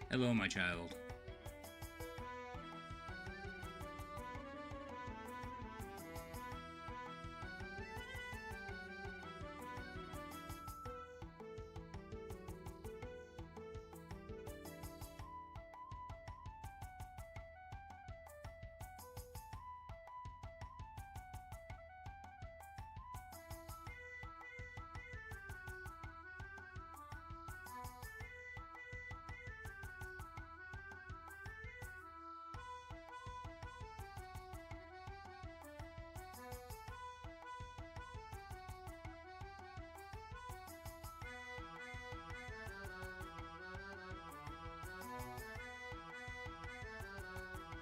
Hello, my child.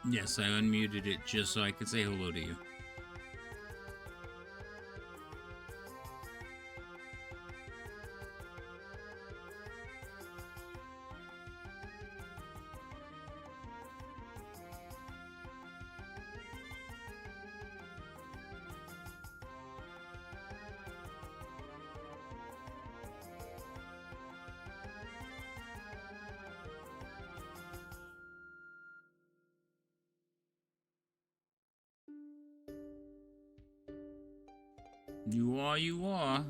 Yes, I unmuted it just so I could say hello to you. You are.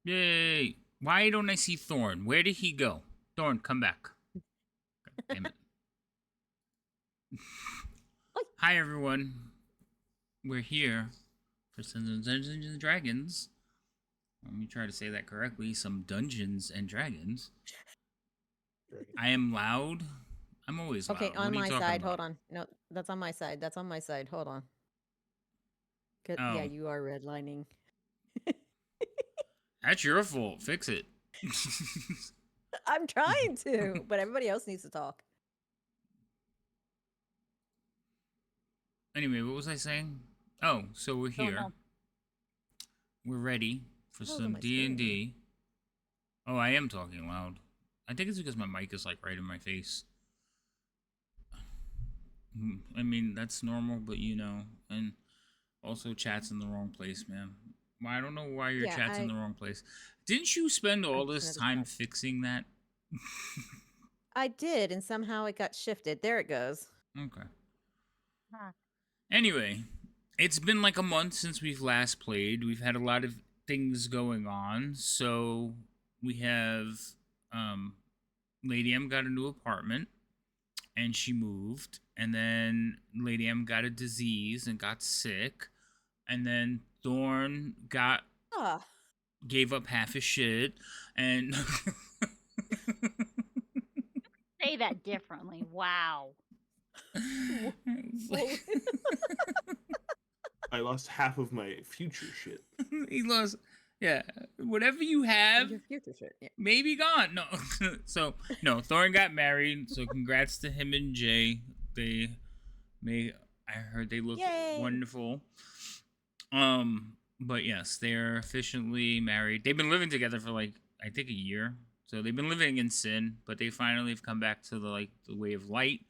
Yay! Why don't I see Thorn? Where did he go? Thorn, come back. God damn it. Hi, everyone. We're here for some Dungeons and Dragons. Let me try to say that correctly. Some Dungeons and Dragons. I am loud. I'm always loud. Okay, What on are you my talking side. about? Hold on. No, that's on my side. That's on my side. Hold on. Oh. Yeah, you are redlining. That's your fault. Fix it. I'm trying to, but everybody else needs to talk. Anyway, what was I saying? Oh, so we're Don't here. know. We're ready for Hell's on some my D&D. Oh, I am talking loud. I think it's because my mic is like right in my face. I mean, that's normal, but you know, and also chat's in the wrong place, man. I don't know why your chat's in the wrong place. Didn't you spend all this time fixing that? I did, and somehow it got shifted. There it goes. Okay. Anyway, it's been like a month since we've last played. We've had a lot of things going on. So we have Lady M got a new apartment and she moved. And then Lady M got a disease and got sick. And then Thorn gave up half his shit and Say that differently. Wow. I lost half of my future shit. He lost, yeah, whatever you have, your future shit, yeah. Maybe gone. No, so no, Thorn got married. So congrats to him and Jay. I heard they look wonderful. But yes, they're officially married. They've been living together for like I think a year. So they've been living in sin, but they finally have come back to the way of light.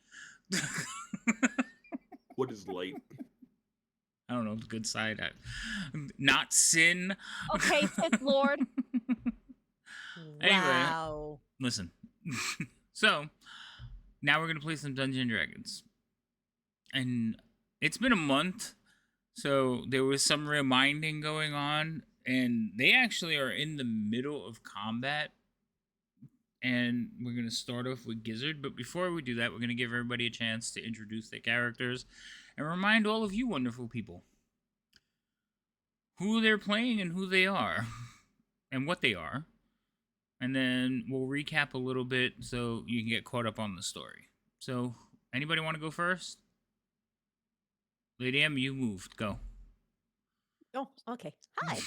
What is light? I don't know, the good side. Not sin. Okay, Sith Lord. Anyway, Wow. listen. So, now we're going to play some Dungeons and Dragons. And it's been a month, so there was some reminding going on. And they actually are in the middle of combat. And we're going to start off with Gizzard. But before we do that, we're going to give everybody a chance to introduce their characters and remind all of you wonderful people who they're playing and who they are and what they are. And then we'll recap a little bit so you can get caught up on the story. So, anybody want to go first? Lady M, you moved. Go. Oh, okay. Hi.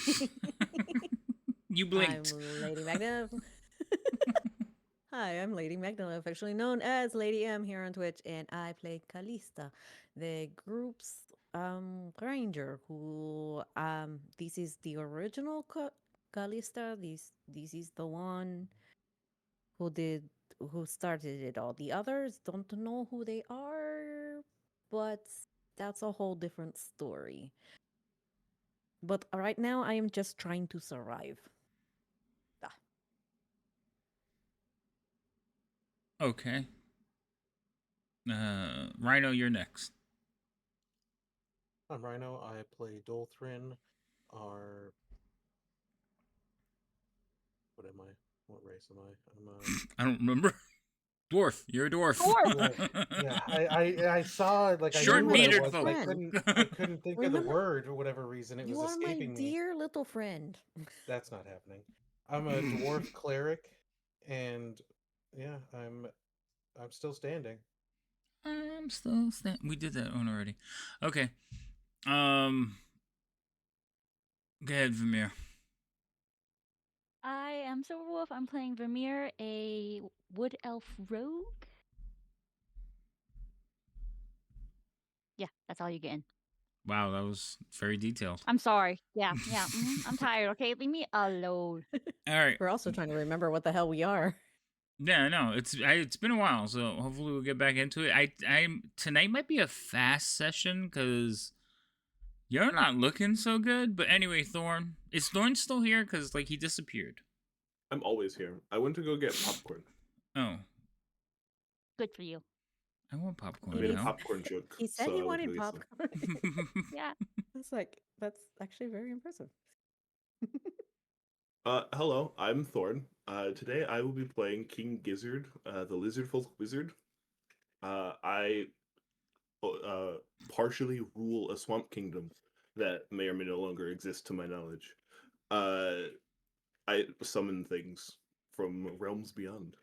You blinked. I'm Lady Magna. Hi, I'm Lady Magdalene, officially known as Lady M here on Twitch, and I play Callista, the group's ranger. Who this is the original Callista. This is the one who started it all. The others don't know who they are, but that's a whole different story. But right now, I am just trying to survive. Okay. Rhino, you're next. I'm Rhino. I play Dolthrin. Our what am I? What race am I? I don't remember. Dwarf. You're a dwarf. Yeah, I saw like short I knew bearded what I was, folk. but I couldn't think of the word for whatever reason. It was escaping me. You are my dear little friend. That's not happening. I'm a dwarf cleric, and yeah, I'm still standing. I'm still standing. We did that one already. Okay. Go ahead, Vermeer. I am Silverwolf. I'm playing Vermeer, a wood elf rogue. Yeah, that's all you're getting. Wow, that was very detailed. I'm sorry. Yeah. I'm tired. Okay, leave me alone. All right. We're also trying to remember what the hell we are. Yeah, no, it's been a while, so hopefully we'll get back into it. I'm tonight might be a fast session because you're not looking so good. But anyway, Thorn, is Thorn still here? Because like he disappeared. I'm always here. I went to go get popcorn. Oh, good for you. I want popcorn. I made a popcorn joke. He said he wanted popcorn. Yeah, that's actually very impressive. Hello, I'm Thorn. Today I will be playing King Gizzard, the Lizard Folk Wizard. I partially rule a swamp kingdom that may or may no longer exist to my knowledge. Uh, I summon things from realms beyond.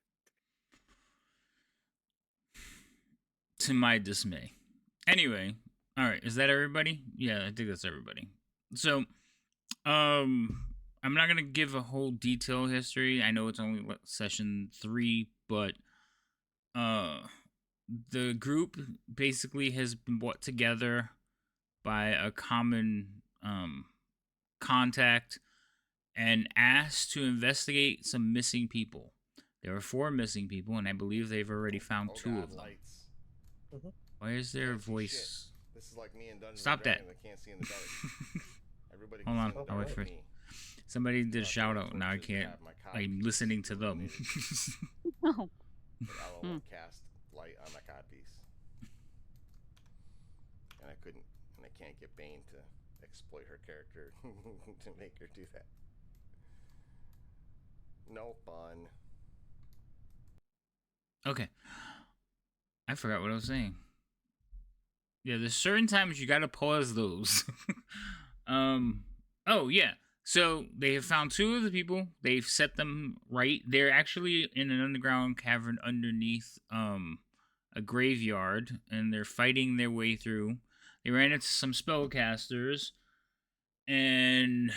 To my dismay. Anyway, all right, is that everybody? Yeah, I think that's everybody. So, I'm not gonna give a whole detailed history. I know it's only session 3, but the group basically has been brought together by a common contact and asked to investigate some missing people. There are 4 missing people, and I believe they've already found 2 of them. Lights. Why is their Can't see voice? shit. This is like me in Dungeons Stop and that. Dragons. I can't see in the dark. Everybody Hold can on, see in the I'll dark wait for but it. me. Somebody did a Not shout doing out. Now I torches to can't. have my I'm codpiece listening to them. illuminated. Oh. But I will cast light on my codpiece. And I can't get Bane to exploit her character to make her do that. No fun. Okay. I forgot what I was saying. Yeah, there's certain times you gotta pause those. Oh yeah. So they have found 2 of the people. They've set them right. They're actually in an underground cavern underneath a graveyard, and they're fighting their way through. They ran into some spellcasters, and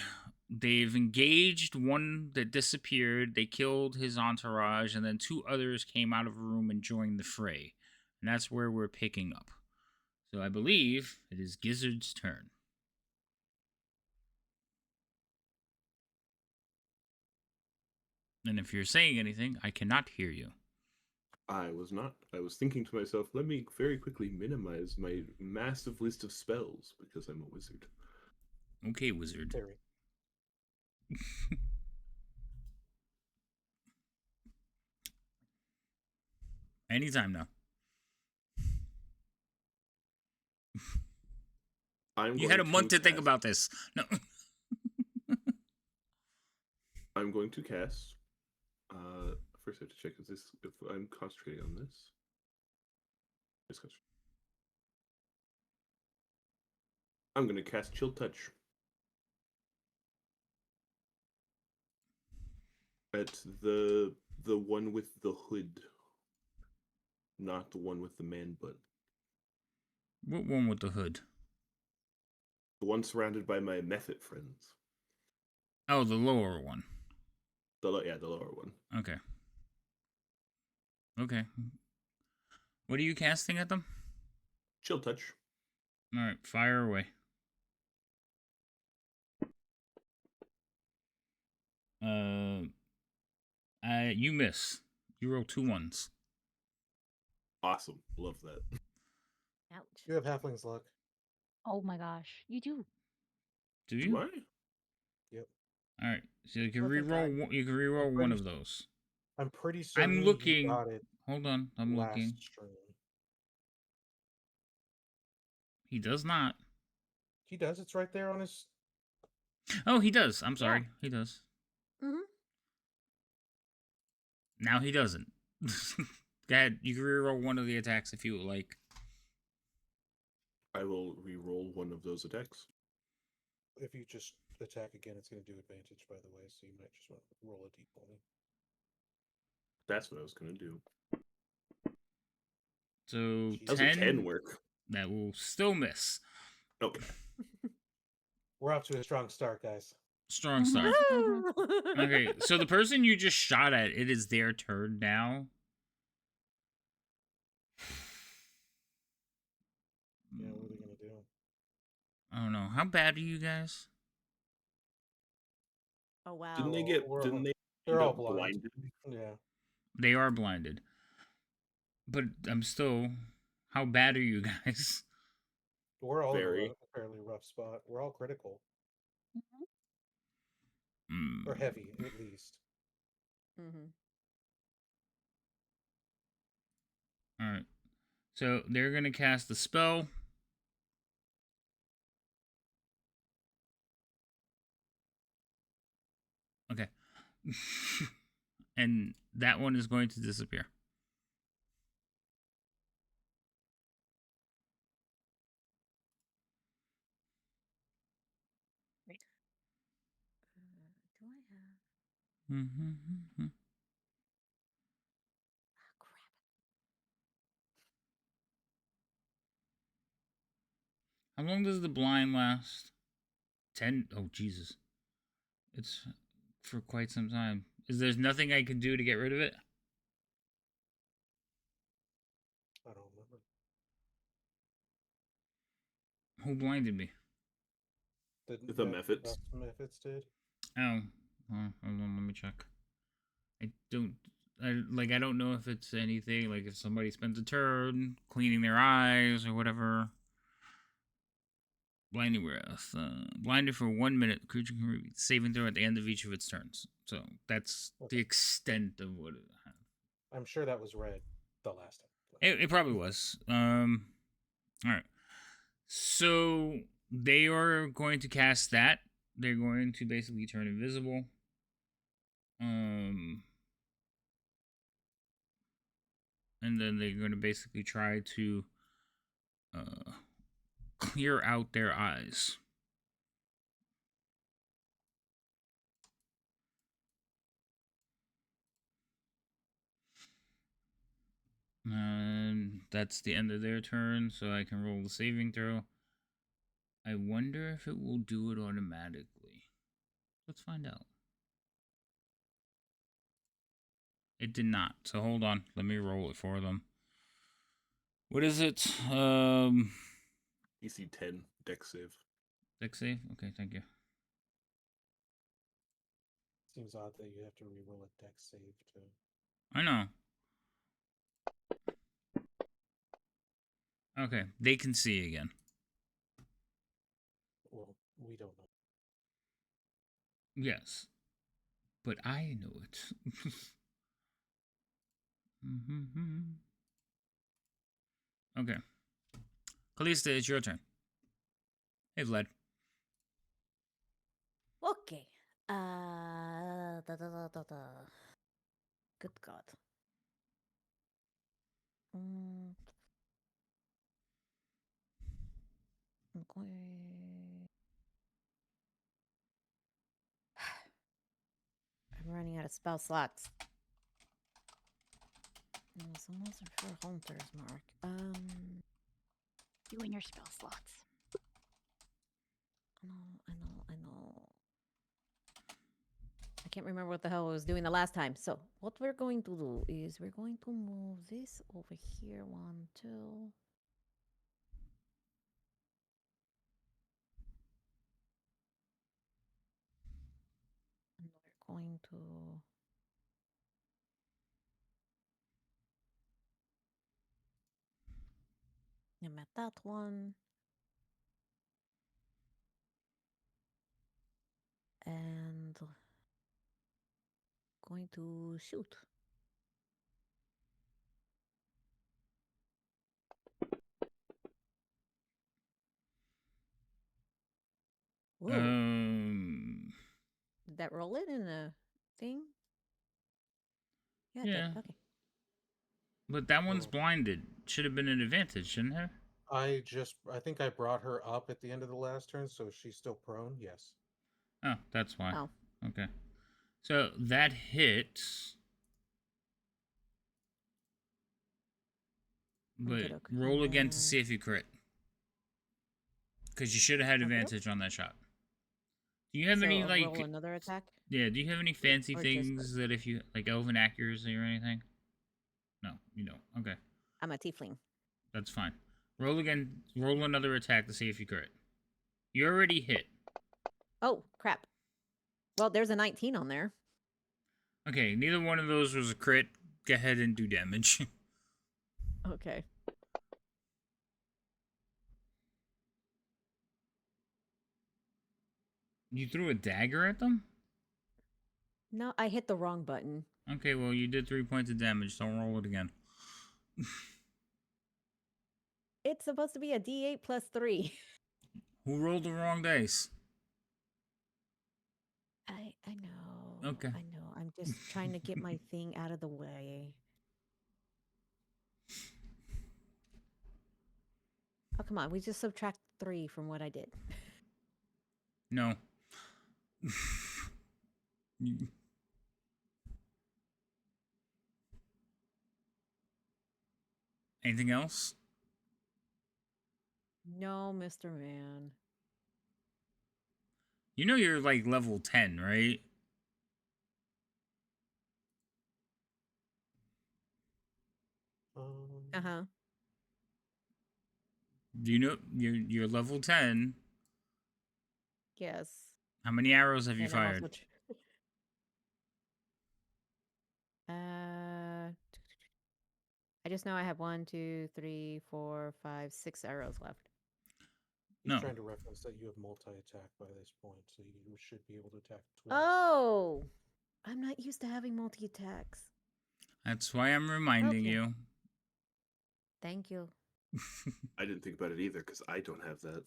they've engaged one that disappeared. They killed his entourage, and then 2 others came out of a room and joined the fray. And that's where we're picking up. So I believe it is Gizzard's turn. And if you're saying anything, I cannot hear you. I was not. I was thinking to myself, let me very quickly minimize my massive list of spells because I'm a wizard. Okay, wizard. Very. Anytime now. You had a month to think about this. No. I'm going to cast. First I have to check if I'm concentrating on this. Discussion. I'm going to cast Chill Touch at the one with the hood, not the one with the man butt. What one with the hood? The one surrounded by my method friends. Oh, the lower one. The lower one. Okay. Okay. What are you casting at them? Chill Touch. All right, fire away. You miss. You roll 2 1s. Awesome. Love that. Ouch. You have halfling's luck. Oh my gosh, you do. Do Do you? I? Yep. All right. So you can Look at reroll. God. You can reroll I'm one pretty of those. I'm pretty certain I'm he looking. got it Hold on. I'm last looking. stream. He does not. He does. It's right there on his. Oh, he does. I'm sorry. He does. Mm-hmm. Now he doesn't. Go ahead. You can reroll one of the attacks if you would like. I will re-roll one of those attacks. If you just attack again, it's going to do advantage, by the way. So you might just want to roll a d20. That's what I was going to do. So How's 10. a 10 work? That will still miss. Okay. We're off to a strong start, guys. Strong start. Mm-hmm. Okay, so the person you just shot at, it is their turn now. Yeah, what are they going to do? I don't know. How bad are you guys? Oh wow. Didn't they get? We're Didn't all- they? They're end all up blind. blinded? Yeah. They are blinded. But I'm still. How bad are you guys? We're all in Very. a fairly rough spot. We're all critical. Mm. Or heavy, at least. Mm-hmm. Alright. So they're going to cast the spell. Okay. And that one is going to disappear. Do I have? Mm-hmm. Ah, crap. How long does the blind last? 10? Oh, Jesus. It's for quite some time. Is there nothing I can do to get rid of it? I don't remember. Who blinded me? The methods. Methods did. Oh, hold on, let me check. I don't know if it's anything, like if somebody spends a turn cleaning their eyes or whatever. Blinding breath. Blinded for 1 minute. The creature can repeat the saving throw at the end of each of its turns. So that's the extent of what it has. I'm sure that was read the last time. It probably was. Alright. So they are going to cast that. They're going to basically turn invisible. And then they're going to basically try to clear out their eyes. And that's the end of their turn, so I can roll the saving throw. I wonder if it will do it automatically. Let's find out. It did not. So hold on. Let me roll it for them. What is it? EC 10 dex save. Dex save? Okay, thank you. Seems odd that you have to reroll a dex save too. I know. Okay, they can see again. Well, we don't know. Yes. But I know it. Okay. Callista, it's your turn. Hey, Vlad. Okay. Good God. I'm going. I'm running out of spell slots. No, some of those are for Hunter's Mark. You and your spell slots. I know. I can't remember what the hell I was doing the last time. So what we're going to do is we're going to move this over here. 1, 2. And we're going to name at that one. And going to shoot. Whoa. Did that roll it in a thing? Yeah, it Yeah. did. Okay. But that one's Oh. blinded. Should have been an advantage, shouldn't it? I think I brought her up at the end of the last turn, so she's still prone. Yes. Oh, that's why. Oh. Okay. So that hits. But Okey-doke. roll And again to then- see if you crit. Because you should have had Okey-doke. advantage on that shot. Do you have So any, I'll like... roll another attack? Yeah, do you have any fancy Or just things that if you... Like elven accuracy or anything? No, you don't. Okay. I'm a tiefling. That's fine. Roll again. Roll another attack to see if you crit. You already hit. Oh, crap. Well, there's a 19 on there. Okay, neither one of those was a crit. Go ahead and do damage. Okay. You threw a dagger at them? No, I hit the wrong button. Okay, well, you did 3 points of damage. Don't roll it again. It's supposed to be a D8 plus 3. Who rolled the wrong dice? I know. Okay. I know. I'm just trying to get my thing out of the way. Oh, come on. We just subtract 3 from what I did. No. Anything else? No, Mr. Man. You know you're like level 10, right? Uh-huh. Do you know you're level 10? Yes. How many arrows have you And I'm fired? also I just know I have 1, 2, 3, 4, 5, 6 arrows left. He's No. trying to reference that you have multi-attack by this point, so you should be able to attack twice. Oh! I'm not used to having multi-attacks. That's why I'm reminding Okay. you. Thank you. I didn't think about it either because I don't have that.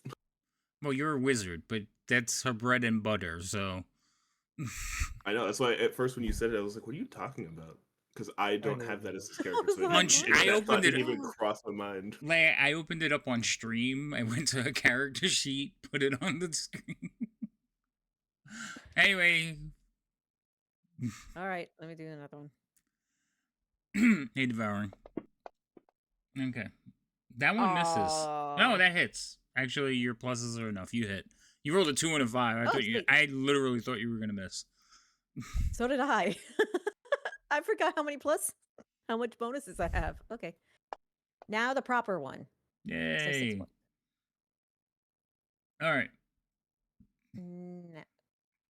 Well, you're a wizard, but that's her bread and butter, so. I know. That's why at first when you said it, I was like, "What are you talking about?" Because I don't knew have you that would. as his character. So I was like, that I thought opened it didn't even up. cross my mind. Like, I opened it up on stream. I went to a character sheet, put it on the screen. Anyway. All right, let me do another one. Hey, devouring. Okay. That one misses. No, Aw. that hits. Actually, your pluses are enough. You hit. You rolled a 2 and a 5. Oh, sweet. I literally thought you were gonna miss. So did I. I forgot how much bonuses I have. Okay. Now the proper one. So 6 Yay. points. All right. No.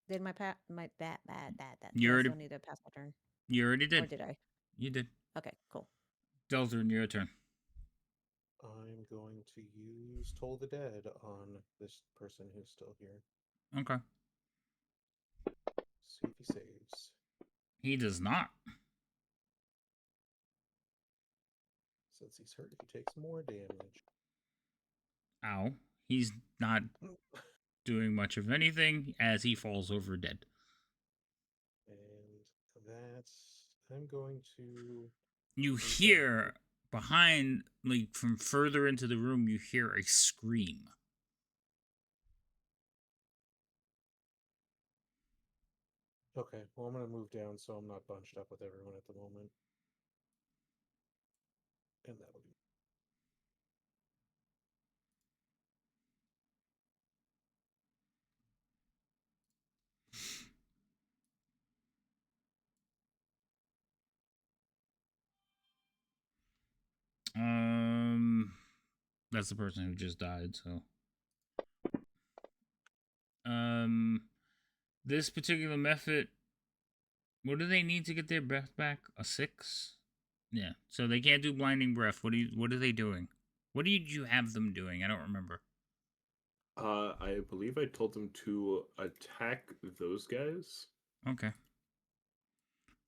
Did my bad. You Do I already- still need to pass my turn? You already Or did. did I? You did. Okay, cool. Delta, your turn. I'm going to use Toll the Dead on this person who's still here. Okay. See if he saves. He does not. Since he's hurt, he takes more damage. Ow. He's not doing much of anything as he falls over dead. And that's... I'm going to... You hear behind, like from further into the room, you hear a scream. Okay, well, I'm going to move down so I'm not bunched up with everyone at the moment. And that'll be... That's the person who just died, so. This particular method, what do they need to get their breath back? A 6? Yeah, so they can't do blinding breath. What are they doing? What did you have them doing? I don't remember. I believe I told them to attack those guys. Okay.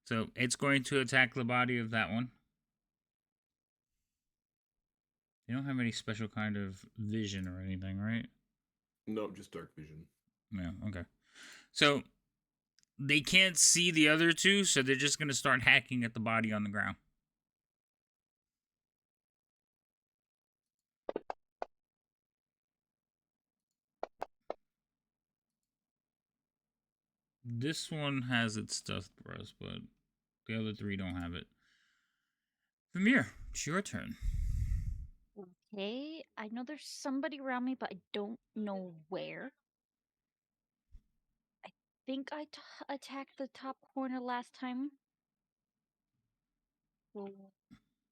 So it's going to attack the body of that one. You don't have any special kind of vision or anything, right? No, just dark vision. Yeah, okay. So they can't see the other two, so they're just going to start hacking at the body on the ground. This one has its stuff breast, but the other 3 don't have it. Vermeer, it's your turn. Okay, I know there's somebody around me, but I don't know where. I think I attacked the top corner last time. So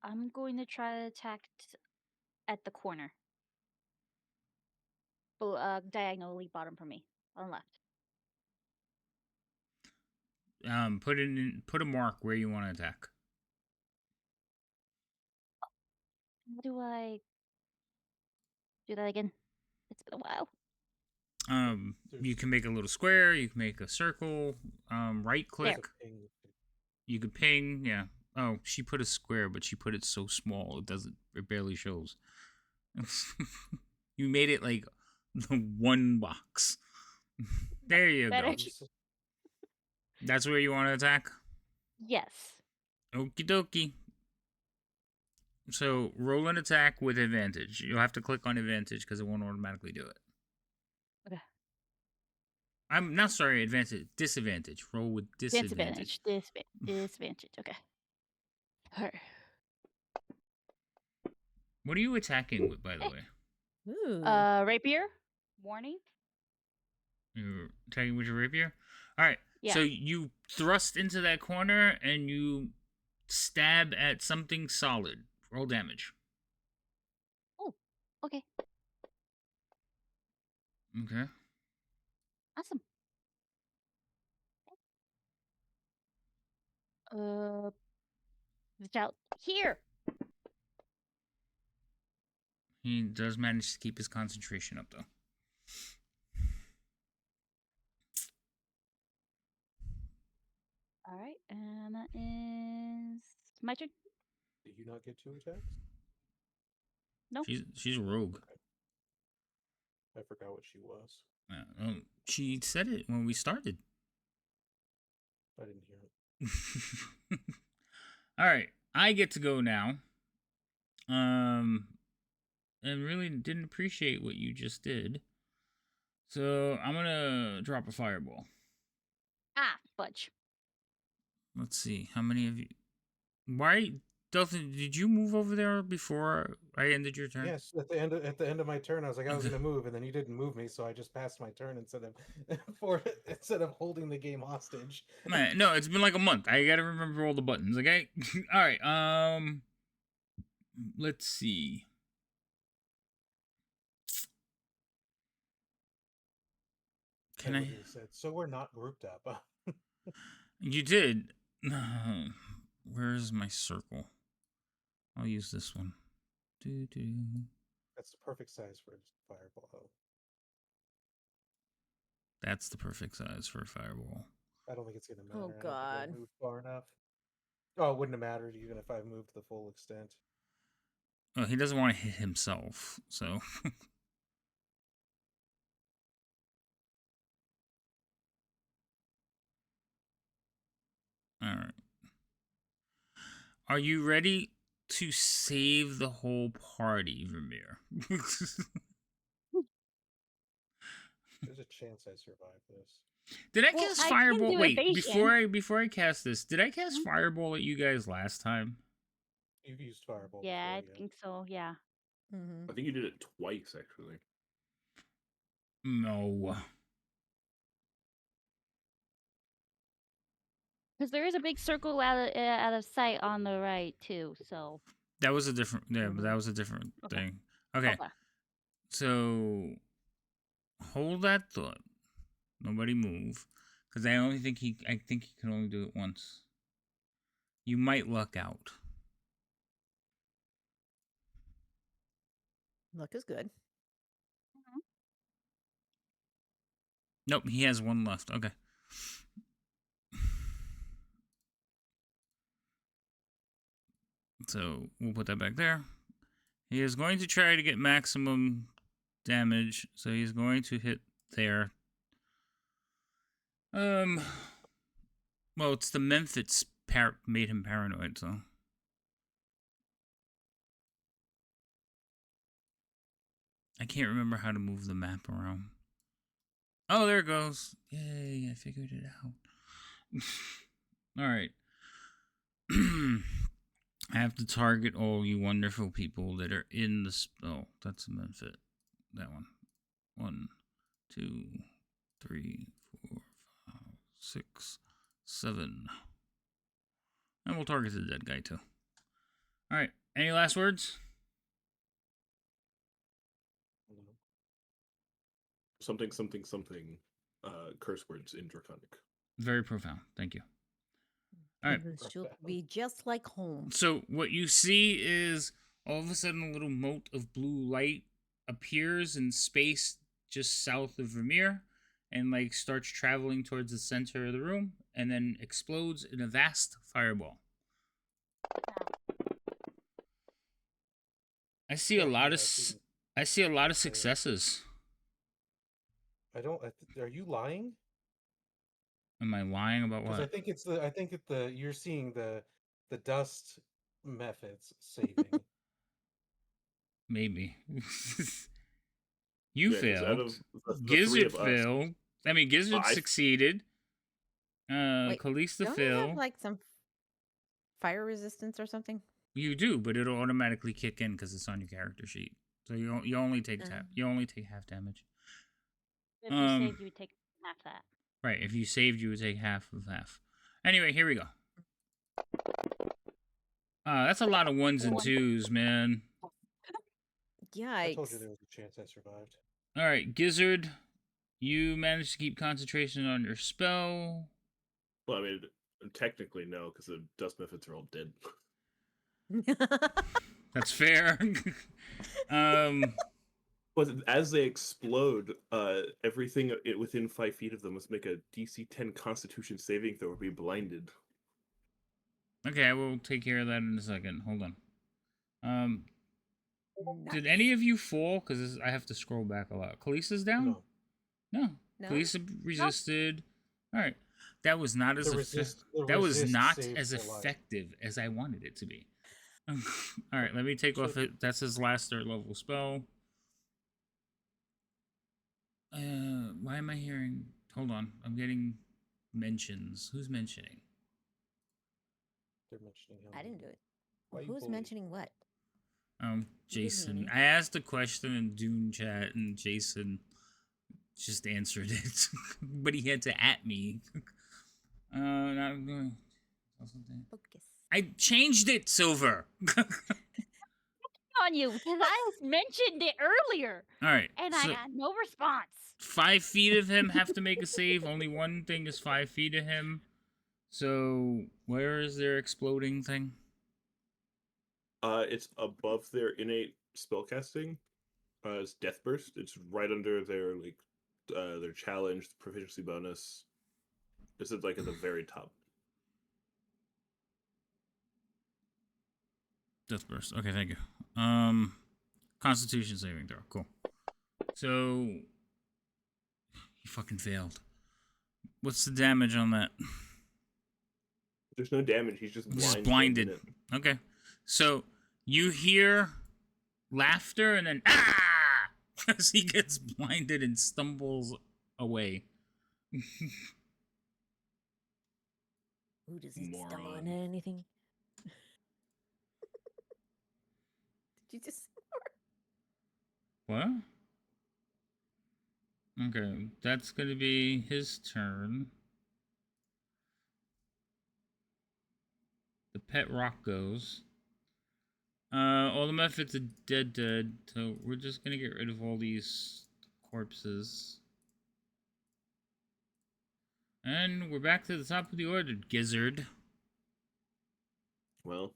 I'm going to try to attack at the corner. Diagonally bottom for me, on the left. Put a mark where you want to attack. How do I do that again? It's been a while. You can make a little square, you can make a circle, right click. You could ping, yeah. Oh, she put a square, but she put it so small it barely shows. You made it like the one box. There you Better. go. That's where you want to attack? Yes. Okie dokie. So roll an attack with advantage. You'll have to click on advantage because it won't automatically do it. Okay. I'm not sorry, advantage. Disadvantage. Roll with disadvantage. Disadvantage. Okay. Alright. What are you attacking with, by the way? Ooh. Rapier. Warning. You're attacking with your rapier? Alright. Yeah. So you thrust into that corner and you stab at something solid. Roll damage. Oh. Okay. Okay. Awesome. Watch out here. He does manage to keep his concentration up, though. All right, and that is my turn. Did you not get 2 attacks? No. She's a rogue. I forgot what she was. She said it when we started. I didn't hear it. All right, I get to go now. And really didn't appreciate what you just did. So I'm gonna drop a fireball. Ah, fudge. Let's see, how many of you? Why, Delphin? Did you move over there before I ended your turn? Yes, at the end of my turn, I was like, I was gonna move, and then you didn't move me, so I just passed my turn instead of holding the game hostage. Man, no, it's been like a month. I gotta remember all the buttons. Okay. All right. Let's see. Can I? literally said, so we're not grouped up. You did. Where's my circle? I'll use this one. That's the perfect size for a fireball. That's the perfect size for a fireball. I don't think it's gonna matter. Oh, I don't think God. I moved far enough. Oh, it wouldn't have mattered even if I moved the full extent. Well, he doesn't want to hit himself, so. All right. Are you ready to save the whole party, Vermeer? There's a chance I survive this. Did I Well, cast I can Fireball? do Wait, evasion. before I cast this, did I cast Mhm. Fireball at you guys last time? You've used fireball Yeah, before, I think so. Yeah. Mm-hmm. I think you did it twice, actually. No. Because there is a big circle out of sight on the right too. So. That was a different. Yeah, but Mhm. that was a different Okay. thing. Okay. So hold that thought. Nobody move, because I think he can only do it once. You might luck out. Luck is good. Nope, he has one left. Okay. So we'll put that back there. He is going to try to get maximum damage, so he's going to hit there. Well, it's the Memph that's made him paranoid, so. I can't remember how to move the map around. Oh, there it goes. Yay, I figured it out. Alright. I have to target all you wonderful people that are in the... Oh, that's a Memphit. That one. 1, 2, 3, 4, 5, 6, 7. And we'll target the dead guy, too. Alright, any last words? Something, something, something. Curse words in Draconic. Very profound. Thank you. All right. This should be just like home. So what you see is all of a sudden a little mote of blue light appears in space just south of Vermeer and like starts traveling towards the center of the room and then explodes in a vast fireball. I see a lot of successes. I don't. Are you lying? Am I lying about Because I what? think it's the. I think you're seeing the dust methods saving. Maybe. You Yeah, because out failed. of the three Gizzard of us, failed. I mean, Gizzard I succeeded. Wait, Kalista don't you have failed. like some fire resistance or something? You do, but it'll automatically kick in because it's on your character sheet. So you only take you only take half damage. If you saved, you would take half that. Right. If you saved, you would take half of half. Anyway, here we go. That's a lot of ones and twos, man. Yikes. I told you there was a chance I survived. All right, Gizzard, you managed to keep concentration on your spell. well, I mean, technically no, because the dust methods are all dead. That's fair. But as they explode, everything within 5 feet of them must make a DC 10 Constitution saving throw or be blinded. Okay, I will take care of that in a second. Hold on. Did Nice. any of you fall? Because I have to scroll back a lot. Kalisa's down? No. No? Kalisa resisted. All right. That was not as The resist not saved as the life. effective as I wanted it to be. All right, let me take off it. That's his last 3rd level spell. Why am I hearing? Hold on, I'm getting mentions. Who's mentioning? They're mentioning him. I didn't do it. Why you Who's bully? mentioning what? Jason. meaning. I asked a question in Dune chat, and Jason just answered it, but he had to at me. Now I'm going. Focus. I changed it, Silver. On you because I mentioned it earlier All right, and I got no response. 5 feet of him have to make a save. Only one thing is 5 feet of him. So where is their exploding thing? It's above their innate spellcasting. It's Death Burst. It's right under their their challenge proficiency bonus. This is like at the very top. Death burst. Okay, thank you. Constitution saving throw. Cool. So he fucking failed. What's the damage on that? There's no damage. He's just blind. Just for a blinded. minute. Okay. So you hear laughter and then as he gets blinded and stumbles away. Who doesn't stumble Moron. into anything? Did you just? What? Okay, that's gonna be his turn. The pet rock goes. All the methods are dead, so we're just gonna get rid of all these corpses. And we're back to the top of the order, Gizzard. Well,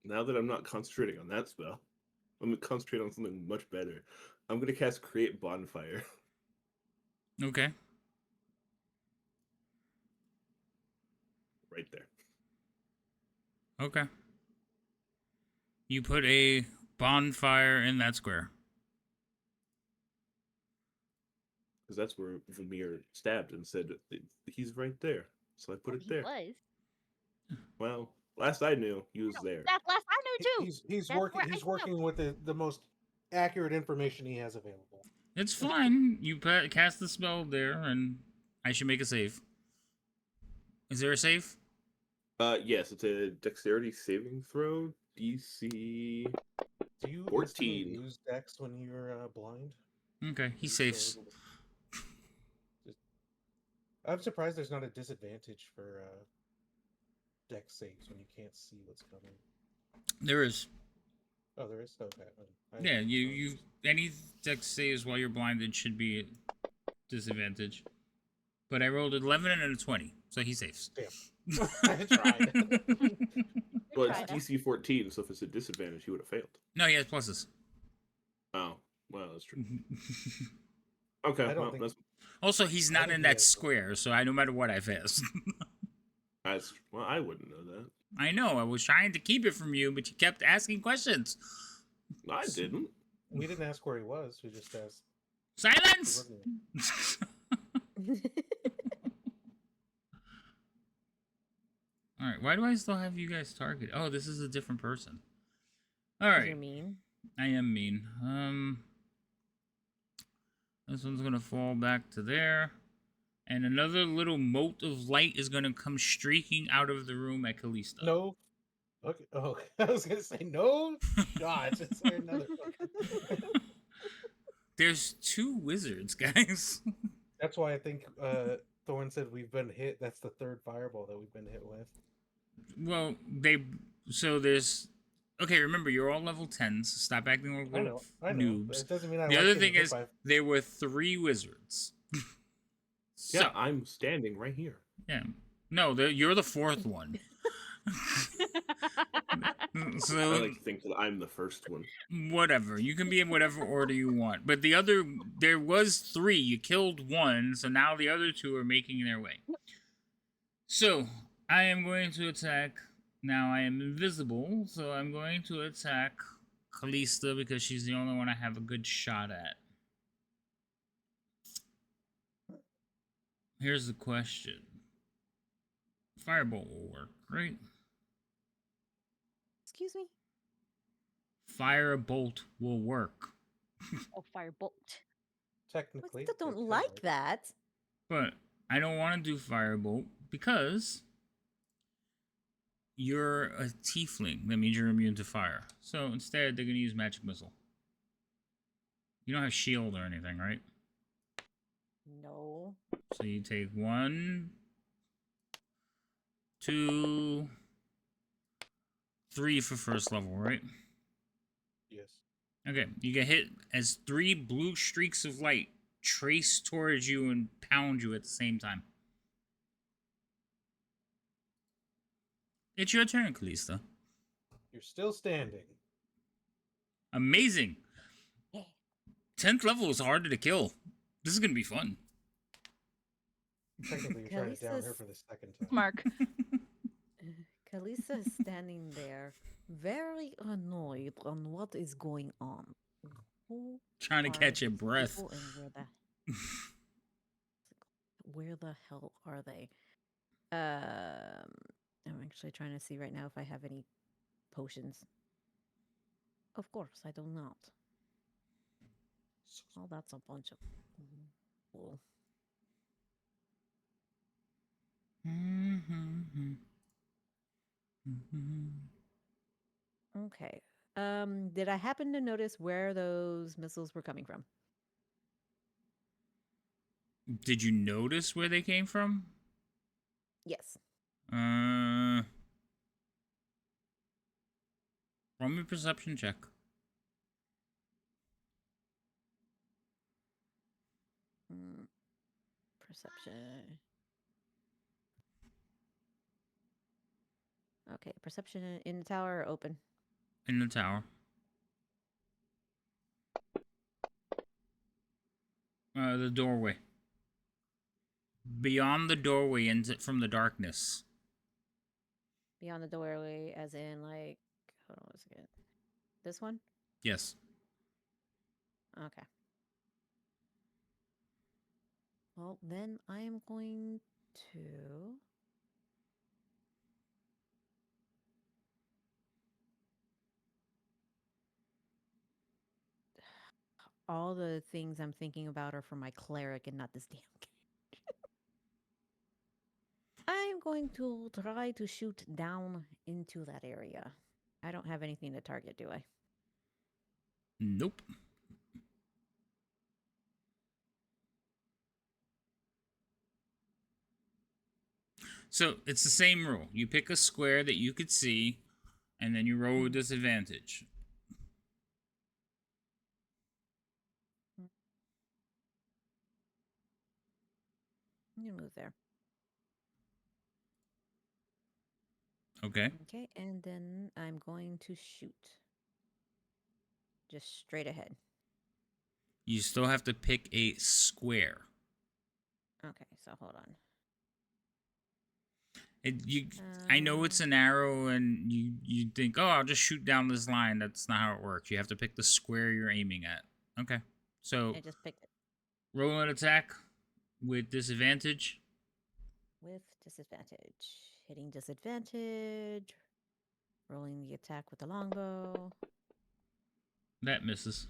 now that I'm not concentrating on that spell, I'm gonna concentrate on something much better. I'm gonna cast Create Bonfire. Okay. Right there. Okay. You put a bonfire in that square. Because that's where Vermeer stabbed and said, he's right there. So I put it there. Was. Well, last I knew, he was there. That's last I knew too. He's That's working. where I He's know. working with the most accurate information he has available. It's fine. You cast the spell there, and I should make a save. Is there a save? Yes, it's a dexterity saving throw. DC. Do you 14. use Dex when you're blind? Okay, he saves. I'm surprised there's not a disadvantage for Dex saves when you can't see what's coming. There is. Oh, there is. Okay. Yeah, you any dex saves while you're blinded should be at disadvantage. But I rolled an 11 and a 20, so he saves. Damn. I tried. Well, Try it's that. DC 14, so if it's a disadvantage, he would have failed. No, he has pluses. Oh, well, that's true. Okay, I don't well, think- Also, he's not think in he that has square, so no matter what I pass. well, I wouldn't know that. I know, I was trying to keep it from you, but you kept asking questions. I didn't. We didn't ask where he was. We just asked. Silence! Why do I still have you guys target? Oh, this is a different person. All 'Cause right. You're mean. I am mean. This one's gonna fall back to there. And another little mote of light is gonna come streaking out of the room at Kalista. No. Okay. Oh, I was gonna say no shots. Is there another fucking... There's 2 wizards, guys. That's why I think Thorn said we've been hit. That's the 3rd fireball that we've been hit with. Well, there's. Okay, remember, you're all level 10s. So stop acting like I know, but noobs. it doesn't mean I The like other getting thing hit is, by... there were 3 wizards. So, Yeah, I'm standing right here. yeah. No, you're the 4th one. I So, like to think that I'm the first one. whatever. You can be in whatever order you want. But there was 3. You killed 1, so now the other 2 are making their way. So, I am going to attack. Now, I am invisible, so I'm going to attack Kalista because she's the only one I have a good shot at. Here's the question. Firebolt will work, right? Excuse me? Firebolt will work. Oh, firebolt. Technically. I don't it could like work. that. But I don't want to do Firebolt because you're a tiefling. That means you're immune to fire. So instead, they're going to use Magic Missile. You don't have shield or anything, right? No. So you take 1, 2, 3 for first level, right? Yes. Okay, you get hit as 3 blue streaks of light trace towards you and pound you at the same time. It's your turn, Kalista. You're still standing. Amazing. Yeah. 10th level is harder to kill. This is going to be fun. Technically, you're trying to down her Kalisa's- for the 2nd time. Mark. Kalisa is standing there, very annoyed on what is going on. Who Trying to are catch your these breath. people and where the hell are they? I'm actually trying to see right now if I have any potions. Of course, I do not. Oh, that's a bunch of bull. Okay. Did I happen to notice where those missiles were coming from? Did you notice where they came from? Yes. Roll me a perception check. Perception. Okay, perception in the tower or open. In the tower. The doorway. Beyond the doorway and from the darkness. Beyond the doorway, as in like, hold on a second. This one? Yes. Okay. Well, then I am going to. All the things I'm thinking about are for my cleric and not this damn game. I'm going to try to shoot down into that area. I don't have anything to target, do I? Nope. So it's the same rule. You pick a square that you could see, and then you roll with disadvantage. I'm gonna move there. Okay. Okay, and then I'm going to shoot. Just straight ahead. You still have to pick a square. Okay, so hold on. I know it's an arrow, and you think, oh, I'll just shoot down this line. That's not how it works. You have to pick the square you're aiming at. Okay. So I just picked it roll an attack with disadvantage. with disadvantage. hitting disadvantage. Rolling the attack with the longbow. That misses.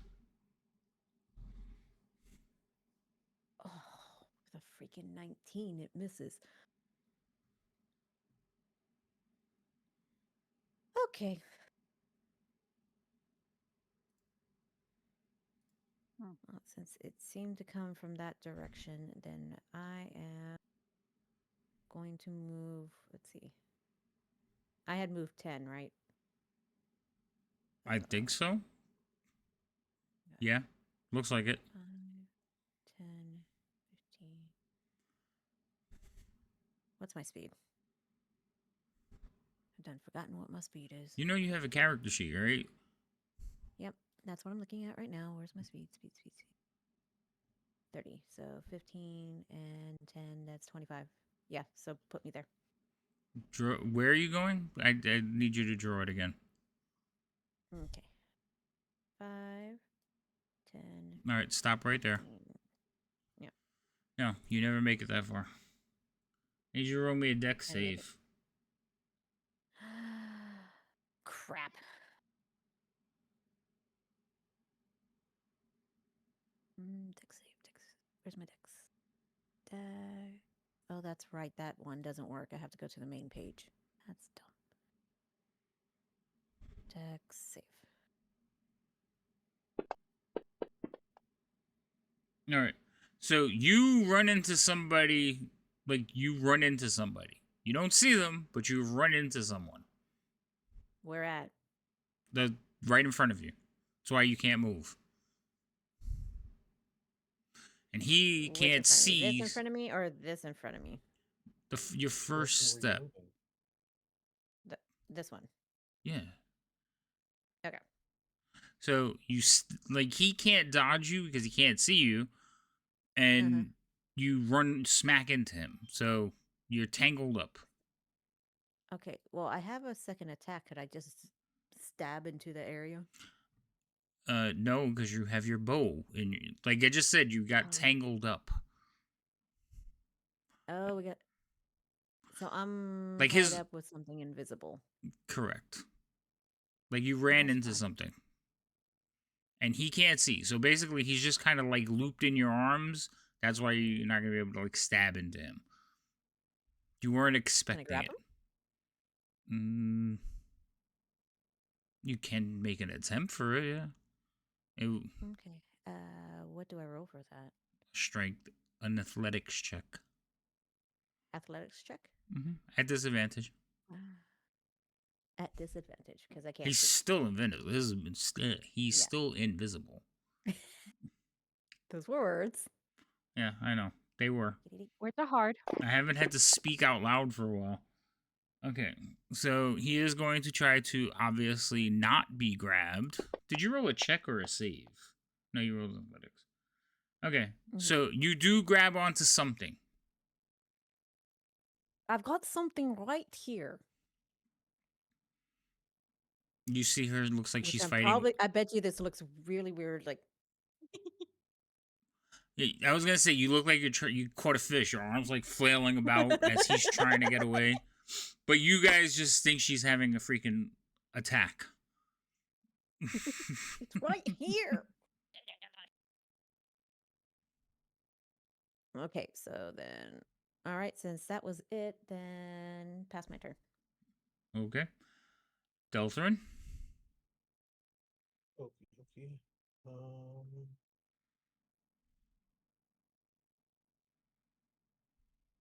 Oh, with a freaking 19, it misses. Okay. Well, since it seemed to come from that direction, then I am going to move. Let's see. I had moved 10, right? I think so. Yeah, looks like it. 5, 10, 15. What's my speed? I've done forgotten what my speed is. You know you have a character sheet, right? Yep, that's what I'm looking at right now. Where's my speed? Speed. 30. So 15 and 10, that's 25. Yeah, so put me there. Where are you going? I need you to draw it again. Okay. 5, 10. All right, stop right there. 15. Yeah. No, you never make it that far. I need you to roll me a deck I made it. save. Crap. Dex save. Where's my dex? Oh, that's right. That one doesn't work. I have to go to the main page. That's dumb. Dex save. All right. So you run into somebody, you run into somebody. You don't see them, but you run into someone. Where at? Right in front of you. That's why you can't move. And he Which in can't front of me? see This in front of me or this in front of me? your first step. This one. Yeah. Okay. So he can't dodge you because he can't see you, and you run smack into him. So you're tangled up. Okay. Well, I have a second attack. Could I just stab into the area? No, because you have your bow, and like I just said, you got tangled up. Oh, we got. So I'm Like tied up with something invisible. Correct. Like you ran into something. And he can't see. So basically, he's just kind of like looped in your arms. That's why you're not going to be able to like stab into him. You weren't expecting Can I grab it. You can make an attempt for it, yeah. Okay. What do I roll for that? Strength, an athletics check. Athletics check? At disadvantage. At disadvantage, because I can't He's see. still invisible. He's still invisible. Those were words. Yeah, I know. They were. Words are hard. I haven't had to speak out loud for a while. Okay, so he is going to try to obviously not be grabbed. Did you roll a check or a save? No, you rolled athletics. Okay, so you do grab onto something. I've got something right here. You see her, looks like she's I'm fighting. I bet you this looks really weird. Like, I was gonna say you look like you caught a fish. Your arms like flailing about as he's trying to get away, but you guys just think she's having a freaking attack. it's right here. Okay, so then, all right, since that was it, then pass my turn. Okay, Deltharin. Okay.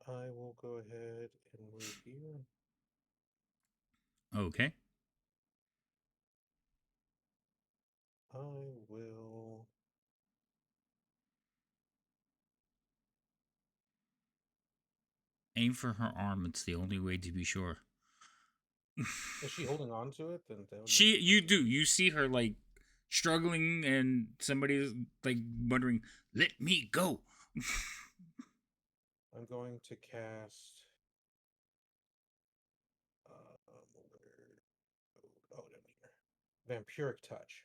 I will go ahead and move here. Okay. I will. Aim for her arm. It's the only way to be sure. Is she holding on to it? Then you do. You see her like struggling, and somebody's like muttering, "Let me go." I'm going to cast. Down here. Vampiric touch.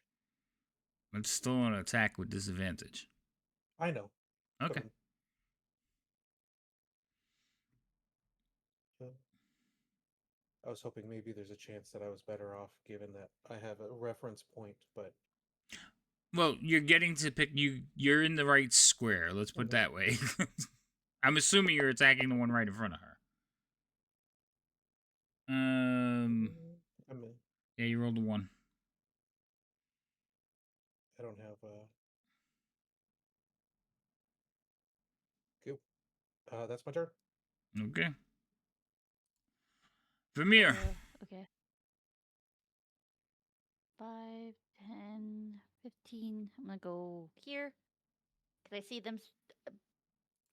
It's still an attack with disadvantage. I know. Okay. I was hoping maybe there's a chance that I was better off given that I have a reference point, but Well, you're getting to pick you're in the right square, let's put it that way. I'm assuming you're attacking the one right in front of her. I'm Yeah, you rolled a 1. I don't have cool. That's my turn. Okay. Vermeer. Okay. 5, 10, 15. I'm gonna go here. Because I see them.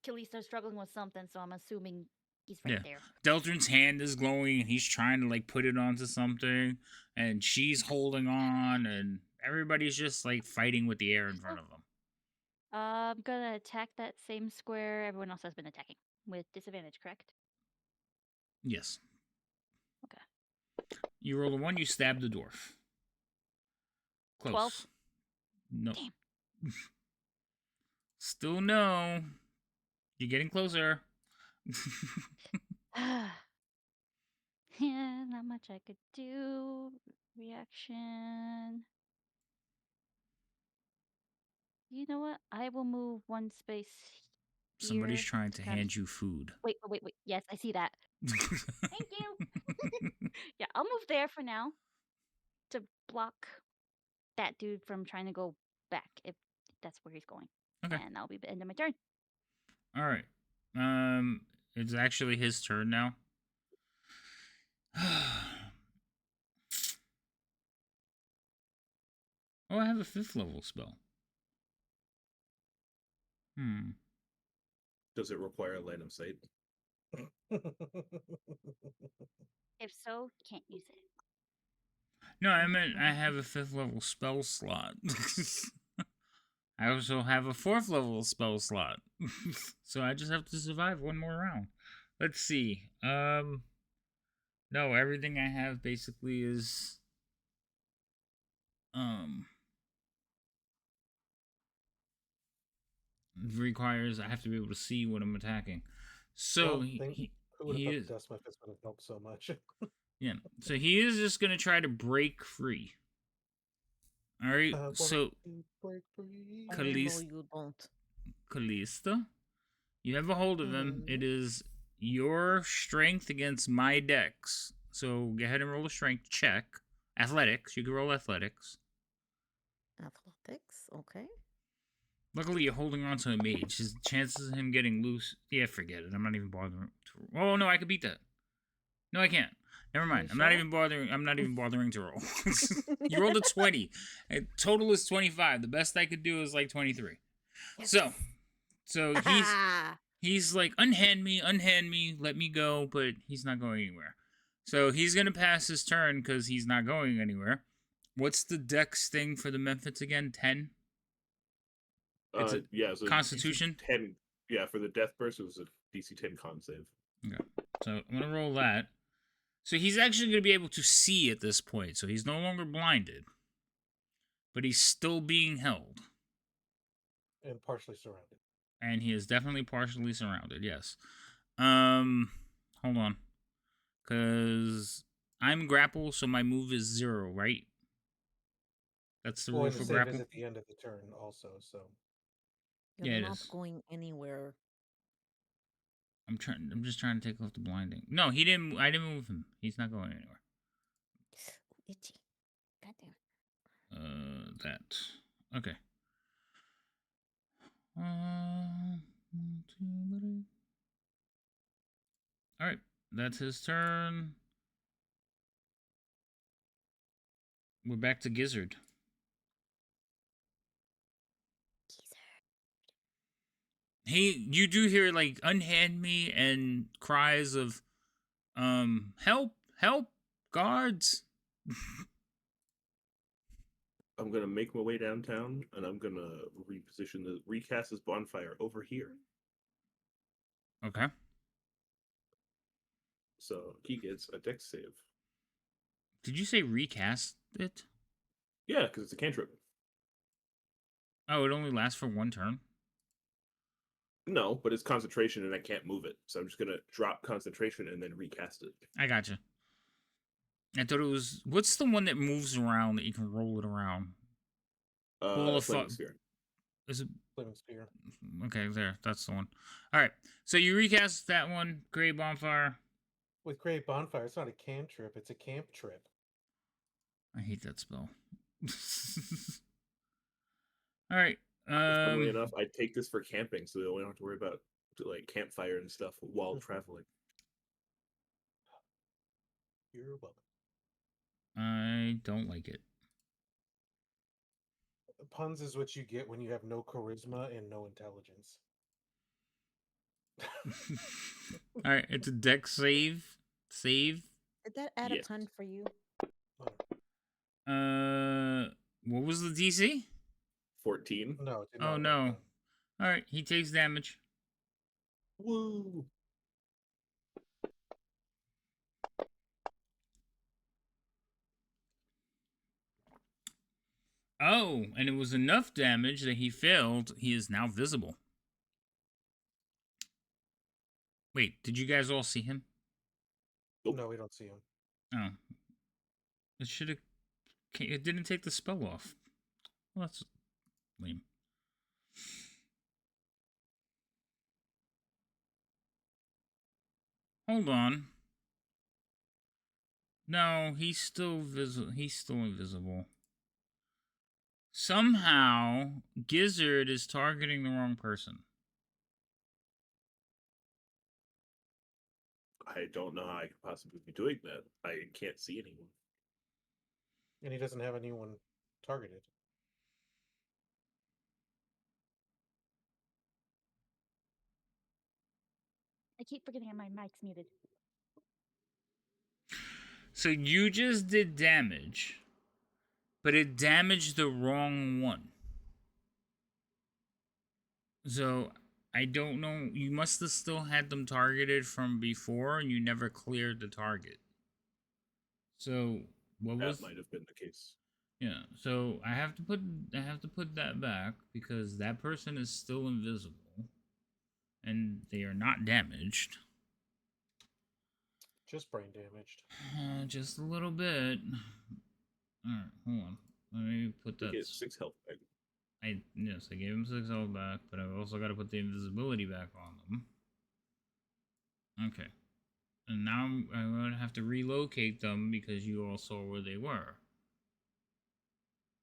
Kalisto's struggling with something, so I'm assuming he's right Yeah. there. Deltrin's hand is glowing and he's trying to like put it onto something and she's holding on and everybody's just like fighting with the air in front of them. I'm gonna attack that same square everyone else has been attacking. With disadvantage, correct? Yes. Okay. You roll a 1, you stab the dwarf. Close. 12. No. Damn. Still no. You're getting closer. Yeah, not much I could do. Reaction. You know what? I will move one space here. Somebody's trying to kind of- hand you food. Wait. Yes, I see that. Thank you. Yeah, I'll move there for now to block that dude from trying to go back if that's where he's going. Okay. And that'll be the end of my turn. All right. It's actually his turn now. Oh, I have a 5th level spell. Does it require line of sight? If so, can't use it. No, I meant I have a 5th level spell slot. I also have a 4th level spell slot. So I just have to survive one more round. Let's see. No, everything I have basically is requires I have to be able to see what I'm attacking. So Well, who would he have is thought Dust My Fist would have helped so much? yeah. So he is just gonna try to break free. All right. So Break free. Oh, Kalis- no, you don't. Callista, you have a hold of him. Mhm. It is your strength against my dex. So go ahead and roll a strength check. Athletics. You can roll athletics. Athletics, okay. Luckily, you're holding on to a mage. His chances of him getting loose. Yeah, forget it. I'm not even bothering to. Oh no, I could beat that. No, I can't. Never mind. You I'm not sure? even bothering. I'm not even bothering to roll. You rolled a 20. Total is 25. The best I could do is like 23. Yes. So he's like, unhand me, let me go, but he's not going anywhere. So he's gonna pass his turn because he's not going anywhere. What's the dex thing for the Memphis again? 10? It's a Yeah. So Constitution? DC 10. Yeah, for the death burst, it was a DC 10 con save. Okay. So I'm gonna roll that. So he's actually gonna be able to see at this point. So he's no longer blinded, but he's still being held, And partially surrounded. and he is definitely partially surrounded. Yes. Hold on, cause I'm grapple, so my move is 0, right? That's the Well, rule and the for save grapple. is at the end of the turn also, so You're Yeah, it not is. going anywhere. I'm just trying to take off the blinding. No, he didn't. I didn't move him. He's not going anywhere. Itchy. Goddamn. That. Okay. All right, that's his turn. We're back to Gizzard. You do hear like unhand me and cries of, help, guards. I'm gonna make my way downtown, and I'm gonna recast this bonfire over here. Okay. So he gets a dex save. Did you say recast it? Yeah, because it's a cantrip. Oh, it only lasts for 1 turn. No, but it's concentration, and I can't move it, so I'm just gonna drop concentration and then recast it. I gotcha. I thought it was. What's the one that moves around that you can roll it around? Ball of Flaming fu- sphere. Is it Flaming spear. okay? There, that's the one. All right. So you recast that one. Gray bonfire. With Great Bonfire, it's not a cantrip, it's a camp trip. I hate that spell. All right. Funnily enough, I take this for camping, so we don't have to worry about like campfire and stuff while traveling. You're welcome. I don't like it. Puns is what you get when you have no charisma and no intelligence. All right. It's a deck save. Save. Did that add Yes. a pun for you? What was the DC? 14. No, it did Oh not add a no. pun. All right. He takes damage. Woo! Oh, and it was enough damage that he failed. He is now visible. Wait, did you guys all see him? Nope. No, we don't see him. Oh. It should have. It didn't take the spell off. Well, that's lame. Hold on. No, he's still visible. He's still invisible. Somehow, Gizzard is targeting the wrong person. I don't know how I could possibly be doing that. I can't see anyone. And he doesn't have anyone targeted. I keep forgetting my mic's muted. So you just did damage, but it damaged the wrong one. So I don't know. You must have still had them targeted from before, and you never cleared the target. So what was? That might have been the case. Yeah. So I have to put that back because that person is still invisible, and they are not damaged. Just brain damaged. Just a little bit. All right, hold on. Let me put We that. get 6 health back. I gave him 6 health back, but I've also got to put the invisibility back on them. Okay. And now I'm going to have to relocate them because you all saw where they were.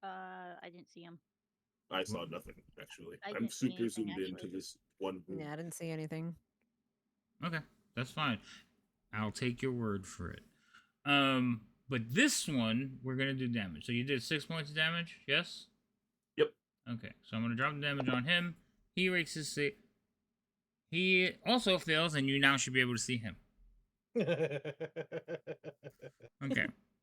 I didn't see him. I saw nothing, actually. I I'm didn't see super anything, zoomed into actually. this one room. Yeah, I didn't see anything. Okay, that's fine. I'll take your word for it. But this one, we're going to do damage. So you did 6 points of damage, yes? Yep. Okay, so I'm going to drop the damage on him. He rakes his save. He also fails, and you now should be able to see him. Okay.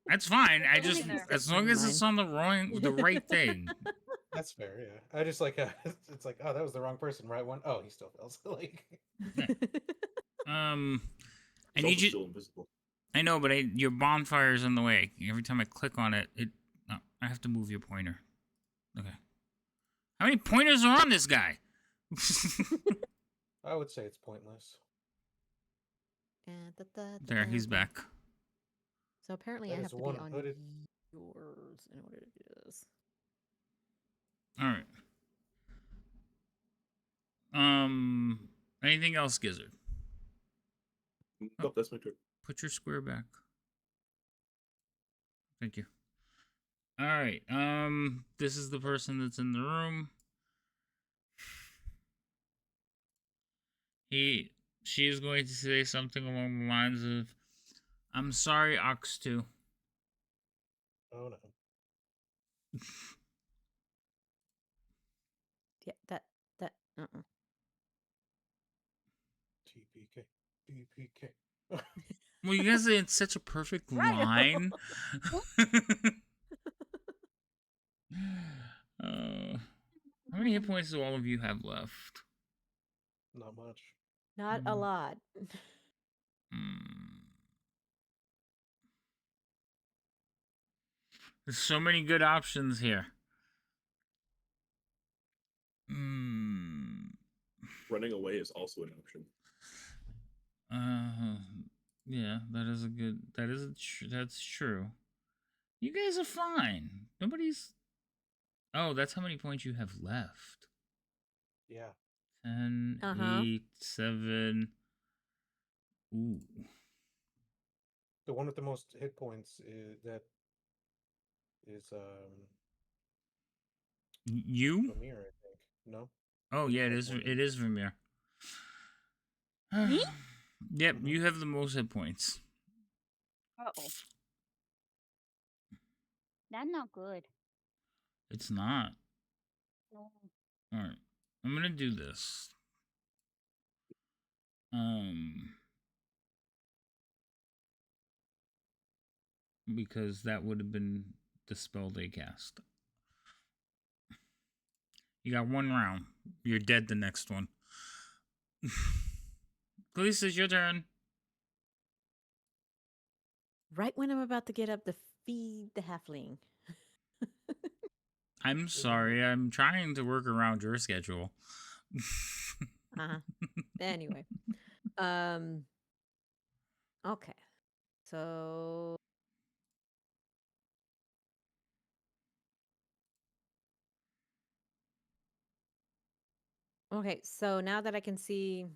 That's fine. I just, as long as it's on the right thing. That's fair, yeah. I just like it's like, oh, that was the wrong person, right one? Oh, he still fails. Like, I It's need also you. still invisible. I know, but your bonfire is in the way. Every time I click on it, I have to move your pointer. Okay. How many pointers are on this guy? I would say it's pointless. There, he's back. So apparently That I is have to be one on hooded- yours in order to do this. All right. Anything else, Gizzard? Nope, that's my turn. Put your square back. Thank you. All right. This is the person that's in the room. She is going to say something along the lines of, "I'm sorry, Ox 2." Oh no. Yeah, that TPK. TPK. Well, you guys say it's such a perfect line. How many hit points do all of you have left? Not much. not a lot. There's so many good options here. Running away is also an option. Yeah, that is a good. That's true. You guys are fine. Nobody's. Oh, that's how many points you have left. Yeah. 10, Uh-huh. 8, 7. Ooh. The one with the most hit points is You? Vermeer, I think. No? Oh Who yeah, it has is. more hit It is Vermeer. Me? Yep, Mhm. you have the most hit points. Uh-oh. That's not good. It's not. No. All right, I'm gonna do this. Because that would have been the spell they cast. You got one round. You're dead the next one. Khalees, it's your turn. Right when I'm about to get up to feed the halfling. I'm sorry. I'm trying to work around your schedule. Uh-huh. Anyway. Um okay. So okay, so now that I can see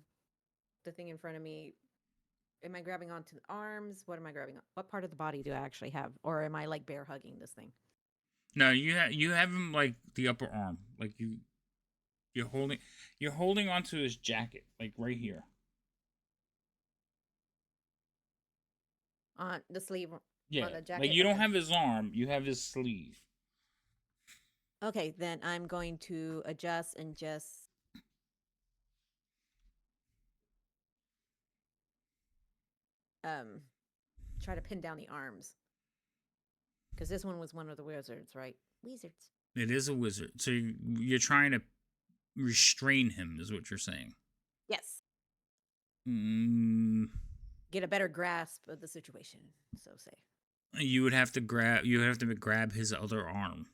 the thing in front of me, am I grabbing onto the arms? What am I grabbing on? What part of the body do I actually have? Or am I like bear hugging this thing? No, you have him like the upper arm, like you're holding onto his jacket, like right here. On the sleeve Yeah, on the like jacket? you don't Okay. have his arm, you have his sleeve. Okay, then I'm going to adjust and just um try to pin down the arms. Because this one was one of the wizards, right? Wizards. It is a wizard, so you're trying to restrain him, is what you're saying. Yes. Mm, Get a better grasp of the situation, so say. you would have to grab. You would have to grab his other arm.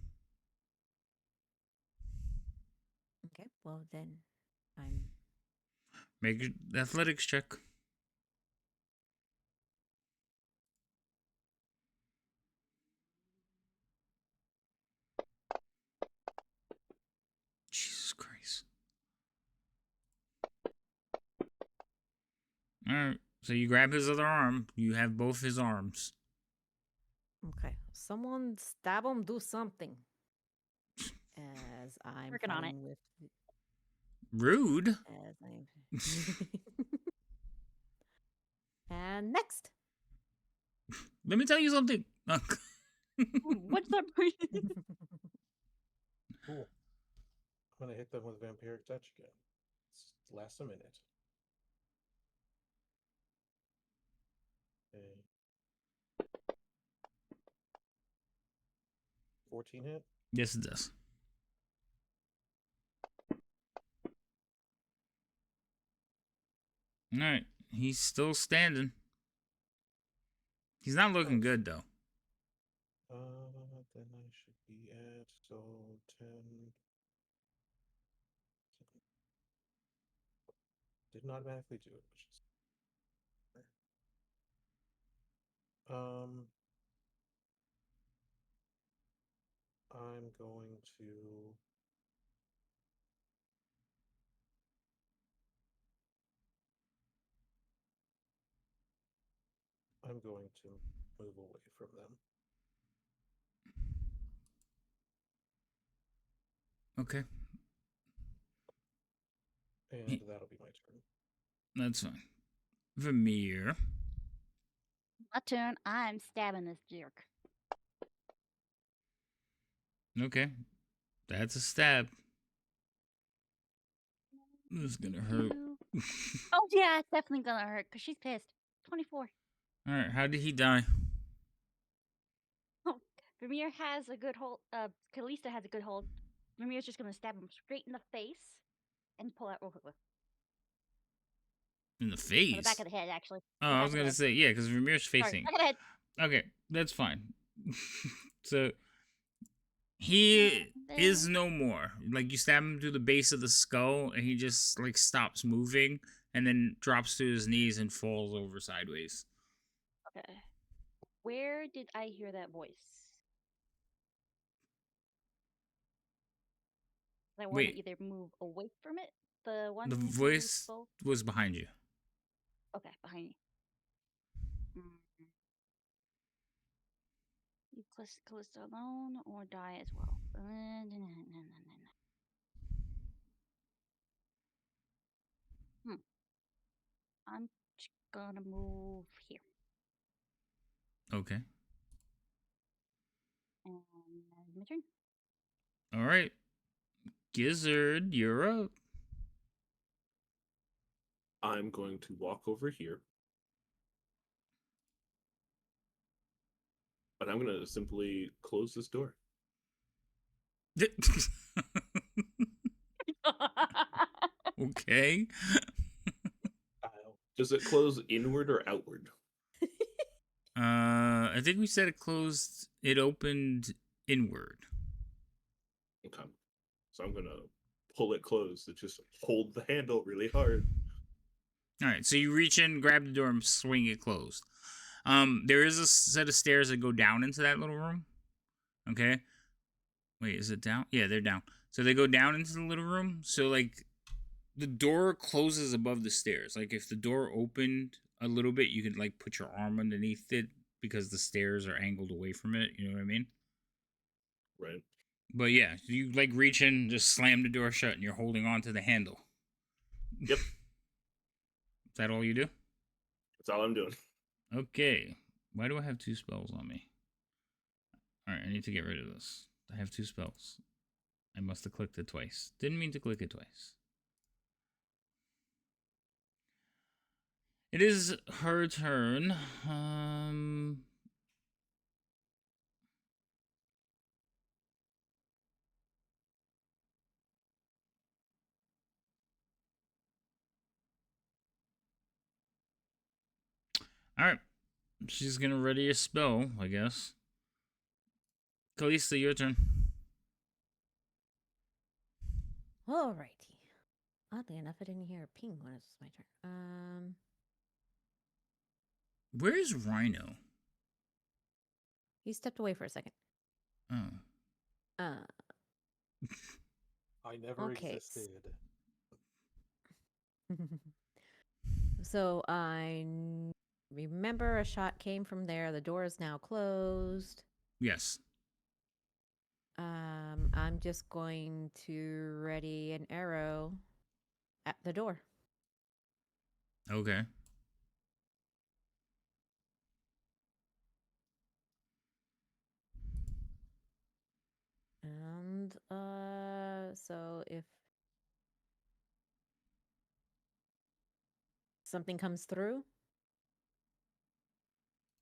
Okay, well then I'm Make an athletics check. Jesus Christ. Alright. So you grab his other arm. You have both his arms. okay. Someone stab him, do something. As I'm Working on it. fighting with Rude. as I'm and next. Let me tell you something. What's that? Cool. I'm gonna hit them with vampiric touch again. It's lasts a minute. Okay. 14 hit. Yes, it does. Alright. He's still standing. He's not looking Nice. good, though. Then I should be at 10. Didn't automatically do it, which is I'm going to move away from them. Okay. And that'll be my turn. That's fine. Vermeer. My turn. I'm stabbing this jerk. Okay. That's a stab. This is gonna hurt. Oh yeah, it's definitely gonna hurt because she's pissed. 24. Alright, how did he die? Oh, Vermeer has a good hold. Kalista has a good hold. Vermeer's just gonna stab him straight in the face and pull out real quick. In the Or face? the back of the head, actually. Oh, The I back was of the gonna head. say, yeah, because Vermeer's Sorry, facing. back of the head. Okay, that's fine. So he is no more. Like you stab him through the base of the skull, and he just like stops moving, and then drops to his knees and falls over sideways. Okay. Where did I hear that voice? I want to Wait, either move away from it, the one the who voice spoke. was behind you. Okay, behind me. Mm. You Callista alone or die as well. I'm just gonna move here. Okay. And my turn. All right. Gizzard, you're up. I'm going to walk over here. And I'm going to simply close this door. Okay. Does it close inward or outward? I think we said it closed. It opened inward. Okay. So I'm going to pull it closed. It just hold the handle really hard. All right. So you reach in, grab the door, and swing it closed. There is a set of stairs that go down into that little room. Okay. Wait, is it down? Yeah, they're down. So they go down into the little room. So like, the door closes above the stairs. Like if the door opened a little bit, you could like put your arm underneath it because the stairs are angled away from it. You know what I mean? Right. But yeah, you like reach in, just slam the door shut, and you're holding on to the handle. Yep. Is that all you do? That's all I'm doing. Okay. Why do I have 2 spells on me? Alright, I need to get rid of this. I have 2 spells. I must have clicked it twice. Didn't mean to click it twice. It is her turn. Alright. She's gonna ready a spell, I guess. Kalista, your turn. Alrighty. Oddly enough, I didn't hear a ping when it was my turn. Where's Rhino? He stepped away for a second. Oh. I never Okay. existed. So remember a shot came from there. The door is now closed. Yes. I'm just going to ready an arrow at the door. Okay. And so if something comes through,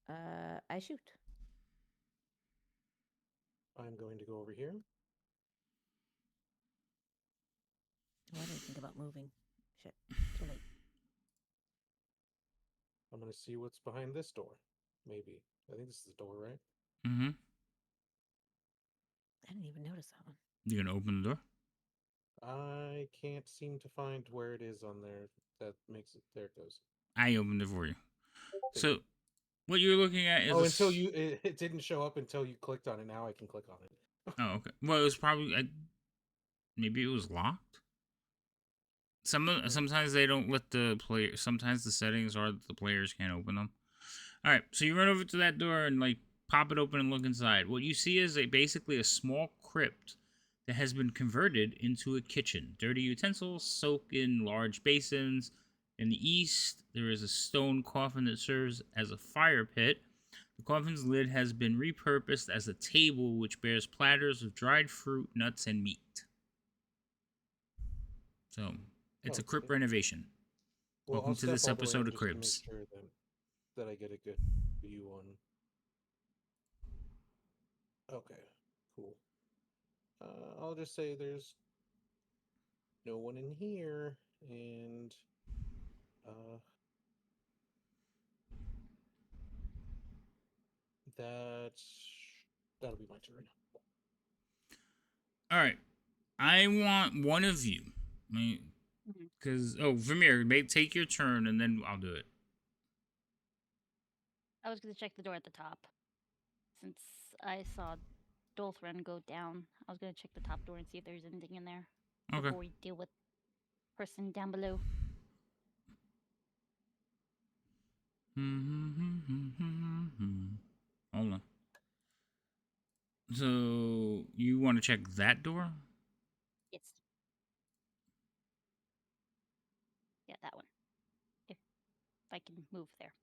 I shoot. I'm going to go over here. Why didn't I think about moving? Shit, too late. I'm going to see what's behind this door. Maybe. I think this is the door, right? Mm-hmm. I didn't even notice that one. You gonna open the door? I can't seem to find where it is on there. That makes it. There it goes. I opened it for you. So, what you're looking at is... Oh, until you... It didn't show up until you clicked on it. Now I can click on it. Oh, okay. Well, it was probably... maybe it was locked? Sometimes they don't let the player... Sometimes the settings are that the players can't open them. Alright, so you run over to that door and, like, pop it open and look inside. What you see is basically a small crypt that has been converted into a kitchen. Dirty utensils soak in large basins. In the east, there is a stone coffin that serves as a fire pit. The coffin's lid has been repurposed as a table which bears platters of dried fruit, nuts, and meat. So, it's a crypt renovation. Well, Welcome to this episode of Cribs. To make sure that I get a good view on... Okay, cool. I'll just say there's no one in here, and that'll be my turn. All right, I want one of you, because Vermeer, take your turn, and then I'll do it. I was gonna check the door at the top. Since I saw Dolthran go down, I was gonna check the top door and see if there's anything in there Okay. before we deal with person down below. Hold on. So you want to check that door? Yes. Yeah, that one. If I can move there.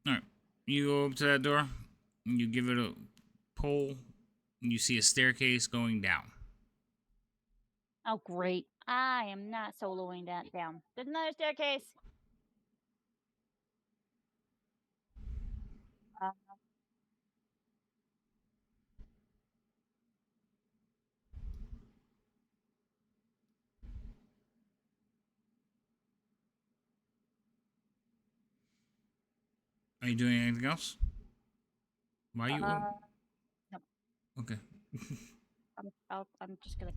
All right. You go up to that door. And you give it a pull. And you see a staircase going down. Oh, great. I am not soloing that down. There's another staircase. Are you doing anything else? Why you? No. Okay. I'm just gonna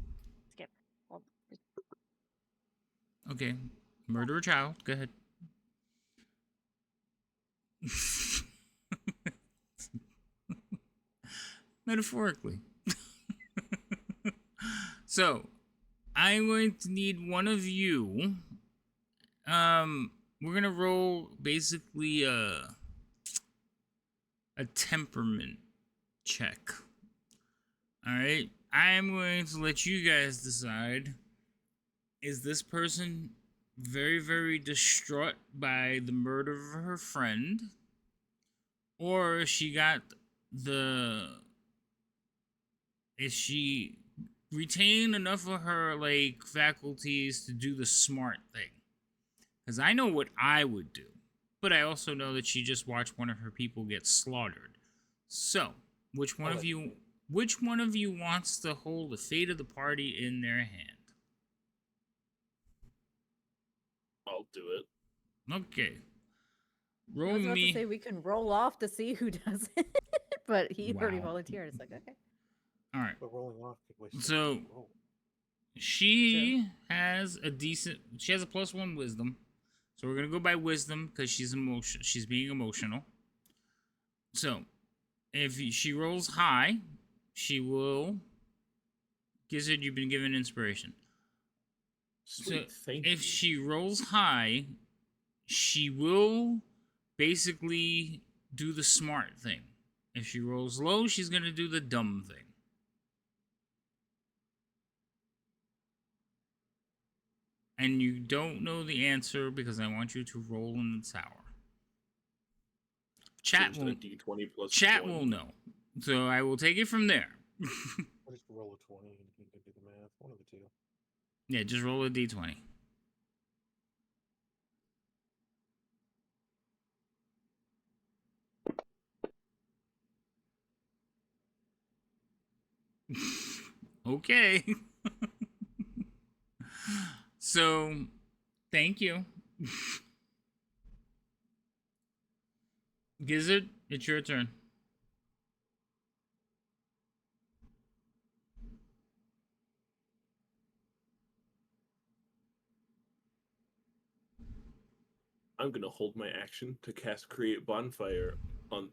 skip. Hold. Okay. Murder a child. Go ahead. Metaphorically. So, I'm going to need one of you. We're gonna roll basically a temperament check. All right. I'm going to let you guys decide. Is this person very, very distraught by the murder of her friend? Or she got the... Is she retain enough of her, like, faculties to do the smart thing? Because I know what I would do. But I also know that she just watched one of her people get slaughtered. So, which one of you wants to hold the fate of the party in their hand? I'll do it. Okay. I Roll was about me. to say we can roll off to see who does it, but he already Wow. volunteered. It's like, okay. All right. But rolling off could waste. So- roll. She has a +1 wisdom. So we're gonna go by wisdom because she's being emotional. So if she rolls high, she will. Gizzard, you've been given inspiration. Sweet, So thank if you. she rolls high, she will basically do the smart thing. If she rolls low, she's gonna do the dumb thing. And you don't know the answer because I want you to roll in the tower. Chat Just a will D20 plus chat 1. will know. So I will take it from there. I'll just roll a 20 and you can do the math. One of the two. Yeah, just roll a d20. Okay. So, thank you. Gizzard, it's your turn. I'm gonna hold my action to cast Create Bonfire on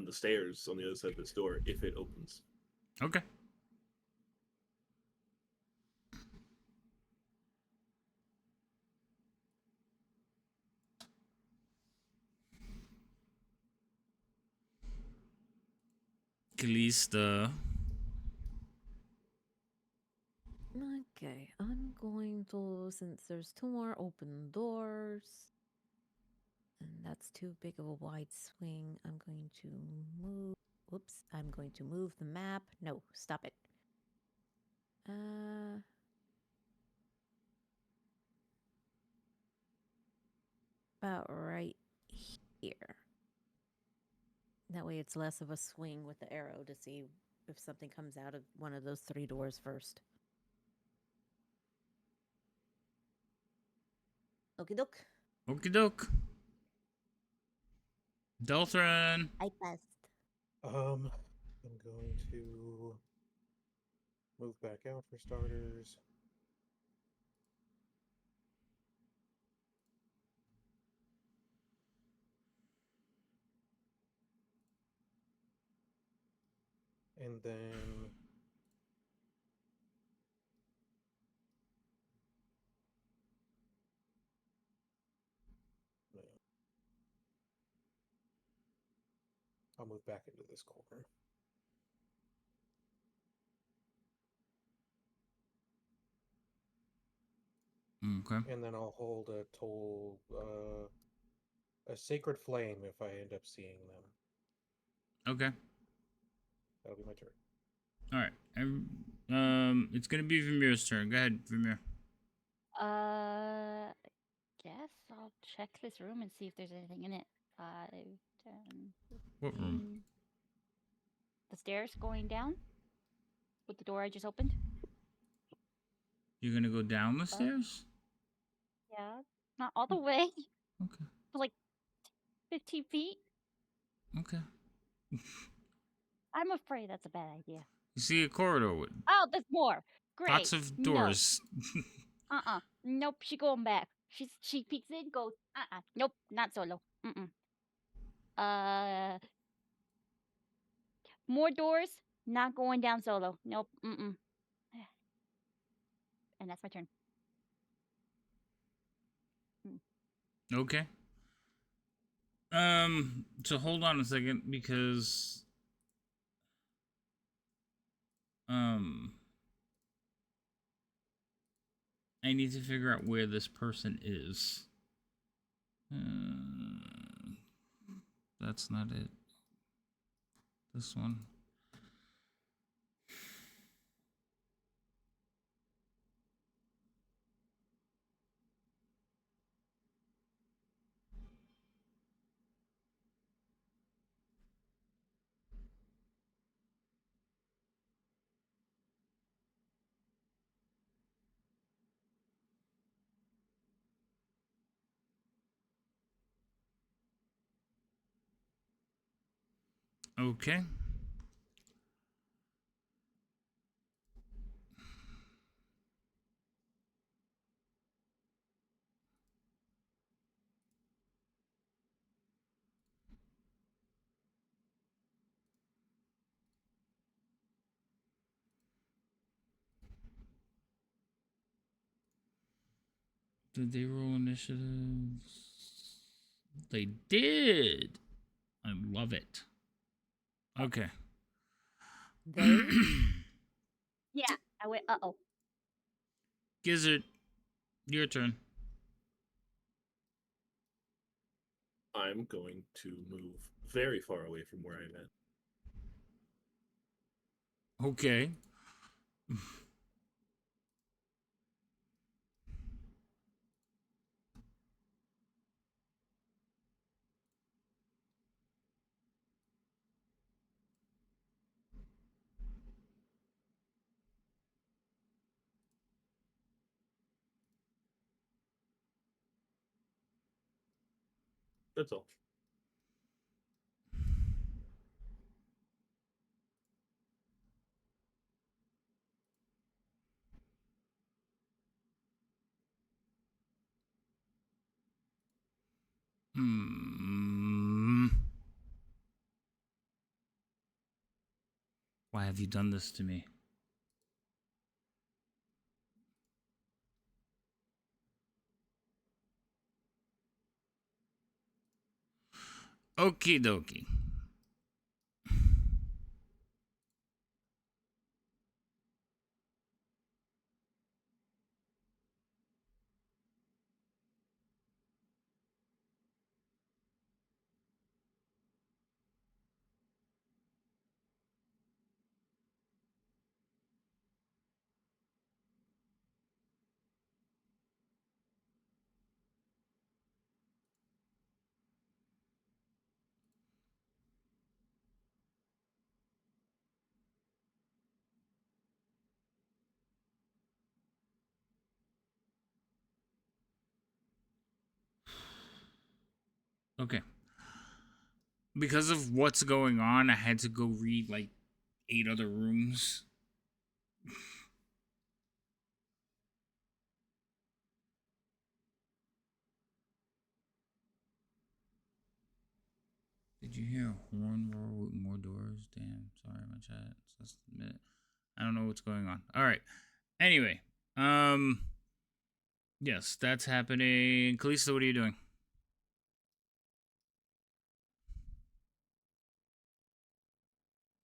the stairs on the other side of this door if it opens. Okay. Kalista. Okay, I'm going to, since there's 2 more open doors, and that's too big of a wide swing, I'm going to move. Whoops, I'm going to move the map. No, stop it. About right here. That way it's less of a swing with the arrow to see if something comes out of one of those 3 doors first. Okie doke. Okie doke. Delthran. I passed. I'm going to Move back out for starters. And then no. I'll move back into this corner. Okay. And then I'll hold a sacred flame if I end up seeing them. Okay. That'll be my turn. All right. It's gonna be Vermeer's turn. Go ahead, Vermeer. Guess I'll check this room and see if there's anything in it. 5, 10, What room? 15. The stairs going down with the door I just opened. You're gonna go down the stairs? Yeah, not all the way, Okay. but like 15 feet. Okay. I'm afraid that's a bad idea. You see a corridor with Oh, there's more. Great. lots of doors. No. Nope. She going back. She peeks in, goes. Nope. Not solo. More doors. Not going down solo. Nope. And that's my turn. Okay. So hold on a second because I need to figure out where this person is. That's not it. This one. Okay. Did they roll initiatives? They did. I love it. Okay. They? Yeah. I went. Gizzard, your turn. I'm going to move very far away from where I'm at. Okay. That's all. Why have you done this to me? Okie dokie. Okay. Because of what's going on, I had to go read like 8 other rooms. Did you hear a horn roar with more doors? Damn, sorry, my chat. Just a minute. I don't know what's going on. All right. Anyway, yes, that's happening. Kalista, what are you doing?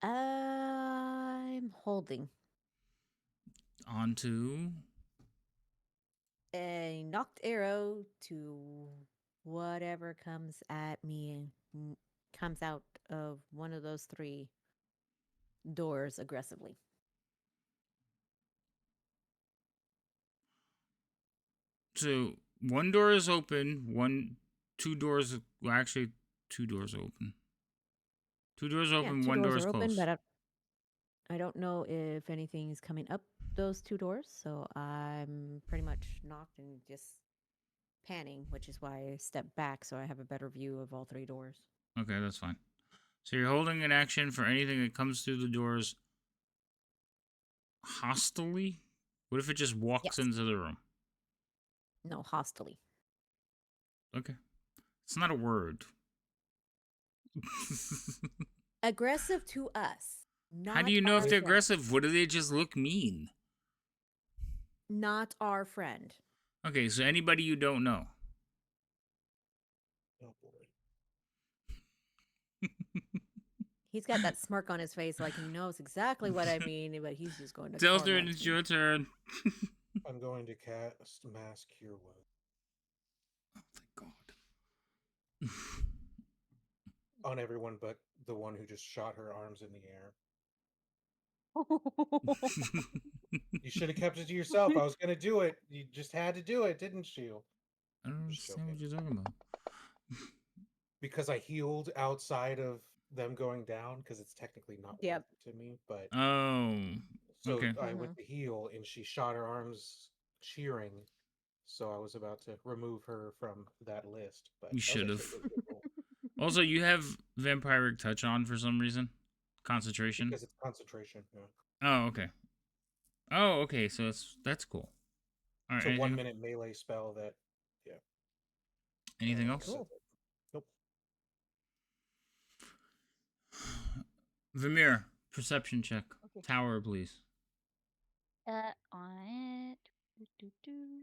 I'm holding On to a knocked arrow to whatever comes at me and comes out of one of those 3 doors aggressively. so one door is open. 2 doors. Well, actually, 2 doors open. 2 doors open. 2 One doors door are is open, closed. but I don't know if anything's coming up those 2 doors, so I'm pretty much knocked and just panning, which is why I step back so I have a better view of all 3 doors. Okay, that's fine. So you're holding an action for anything that comes through the doors hostilely? What if it just walks Yes. into the room? No, hostily. Okay. It's not a word. Aggressive to us. How do you know if our they're friend. aggressive? What do they just look mean? Not our friend. Okay, so anybody you don't know. Oh boy. He's got that smirk on his face like he knows exactly what I mean, but he's just going to Delta, torment it's me. your turn. I'm going to cast Mass Cure Wounds Oh, thank God. on everyone but the one who just shot her arms in the air. You should have kept it to yourself. I was going to do it. You just had to do it, didn't you? I don't Just understand what joking. you're talking about. Because I healed outside of them going down, because it's technically not Yep. worth it to me. But Oh, so okay. I went to heal, and she shot her arms cheering. So I was about to remove her from that list. But You that was should actually have. a really good roll, Also, you have Vampiric Touch on for some reason. Concentration. because it's concentration. Yeah. Oh, okay. Oh, okay. So that's cool. All right. It's a Anything, 1 minute melee spell that. Yeah. anything else? Cool. Nope. Vamir, perception check. Okay. Tower, please. On it. Do.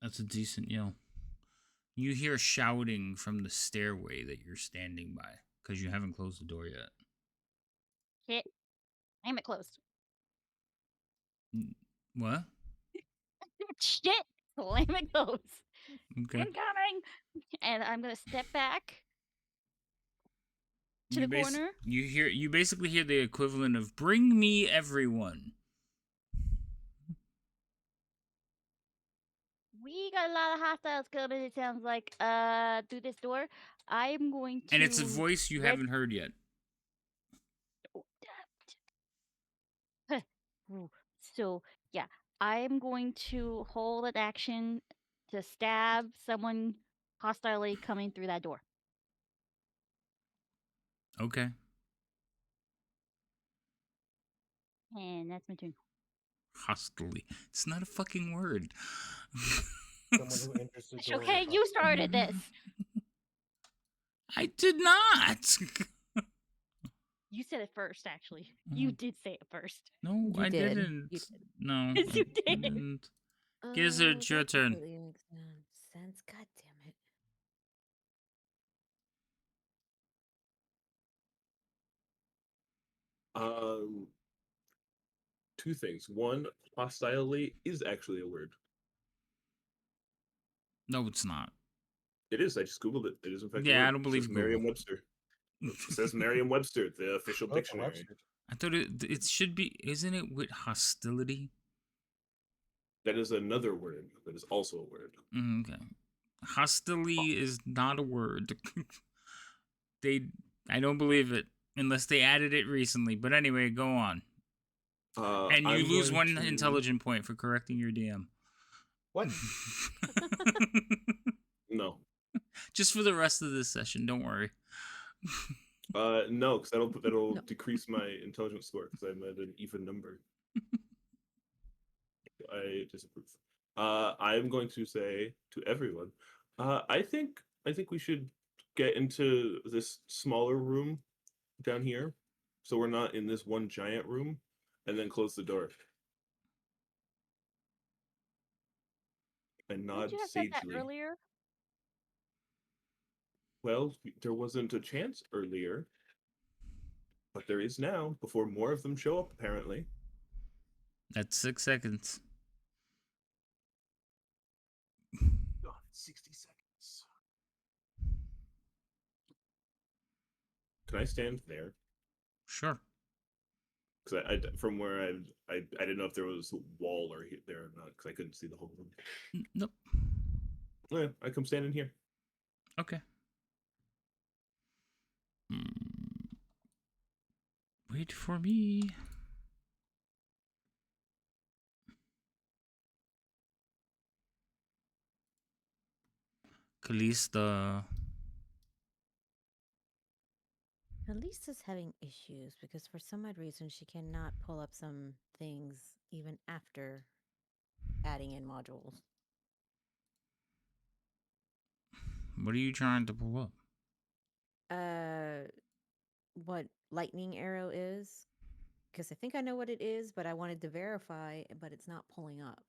That's a decent yell. You hear shouting from the stairway that you're standing by because you haven't closed the door yet. Shit. Damn it closed. What? Shit. Slam it closed. Okay. Incoming. And I'm gonna step back to You the corner. You basically hear the equivalent of "Bring me everyone." We got a lot of hostiles coming. It sounds like through this door. I'm going to. And it's a voice you haven't heard yet. Ooh, so yeah, I'm going to hold an action to stab someone hostilely coming through that door. Okay. And that's my turn. Hostily. It's not a fucking word. Someone who enters the It's door. okay, you started this. I did not. You said it first, actually. You did say it first. No, You I did. didn't. You did. No, Yes, you I did. didn't. Gizzard, it's your That turn. completely makes no sense. God damn it. Two things. One, hostilely is actually a word. No, it's not. It is. I just googled it. It is in fact. Yeah, a word. I don't believe It says Google. Merriam-Webster. It says Merriam-Webster, the official Oh, it's a dictionary. Webster. I thought it should be. Isn't it with hostility? That is another word. That is also a word. Okay. Hostility is not a word. I don't believe it. unless they added it recently. But anyway, go on. And you I'm lose going one to- intelligent point for correcting your DM. What? No. Just for the rest of this session, don't worry. No, because that'll No. decrease my intelligence score because I'm at an even number. I disapprove. I'm going to say to everyone, I think we should get into this smaller room down here, so we're not in this one giant room, and then close the door. And nod Would you have said that sagely. earlier? Well, there wasn't a chance earlier, but there is now. Before more of them show up, apparently. That's 6 seconds. God, 60 seconds. Can I stand there? Sure. Because from where I didn't know if there was a wall or there or not because I couldn't see the whole room. Nope. Yeah, I come stand in here. Okay. Hmm. Wait for me. Kalista. Elisa's having issues because for some odd reason she cannot pull up some things even after adding in modules. What are you trying to pull up? What lightning arrow is? Because I think I know what it is, but I wanted to verify, but it's not pulling up.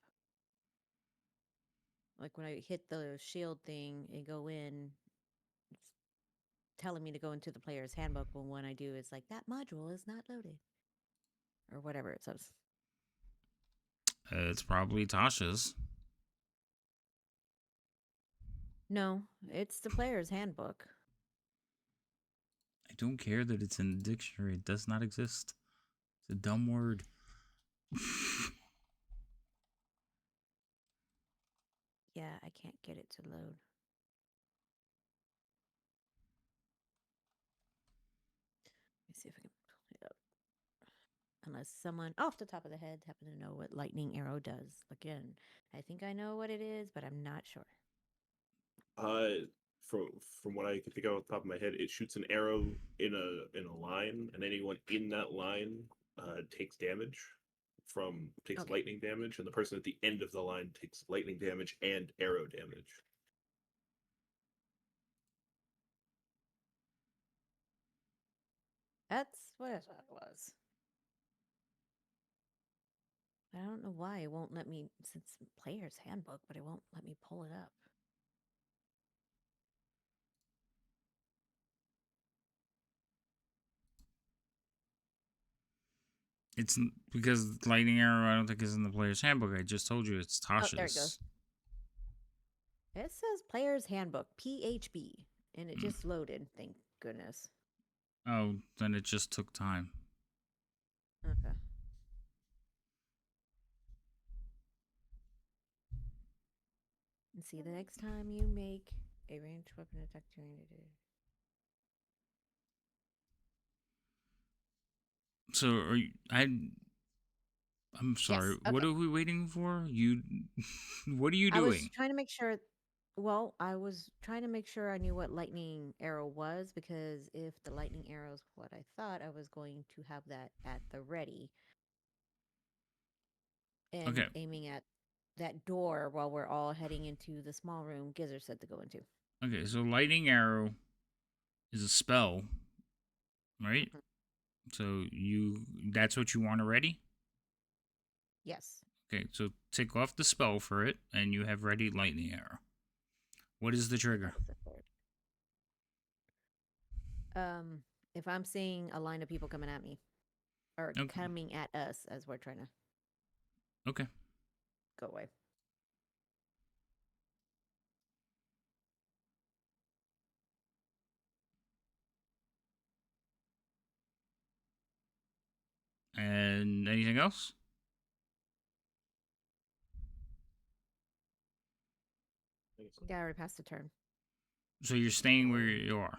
Like when I hit the shield thing and go in, it's telling me to go into the player's handbook, but when I do, it's like that module is not loaded. Or whatever it says. It's probably Tasha's. No, it's the player's handbook. I don't care that it's in the dictionary. It does not exist. It's a dumb word. Yeah, I can't get it to load. Let me see if I can pull it up. Unless someone off the top of the head happen to know what lightning arrow does. Again, I think I know what it is, but I'm not sure. From what I can think of off the top of my head, it shoots an arrow in a line, and anyone in that line takes damage takes Okay. lightning damage, and the person at the end of the line takes lightning damage and arrow damage. That's what I thought it was. I don't know why it won't let me, since player's handbook, but it won't let me pull it up. It's because lightning arrow I don't think is in the player's handbook. I just told you it's Tasha's. Oh, there it goes. It says player's handbook, PHB, and it just loaded, thank goodness. Oh, then it just took time. Okay. And see, the next time you make a ranged weapon attack So are you, I'm sorry. Yes, What okay. are we waiting for? You what are you I was doing? trying to make sure. Well, I was trying to make sure I knew what lightning arrow was because if the lightning arrow is what I thought, I was going to have that at the ready and Okay. aiming at that door while we're all heading into the small room Gizzard said to go into. Okay, so lightning arrow is a spell, right? Mhm. So that's what you want already? Yes. Okay, so take off the spell for it and you have ready lightning arrow. What is the trigger? That was the third. If I'm seeing a line of people coming at me or Okay. coming at us as we're trying to Okay. go away. And anything else? Yeah, I already passed the turn. So you're staying where you are.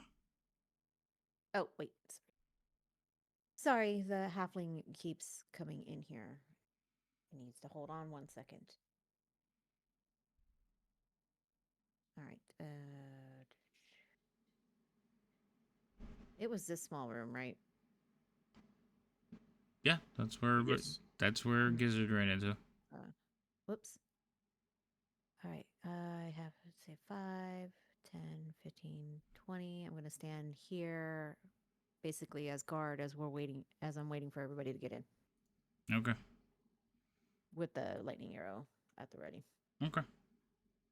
Oh, wait. Sorry, the halfling keeps coming in here. He needs to hold on 1 second. All right. It was this small room, right? Yeah, that's where Yes. that's where Gizzard ran into. Whoops. All right. I have, let's say, 5, 10, 15, 20. I'm going to stand here basically as guard as I'm waiting for everybody to get in Okay. with the lightning arrow at the ready. Okay.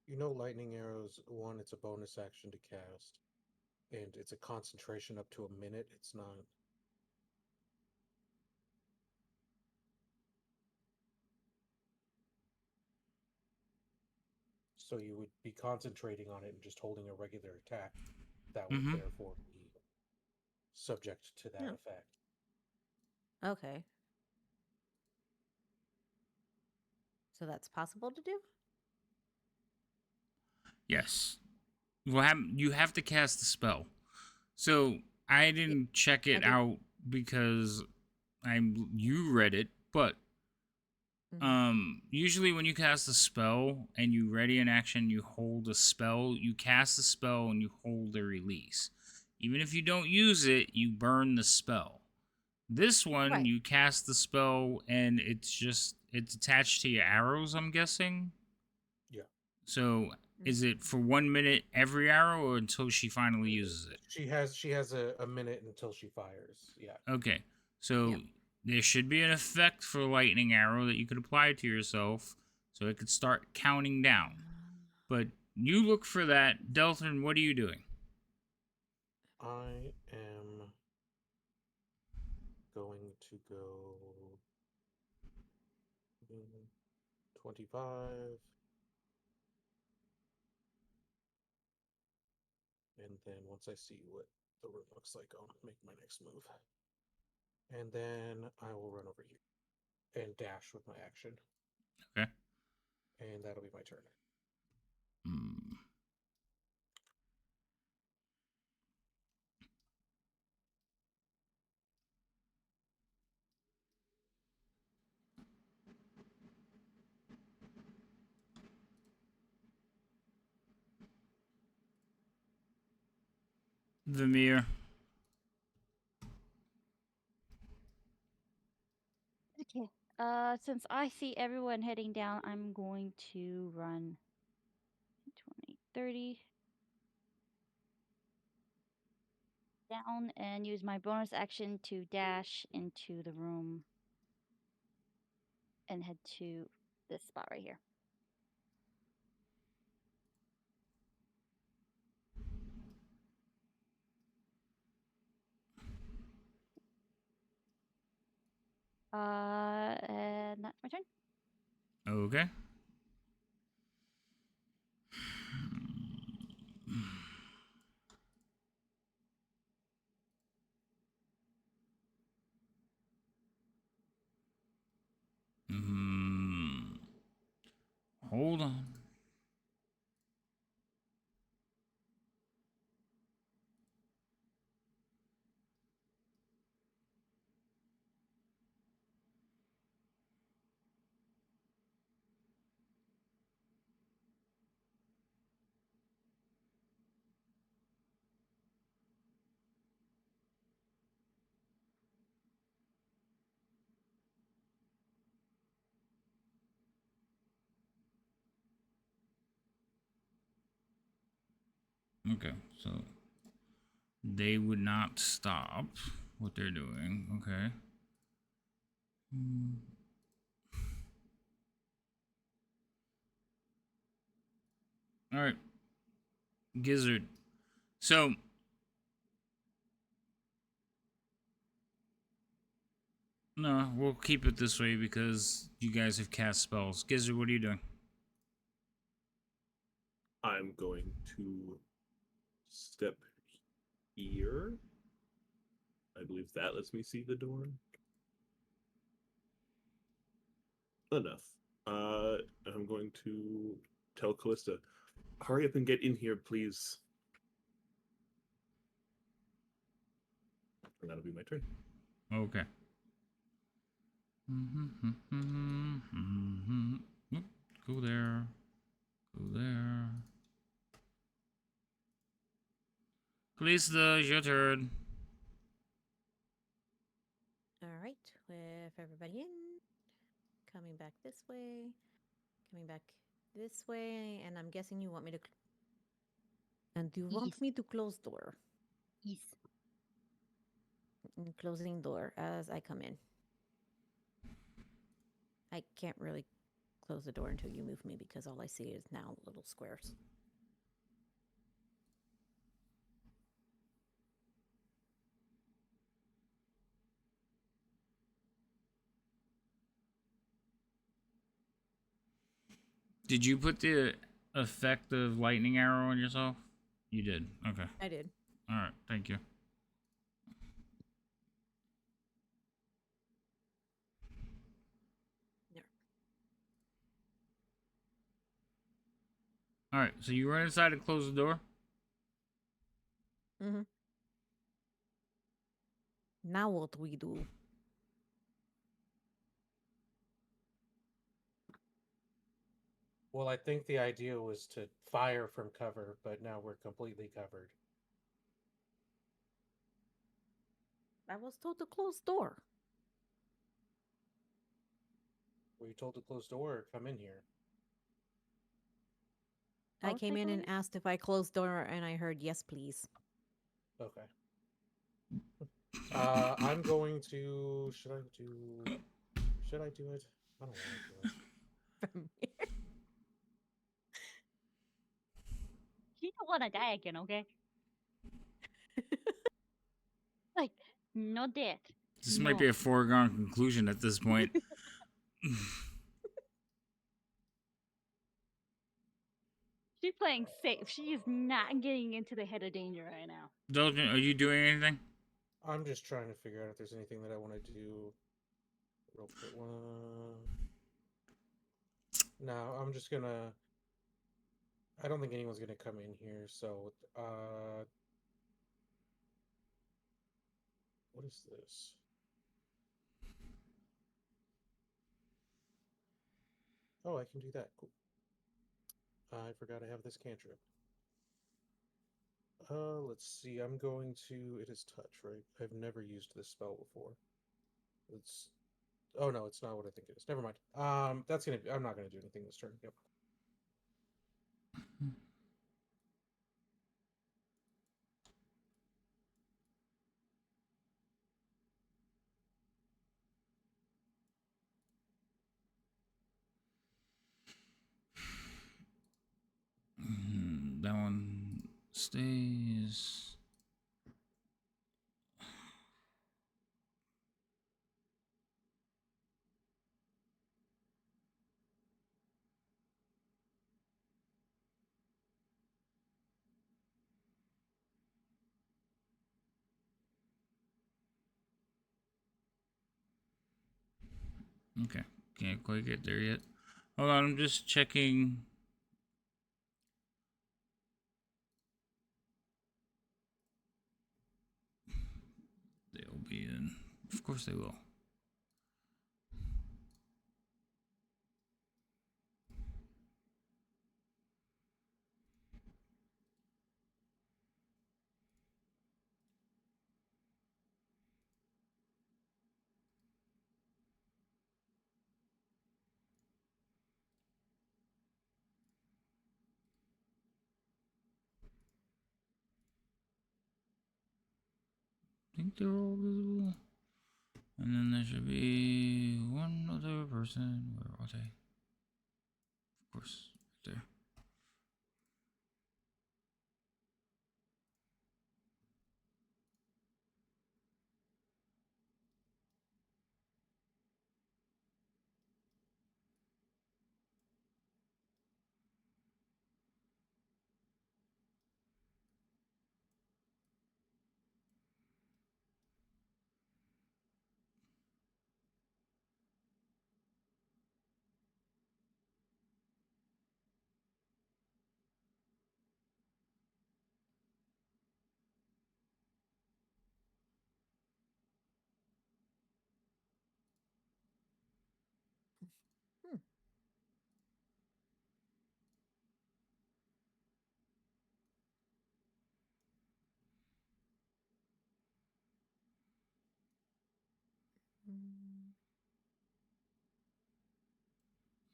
You know, lightning arrows, one, it's a bonus action to cast, and it's a concentration up to a minute. It's not. So you would be concentrating on it and just holding a regular attack. That would Mhm. therefore be subject to that Yeah. effect. Okay. So that's possible to do? Yes. Well, you have to cast the spell. So I didn't check it did. out because you read it, but usually when you cast a spell and you ready an action, you hold a spell, you cast the spell and you hold the release. Even if you don't use it, you burn the spell. This one, Right. you cast the spell and it's attached to your arrows, I'm guessing. Yeah. So is it for 1 minute every arrow or until she finally uses it? She has a minute until she fires. Yeah. Okay. So Yeah. there should be an effect for lightning arrow that you could apply to yourself so it could start counting down. But you look for that. Delton, what are you doing? I am going to go 25. And then once I see what the room looks like, I'll make my next move. And then I will run over here and dash with my action. Okay. And that'll be my turn. Hmm. Vamir. Okay. Since I see everyone heading down, I'm going to run 20, 30 down and use my bonus action to dash into the room and head to this spot right here. And that's my turn. Okay. Hmm. Hold on. Okay, so they would not stop what they're doing. Okay. All right. Gizzard. So no, we'll keep it this way because you guys have cast spells. Gizzard, what are you doing? I'm going to step here. I believe that lets me see the door. Enough. I'm going to tell Callista, hurry up and get in here, please. And that'll be my turn. Okay. Oop, go there. Go there. Kalista, it's your turn. All right, with everybody in, coming back this way, coming back this way, and I'm guessing you want me to. And you want Yes. me to close door? Yes. Closing door as I come in. I can't really close the door until you move me because all I see is now little squares. Did you put the effect of lightning arrow on yourself? You did. Okay. I did. All right. Thank you. There. All right. So you run inside and close the door. Mm-hmm. Now what we do? Well, I think the idea was to fire from cover, but now we're completely covered. I was told to close door. Were you told to close door or come in here? I Both, came I in and believe. asked if I closed door, and I heard yes, please. Okay. I'm going to. Should I do? Should I do it? I don't want to do it. From here. You don't want to die again, okay? Like, no death. This no. might be a foregone conclusion at this point. She's playing safe. She is not getting into the head of danger right now. Dolgen, are you doing anything? I'm just trying to figure out if there's anything that I want to do. Real quick. No, I'm just gonna. I don't think anyone's gonna come in here. So, what is this? Oh, I can do that. Cool. I forgot I have this cantrip. Let's see. I'm going to. It is touch, right? I've never used this spell before. It's. Oh no, it's not what I think it is. Never mind. That's gonna. I'm not gonna do anything this turn. Yep. That one stays. Okay. Can't quite get there yet. Hold on, I'm just checking. They'll be in. Of course they will. I think they're all visible. And then there should be one other person. Where are they? Of course, right there.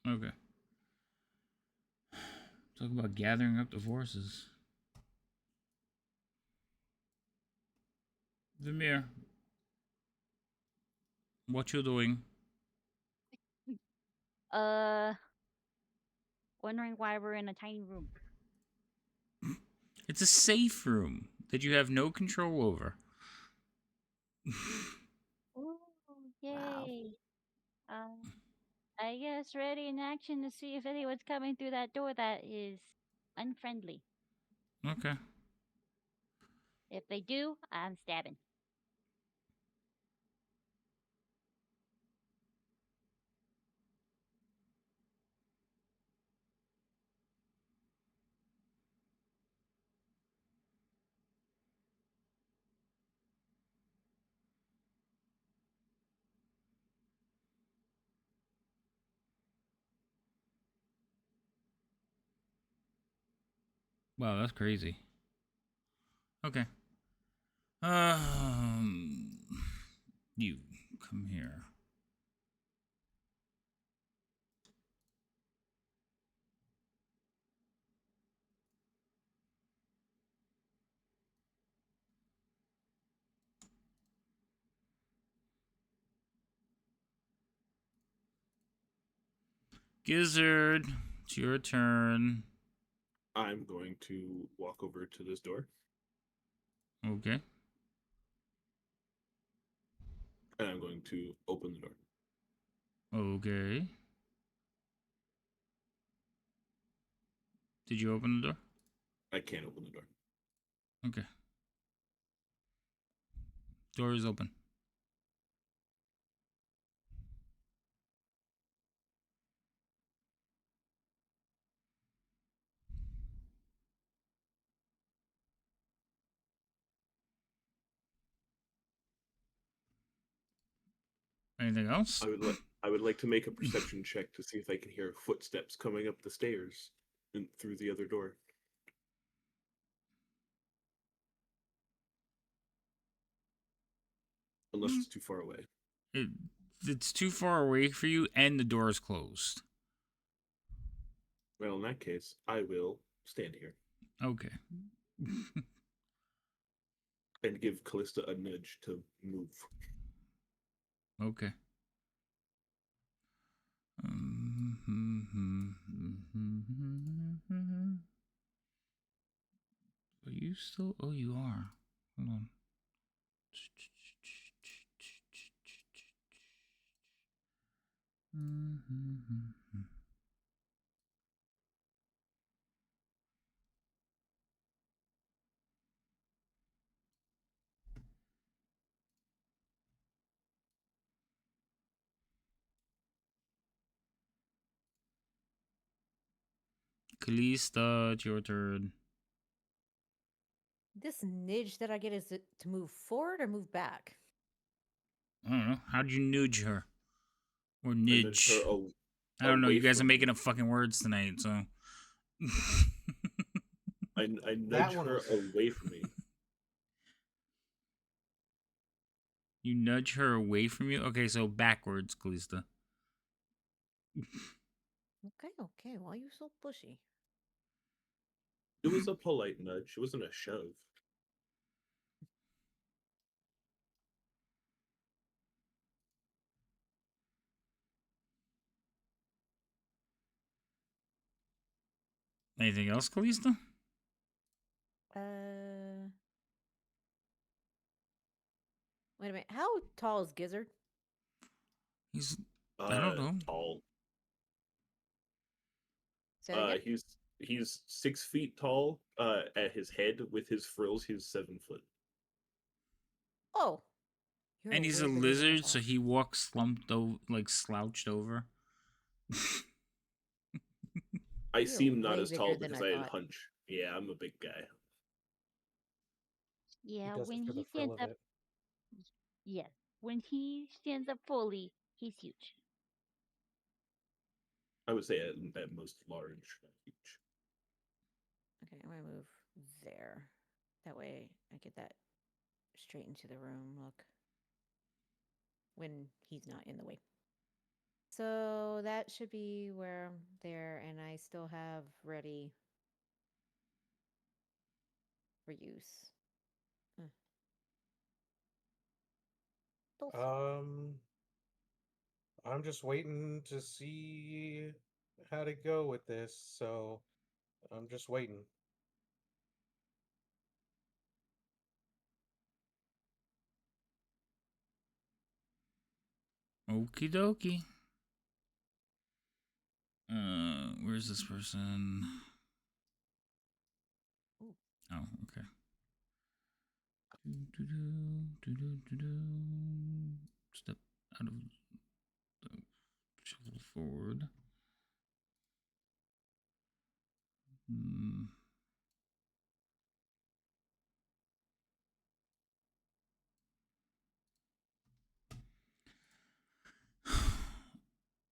Okay. Talk about gathering up the forces. Vimir, what you doing? Wondering why we're in a tiny room. It's a safe room that you have no control over. Ooh, Wow. yay. I guess ready in action to see if anyone's coming through that door that is unfriendly. Okay. If they do, I'm stabbing. Wow, that's crazy. Okay. Um, you come here. Gizzard, it's your turn. I'm going to walk over to this door Okay. and I'm going to open the door. Okay. Did you open the door? I can't open the door. Okay. Door is open. Anything else? I would like to make a perception check to see if I can hear footsteps coming up the stairs and through the other door. Unless it's too far away. It's too far away for you, and the door is closed. Well, in that case, I will stand here Okay. and give Callista a nudge to move. Okay. Are you still? Oh, you are. Hold on. Kalista, it's your turn. This nudge that I get, is it to move forward or move back? I don't know. How'd you nudge her? Or I nudged her nidge? I don't know. away You guys are from making me. up fucking words tonight, so. I That nudge one her was- away from me. You nudge her away from you? Okay, so backwards, Kalista. Okay. Why are you so pushy? It was a polite nudge. It wasn't a shove. Anything else, Kalista? Wait a minute. How tall is Gizzard? He's. I don't know. Tall. Say that again? He's 6 feet tall. At his head with his frills, he's 7 foot. Oh. You're And he's way a bigger than I lizard, so thought. he walks slumped over, like slouched over. I You're seem not way as tall bigger than because I I had thought. hunch. Yeah, I'm a big guy. Yeah, He does when it for he the thrill stands of up, it. yes, when he stands up fully, he's huge. I would say at most large, not huge. Okay, I'm gonna move there. That way I get that straight into the room look. When he's not in the way. So that should be where I'm there, and I still have ready for use. Dulce. I'm just waiting to see how to go with this, so I'm just waiting. Okie dokie. Where's this person? Ooh. Oh, okay. Do-do-do. Step out of the shuffle forward. Hmm.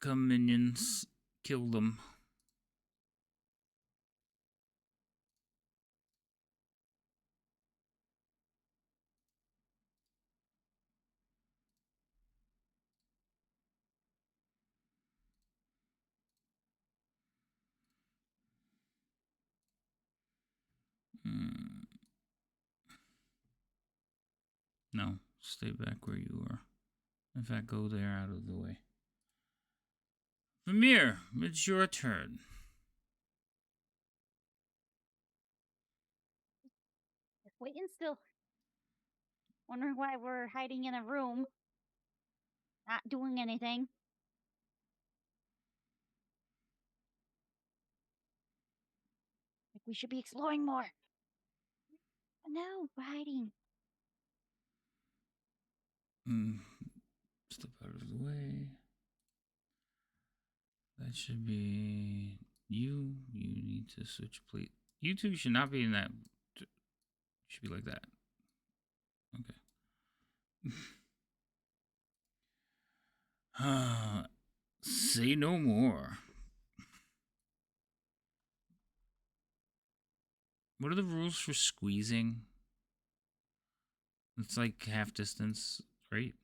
Come, minions. Kill them. Hmm. No, stay back where you are. In fact, go there out of the way. Vermeer, it's your turn. Just waiting still. Wondering why we're hiding in a room, not doing anything. Like we should be exploring more. But no, we're hiding. Step out of the way. That should be you. You need to switch plate. You two should not be in that. Should be like that. Okay. Say no more. What are the rules for squeezing? It's like half distance, right?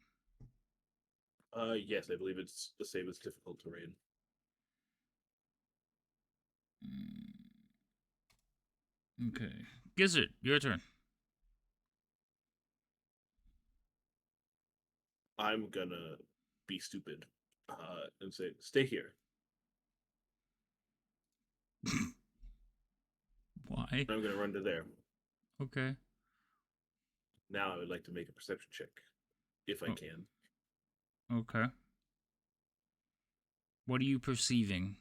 Yes, I believe it's the same as difficult terrain. Okay. Gizzard, your turn. I'm gonna be stupid and say, stay here. Why? I'm gonna run to there. Okay. Now I would like to make a perception check, if I Oh. can. Okay. What are you perceiving?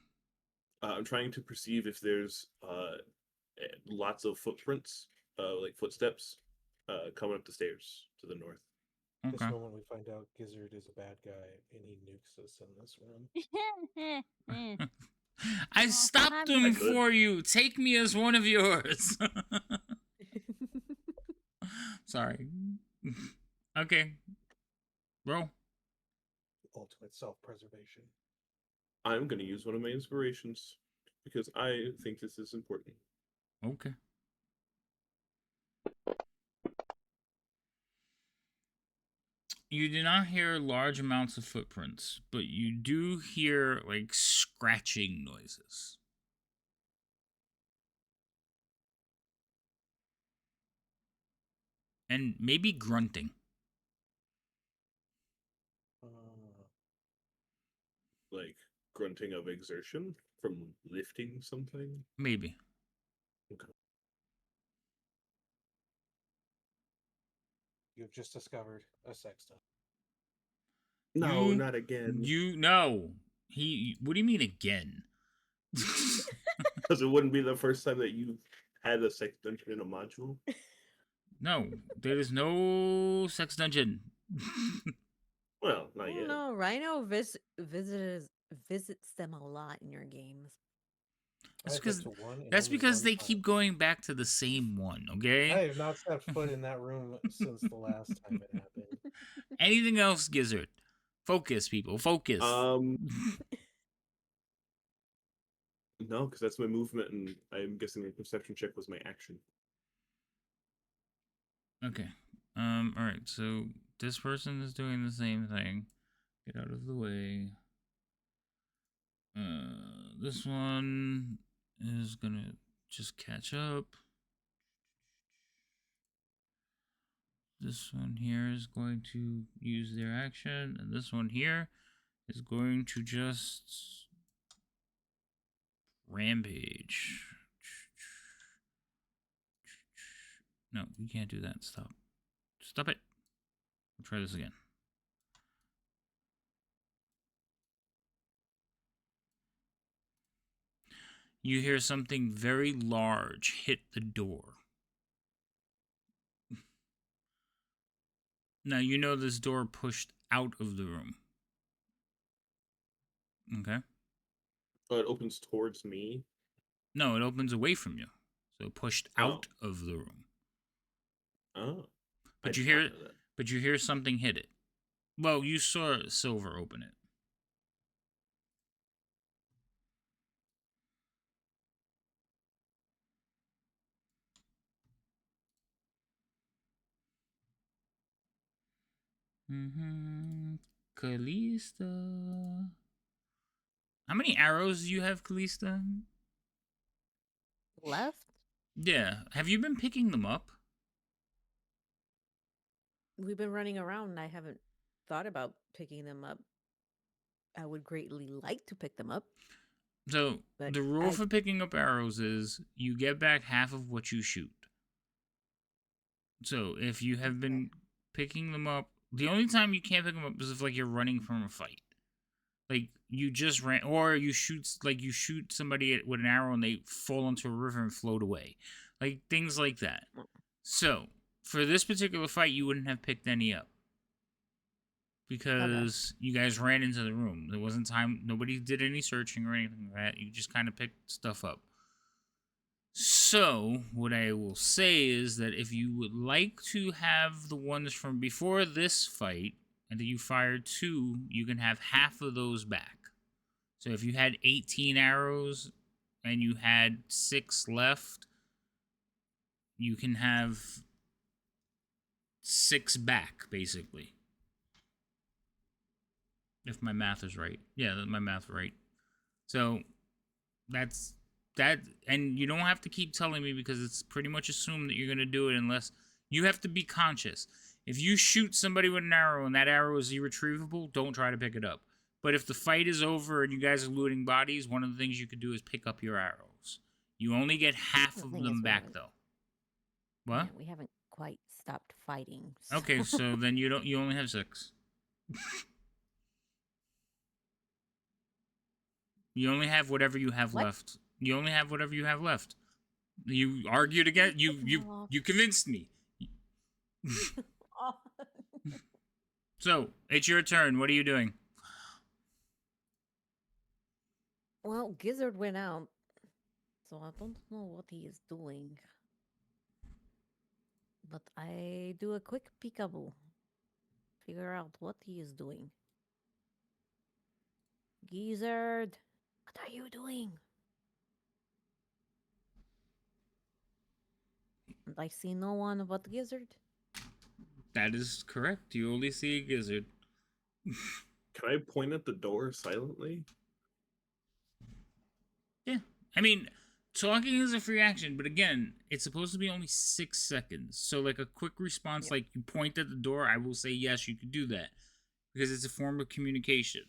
I'm trying to perceive if there's lots of footprints, like footsteps, coming up the stairs to the north. This Okay. moment we find out Gizzard is a bad guy and he nukes us in this room. I stopped him I could. for you. Take me as one of yours. Sorry. Okay. Roll. Ultimate self-preservation. I'm gonna use one of my inspirations because I think this is important. Okay. You do not hear large amounts of footprints, but you do hear like scratching noises. And maybe grunting. Like grunting of exertion from lifting something. Maybe. Okay. You've just discovered a sexton. No, not again. You no. What do you mean again? Because it wouldn't be the first time that you had a sex dungeon in a module. No, there is no sex dungeon. Well, not I yet. don't know. Rhino visits them a lot in your games. That's I've been because to one and that's only because one they time. keep going back to the same one, I okay? have not stepped foot in that room since the last time it happened. Anything else, Gizzard? Focus, people. Focus. No, because that's my movement, and I'm guessing the perception check was my action. Okay. All right. So this person is doing the same thing. Get out of the way. This one is gonna just catch up. This one here is going to use their action, and this one here is going to just rampage. No, you can't do that. Stop. Stop it. I'll try this again. You hear something very large hit the door. Now, you know this door pushed out of the room. Okay? Oh, it opens towards me. No, it opens away from you. So pushed out of the room. Oh. But I you did not hear know that. but you hear something hit it. Well, you saw Silver open it. Kalista. How many arrows do you have, Kalista? Left? Yeah. Have you been picking them up? We've been running around and I haven't thought about picking them up. I would greatly like to pick them up. So, But the rule for picking up arrows is you get back half of what you shoot. So, if you have been picking them up, the only time you can't pick them up is if like you're running from a fight. Like you just ran, or you shoot somebody with an arrow and they fall into a river and float away, like things like that. So for this particular fight, you wouldn't have picked any up because you guys ran into the room. There wasn't time. Nobody did any searching or anything like that. You just kind of picked stuff up. So what I will say is that if you would like to have the ones from before this fight, and that you fired 2, you can have half of those back. So if you had 18 arrows and you had 6 left, you can have 6 back, basically. If my math is right. Yeah, my math is right. So that's that, and you don't have to keep telling me because it's pretty much assumed that you're going to do it unless you have to be conscious. If you shoot somebody with an arrow and that arrow is irretrievable, don't try to pick it up. But if the fight is over and you guys are looting bodies, one of the things you could do is pick up your arrows. You only get half of them back, though. What? Yeah, we haven't quite stopped fighting. So. Okay, so then you only have 6. You only have whatever you have left. You only have whatever you have left. You argued again. You convinced me. So, it's your turn. What are you doing? Well, Gizzard went out, so I don't know what he is doing. But I do a quick peekaboo. Figure out what he is doing. Gizzard, what are you doing? And I see no one but Gizzard. That is correct. You only see a gizzard. Can I point at the door silently? Yeah. I mean, talking is a free action, but again, it's supposed to be only 6 seconds. So, like a quick response, like you point at the door, I will say, yes, you could do that. Because it's a form of communication.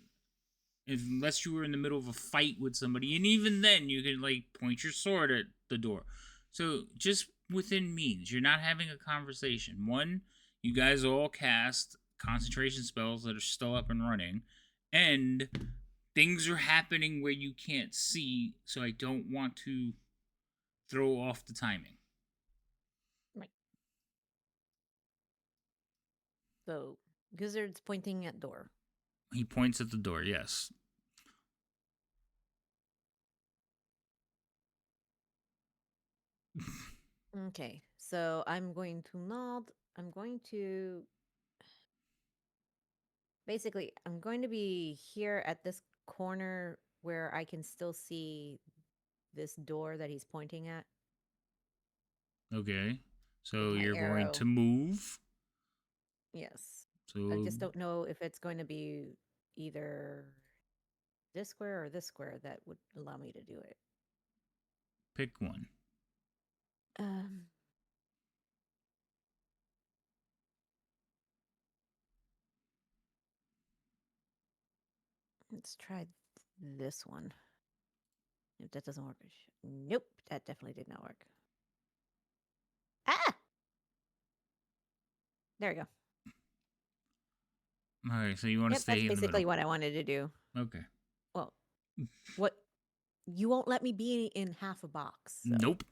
Unless you were in the middle of a fight with somebody, and even then, you can, like, point your sword at the door. So, just within means. You're not having a conversation. One, you guys all cast concentration spells that are still up and running, and things are happening where you can't see, so I don't want to throw off the timing. Right. So, Gizzard's pointing at door. He points at the door, yes. Okay, so I'm going to nod. I'm going to... Basically, I'm going to be here at this corner where I can still see this door that he's pointing at. Okay. So My you're going to arrow. move. Yes. So I just don't know if it's going to be either this square or this square that would allow me to do it. Pick one. Um, let's try this one. If that doesn't work, nope, that definitely did not work. Ah, there we go. Okay, so you want to Yep, stay that's in the basically middle. what I wanted to do. Okay. Well, what you won't let me be in half a box. So. Nope.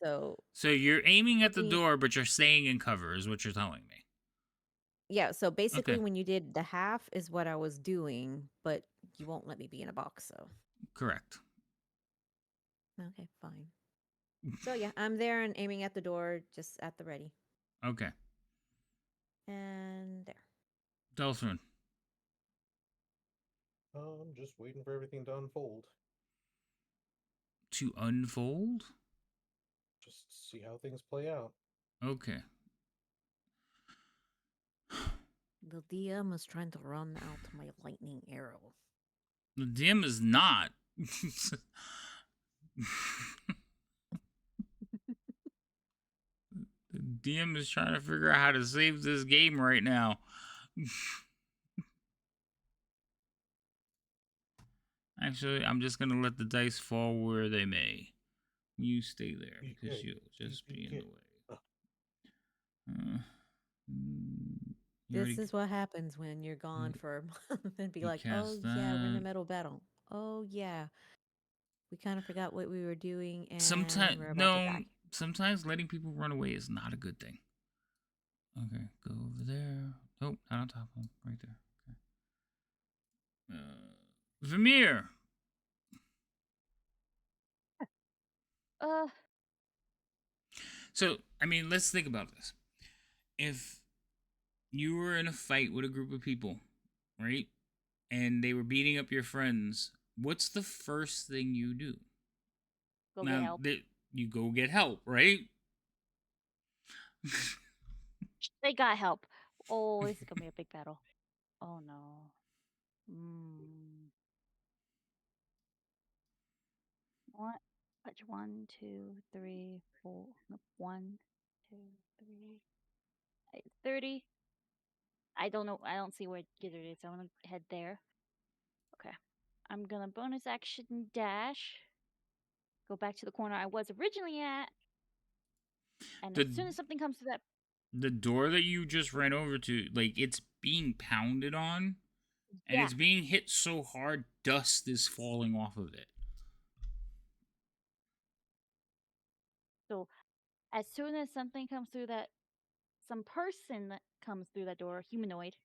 So So you're aiming at the Me- door, but you're staying in cover, is what you're telling me. yeah, so basically Okay. when you did the half is what I was doing, but you won't let me be in a box, so Correct. okay, fine. So yeah, I'm there and aiming at the door, just at the ready. Okay. And there. Delphine. I'm just waiting for everything to unfold. To unfold? Just see how things play out. Okay. The DM was trying to run out my lightning arrow. The DM is not. The DM is trying to figure out how to save this game right now. Actually, I'm just gonna let the dice fall where they may. You stay there because you'll just be in the way. You This already is what happens when you're gone for a month and be you like, oh cast yeah, we're in the that. metal battle. Oh yeah. We kind of forgot what we were doing and Sometimes we're about to no. die. Sometimes letting people run away is not a good thing. Okay, go over there. Nope, not on top of them. Right there. Okay. Vermeer. Uh, So, I mean, let's think about this. If you were in a fight with a group of people, right? And they were beating up your friends, what's the first thing you do? go Now, get help. you go get help, right? They got help. Oh, this is gonna be a big battle. Oh no. Mm. What? Touch 1, 2, 3, 4. Nope. 1, 2, 3. 30. I don't know. I don't see where Gizzard is. So I'm gonna head there. Okay. I'm gonna bonus action dash. Go back to the corner I was originally at. And as soon as something comes to that, The door that you just ran over to, like, it's being pounded on, and yeah. it's being hit so hard, dust is falling off of it. So as soon as something comes through that, some person that comes through that door, humanoid,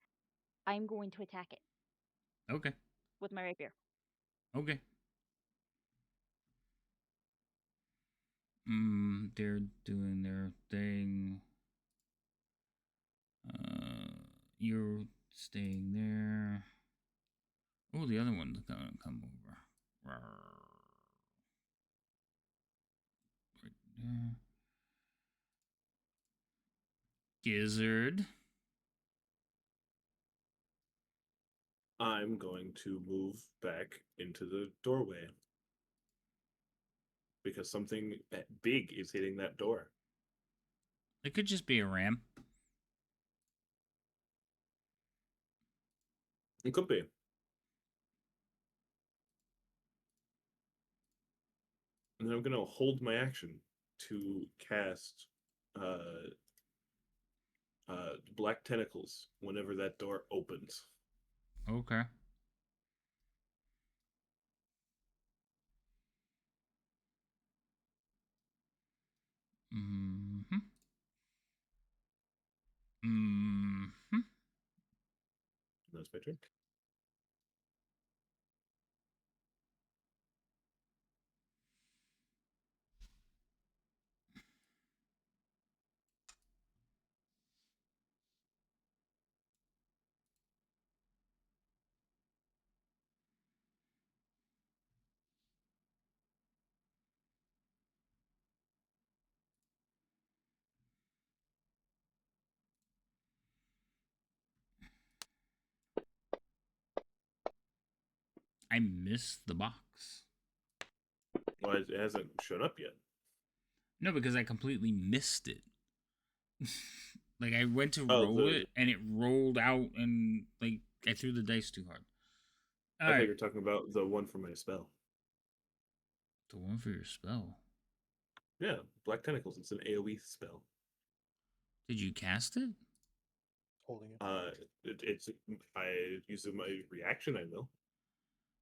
I'm going to attack it Okay. with my rapier. Okay. They're doing their thing. You're staying there. Oh, the other one's gonna come over. Right there. Gizzard. I'm going to move back into the doorway because something big is hitting that door. It could just be a ram. It could be. And I'm going to hold my action to cast black tentacles whenever that door opens. Okay. Mm-hmm. Mm-hmm. That's my turn. I missed the box. Well, it hasn't shown up yet. No, because I completely missed it. Like I went to Oh, roll it and it rolled out and like I threw the dice too hard. I All thought right, you were talking about the one for my spell. the one for your spell. Yeah, Black Tentacles. It's an AoE spell. Did you cast it? Holding it. It's I use my reaction. I know.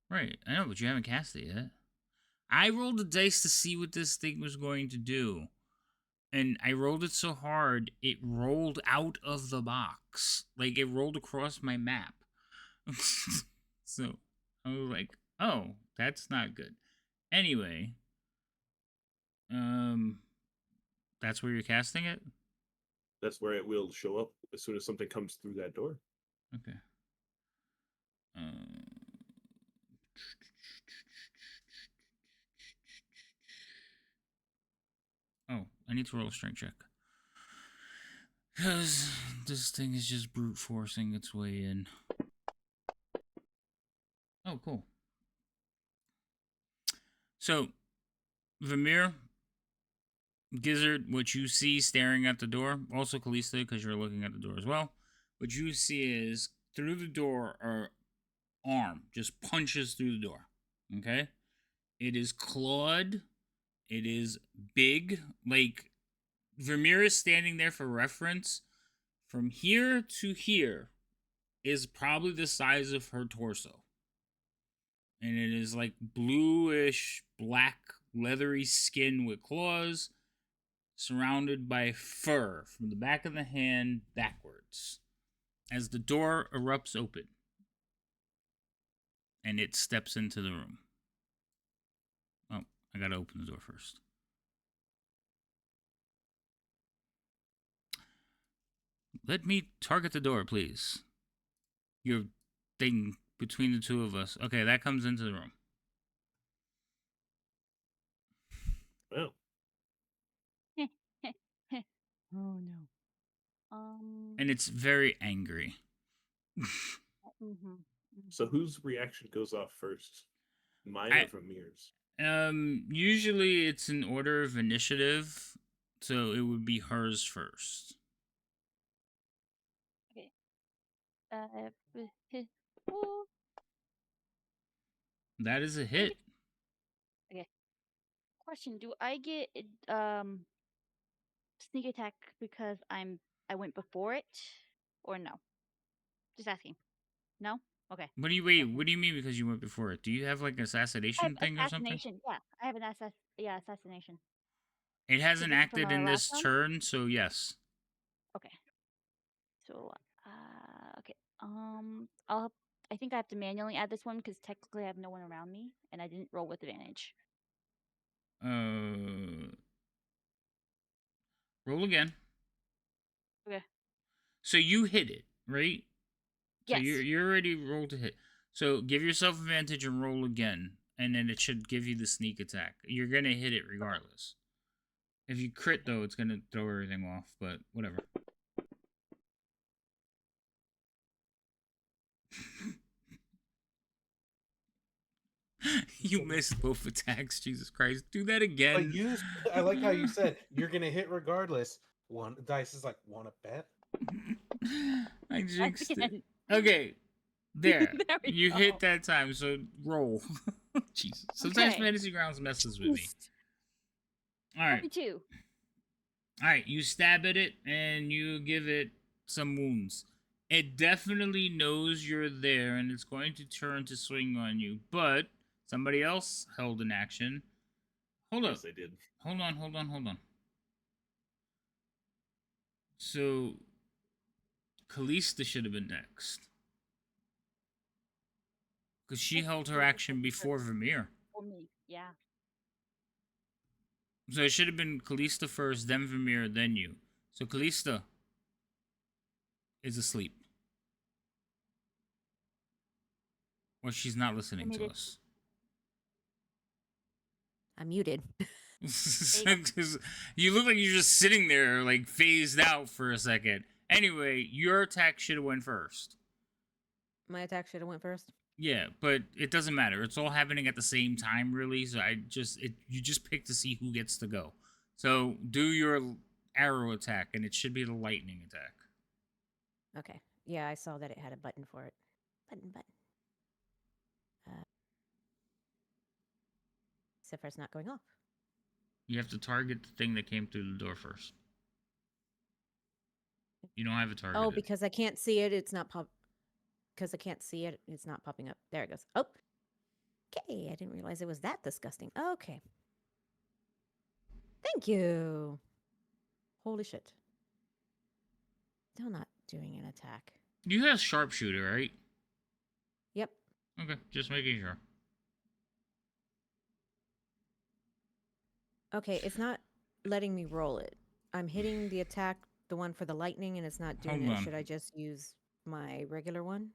Right, I know, but you haven't cast it yet. I rolled the dice to see what this thing was going to do. And I rolled it so hard, it rolled out of the box. Like, it rolled across my map. So, I was like, oh, that's not good. Anyway, that's where you're casting it? That's where it will show up as soon as something comes through that door. Okay. Oh, I need to roll a strength check. Because this thing is just brute forcing its way in. Oh, cool. So, Vamir, Gizzard, what you see staring at the door, also Kalista, because you're looking at the door as well, what you see is through the door, a arm just punches through the door. Okay? It is clawed. It is big. Like, Vermeer is standing there for reference. From here to here is probably the size of her torso. And it is like bluish, black, leathery skin with claws, surrounded by fur from the back of the hand backwards. As the door erupts open, and it steps into the room. Oh, I gotta open the door first. Let me target the door, please. Your thing between the two of us. Okay, that comes into the room. Well, Oh no. And it's very angry. so whose reaction goes off first? Mine or Vermeer's? Usually it's in order of initiative, so it would be hers first. Okay. Ooh. That is a hit. Okay. Question: do I get sneak attack because I went before it, or no? Just asking. No. Okay. What do you mean because you went before it? Do you have like an I have assassination thing or something? assassination. Yeah, I have an assassination. It hasn't this is from acted our in last this round? turn, so yes. Okay. So, okay. I'll. I think I have to manually add this one because technically I have no one around me and I didn't roll with advantage. Roll again. Okay. So you hit it, right? So Yes. you already rolled a hit. So give yourself advantage and roll again, and then it should give you the sneak attack. You're gonna hit it regardless. If you crit though, it's gonna throw everything off, but whatever. You missed both attacks, Jesus Christ. Do that again. I like how you said you're gonna hit regardless. One dice is like, wanna bet? I jinxed it. Again. Okay. There. There we You go. hit that time, so roll. Jesus. Sometimes Okay. Fantasy Grounds messes with me. Alright. 42. Alright, you stab at it and you give it some wounds. It definitely knows you're there and it's going to turn to swing on you, but somebody else held an action. Hold up. Yes, I did. Hold on. So, Kalista should have been next. Because she held her action before Vermeer. For me, yeah. So it should have been Kalista first, then Vermeer, then you. So Kalista is asleep. Or she's not listening to us. I'm muted. You look like you're just sitting there, like, phased out for a second. Anyway, your attack should have went first. My attack should have went first. Yeah, but it doesn't matter. It's all happening at the same time, really. So you just pick to see who gets to go. So do your arrow attack, and it should be the lightning attack. Okay. Yeah, I saw that it had a button for it. Button. Except for it's not going off. You have to target the thing that came through the door first. You don't have a target. Oh, because I can't see it. It's not pop. Because I can't see it, it's not popping up. There it goes. Oh. Okay, I didn't realize it was that disgusting. Okay. Thank you. Holy shit. Still not doing an attack. You have sharpshooter, right? Yep. Okay, just making sure. Okay, it's not letting me roll it. I'm hitting the attack, the one for the lightning, and it's not doing Hold it. on. Should I just use my regular one?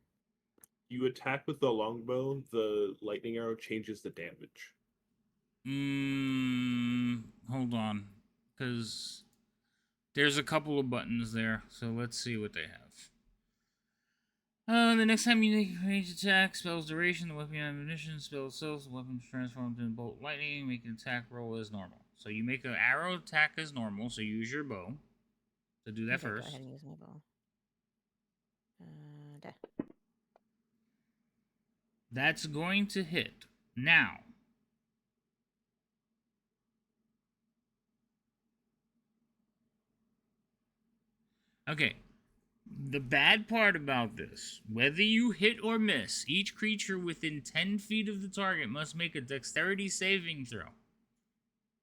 You attack with the longbow, the lightning arrow changes the damage. Hold on, because there's a couple of buttons there. So let's see what they have. The next time you make a range attack, spell's duration, the weapon ammunition, spell itself, the weapon transforms into bolt lightning, make an attack roll as normal. So you make an arrow attack as normal, so use your bow to do that Okay, first. Go ahead and use my bow. There. That's going to hit. Now. Okay. The bad part about this, whether you hit or miss, each creature within 10 feet of the target must make a dexterity saving throw.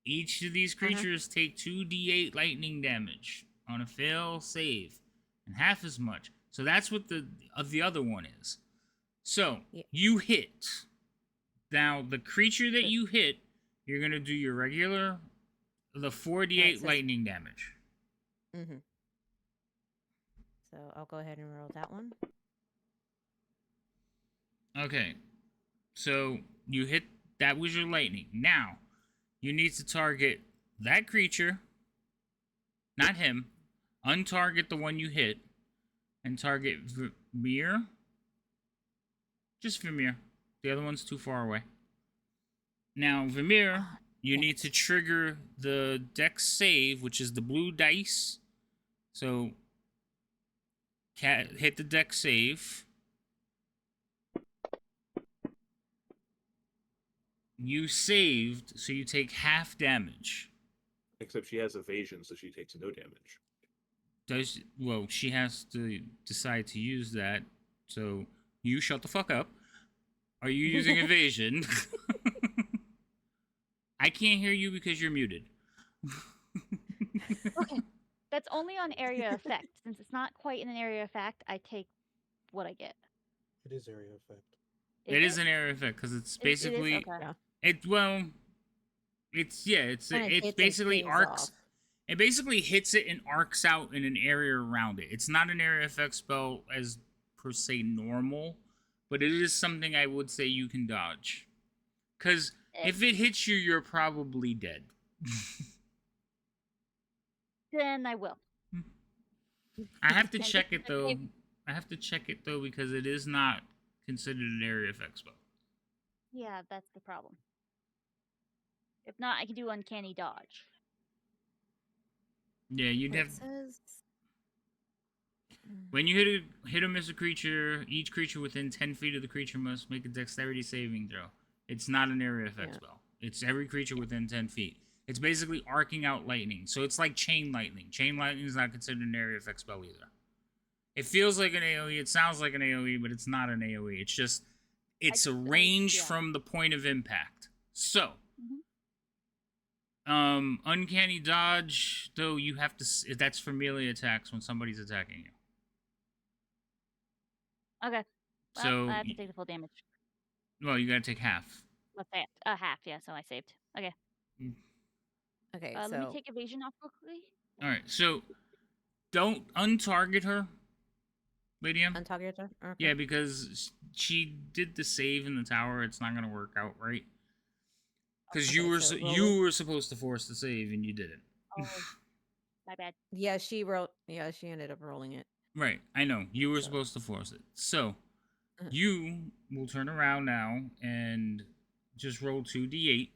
Each of these creatures take 2d8 lightning damage on a fail save, and half as much. So that's what the other one is. So, you hit. Now, the creature that you hit, you're going to do your regular, the 4d8 lightning damage. Mm-hmm. So I'll go ahead and roll that one. Okay. So you hit, that was your lightning. Now, you need to target that creature, not him, untarget the one you hit, and target Vermeer. Just Vermeer. The other one's too far away. Now, Vermeer, you need to trigger the dex save, which is the blue dice. So hit the dex save. You saved, so you take half damage. Except she has evasion, so she takes no damage. Well, she has to decide to use that, so you shut the fuck up. Are you using evasion? I can't hear you because you're muted. Okay. That's only on area effect. Since it's not quite in an area effect, I take what I get. It is area effect. It is an area effect because it's basically it is? Okay. It's basically arcs. Off. It basically hits it and arcs out in an area around it. It's not an area effect spell as per se normal, but it is something I would say you can dodge. Because if it hits you, you're probably dead. Then I will. I have to check it though. Because it is not considered an area effect spell. Yeah, that's the problem. If not, I can do uncanny dodge. Yeah, you'd have. When you hit or miss a creature, each creature within 10 feet of the creature must make a dexterity saving throw. It's not an area effect spell. It's every creature within 10 feet. It's basically arcing out lightning. So it's like chain lightning. Chain lightning is not considered an area effect spell either. It feels like an AoE. It sounds like an AoE, but it's not an AoE. It's just, it's a range from the point of impact. So, uncanny dodge, though, you have to, that's for melee attacks when somebody's attacking you. Okay. Well, So I have to take the full damage. Well, you gotta take half. Let's say half, yeah, so I saved. Okay. Okay, Let me take evasion off quickly. Alright, so don't untarget her, Lady M. Untarget her? Okay. Yeah, because she did the save in the tower. It's not gonna work out right. Because you were supposed to force the save and you didn't. Oh, my bad. Yeah, she ended up rolling it. Right, I know. You were supposed to force it. So, You will turn around now and just roll 2d8.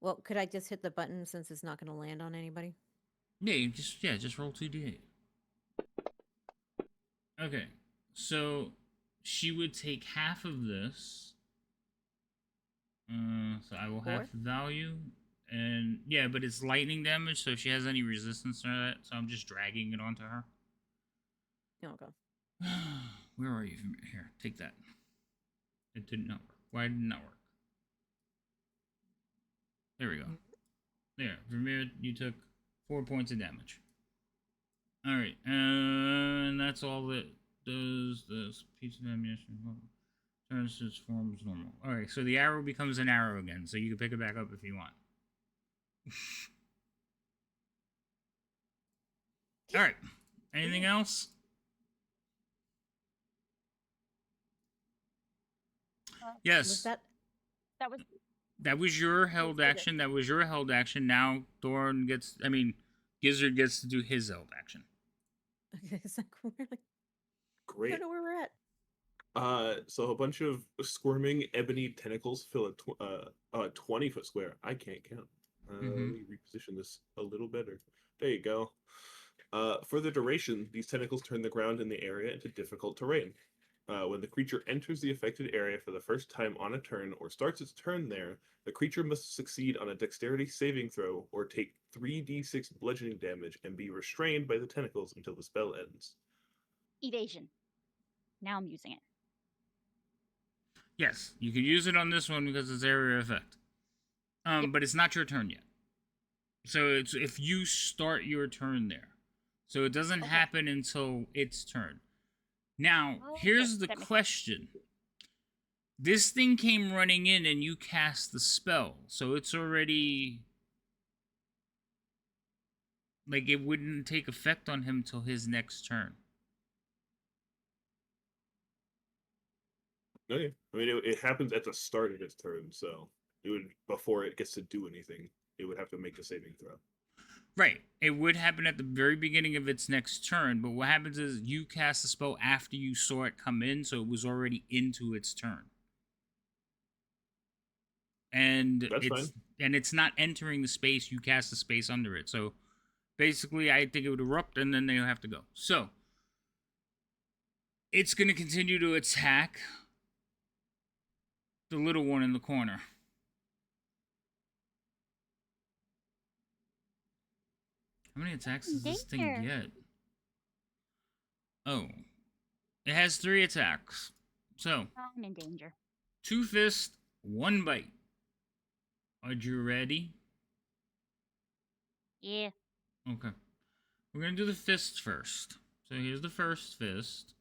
Well, could I just hit the button since it's not going to land on anybody? Just roll 2d8. Okay, so she would take half of this. So I will have 4? value, and yeah, but it's lightning damage. So if she has any resistance to that, so I'm just dragging it onto her. Okay. Where are you? Here, take that. It did not work. Why did it not work? There we go. There, Vermeer, you took 4 points of damage. Alright, and that's all that does. This piece of ammunition turns to its form as normal. Alright, so the arrow becomes an arrow again, so you can pick it back up if you want. Alright, anything else? Yes. Was that? That was your held action. That was your held action. Now Gizzard gets to do his held action. Okay, it's like, I Great. don't know where we're at. So a bunch of squirming ebony tentacles fill a 20-foot square. I can't count. Let me reposition this a little better. There you go. For the duration, these tentacles turn the ground in the area into difficult terrain. When the creature enters the affected area for the first time on a turn or starts its turn there, the creature must succeed on a dexterity saving throw or take 3d6 bludgeoning damage and be restrained by the tentacles until the spell ends. Evasion. Now I'm using it. Yes, you can use it on this one because it's area effect. Yep. But it's not your turn yet. So it's if you start your turn there. So it doesn't happen until its turn. Now, here's the question. This thing came running in and you cast the spell. So it's already... Like, it wouldn't take effect on him till his next turn. Okay. I mean, it happens at the start of its turn, so it would before it gets to do anything, it would have to make a saving throw. Right. It would happen at the very beginning of its next turn, but what happens is you cast the spell after you saw it come in, so it was already into its turn. And That's fine. And it's not entering the space, you cast the space under it. So basically I think it would erupt and then they'll have to go. So it's gonna continue to attack the little one in the corner. How many attacks does this thing get? Oh. It has 3 attacks. So, I'm in danger. 2 fists, 1 bite. Are you ready? Yeah. Okay. We're going to do the fists first. So here's the first fist.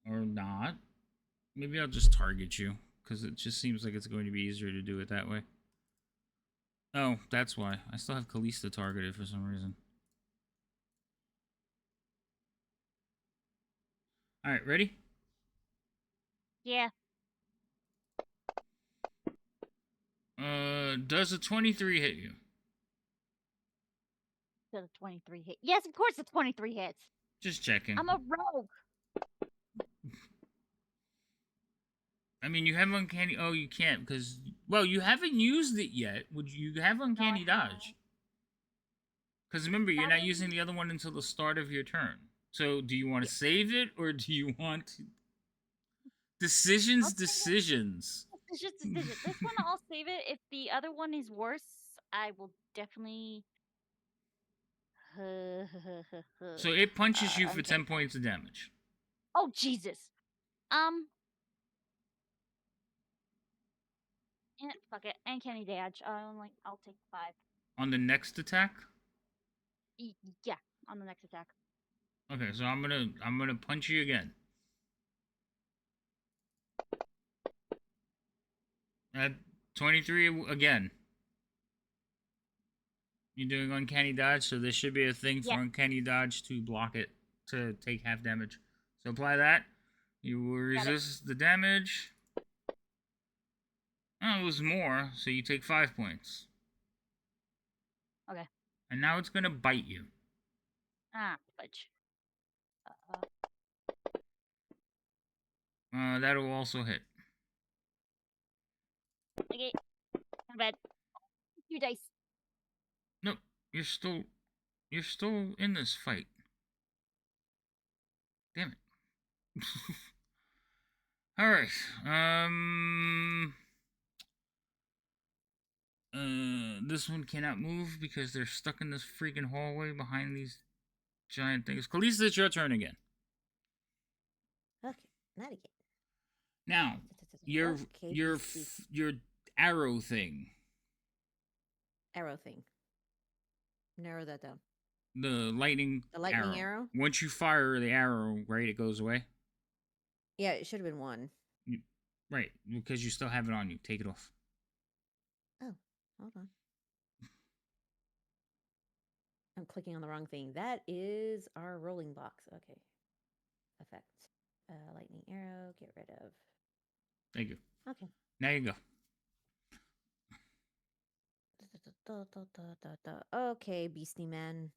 Or not. Maybe I'll just target you, because it just seems like it's going to be easier to do it that way. Oh, that's why. I still have Callista targeted for some reason. Alright, ready? Yeah. Does a 23 hit you? Does a 23 hit? Yes, of course the 23 hits. Just checking. I'm a rogue. I mean, you have uncanny... Oh, you can't, because... Well, you haven't used it yet. Would you have uncanny dodge? Because remember, you're not using the other one until the start of your turn. So, do you want to save it, or do you want to... Decisions. It's just decision. This one, I'll save it. If the other one is worse, I will definitely... So, it punches you for 10 points of damage. Oh, Jesus. Fuck it. Uncanny dodge. I'll take 5. On the next attack? Yeah, on the next attack. Okay, so I'm gonna punch you again. At 23 again. You're doing uncanny dodge, so there should be a thing for uncanny dodge to block it to take half damage. So apply that. You will resist the damage. Oh, it was more, so you take 5 points. Okay. And now it's gonna bite you. Ah, fudge. That'll also hit. Okay. Not bad. 2 dice. Nope, you're still in this fight. Damn it. All right. This one cannot move because they're stuck in this freaking hallway behind these giant things. Khalees, it's your turn again. Okay, not again. Now, your Okay, your beastie. your arrow thing, Arrow thing. Narrow that down. the lightning The lightning arrow? Once you fire the arrow, right, it goes away. Yeah, it should have been 1. Right, because you still have it on you. Take it off. Oh, hold on. I'm clicking on the wrong thing. That is our rolling box. Okay. Effect. Lightning arrow. Get rid of. Thank you. Okay. Now you go. Okay, beastie man.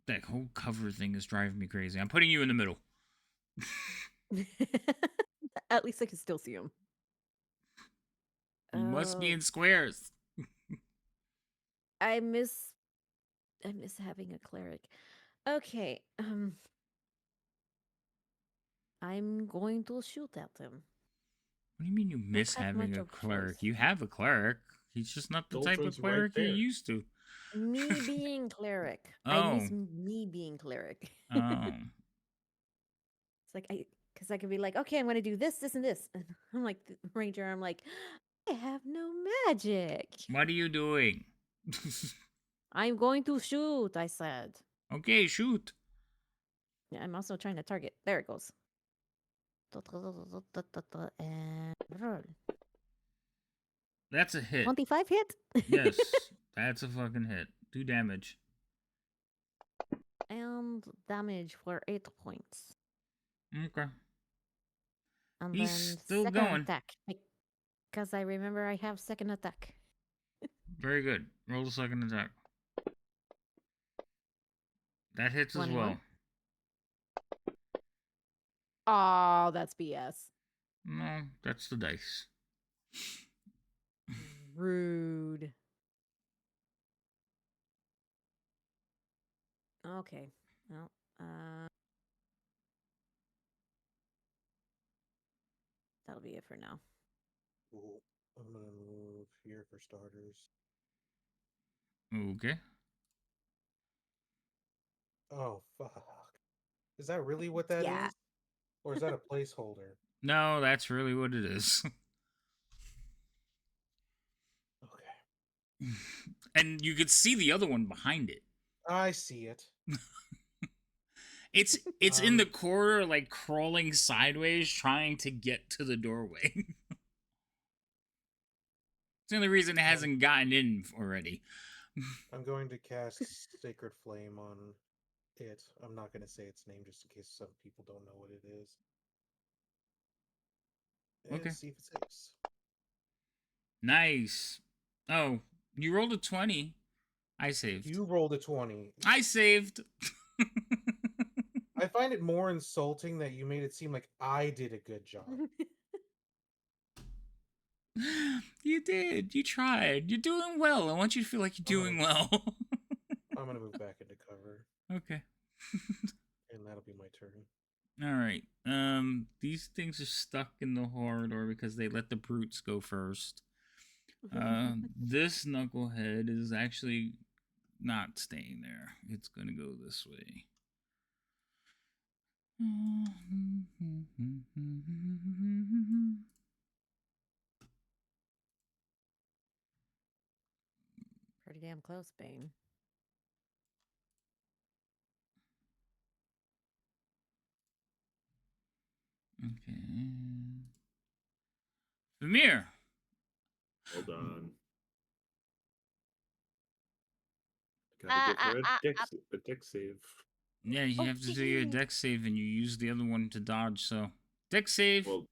That whole cover thing is driving me crazy. I'm putting you in the middle. At least I can still see him. You must be in squares. I miss having a cleric. Okay. I'm going to shoot at him. What do you mean you miss have having much a of a cleric? choice. You have a cleric. He's just not the type of Doldrum's right cleric you're there. used to. Me being cleric. I miss Oh. me being cleric. Oh. It's like because I could be like, okay, I'm going to do this, this, and this. And I'm like, the ranger, I'm like, I have no magic. What are you doing? I'm going to shoot, I said. Okay, shoot. Yeah, I'm also trying to target. There it goes. And roll. That's a hit. 25 hit? Yes, that's a fucking hit. 2 damage. And damage for 8 points. Okay. And He's then still second going. attack. Because I remember I have second attack. Very good. Roll the second attack. That hits as 21. well. Oh, that's BS. No, that's the dice. Rude. Okay. Well, that'll be it for now. Cool. I'm gonna move here for starters. Okay. Oh fuck! Is that really what that is? Yeah. Or is that a placeholder? No, that's really what it is. Okay. And you could see the other one behind it. I see it. It's in the corridor, like crawling sideways, trying to get to the doorway. It's the only reason it hasn't gotten in already. I'm going to cast Sacred Flame on it. I'm not going to say its name just in case some people don't know what it is. And Okay. see if it saves. Nice. Oh, you rolled a 20. I saved. You rolled a 20. I saved. I find it more insulting that you made it seem like I did a good job. You did. You tried. You're doing well. I want you to feel like you're doing well. I'm going to move back into cover. Okay. And that'll be my turn. All right. These things are stuck in the corridor because they let the brutes go first. This knucklehead is actually not staying there. It's gonna go this way. Pretty damn close, Bane. Okay. Vamir. Hold on. Gotta give her a deck save. Yeah, you have to do your deck save, and you use the other one to dodge. So deck save. Well,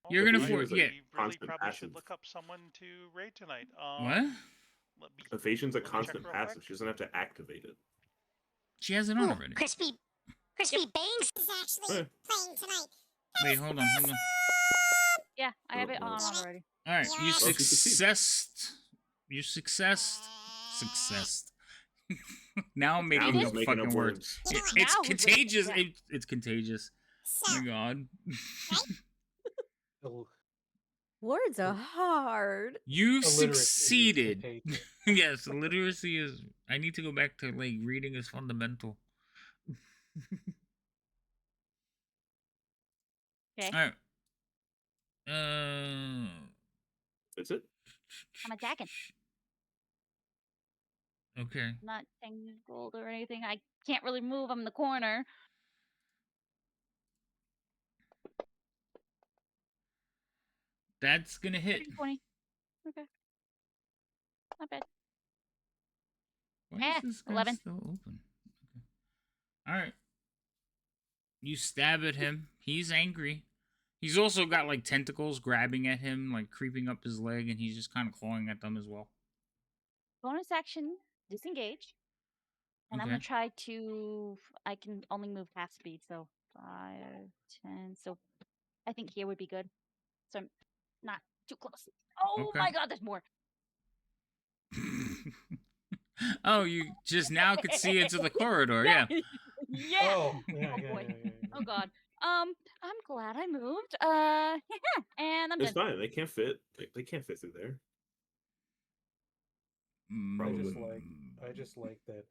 You're but gonna Vamir for is, like, yeah. We really constant probably passive. should look up someone to raid tonight. What? Evasion's a let me check constant real passive. quick. She doesn't have to activate it. She has it on Ooh, already. Crispy Bangs is actually Okay. playing tonight. Wait, hold on. Yeah, I have Oh, it on well. already. All right, you Well, she succeeds. successed. Now I'm Now making he's up making fucking up words. words. You know It- what? it's Now who's listening? contagious. Yeah. It's contagious. So, Oh my god. Ill- Words are hard. You illiteracy is succeeded. contagious. Yes, literacy is. I need to go back to like reading is fundamental. Okay. All right. That's it. I'm attacking. Okay. Not tangled or anything. I can't really move. I'm in the corner. That's gonna hit. 20. Okay. Not bad. Why is this guy 11. still open? Okay. All right. You stab at him. He's angry. He's also got like tentacles grabbing at him, like creeping up his leg, and he's just kind of clawing at them as well. Bonus action, disengage. And I'm Okay. going to try to... I can only move half speed, so 5, 10. So I think here would be good. So I'm not too close. Oh Okay. my god, there's more. Oh, you just now could see into the corridor, yeah. Yeah. Oh, yeah, Oh, yeah, boy. yeah, yeah, yeah. Oh god. I'm glad I moved. And I'm It's done. fine. They can't fit. They can't fit through there. Probably. I just like that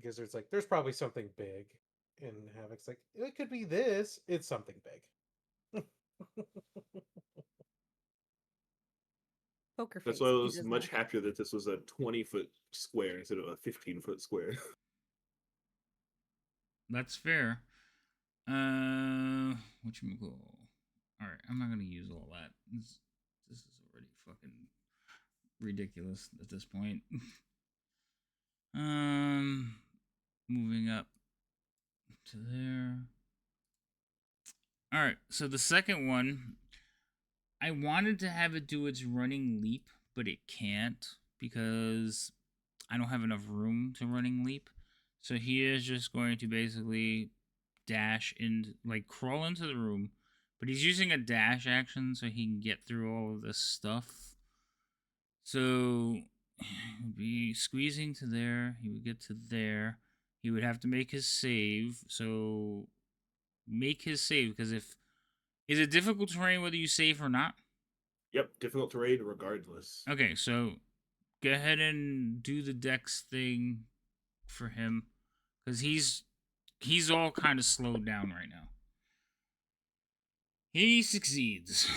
Gizzard's like, there's probably something big, and Havoc's like, it could be this. It's something big. Poker face. That's why I he was does much not. happier that this was a 20-foot square instead of a 15-foot square. That's fair. Whatchamacall? Alright, I'm not gonna use all that. This is already fucking ridiculous at this point. Moving up to there. Alright, so the second one, I wanted to have it do its running leap, but it can't because I don't have enough room to running leap. So he is just going to basically dash and like crawl into the room, but he's using a dash action so he can get through all of this stuff. So he would be squeezing to there, he would get to there, he would have to make his save. So make his save, because if is it difficult terrain whether you save or not? Yep, difficult terrain regardless. Okay, so go ahead and do the dex thing for him, because he's all kind of slowed down right now. He succeeds.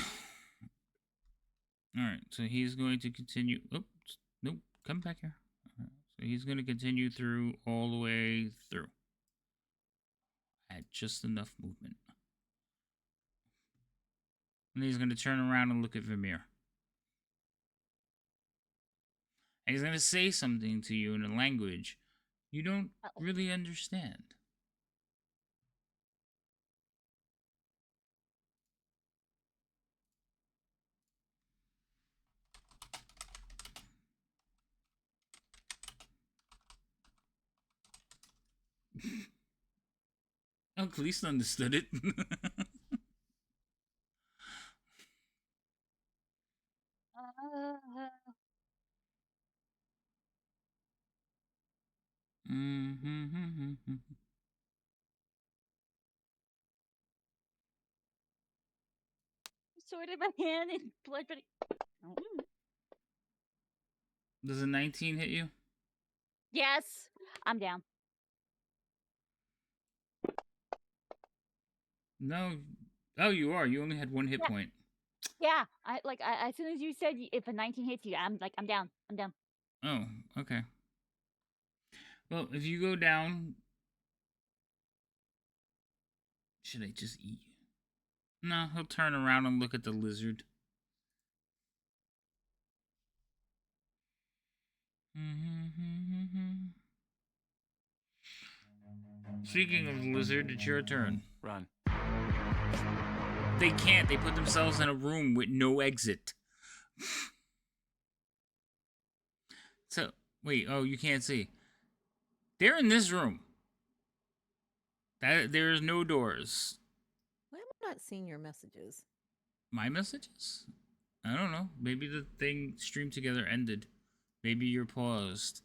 Alright, so he's going to continue. Oops, nope, come back here. Alright, so he's going to continue through all the way through. At just enough movement. And he's going to turn around and look at Vermeer. And he's going to say something to you in a language you don't really understand. Oh, at least understood it. Sword in my hand and blood ready. Does a 19 hit you? Yes, I'm down. No. Oh, you are. You only had one hit point. Yeah, as soon as you said if a 19 hits you, I'm down. I'm down. Oh, okay. Well, if you go down, should I just eat you? No, he'll turn around and look at the lizard. Speaking of lizard, it's your turn. Run. They can't. They put themselves in a room with no exit. So wait, oh, you can't see. They're in this room. That there's no doors. Why am I not seeing your messages? My messages? I don't know. Maybe the thing streamed together ended. Maybe you're paused.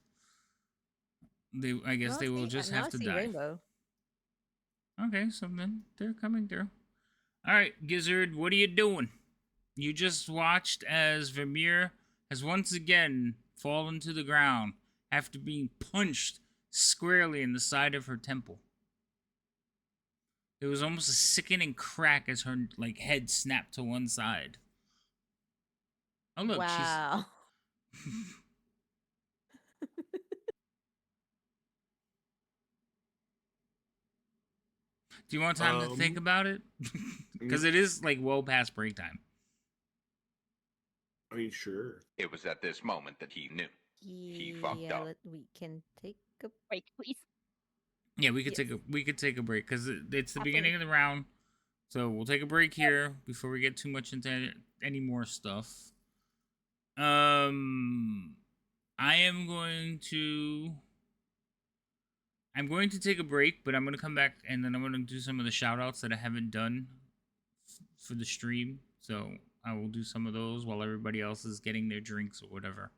I guess they will just now have I to see die. Rainbow. Okay, so then they're coming through. All right, Gizzard, what are you doing? You just watched as Vermeer has once again fallen to the ground after being punched squarely in the side of her temple. It was almost a sickening crack as her head snapped to one side. Oh look, Wow. she's. Do you want time to think about it? Because it is well past break time. I mean, sure. It was at this moment that he knew. He fucked up. We can take a Break, please. Yeah, we could Yes. take a break because it's the Absolutely. beginning of the round. So we'll take a break here before we get too much into any more stuff. I am going to take a break, but I'm going to come back and then I'm going to do some of the shout outs that I haven't done for the stream. So I will do some of those while everybody else is getting their drinks or whatever.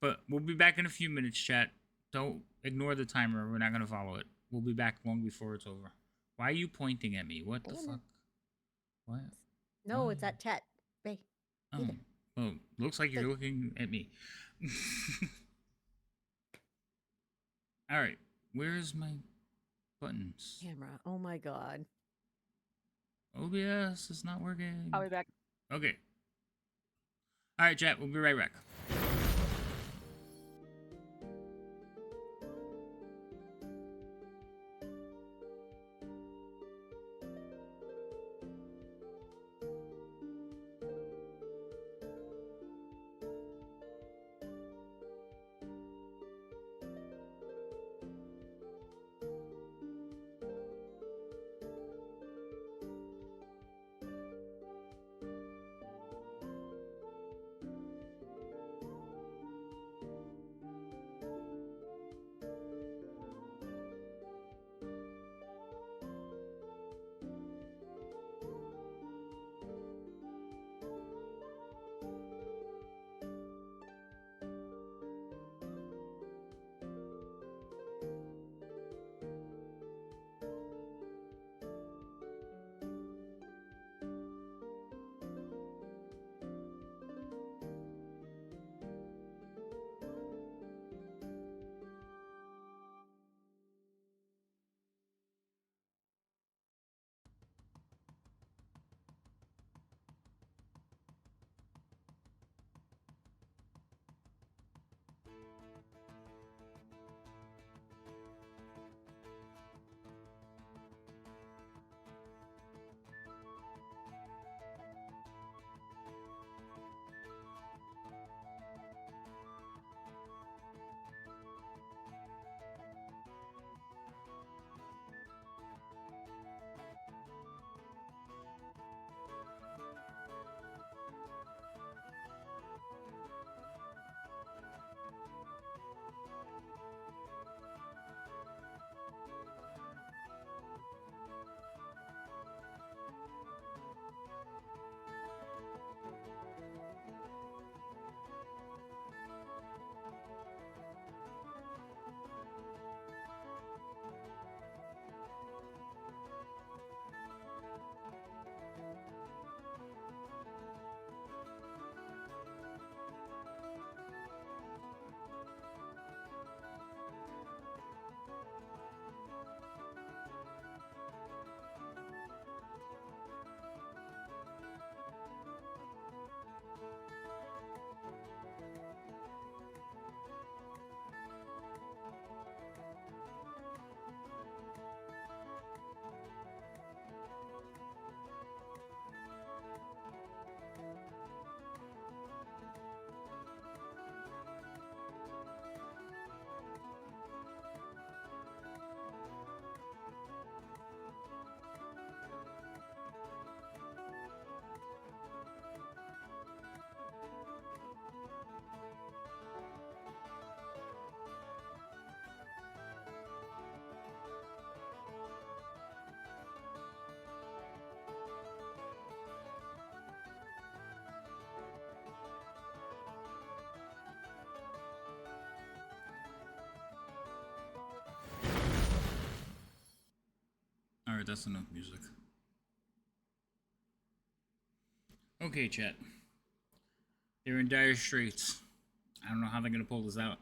But we'll be back in a few minutes, chat. Don't ignore the timer. We're not going to follow it. We'll be back long before it's over. Why are you pointing at me? What the fuck? What? No, it's that chat. Ray. Oh, well, looks like you're looking at me. All right, where's my buttons? Camera. Oh my god. OBS is not working. I'll be back. Okay. All right, chat. We'll be right back. Alright, that's enough music. Okay, chat. They're in dire straits. I don't know how they're gonna pull this out.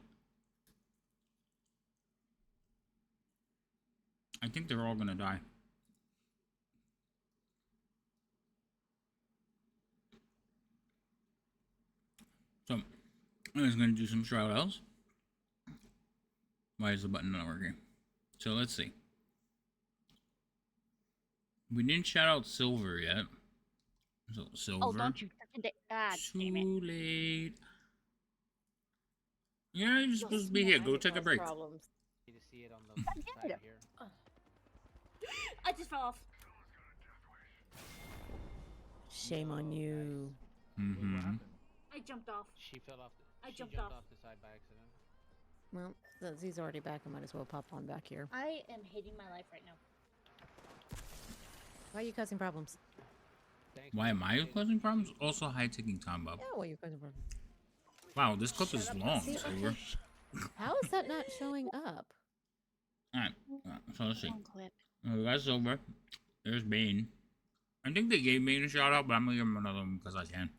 I think they're all gonna die. So, I'm just gonna do some shout outs. Why is the button not working? So, let's see. We didn't shout out Silver yet. So, Silver. Oh, don't you freaking damn it. Too late. Yeah, you're supposed to be here. Go take a break. Problems. To see it on the side here. I just fell off. Shame on you. Mm-hmm. What happened? I jumped off. She fell off. I She jumped jumped off. off the side by accident. Well, since he's already back, I might as well pop on back here. I am hating my life right now. Why are you causing problems? Thanks Why for am I the update. causing problems? Also, high ticking time bomb. Yeah, why are you causing problems? Wow, this clip is long, See, Silver. okay. How is that not showing up? Alright, so let's see. Long clip. We got Silver. There's Bane. I think they gave Bane a shout out, but I'm gonna give him another one because I can.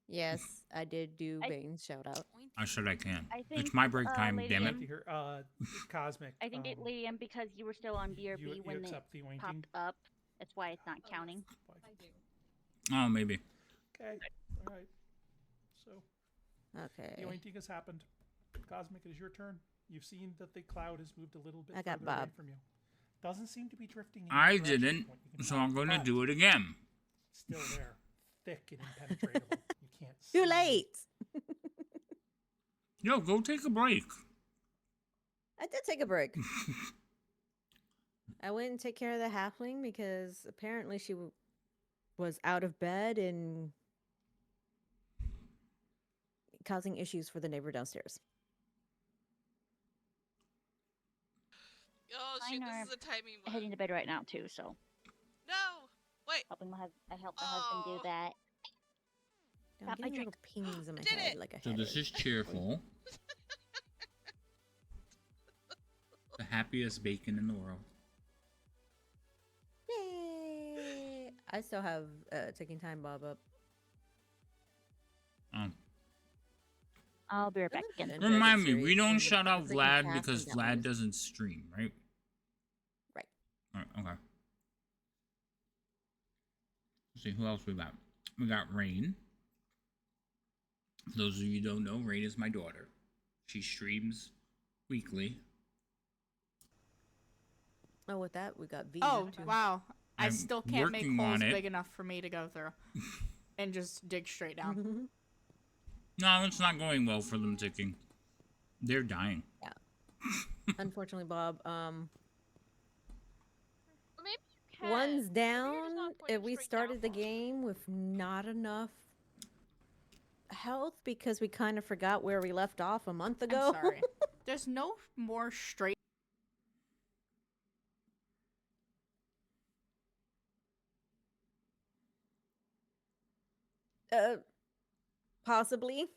Yes, I did do I- Bane's shout out. I said I can. I think, It's my break time, Lady damn it. M- To hear, Cosmic. I think it, Lady M, because you were still on BRB you when it accept the oinking? popped up. That's why it's not counting. Oh, maybe. Okay, alright. So, Okay. the ointing has happened. Cosmic, it is your turn. You've seen that the cloud has moved a little bit I got further away Bob. from you. Doesn't seem to be drifting in I your direction didn't, from what you can so tell, I'm gonna but do it again. it's still there. Thick and impenetrable. You can't Too see. late. Yo, go take a break. I did take a break. I went and take care of the halfling because apparently she was out of bed and causing issues for the neighbor downstairs. Oh shit, Mine are this is a timing Heading one. to bed right now too, so No! Wait, I helped my husband do Oh. that. I'm Got my getting little pings in my Did head it. like a So this is cheerful. The happiest bacon in the world. Yay! I still have ticking time bob up. I'll be right back Doesn't again. Dragon Remind me, series we don't when shout the out freaking Vlad cast because and Vlad downloads. doesn't stream, right? Right. Alright, okay. Let's see, who else we got? We got Rain. For those of you who don't know, Rain is my daughter. She streams weekly. Oh, with that, we got V. Oh, too. wow. I I'm still can't make working holes on it. big enough for me to go through. And just dig straight down. No, it's not going well for them ticking. They're dying. Unfortunately, Bob, well, maybe you can. one's Maybe you're just down. not pointing We straight started the down. game with not enough health because we kind of forgot where we left off a month ago. I'm sorry. There's no more straight. Possibly.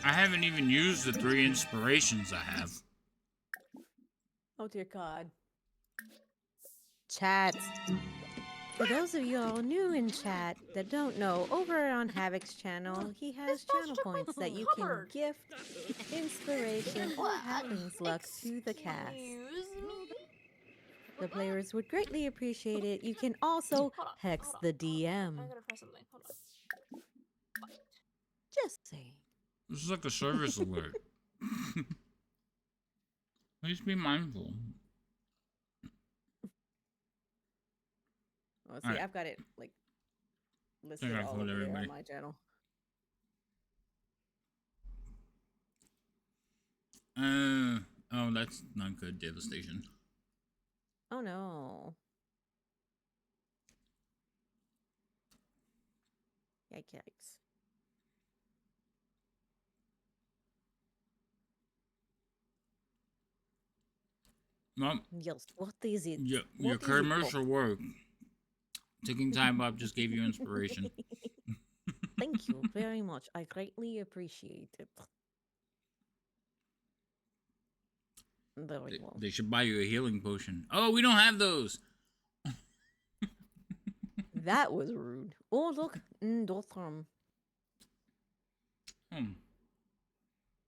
I haven't even used the 3 inspirations I have. Oh dear God. Chat. For those of you all new in chat that don't know, over on Havoc's channel, he has channel points that you can gift inspiration or happens luck to the cast. The players would greatly appreciate it. You can also hex the DM. I gotta press something. Hold on. Just saying. This is like a service alert. Please be mindful. Oh, see, Alright. I've got it like listed I all put over there everybody. on my channel. Oh, that's not good. Devastation. Oh no. Yikes. Well, Yes, what is it? your What is it, commercial Bob? work. Ticking time up just gave you inspiration. Thank you very much. I greatly appreciate it. Very well. They should buy you a healing potion. Oh, we don't have those. That was rude. Oh, look. Dothram.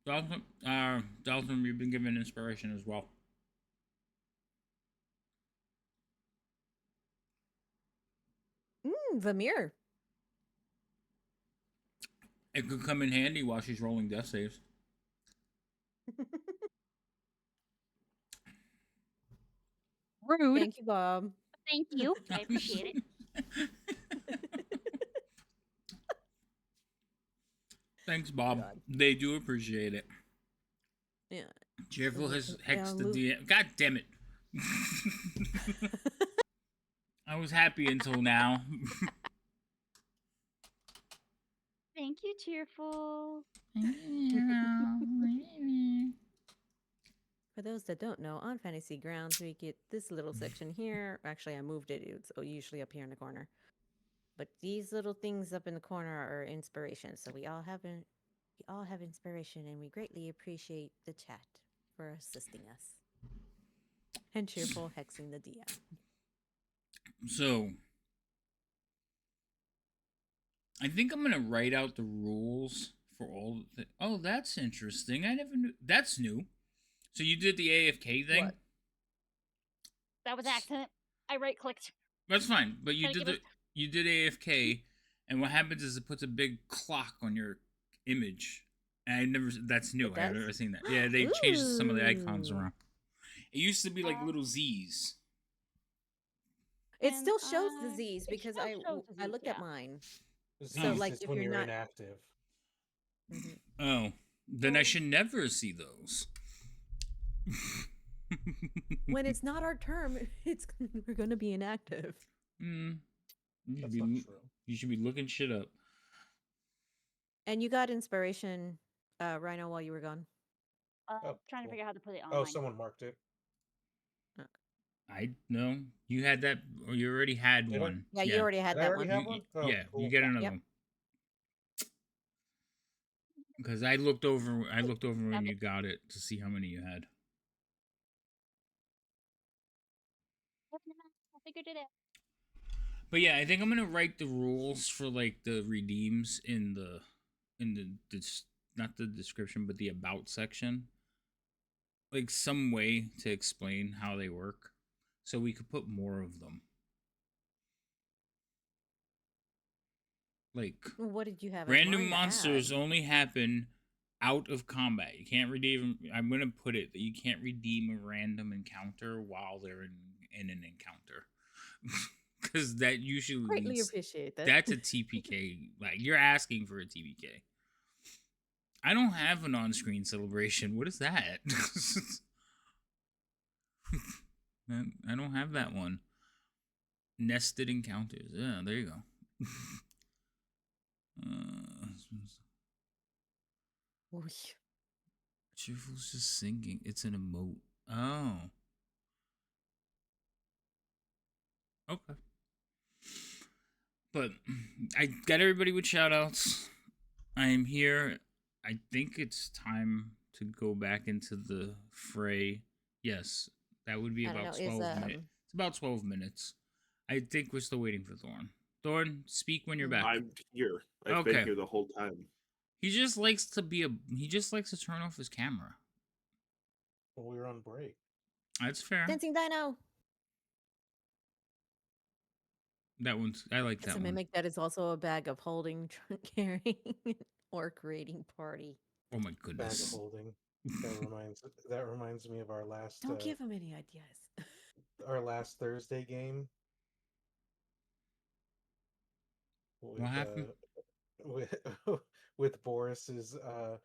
Dalton, you've been given inspiration as well. Vamir. It could come in handy while she's rolling death saves. Rude. Thank you, Bob. Thank you. I appreciate it. Thanks, Bob. God. They do appreciate it. Yeah. Cheerful has hexed the DM. God damn it. I was happy until now. Thank you, Cheerful. For those that don't know, on Fantasy Grounds, we get this little section here. Actually, I moved it. It's usually up here in the corner. But these little things up in the corner are inspiration. So we all have inspiration, and we greatly appreciate the chat for assisting us. And Cheerful hexing the DM. So, I think I'm gonna write out the rules for all the. Oh, that's interesting. I never knew. That's new. So you did the AFK thing. What? That was accident. I right clicked. That's fine, but you did AFK, and what happens is it puts a big clock on your image. And I never. That's new. I've never seen that. Yeah, they changed some of the icons around. It used to be like little Z's. It still shows the Z's because I looked at mine. So like if you're not inactive. Oh, then I should never see those. When it's not our term, we're going to be inactive. That's not true. You should be looking shit up. And you got inspiration, Rhino, while you were gone. Trying to figure out how to put it on. Oh, someone marked it. I know you had that, or you already had one. Yeah, you already had that one. Yeah, cool. You get another one. Because I looked over when you got it to see how many you had. I figured it out. But yeah, I think I'm gonna write the rules for like the redeems in the not the description, but the about section. Like some way to explain how they work, so we could put more of them. Like, what did you have? Random monsters only happen out of combat. You can't redeem. I'm gonna put it that you can't redeem a random encounter while they're in an encounter, because that usually greatly appreciate that. That's a TPK. Like you're asking for a TPK. I don't have an on-screen celebration. What is that? I don't have that one. Nested encounters. Yeah, there you go. Cheerful's just singing. It's an emote. Oh. Okay. But I got everybody with shoutouts. I am here. I think it's time to go back into the fray. Yes, that would be about 12 minutes. It's about 12 minutes. I think we're still waiting for Thorn. Thorn, speak when you're back. I'm here. I've been here the whole time. He just likes to turn off his camera. Well, we were on break. That's fair. Dancing Dino. That one's. I like that one. It's a mimic that is also a bag of holding, carrying, or creating party. Oh my goodness. Bag of holding. That reminds me of our last. Don't give him any ideas. Our last Thursday game. What happened? With Boris's oh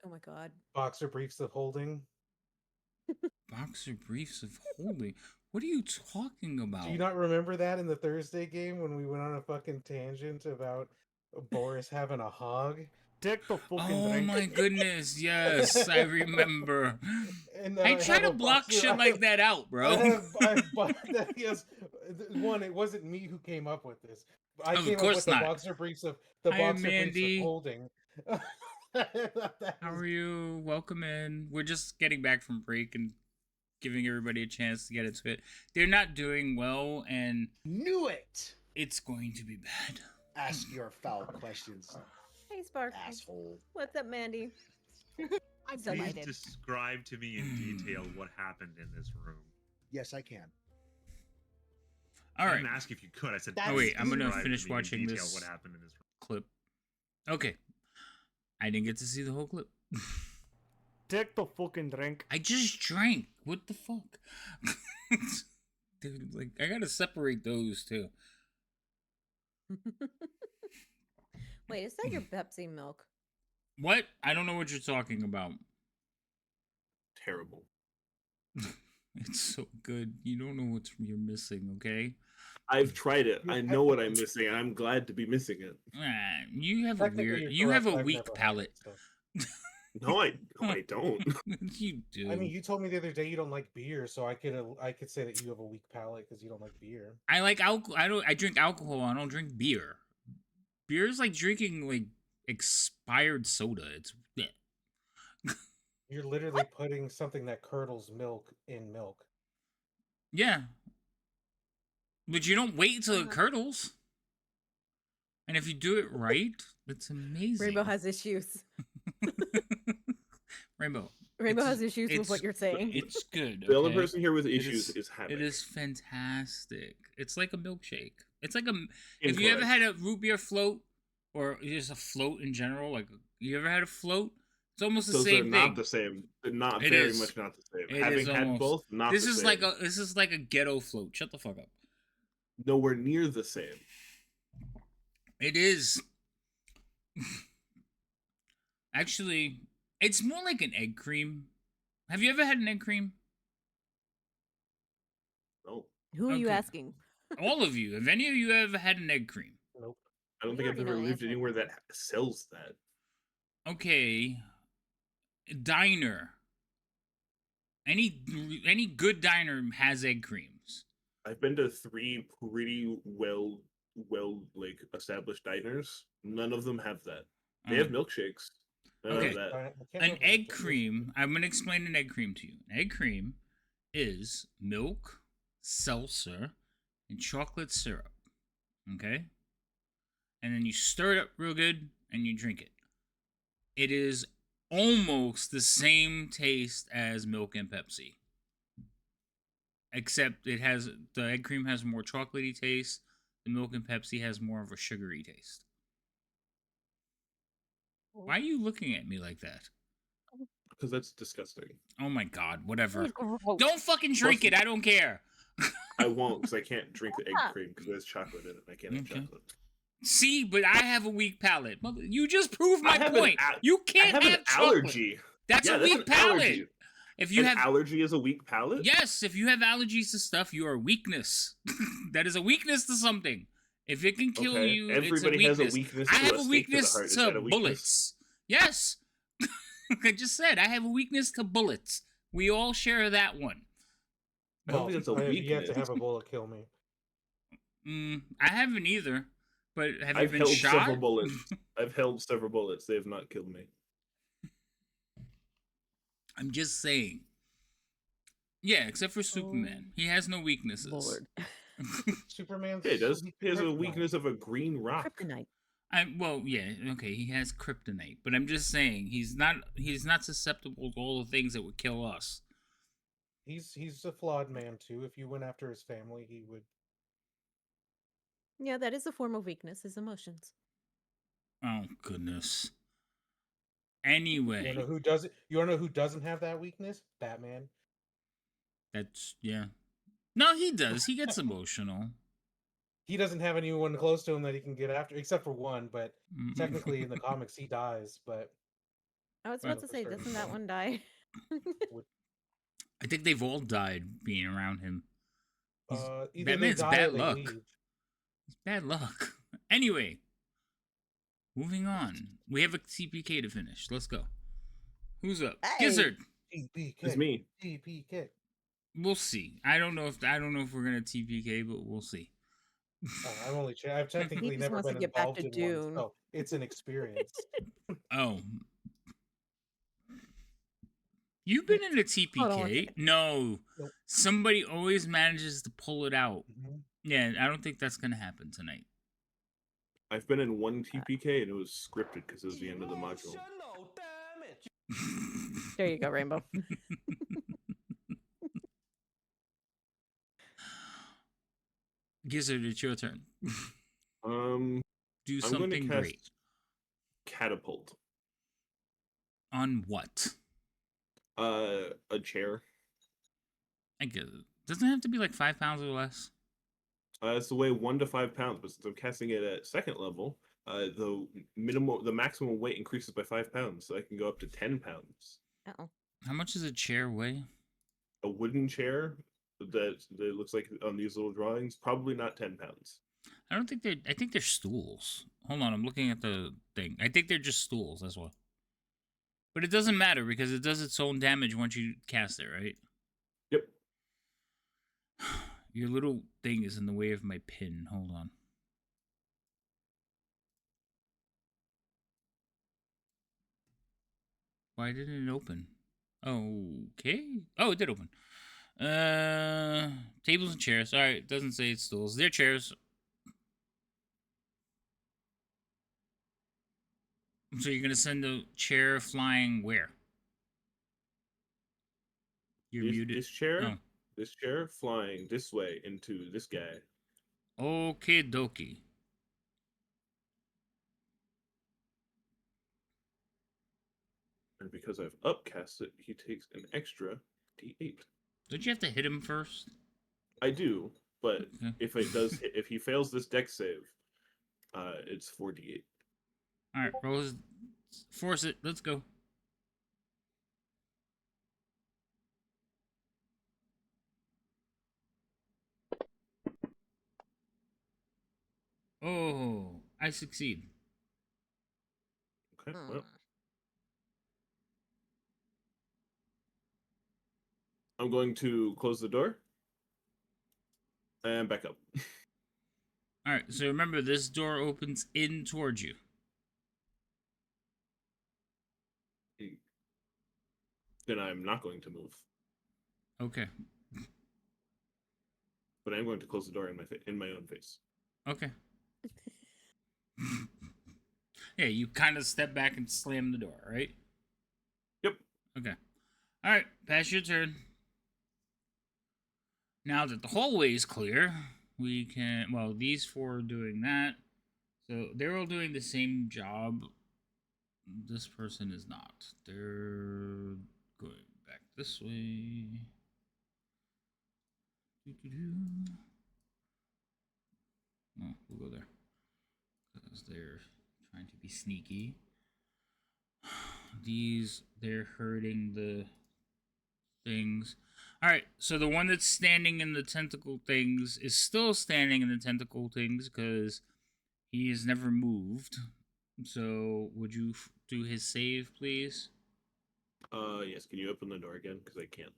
my god. Boxer briefs of holding. Boxer briefs of holding. What are you talking about? Do you not remember that in the Thursday game when we went on a fucking tangent about Boris having a hog? Take the fucking drink. My goodness, yes, I remember. And I try to block shit like that out, bro. Yes, one, it wasn't me who came up with this. I of came course up with not. the boxer briefs of holding. How are you? Welcome in. We're just getting back from break and giving everybody a chance to get into it. They're not doing well, and Knew it! it's going to be bad. Ask your foul questions, Hey, Spark. asshole. What's up, Mandy? I'm Please delighted. describe to me in detail what happened in this room. Yes, I can. All I right. didn't ask if you could. I said, Oh wait, I'm gonna describe to finish me in watching detail this what happened in this room. clip. Okay. I didn't get to see the whole clip. Take the fucking drink. I just drank. What the fuck? Dude, like, I gotta separate those two. Wait, is that your Pepsi milk? What? I don't know what you're talking about. Terrible. It's so good. You don't know what you're missing, okay? I've tried it. I know what I'm missing, and I'm glad to be missing it. You have a weird. You have a weak palate. No, I don't. You do. I mean, you told me the other day you don't like beer, so I could say that you have a weak palate because you don't like beer. I like alcohol. I drink alcohol. I don't drink beer. Beer is like drinking like expired soda. It's You're literally putting something that curdles milk in milk. yeah. But you don't wait till it curdles. And if you do it right, it's amazing. Rainbow has issues. Rainbow has issues with what you're saying. It's good. The only okay? person here with issues is Havoc. It is fantastic. It's like a milkshake. It's like a. If you ever had a root beer float, or just a float in general, like you ever had a float, it's almost the Those same are thing. not the same. They're not It very is. much not the same. It Having is had almost. both, not This the is same. like a ghetto float. Shut the fuck up. Nowhere near the same. It is. Actually, it's more like an egg cream. Have you ever had an egg cream? No. Who are you asking? All of you. Have any of you ever had an egg cream? Nope. I don't think I've ever lived anywhere that sells that. Okay. Diner. Any good diner has egg creams. I've been to 3 pretty well like established diners. None of them have that. They have milkshakes. None Okay. of that. An egg cream, I'm going to explain an egg cream to you. An egg cream is milk, seltzer, and chocolate syrup. Okay? And then you stir it up real good and you drink it. It is almost the same taste as milk and Pepsi. Except the egg cream has more chocolatey taste. The milk and Pepsi has more of a sugary taste. Why are you looking at me like that? Because that's disgusting. Oh my god, whatever. Don't fucking drink it, I don't care. I won't, because I can't drink the egg cream because there's chocolate in it. I can't have chocolate. See, but I have a weak palate. You just proved my have point. You can't I have have an chocolate. allergy. That's Yeah, a weak an palate. allergy. If you have allergy is a weak palate? Yes, if you have allergies to stuff, you are a weakness. That is a weakness to something. If it can kill Okay. you, Everybody it's a has a weakness. weakness I to have a a stake to the weakness heart. Is to that a weakness? bullets. Yes. I just said I have a weakness to bullets. We all share that one. I don't think that's a I have yet weakness. to have a bullet kill me. I haven't either. But have you I've been held shot? several bullets. I've held several bullets. They have not killed me. I'm just saying. Yeah, except for Superman. He has no weaknesses. Lord. Superman. Yeah, he does. He has a weakness of a green rock. Kryptonite. Well, yeah, okay, he has kryptonite, but I'm just saying he's not susceptible to all the things that would kill us. He's a flawed man too. If you went after his family, he would. Yeah, that is a form of weakness, his emotions. Oh goodness. Anyway, You wanna know who does it? You wanna know who doesn't have that weakness? Batman. That's yeah. No, he does. He gets emotional. He doesn't have anyone close to him that he can get after, except for one. But technically, in the comics, he dies. But I was about to say, doesn't that one die? I think they've all died being around him. either they Batman's die or bad they luck. leave. It's bad luck. Anyway, moving on. We have a TPK to finish. Let's go. Who's up? Gizzard. TPK. It's me. TPK. We'll see. I don't know if we're gonna TPK, but we'll see. I've technically just never wants to been get back involved to in one, Dune. so it's an experience. Oh, You've been in a Hold on one TPK? No. Nope. Somebody always manages to pull it out. Mhm. Yeah, I don't think that's gonna happen tonight. I've been in one TPK and it was scripted because it was the end of the module. There you go, Rainbow. Gizzard, it's your turn. Do I'm going to something cast great. Catapult. On what? A chair. I guess doesn't it have to be like 5 pounds or less? It's the weigh 1 to 5 pounds, but since I'm casting it at second level, the maximum weight increases by 5 pounds, so I can go up to 10 pounds. Uh-oh. How much does a chair weigh? A wooden chair that looks like on these little drawings, probably not 10 pounds. I don't think they're. I think they're stools. Hold on, I'm looking at the thing. I think they're just stools. That's why. But it doesn't matter because it does its own damage once you cast it, right? Yep. Your little thing is in the way of my pin. Hold on. Why didn't it open? Okay. Oh, it did open. Tables and chairs. All right, it doesn't say it's stools. They're chairs. So you're gonna send a chair flying where? You're muted. This chair, Oh. this chair flying this way into this guy. Okay, dokie. And because I've upcast it, he takes an extra D8. Don't you have to hit him first? I do, but Okay. if he fails this deck save, it's 4d8. All right, roll his, force it. Let's go. Oh, I succeed. Okay, well. I'm going to close the door and back up. All right, so remember, this door opens in towards you. Then I'm not going to move, Okay. but I'm going to close the door in my own face. Okay. Yeah, you kind of step back and slam the door, right? Yep. Okay. All right, pass your turn. Now that the hallway is clear, we can... Well, these four are doing that. So they're all doing the same job. This person is not. They're going back this way. Oh, we'll go there. Because they're trying to be sneaky. These, they're hurting the things. Alright, so the one that's standing in the tentacle things is still standing in the tentacle things because he has never moved. So, would you do his save, please? Yes. Can you open the door again? Because I can't.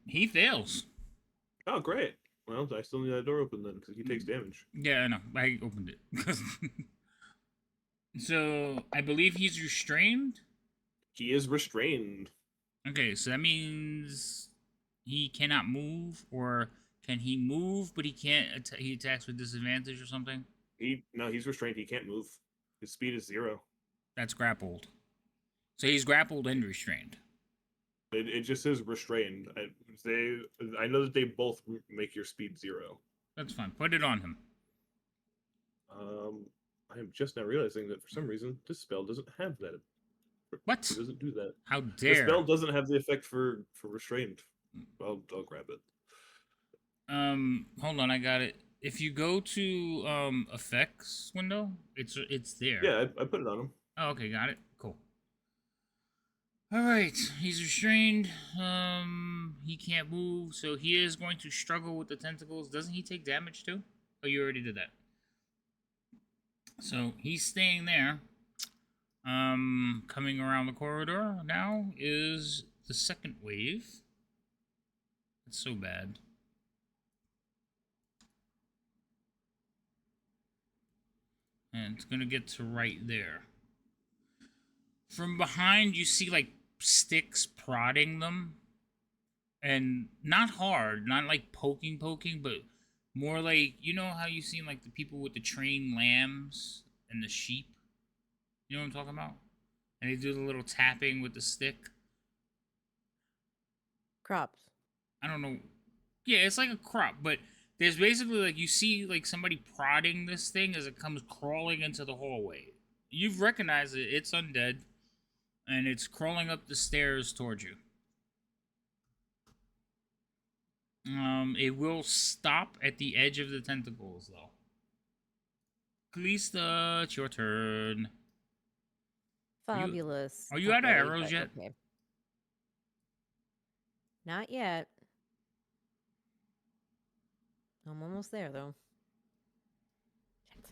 He fails. Oh, great. Well, I still need that door open then, because he takes damage. Yeah, I know. I opened it. So, I believe he's restrained? He is restrained. Okay, so that means he cannot move, or can he move, but he can't, he attacks with disadvantage or something? No, he's restrained. He can't move. His speed is 0. That's grappled. So he's grappled and restrained. It just says restrained. I know that they both make your speed 0. That's fine. Put it on him. I am just now realizing that for some reason this spell doesn't have that. What? It doesn't do that. How dare? The spell doesn't have the effect for restrained. I'll grab it. Hold on, I got it. If you go to effects window, it's there. Yeah, I put it on him. Oh, okay, got it. Cool. All right, he's restrained. He can't move, so he is going to struggle with the tentacles. Doesn't he take damage too? Oh, you already did that. So he's staying there. Coming around the corridor now is the second wave. It's so bad. And it's gonna get to right there. From behind, you see like sticks prodding them. And not hard, not like poking, but more like, you know how you seen like the people with the trained lambs and the sheep? You know what I'm talking about? And they do the little tapping with the stick. Crops. I don't know. Yeah, it's like a crop, but there's basically like you see like somebody prodding this thing as it comes crawling into the hallway. You've recognized it. It's undead, and it's crawling up the stairs towards you. It will stop at the edge of the tentacles, though. Kalista, it's your turn. Fabulous. Are you out of Okay, arrows but yet? Okay. Not yet. I'm almost there, though. Shit.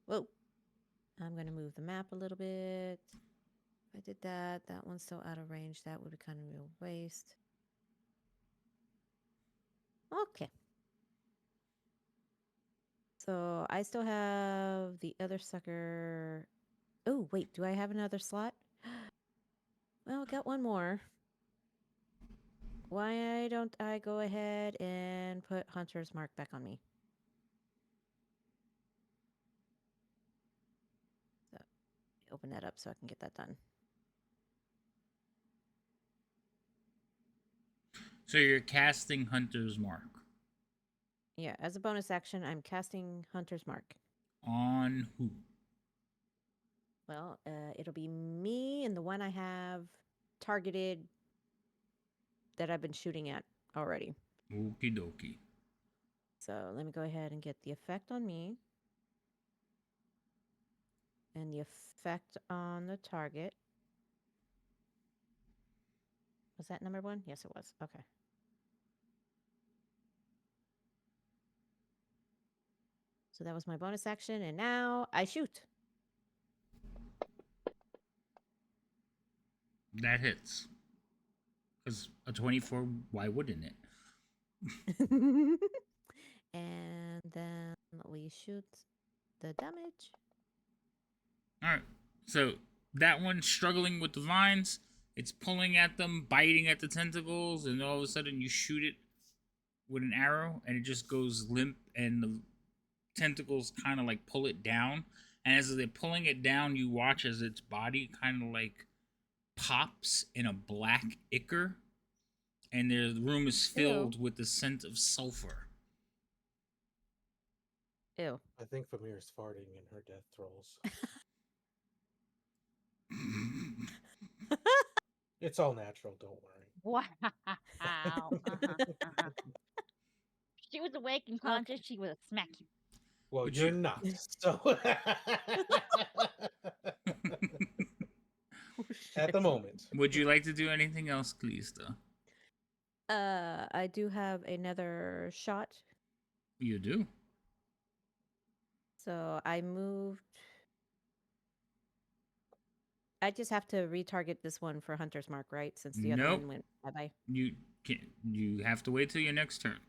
Whoa. I'm going to move the map a little bit. If I did that, that one's still out of range. That would be kind of a real waste. Okay. So I still have the other sucker. Oh, wait. Do I have another slot? Well, got one more. Why don't I go ahead and put Hunter's Mark back on me? So open that up so I can get that done. So you're casting Hunter's Mark. Yeah, as a bonus action, I'm casting Hunter's Mark. On who? Well, it'll be me and the one I have targeted that I've been shooting at already. Okie dokie. So let me go ahead and get the effect on me. And the effect on the target. Was that number 1? Yes, it was. Okay. So that was my bonus action, and now I shoot. That hits. Because a 24, why wouldn't it? And then we shoot the damage. Alright. So that one's struggling with the vines. It's pulling at them, biting at the tentacles, and all of a sudden you shoot it with an arrow, and it just goes limp, and the tentacles kind of like pull it down. And as they're pulling it down, you watch as its body kind of like pops in a black ichor, and the room is filled with the scent of sulfur. Ew. I think Famir's farting in her death throes. It's all natural, don't worry. Wow. She was awake and conscious, she would have smacked you. Well, you're not. So at the moment. Would you like to do anything else, Kalista? I do have another shot. You do. So I moved. I just have to retarget this one for Hunter's Mark, right? Since the other one went bye-bye. You can't. You have to wait till your next turn.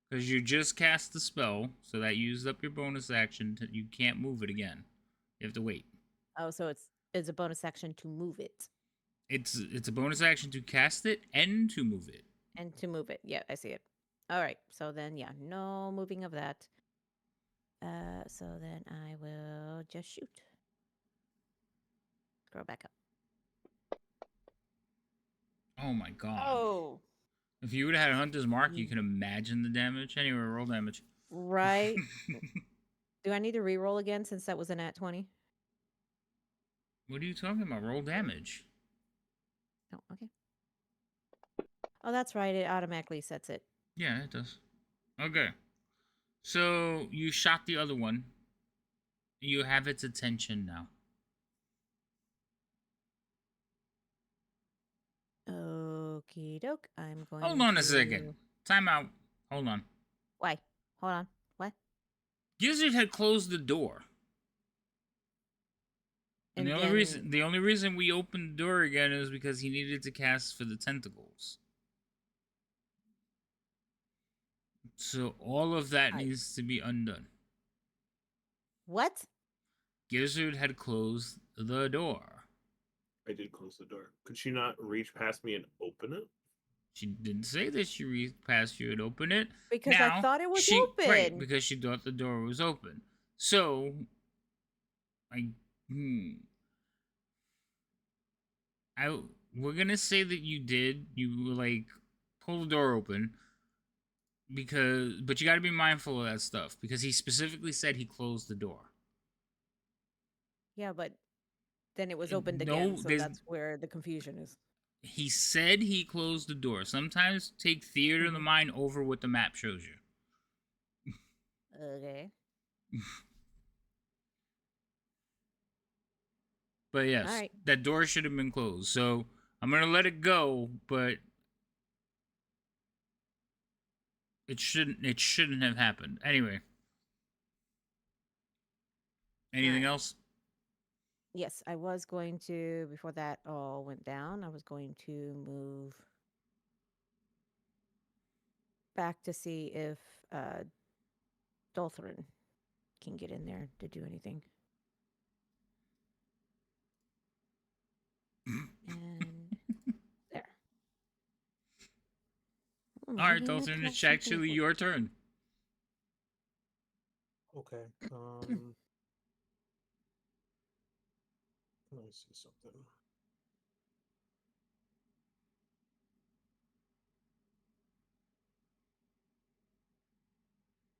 Because you just cast the spell, so that used up your bonus action. You can't move it again. You have to wait. Oh, so it's a bonus action to move it. It's a bonus action to cast it and to move it. And to move it. Yeah, I see it. All right. So then, yeah, no moving of that. So then I will just shoot. Scroll back up. Oh my god. Oh. If you would have had Hunter's Mark, you can imagine the damage. Anyway, roll damage. Right. Do I need to re-roll again since that was an at 20? What are you talking about? Roll damage. Oh, okay. Oh, that's right. It automatically sets it. Yeah, it does. Okay. So you shot the other one. You have its attention now. Okie doke. I'm going Hold on a second. Time out. Hold on. Why? Hold on. What? Gizzard had closed the door. And the only reason we opened the door again is because he needed to cast for the tentacles. So all of that needs to be undone. What? Gizzard had closed the door. I did close the door. Could she not reach past me and open it? She didn't say that she reached past you and opened it. Because I thought it was open. Right, because she thought the door was open. So, we're gonna say that you did. You like pull the door open but you got to be mindful of that stuff because he specifically said he closed the door. Yeah, but then it was opened again, so that's where the confusion is. He said he closed the door. Sometimes take theater of the mind over what the map shows you. Okay. But yes, that door should have been closed. So I'm gonna let it go, but it shouldn't have happened. Anyway. Anything else? Yes, I was going to, before that all went down, I was going to move back to see if Doltherin can get in there to do anything. And there. All right, Doltherin, it's actually your turn. Okay. Let me see something.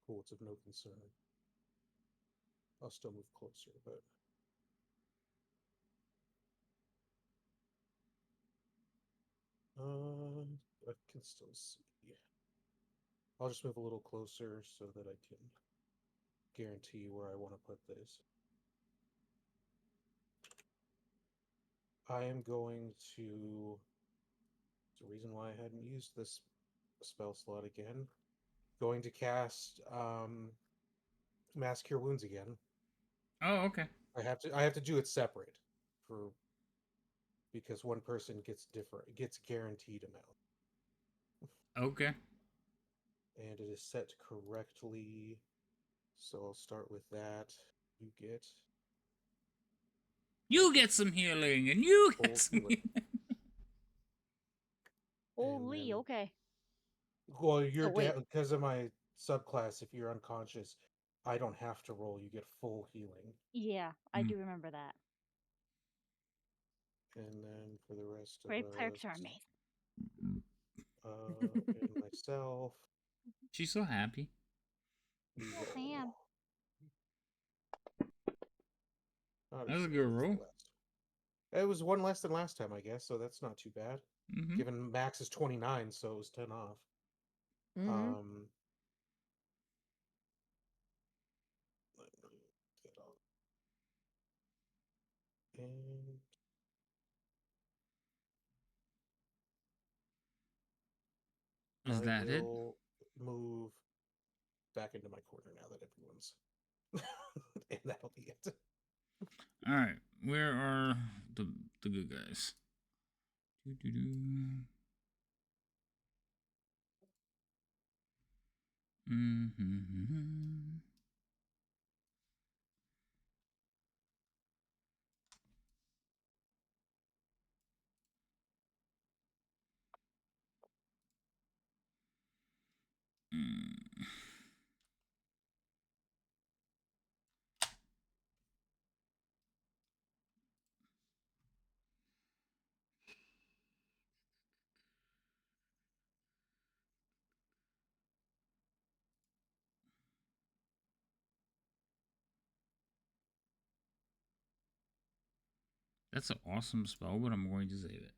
Cool, it's of no concern. I'll still move closer, but I can still see. I'll just move a little closer so that I can guarantee where I want to put this. I am going to. There's a reason why I hadn't used this spell slot again. Going to cast Mass Cure Wounds again. Oh, okay. I have to do it separate because one person gets guaranteed amount. Okay. And it is set correctly. So I'll start with that. You get some healing, and you get some healing. Holy, okay. Well, you're because of my subclass, if you're unconscious, I don't have to roll. You get full healing. Yeah, I do remember that. And then for the rest Brave of clerics are amazing. And myself. She's so happy. Yes, I am. That was a good roll. It was one less than last time, I guess, so that's not too bad. Mm-hmm. Given max is 29, so it was 10 off. Mm-hmm. And is that it? Move back into my corner now that everyone's, and that'll be it. All right, where are the good guys? Mm-hmm. That's an awesome spell, but I'm going to save it.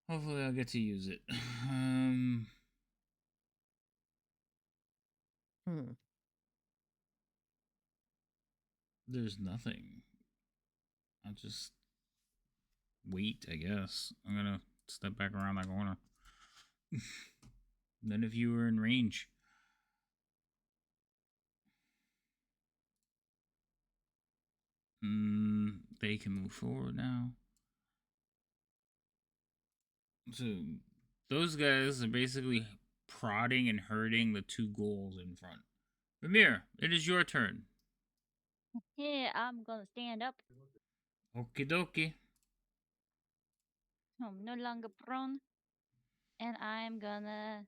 Hopefully I'll get to use it. There's nothing. I'll just wait, I guess. I'm gonna step back around that corner. Then if you were in range. They can move forward now. So those guys are basically prodding and hurting the two ghouls in front. Ramir, it is your turn. Yeah, I'm gonna stand up. Okie dokie. I'm no longer prone. And I'm gonna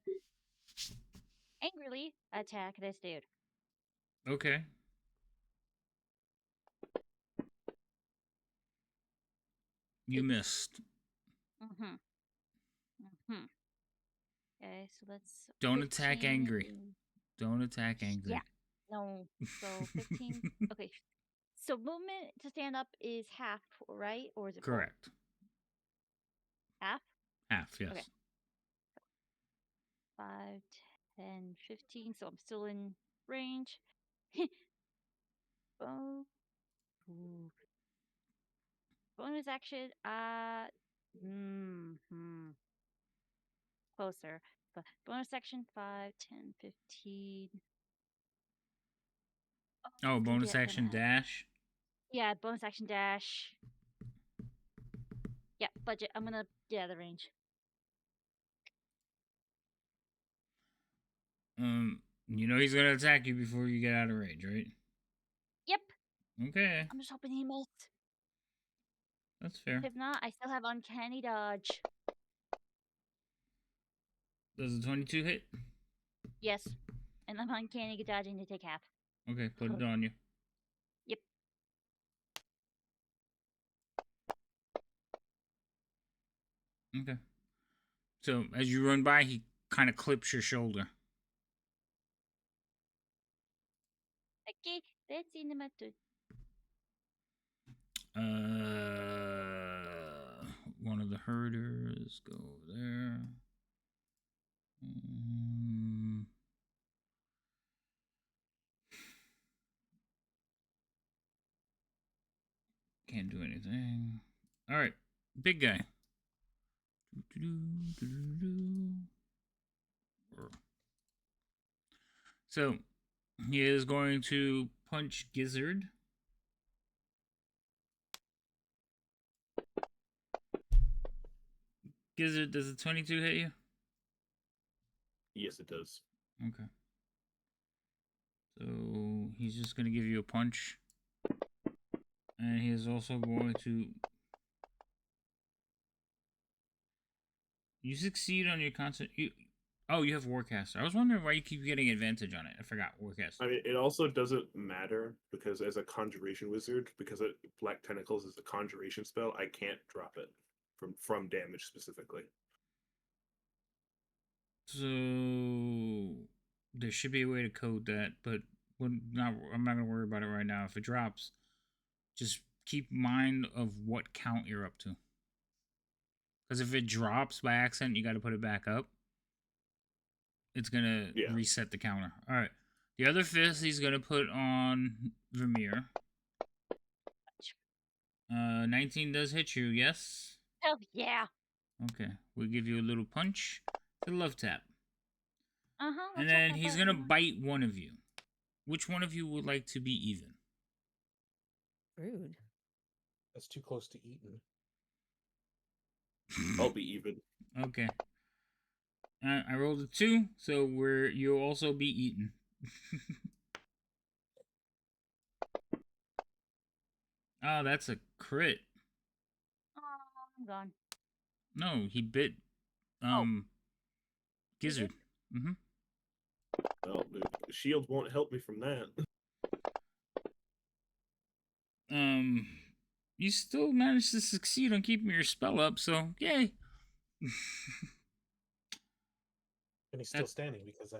angrily attack this dude. Okay. You missed. Mm-hmm. Mm-hmm. Okay, so that's Don't attack angry. Don't attack angry. Yeah. No. So 15. Okay. So movement to stand up is half, right? Or is it full? Correct. Half? Half, yes. Okay. 5, 10, 15. So I'm still in range. Oh. Ooh. Bonus action. Closer. But bonus action 5, 10, 15. Oh, It's gonna be bonus at action 10. dash. Yeah, bonus action dash. Yeah, budget. I'm gonna get out of range. You know he's gonna attack you before you get out of range, right? Yep. Okay. I'm just hoping he missed. That's fair. If not, I still have uncanny dodge. Does a 22 hit? Yes. And I'm uncanny dodging to take half. Okay, put it on you. Yep. Okay. So as you run by, he kind of clips your shoulder. Okay, that's cinematography. One of the herders go over there. Can't do anything. All right, big guy. So he is going to punch Gizzard. Gizzard, does a 22 hit you? Yes, it does. Okay. So he's just going to give you a punch. And he is also going to... You succeed on your concert... Oh, you have Warcaster. I was wondering why you keep getting advantage on it. I forgot Warcaster. I mean, it also doesn't matter because as a conjuration wizard, because Black Tentacles is a conjuration spell, I can't drop it from damage specifically. So there should be a way to code that, but I'm not going to worry about it right now. If it drops, just keep mind of what count you're up to. Because if it drops by accident, you got to put it back up. It's going to reset the counter. All right. The other fist he's going to put on Vermeer. 19 does hit you, yes? Oh, yeah. Okay. We'll give you a little punch. It's a love tap. Uh-huh. And then he's going to bite one of you. Which one of you would like to be even? Rude. That's too close to eaten. I'll be even. Okay. I rolled a 2, so you'll also be eaten. Oh, that's a crit. Oh, I'm gone. No, he bit Gizzard. Mm-hmm. Well, the shield won't help me from that. You still managed to succeed on keeping your spell up, so yay. And he's still standing because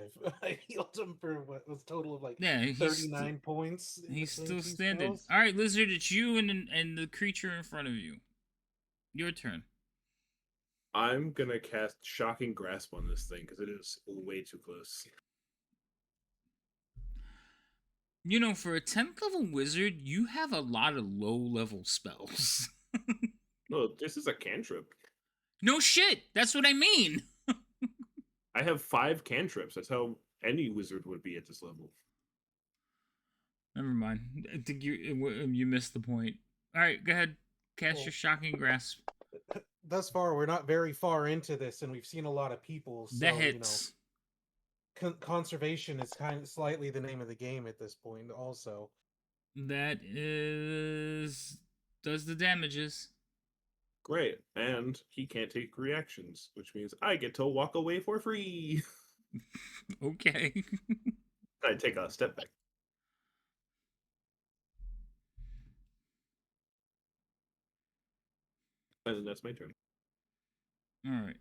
I healed him for what was total of like 39 points. He's still standing. All right, Lizard, it's you and the creature in front of you. Your turn. I'm gonna cast Shocking Grasp on this thing because it is way too close. You know, for a 10th level wizard, you have a lot of low level spells. No, this is a cantrip. No shit. That's what I mean. I have 5 cantrips. That's how any wizard would be at this level. Never mind. I think you missed the point. All right, go ahead. Cast Well- your shocking grasp. Thus far, we're not very far into this, and we've seen a lot of people. So That hits. Conservation is kind of slightly the name of the game at this point. Also, That does the damages. Great. And he can't take reactions, which means I get to walk away for free. Okay. I take a step back. And then that's my turn. All right.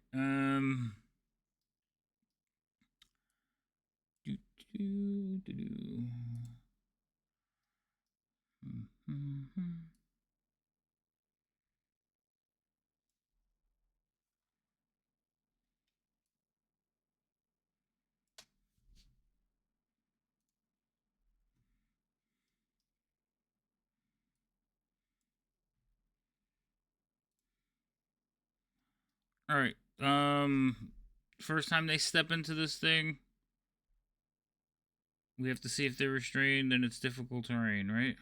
All right. First time they step into this thing, we have to see if they're restrained and it's difficult terrain, right?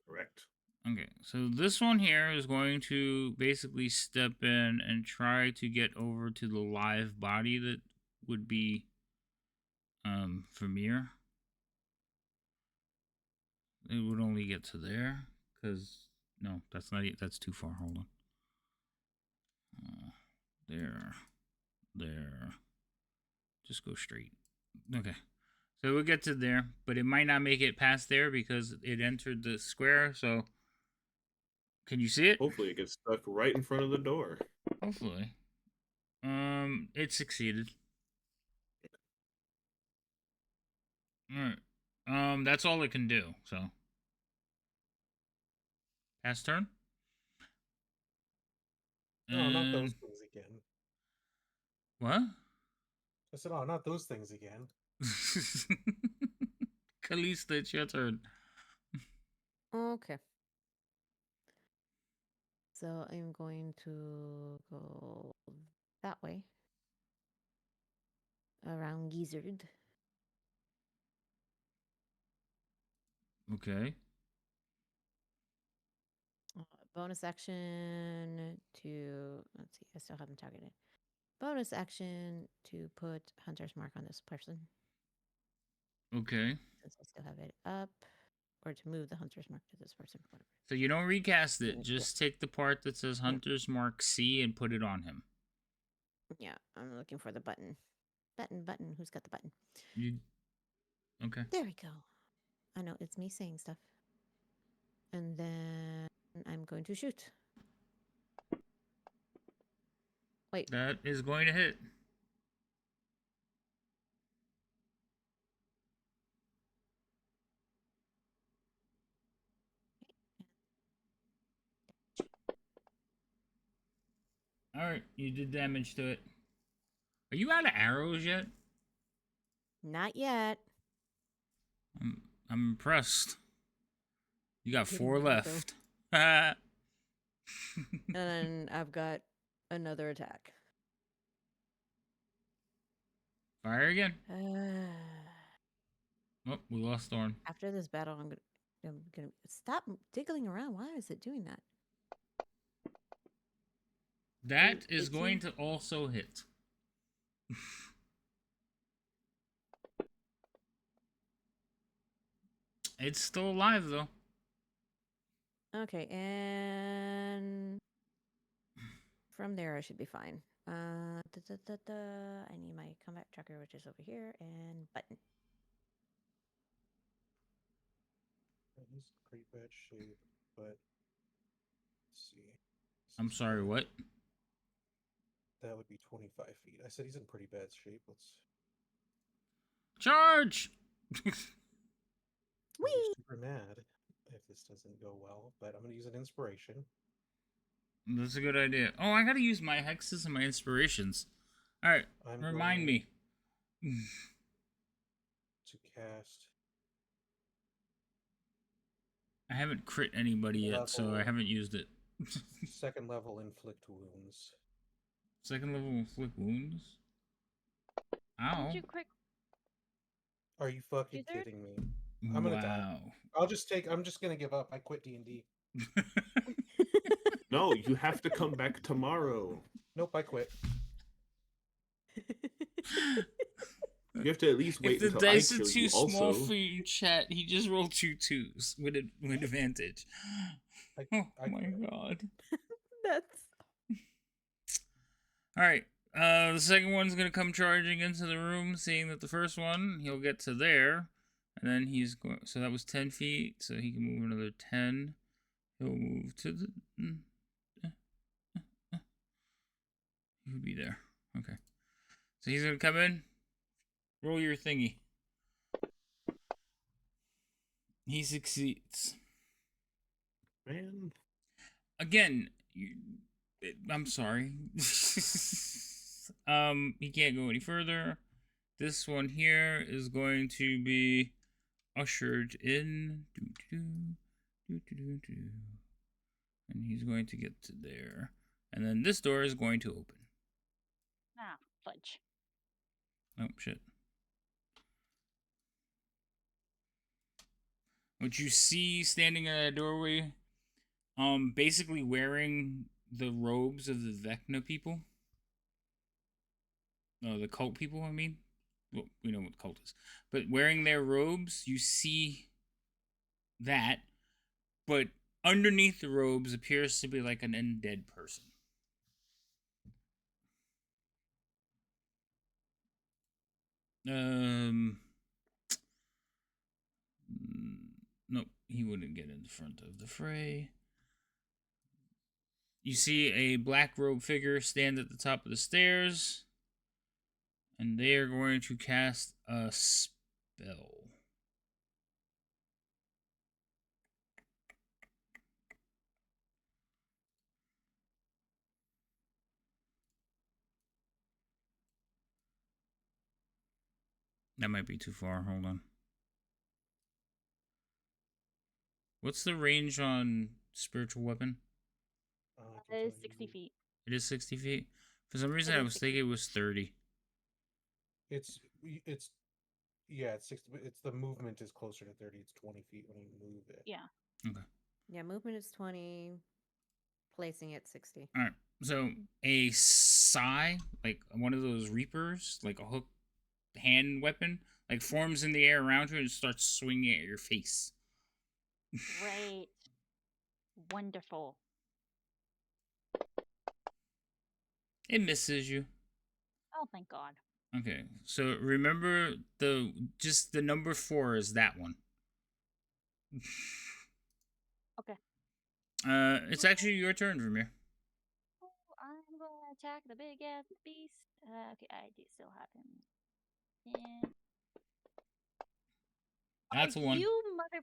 Correct. Okay, so this one here is going to basically step in and try to get over to the live body that would be Vermeer. It would only get to there, because no, that's not it. That's too far. Hold on. There. Just go straight. Okay. So we'll get to there, but it might not make it past there because it entered the square, so can you see it? Hopefully it gets stuck right in front of the door. Hopefully. It succeeded. Alright. That's all it can do, so. Pass turn? no, not those things again. What? I said, oh, not those things again. Kalista, it's your turn. Okay. So I'm going to go that way. Around Gizzard. Okay. Bonus action to, let's see, I still haven't targeted. Bonus action to put Hunter's Mark on this person. Okay. Since I still have it up. Or to move the Hunter's Mark to this person. Whatever. So you don't recast it. Just take the part that says Hunter's Mark C and put it on him. Yeah, I'm looking for the button. Button. Who's got the button? You. Okay. There we go. I know, it's me saying stuff. And then I'm going to shoot. Wait. That is going to hit. Alright, you did damage to it. Are you out of arrows yet? Not yet. I'm impressed. You got Getting 4 there, left. And then I've got another attack. Fire again. Oh, we lost Thorn. After this battle, I'm gonna stop diggling around. Why is it doing that? That is going to also hit. It's still alive though. Okay, and from there I should be fine. I need my combat tracker, which is over here, and button. He's in pretty bad shape, but let's see. I'm sorry, what? That would be 25 feet. I said he's in pretty bad shape. Let's charge. I'm super mad if this doesn't go well, but I'm gonna use an inspiration. That's a good idea. Oh, I gotta use my hexes and my inspirations. All right, remind me. To cast. I haven't crit anybody yet, so I haven't used it. Second level inflict wounds. Second level inflict wounds? Ow. Did you crit? Are you fucking kidding me? I'm gonna die. Wow. I'm just gonna give up. I quit D&D. No, you have to come back tomorrow. Nope, I quit. You have to at least wait If the until I dice are kill too you. small Also, for you, chat, he just rolled 2 twos with advantage. Oh my god. That's All right. The second one's gonna come charging into the room, seeing that the first one he'll get to there, and then he's going. So that was 10 feet, so he can move another 10. He'll move to the. He'll be there. Okay. So he's gonna come in. Roll your thingy. He succeeds. man, Again, I'm sorry. He can't go any further. This one here is going to be ushered in. And he's going to get to there. And then this door is going to open. Ah, fudge. Oh, shit. What you see standing in a doorway, basically wearing the robes of the Vecna people. No, the cult people, I mean. Well, we know what the cult is. But wearing their robes, you see that. But underneath the robes appears to be like an undead person. Nope, he wouldn't get in front of the fray. You see a black robe figure stand at the top of the stairs, and they are going to cast a spell. That might be too far. Hold on. What's the range on spiritual weapon? That is 60 feet. It is 60 feet? For some reason, It I is was 60 thinking it was 30. It's 60. It's the movement is closer to 30. It's 20 feet when you move it. Yeah. Okay. yeah. Movement is 20. Placing it 60. All right. So a sai, like one of those reapers, like a hook hand weapon, like forms in the air around you and starts swinging at your face. Great. Wonderful. It misses you. Oh, thank God. Okay. So remember the number 4 is that one. Okay. It's actually your turn, Vermeer. Oh, I'm gonna attack the big ass beast. Okay, I do still have him. Yeah. That's a 1. You mother.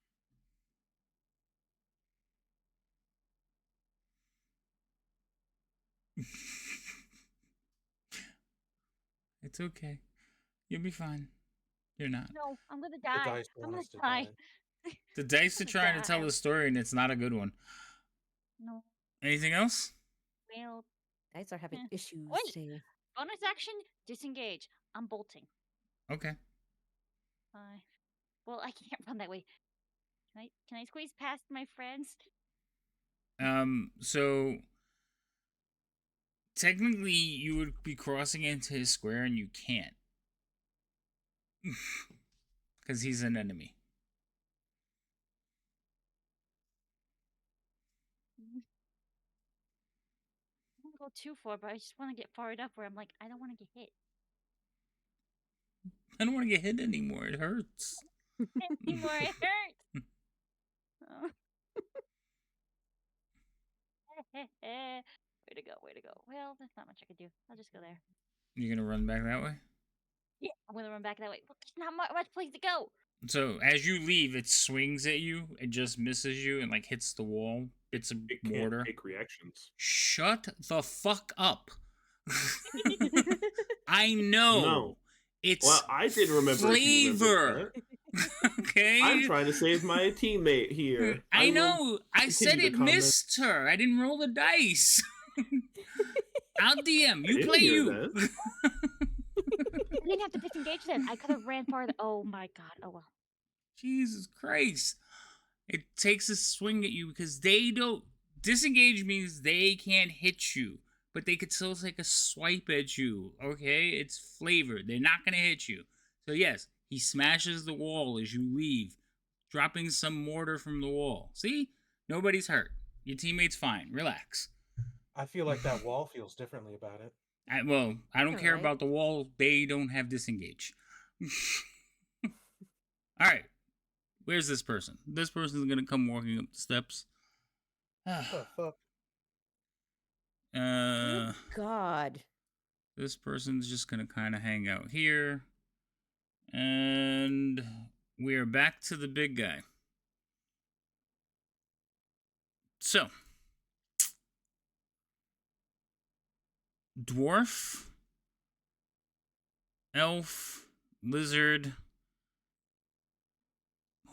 It's okay. You'll be fine. You're not. No, I'm gonna die. dice I'm want gonna us to die. The dice are trying to tell the story, and it's not a good one. No. Anything else? Well, Dice are having issues wait. today. Bonus action, disengage. I'm bolting. Okay. Well, I can't run that way. Can I squeeze past my friends? So technically you would be crossing into his square and you can't. Because he's an enemy. I don't want to go too far, but I just want to get far enough where I'm like, I don't want to get hit. I don't want to get hit anymore. It hurts. Anymore, it hurts. Oh. Way to go, way to go. Well, there's not much I could do. I'll just go there. You're going to run back that way? Yeah, I'm going to run back that way. But there's not much place to go. So as you leave, it swings at you. It just misses you and like hits the wall. Bits of mortar. Take reactions. Shut the fuck up. I know. No. It's well, I didn't remember. flavor. Okay. I'm trying to save my teammate here. I know. I said it missed her. I didn't roll the dice. I'll DM. You play you. I didn't have to disengage then. I could have ran farther. Oh my God. Oh well. Jesus Christ. It takes a swing at you because they don't. Disengage means they can't hit you, but they could still take a swipe at you. Okay? It's flavored. They're not going to hit you. So, yes, he smashes the wall as you leave, dropping some mortar from the wall. See? Nobody's hurt. Your teammate's fine. Relax. I feel like that wall feels differently about it. I don't care about the wall. They don't have disengage. All right. Where's this person? This person's going to come walking up the steps. Oh, fuck. God. This person's just going to kind of hang out here. And we are back to the big guy. So, dwarf, elf, lizard.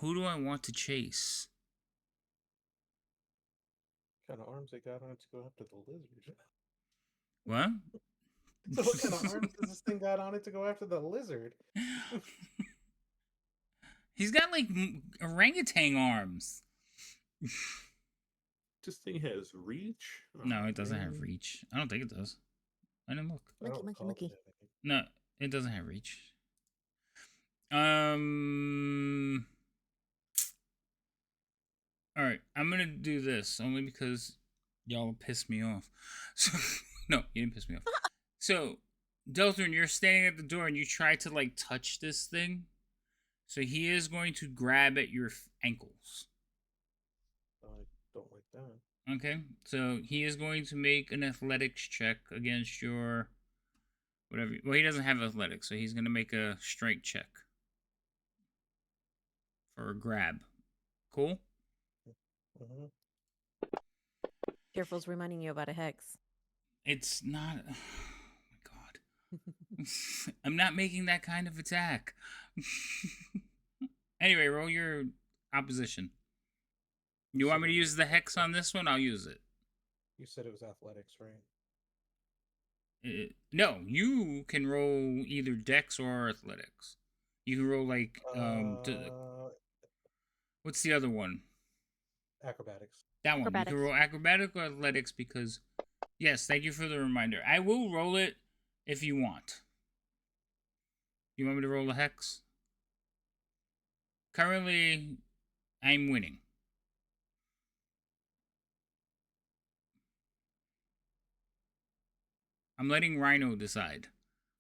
Who do I want to chase? What kind of arms they got on it to go after the lizard? What? So what kind of arms does this thing got on it to go after the lizard? He's got like orangutan arms. This thing has reach? No, it doesn't have reach. I don't think it does. I didn't look. Monkey. No, it doesn't have reach. All right, I'm gonna do this only because y'all pissed me off. So, no, you didn't piss me off. So, Deltrin, you're standing at the door and you try to like touch this thing. So he is going to grab at your ankles. I don't like that. Okay, so he is going to make an athletics check against your whatever. Well, he doesn't have athletics, so he's going to make a strength check for a grab. Cool? Mm-hmm. Careful's reminding you about a hex. It's not. Oh my god. I'm not making that kind of attack. Anyway, roll your opposition. You want me to use the hex on this one? I'll use it. You said it was athletics, right? No, you can roll either dex or athletics. You can roll like what's the other one? Acrobatics. That one. You can roll acrobatic or athletics because yes, thank you for the reminder. I will roll it if you want. You want me to roll the hex? Currently, I'm winning. I'm letting Rhino decide.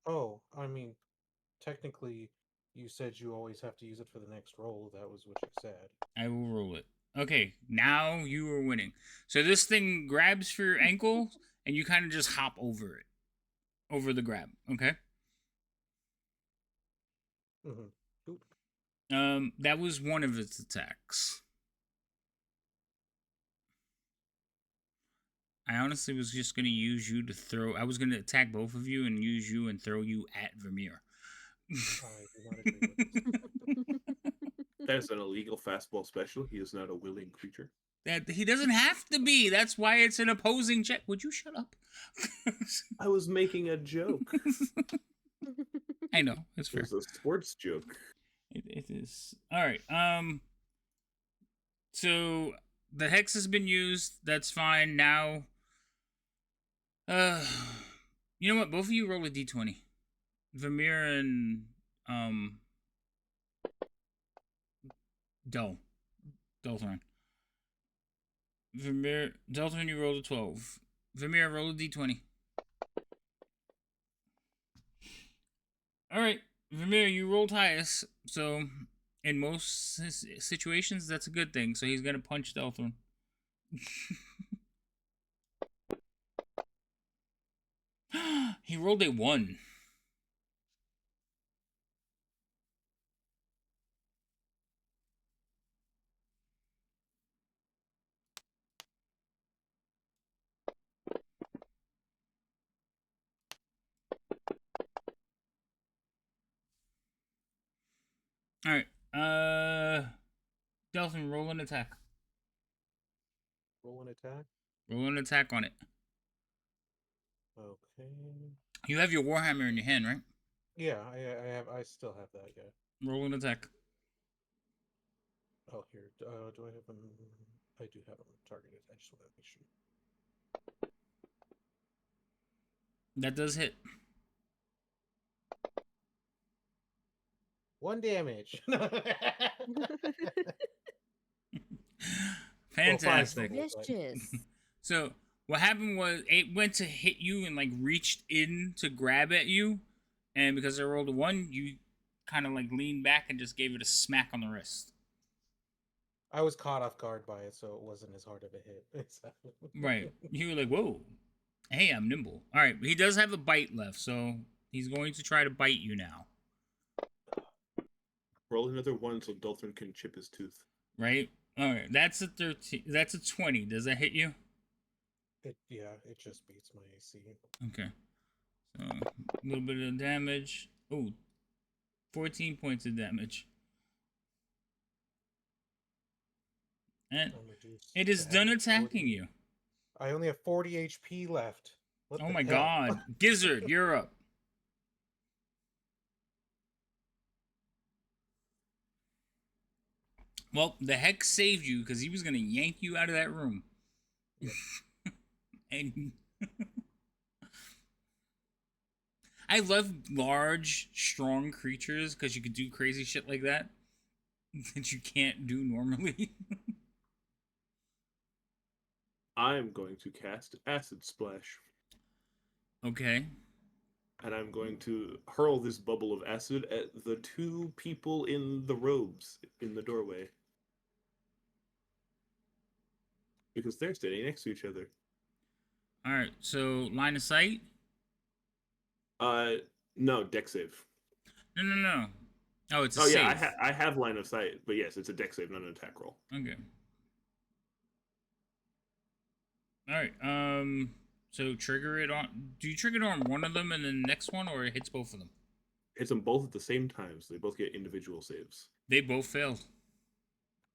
Oh, I mean, technically, you said you always have to use it for the next roll. That was what you said. I will roll it. Okay, now you are winning. So this thing grabs for your ankle, and you kind of just hop over it. Over the grab, okay? Mm-hmm. That was one of its attacks. I honestly was just going to use you to throw... I was going to attack both of you and use you and throw you at Vermeer. That is an illegal fastball special. He is not a willing creature. That he doesn't have to be. That's why it's an opposing check. Would you shut up? I was making a joke. I know. It's fair. It's a sports joke. It is. All right. So the hex has been used. That's fine. Now, you know what? Both of you roll a d20. Vermeer and Delthorn. Vermeer, Delthorn, you rolled a 12. Vermeer, roll a d20. All right. Vermeer, you rolled highest, so in most situations, that's a good thing. So he's going to punch Delthorn. He rolled a 1. All right. Delphin, roll an attack. Roll an attack? Roll an attack on it. Okay. You have your Warhammer in your hand, right? Yeah, I still have that, yeah. Roll an attack. Oh, here. Do I have him? I do have him targeted. I just want to make sure. That does hit. 1 damage. Fantastic. Well, 5 total, Vicious. So what happened was it went to hit you and like reached in to grab at you, and because I rolled a 1, you kind of like leaned back and just gave it a smack on the wrist. I was caught off guard by it, so it wasn't as hard of a hit. Right. You were like, whoa. Hey, I'm nimble. All right. He does have a bite left, so he's going to try to bite you now. Roll another 1 so Dulthrin can chip his tooth. Right? All right. That's a 13. That's a 20. Does that hit you? It just beats my AC. Okay. So a little bit of damage. Oh, 14 points of damage. And it is done attacking you. I only have 40 HP left. What Oh the my hell? god. Gizzard, you're up. Well, the hex saved you because he was going to yank you out of that room. Yep. And I love large, strong creatures because you could do crazy shit like that that you can't do normally. I'm going to cast Acid Splash. Okay. And I'm going to hurl this bubble of acid at the 2 people in the robes in the doorway. Because they're standing next to each other. Alright, so line of sight? No, deck save. No. Oh, it's a Oh save. yeah, I have line of sight, but yes, it's a deck save, not an attack roll. Okay. Alright, so trigger it on... Do you trigger it on one of them and then the next one, or it hits both of them? Hits them both at the same time, so they both get individual saves. They both failed.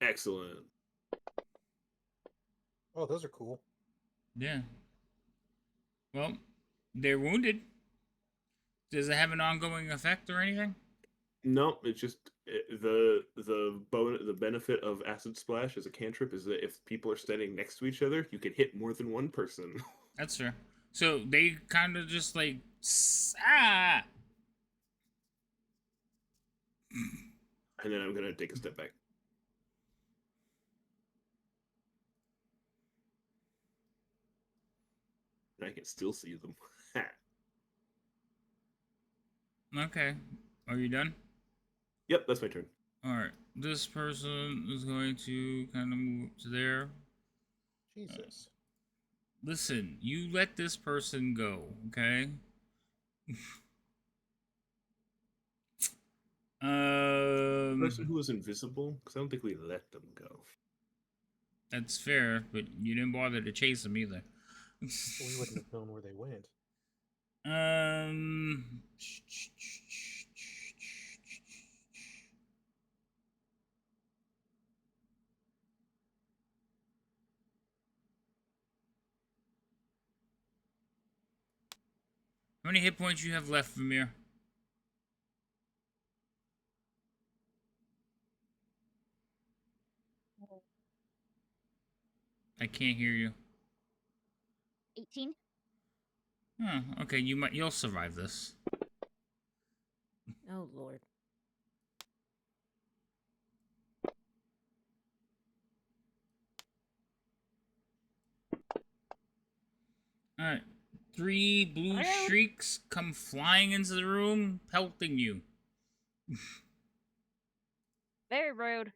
Excellent. Oh, those are cool. Yeah. Well, they're wounded. Does it have an ongoing effect or anything? No, it's just the benefit of Acid Splash as a cantrip is that if people are standing next to each other, you can hit more than one person. That's fair. So they kind of just like ah. And then I'm gonna take a step back. And I can still see them. Okay. Are you done? Yep, that's my turn. Alright. This person is going to kind of move up to there. Jesus. Listen, you let this person go, okay? The person who was invisible? Because I don't think we let them go. That's fair, but you didn't bother to chase them either. We wouldn't have known where they went. How many hit points you have left, Vamir? I can't hear you. 18. Oh, okay. You'll survive this. Oh Lord. Alright. 3 blue streaks come flying into the room, pelting you. Very rude.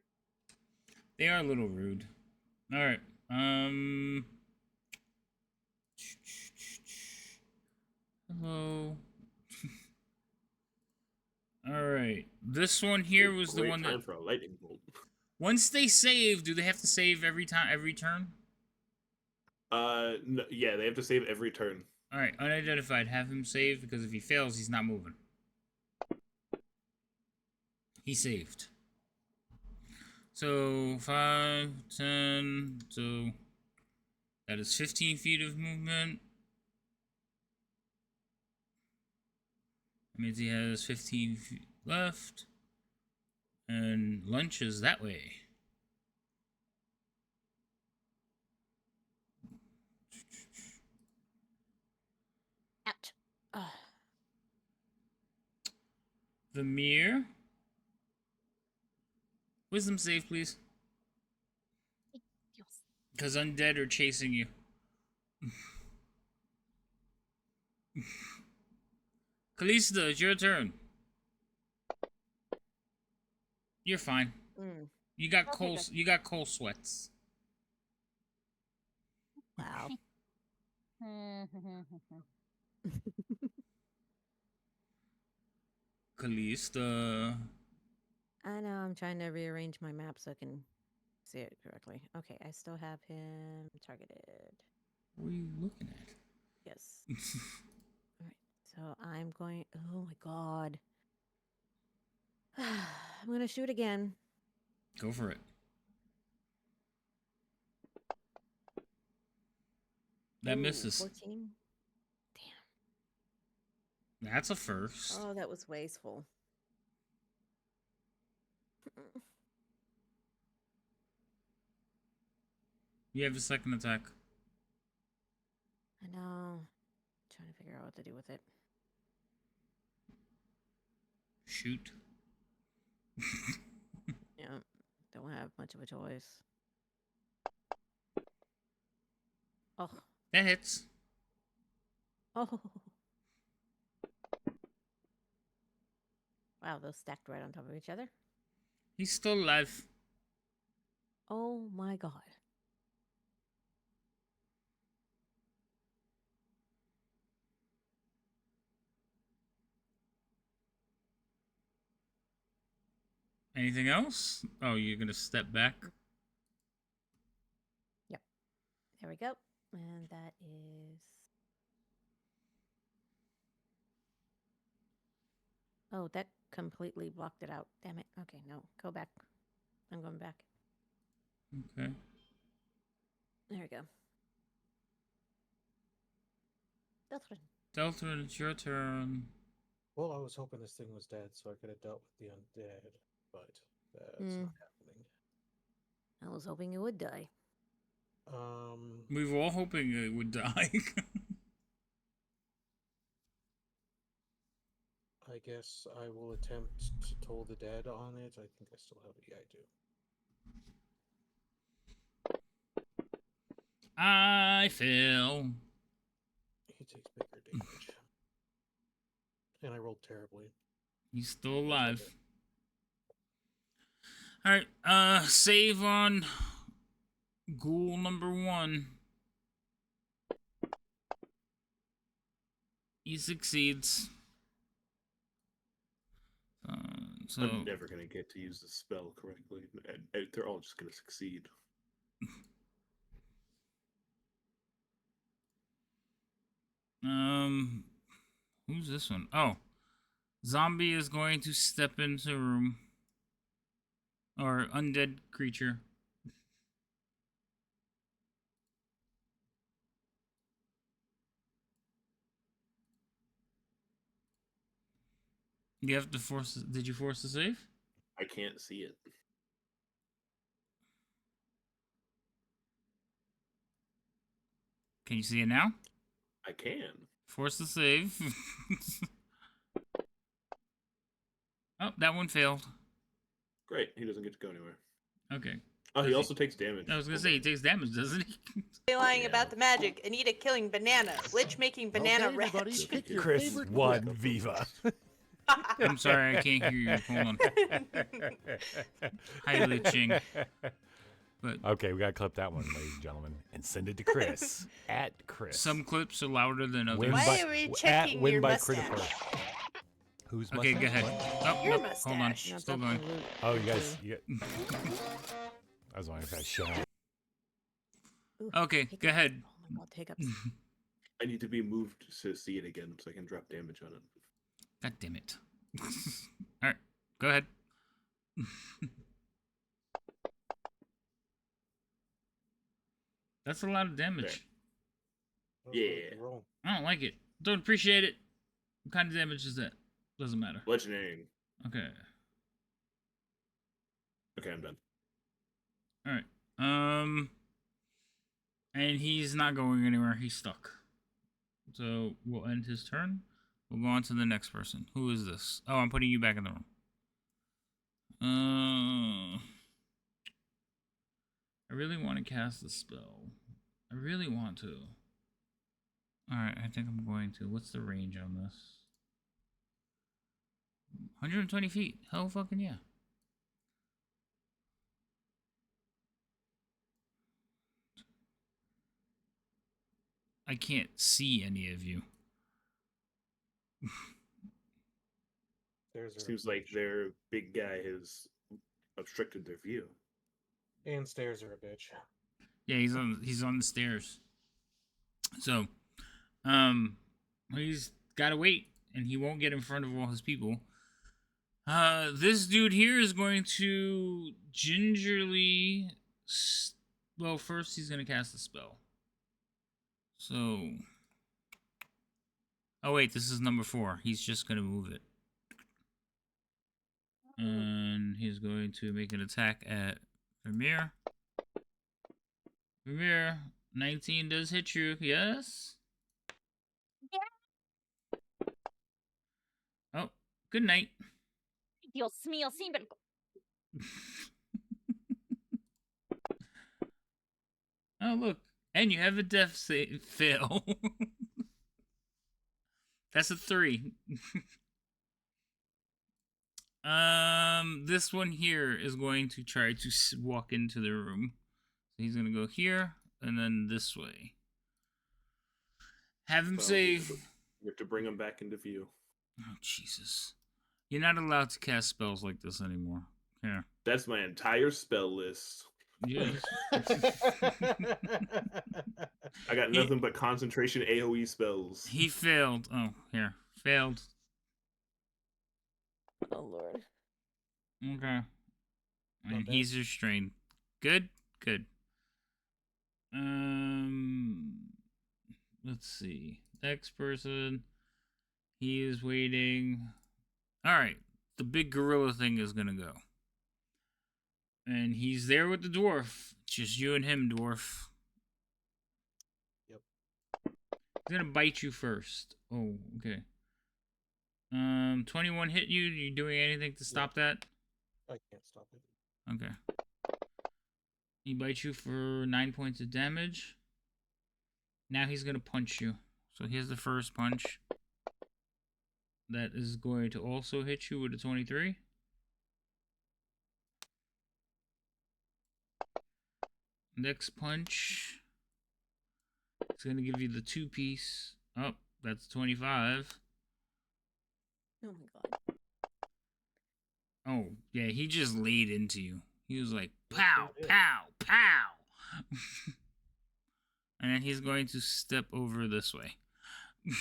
They are a little rude. Alright. Hello. Alright. This one here was the one that... Time for a lightning bolt. Once they save, do they have to save every turn? No, yeah, they have to save every turn. Alright, unidentified. Have him save, because if he fails, he's not moving. He saved. So, 5, 10, so... That is 15 feet of movement. That means he has 15 feet left. And lunch is that way. The mirror. Wisdom save, please. Because undead are chasing you. Callista, it's your turn. You're fine. You got Okay, cold. good. You got cold sweats. Wow. Callista. I know, I'm trying to rearrange my map so I can see it correctly. Okay, I still have him targeted. What are you looking at? Yes. Alright, so I'm going. Oh my god. I'm gonna shoot again. Go for it. That Ooh, misses. 14. That's a first. Oh, that was wasteful. You have a second attack. I know. Trying to figure out what to do with it. Shoot. Yeah, don't have much of a choice. Oh. That hits. Oh. Wow, those stacked right on top of each other. He's still alive. Oh my god. Anything else? Oh, you're gonna step back? Yep. There we go. And that is... Oh, that completely blocked it out. Damn it. Okay, no. Go back. I'm going back. Okay. There we go. Deltrin. Deltrin, it's your turn. Well, I was hoping this thing was dead so I could have dealt with the undead, but that's not happening. I was hoping it would die. We were all hoping it would die. I guess I will attempt to toll the dead on it. I think I still have it. Yeah, I do. I fail. He takes bigger damage. And I rolled terribly. He's still alive. Alright, save on ghoul number 1. He succeeds. So I'm never gonna get to use the spell correctly. They're all just gonna succeed. Who's this one? Oh, zombie is going to step into room. Or undead creature. You have to force. Did you force the save? I can't see it. Can you see it now? I can. Force the save. Oh, that one failed. Great. He doesn't get to go anywhere. Okay. Oh, he also takes damage. I was gonna say he takes damage, doesn't he? Lying about the magic. Anita killing banana. Lich making banana everybody, red. Chris won Viva. I'm sorry, I can't hear you. Hold on. Hi, Liching. But okay, we gotta clip that one, ladies and gentlemen, and send it to Chris at Chris. Some clips are louder than others. Why are we checking your mustache? Who's okay? Go ahead. Oh, Your nope, hold on. mustache. Still going. Oh, you guys. I was wondering if I shut up. Okay, go ahead. Oh my god, take up. I need to be moved to see it again so I can drop damage on it. God damn it. Alright, go ahead. That's a lot of damage. Yeah. I don't like it. Don't appreciate it. What kind of damage is that? Doesn't matter. Bludgeoning. Okay. Okay, I'm done. Alright. And he's not going anywhere. He's stuck. So we'll end his turn. We'll go on to the next person. Who is this? Oh, I'm putting you back in the room. I really want to cast the spell. I really want to. Alright, I think I'm going to. What's the range on this? 120 feet. Hell fucking yeah. I can't see any of you. Seems like their big guy has obstructed their view. And stairs are a bitch. Yeah, he's on the stairs. So, he's gotta wait, and he won't get in front of all his people. This dude here is going to gingerly. Well, first he's gonna cast a spell. So, oh wait, this is number 4. He's just gonna move it. And he's going to make an attack at Vermeer. Vermeer, 19 does hit you, yes? Yeah. Oh, good night. Dios mío, sin vergüenza. Oh, look. And you have a death save fail. That's a 3. This one here is going to try to walk into the room. So he's going to go here and then this way. Have him save. You have to bring him back into view. Oh, Jesus. You're not allowed to cast spells like this anymore. Here. That's my entire spell list. Yes. I got nothing but concentration AoE spells. He failed. Oh, here. Failed. Oh, Lord. Okay. And he's restrained. Good? Good. Let's see. Next person. He is waiting. Alright. The big gorilla thing is gonna go. And he's there with the dwarf. It's just you and him, dwarf. Yep. He's gonna bite you first. Oh, okay. 21 hit you. Are you doing anything to stop that? I can't stop it. Okay. He bites you for 9 points of damage. Now he's gonna punch you. So here's the first punch. That is going to also hit you with a 23. Next punch. It's gonna give you the 2-piece. Oh, that's 25. Oh my god. Oh, yeah, he just laid into you. He was like, pow, pow, pow. And then he's going to step over this way. That's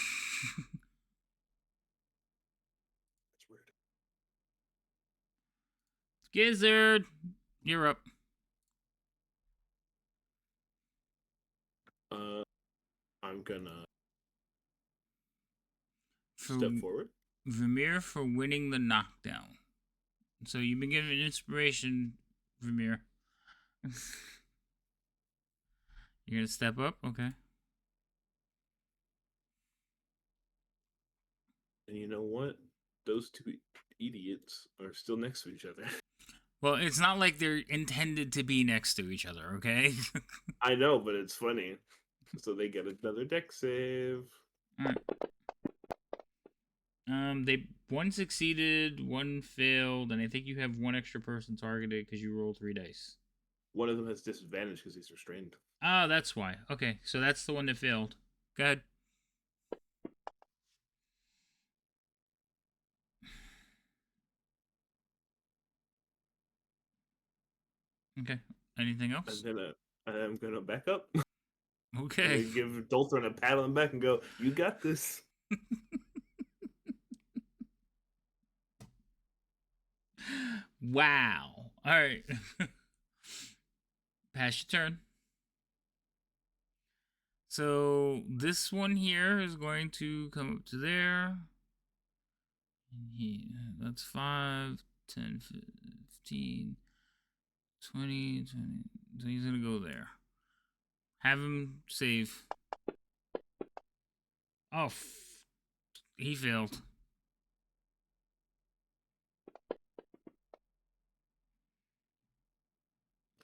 weird. Gizzard, you're up. I'm gonna For step forward. Vermeer for winning the knockdown. So you've been given inspiration, Vermeer. You're gonna step up? Okay. And you know what? Those two idiots are still next to each other. Well, it's not like they're intended to be next to each other, okay? I know, but it's funny. So they get another deck save. Alright. One succeeded, one failed, and I think you have one extra person targeted because you rolled 3 dice. One of them has disadvantage because he's restrained. Oh, that's why. Okay, so that's the one that failed. Go ahead. Okay. Anything else? I'm gonna back up. Okay. Give Doltron a pat on the back and go, "You got this." Wow. All right. Pass your turn. So this one here is going to come up to there. Yeah, that's 5, 10, 15, 20. So he's going to go there. Have him save. Oh, He failed.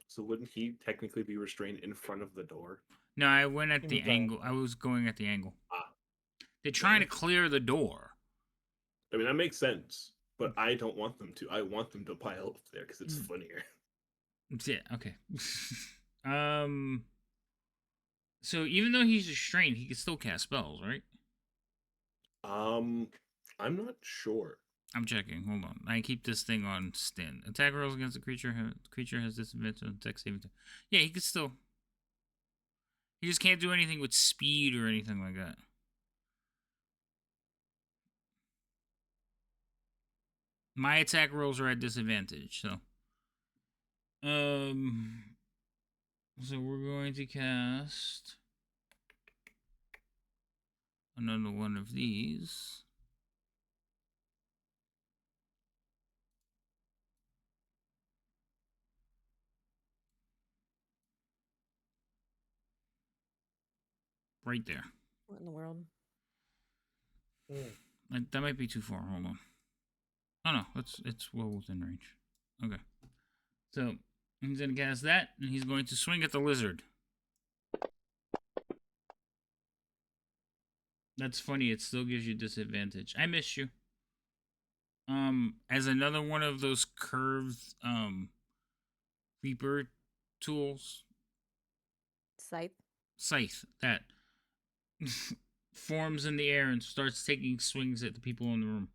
So wouldn't he technically be restrained in front of the door? No, I went at He the moved out. angle. I was going at the angle. Ah. They're trying to clear the door. I mean, that makes sense, but I don't want them to. I want them to pile up there because it's funnier. Yeah, okay. So even though he's restrained, he can still cast spells, right? I'm not sure. I'm checking. Hold on. I keep this thing on stand. Attack rolls against the creature. The creature has disadvantage on attack saving throw. Yeah, he could still. He just can't do anything with speed or anything like that. My attack rolls are at disadvantage, so. So we're going to cast another one of these. Right there. What in the world? That might be too far. Hold on. Oh no, it's well within range. Okay. So he's gonna cast that, and he's going to swing at the lizard. That's funny. It still gives you disadvantage. I missed you. As another one of those curved Reaper tools. Scythe that forms in the air and starts taking swings at the people in the room.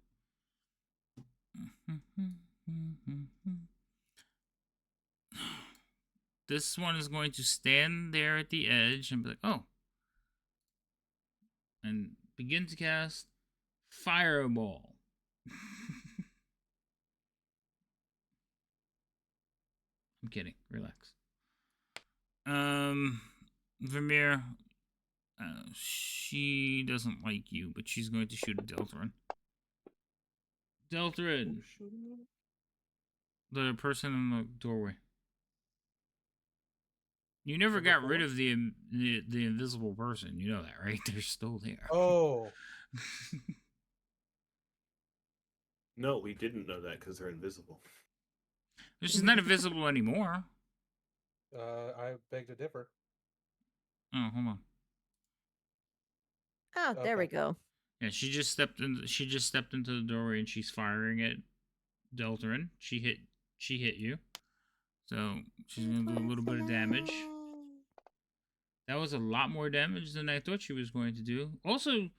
This one is going to stand there at the edge and be like, oh. And begin to cast Fireball. I'm kidding. Relax. Vermeer, she doesn't like you, but she's going to shoot at Deltrin. Deltrin. The person in the doorway. You never got rid of the invisible person. You know that, right? They're still there. Oh. No, we didn't know that because they're invisible. She's not invisible anymore. I beg to differ. Oh, hold on. Oh, there we go. Yeah, she just stepped into the doorway and she's firing at Deltrin. She hit you. So she's gonna do a little bit of damage. That was a lot more damage than I thought she was going to do. Also,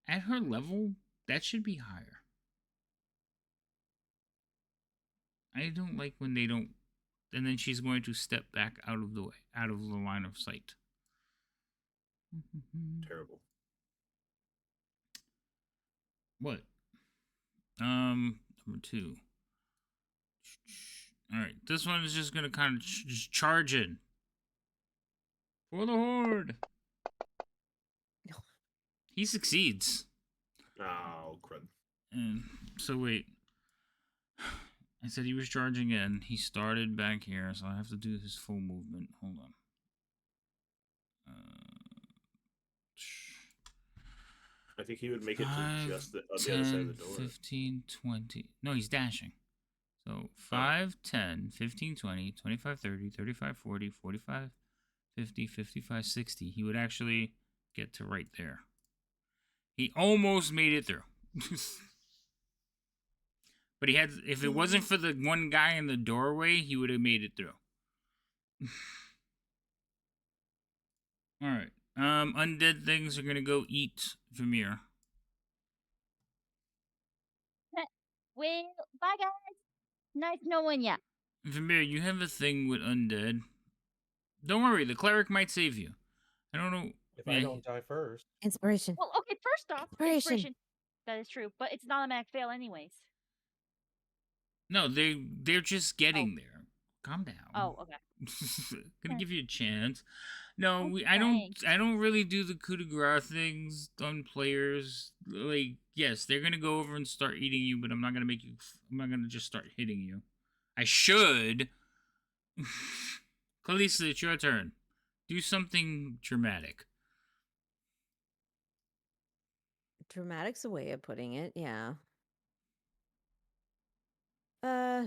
at her level, that should be higher. I don't like when they don't. And then she's going to step back out of the way, out of the line of sight. Terrible. What? Number 2. All right, this one is just gonna kind of just charge in for the horde. He succeeds. Oh, crud. And so wait, I said he was charging in. He started back here, so I have to do his full movement. Hold on. I think he would make it to just the other side of the door. 15, 20. No, he's dashing. So 5, 10, 15, 20, 25, 30, 35, 40, 45, 50, 55, 60. He would actually get to right there. He almost made it through. But he had, if it wasn't for the one guy in the doorway, he would have made it through. All right. Undead things are going to go eat Vermeer. Well, bye guys. Nice knowing ya. Vermeer, you have a thing with undead. Don't worry, the cleric might save you. I don't know. If I don't die first. Inspiration. Well, okay, first off, inspiration. That is true, but it's an automatic fail anyways. No, they're just getting there. Calm down. Oh, okay. Gonna give you a chance. No, I don't really do the coup de grace things on players. Like, yes, they're gonna go over and start eating you, but I'm not gonna just start hitting you. I should. Kalista, it's your turn. Do something dramatic. Dramatic's a way of putting it, yeah. Uh.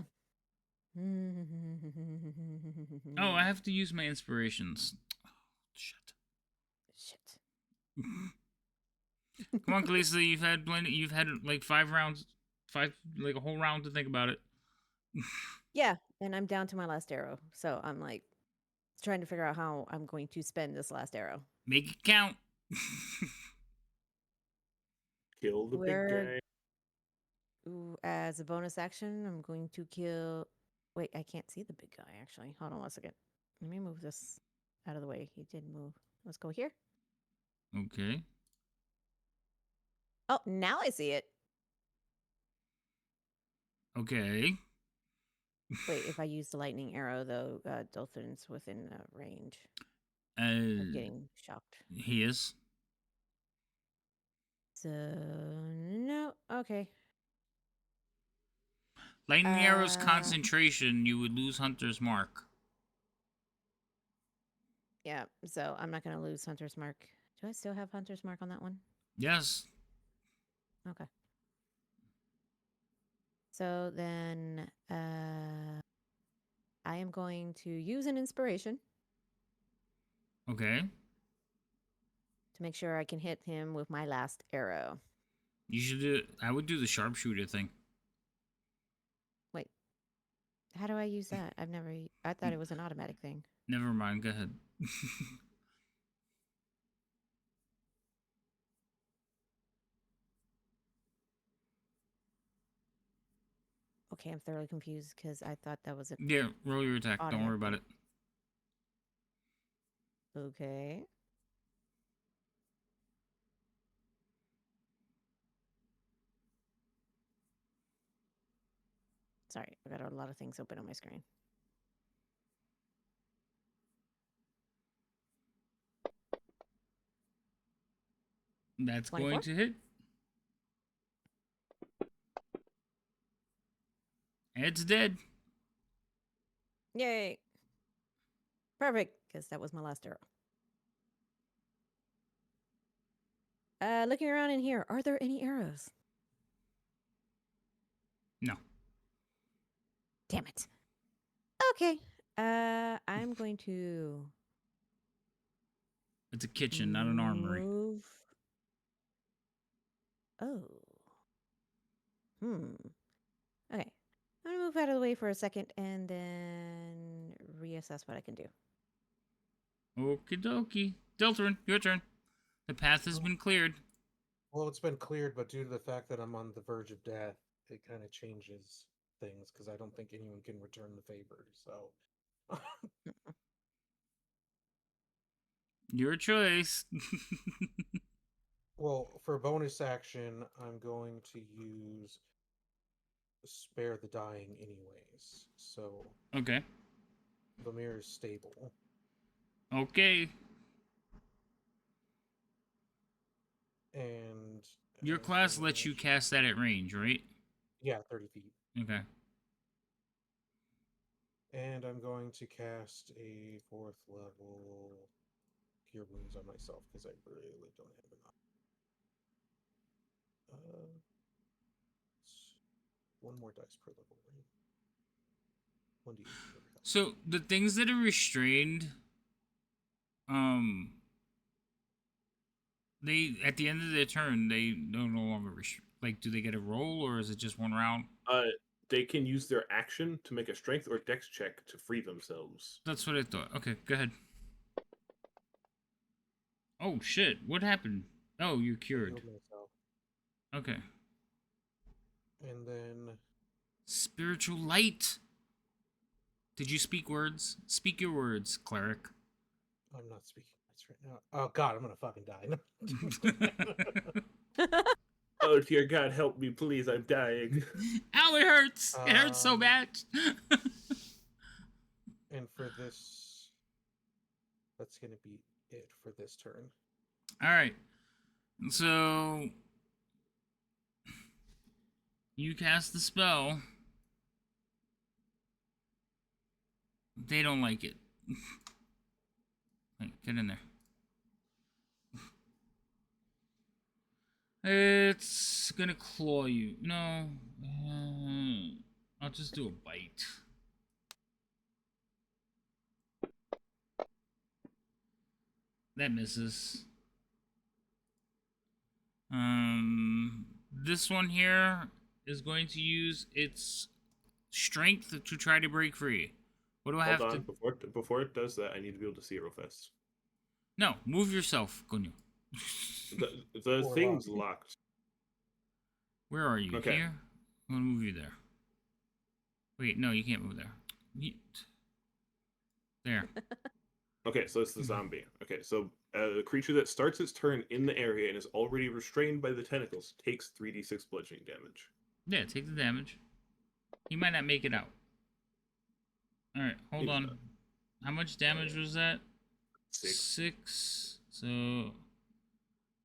Oh, I have to use my inspirations. Oh, shit. Come on, Kalisa, you've had like 5 rounds, like a whole round to think about it. Yeah, and I'm down to my last arrow, so I'm like trying to figure out how I'm going to spend this last arrow. Make it count. Kill the big guy. Ooh, as a bonus action, I'm going to kill. Wait, I can't see the big guy actually. Hold on 1 second. Let me move this out of the way. He did move. Let's go here. Okay. Oh, now I see it. Okay. Wait, if I use the lightning arrow, though, Dolphin's within range of getting shocked. He is. So, no. Okay. Lightning arrow's concentration, you would lose Hunter's Mark. Yeah, so I'm not going to lose Hunter's Mark. Do I still have Hunter's Mark on that one? Yes. Okay. So then I am going to use an inspiration. Okay. To make sure I can hit him with my last arrow. You should do. I would do the sharpshooter thing. Wait. How do I use that? I thought it was an automatic thing. Never mind. Go ahead. Okay, I'm thoroughly confused because I thought that was a... Yeah, roll your attack. Don't worry about it. Okay. Sorry, I got a lot of things open on my screen. That's 24? going to hit. It's dead. Yay. Perfect, because that was my last arrow. Looking around in here, are there any arrows? No. Damn it. Okay. I'm going to... It's a kitchen, not an armory. Move. Oh. Okay. I'm going to move out of the way for a second and then reassess what I can do. Okie dokie. Deltrin, your turn. The path has been cleared. Well, it's been cleared, but due to the fact that I'm on the verge of death, it kind of changes things because I don't think anyone can return the favor. So, Your choice. well, for bonus action, I'm going to use spare the dying anyways. So, Okay. the mirror is stable. Okay. And Your class lets you cast that at range, right? Yeah, 30 feet. Okay. And I'm going to cast a 4th level Cure Wounds on myself because I really don't have enough. It's 1 more dice per level, right? 1d8 per health. So the things that are restrained, they at the end of their turn they no longer like, do they get a roll or is it just 1 round? They can use their action to make a strength or dex check to free themselves. That's what I thought. Okay, go ahead. Oh shit! What happened? Oh, you're cured. Okay. And then spiritual light. Did you speak words? Speak your words, cleric. I'm not speaking words right now. Oh god, I'm gonna fucking die. Oh dear God, help me, please! I'm dying. Ow! It hurts. It hurts so bad. And for this, that's gonna be it for this turn. All right. So you cast the spell. They don't like it. Wait, get in there. It's gonna claw you. No. I'll just do a bite. That misses. This one here is going to use its strength to try to break free. What do I have to... Before it does that, I need to be able to see it real fast. No, move yourself, Gunyu. The thing's locked. Where are you? Okay. Here? I'm gonna move you there. Wait, no, you can't move there. There. Okay, so it's the zombie. Okay, so a creature that starts its turn in the area and is already restrained by the tentacles takes 3d6 bludgeoning damage. Yeah, take the damage. He might not make it out. Alright, hold on. How much damage was that? 6. So...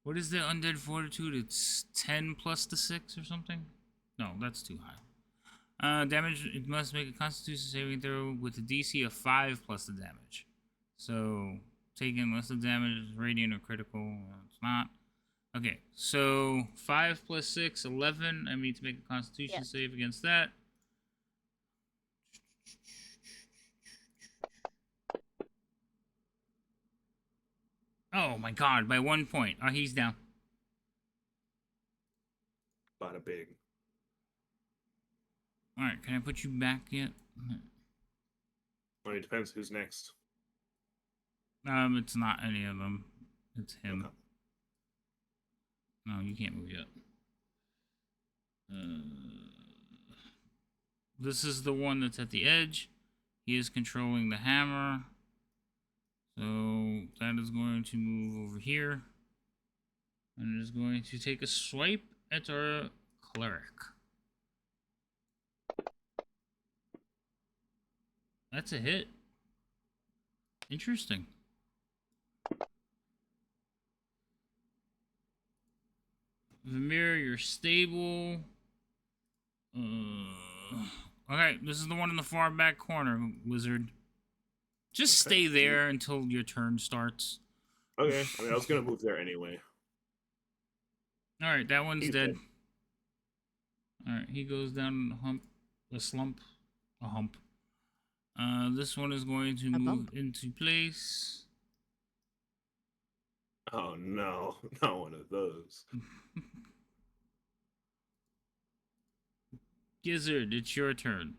what is the undead fortitude? It's 10 plus the 6 or something? No, that's too high. Damage, it must make a constitution saving throw with a DC of 5 plus the damage. So, taking less of the damage is radiant or critical. It's not. Okay, so 5 plus 6, 11. I need to make a constitution save against that. Oh my god, by 1 point. Oh, he's down. Bada big. Alright, can I put you back yet? Well, it depends who's next. It's not any of them. It's him. Okay. No, you can't move yet. This is the one that's at the edge. He is controlling the hammer. So that is going to move over here. And is going to take a swipe at our cleric. That's a hit. Interesting. Vamir, you're stable. Okay, this is the one in the far back corner, wizard. Just stay there until your turn starts. Okay, I mean, I was gonna move there anyway. Alright, that one's He's dead. dead. Alright, he goes down a slump. A hump. This one is going to move into place. Oh no, not one of those. Gizzard, it's your turn.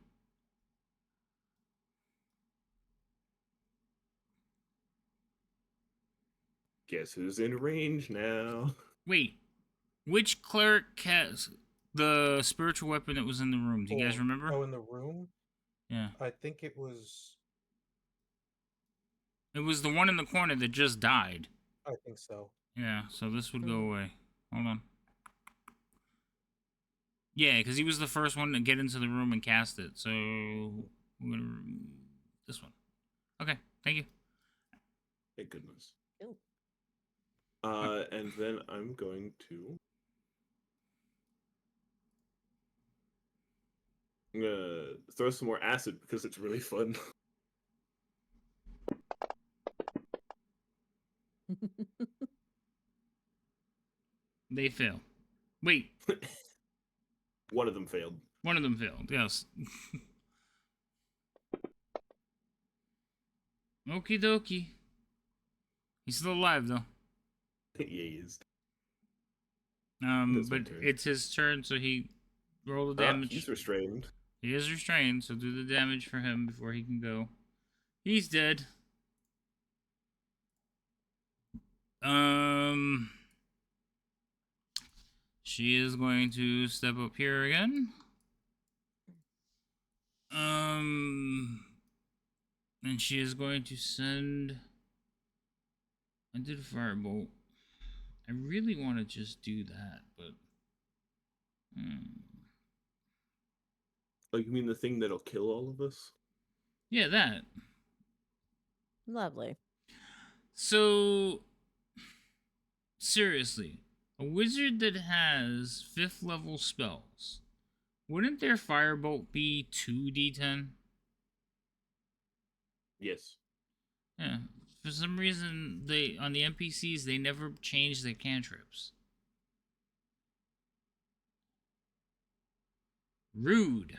Guess who's in range now? Wait, which cleric has the spiritual weapon that was in the room? Do you guys remember? Oh, in the room? Yeah. I think it was... it was the one in the corner that just died. I think so. Yeah, so this would go away. Hold on. Yeah, because he was the first one to get into the room and cast it. So we're gonna remove this one. Okay, thank you. Thank goodness. Ew. And then I'm going to... I'm gonna throw some more acid because it's really fun. They fail. Wait. One of them failed. One of them failed, yes. Okie dokie. He's still alive, though. Yeah, he is. But it's his turn, so he rolled the damage. He's restrained. He is restrained, so do the damage for him before he can go. He's dead. She is going to step up here again. And she is going to send... I did a firebolt. I really want to just do that, but... Oh, you mean the thing that'll kill all of us? Yeah, that. Lovely. So... seriously, a wizard that has 5th level spells, wouldn't their firebolt be 2d10? Yes. Yeah. For some reason, on the NPCs, they never change their cantrips. Rude.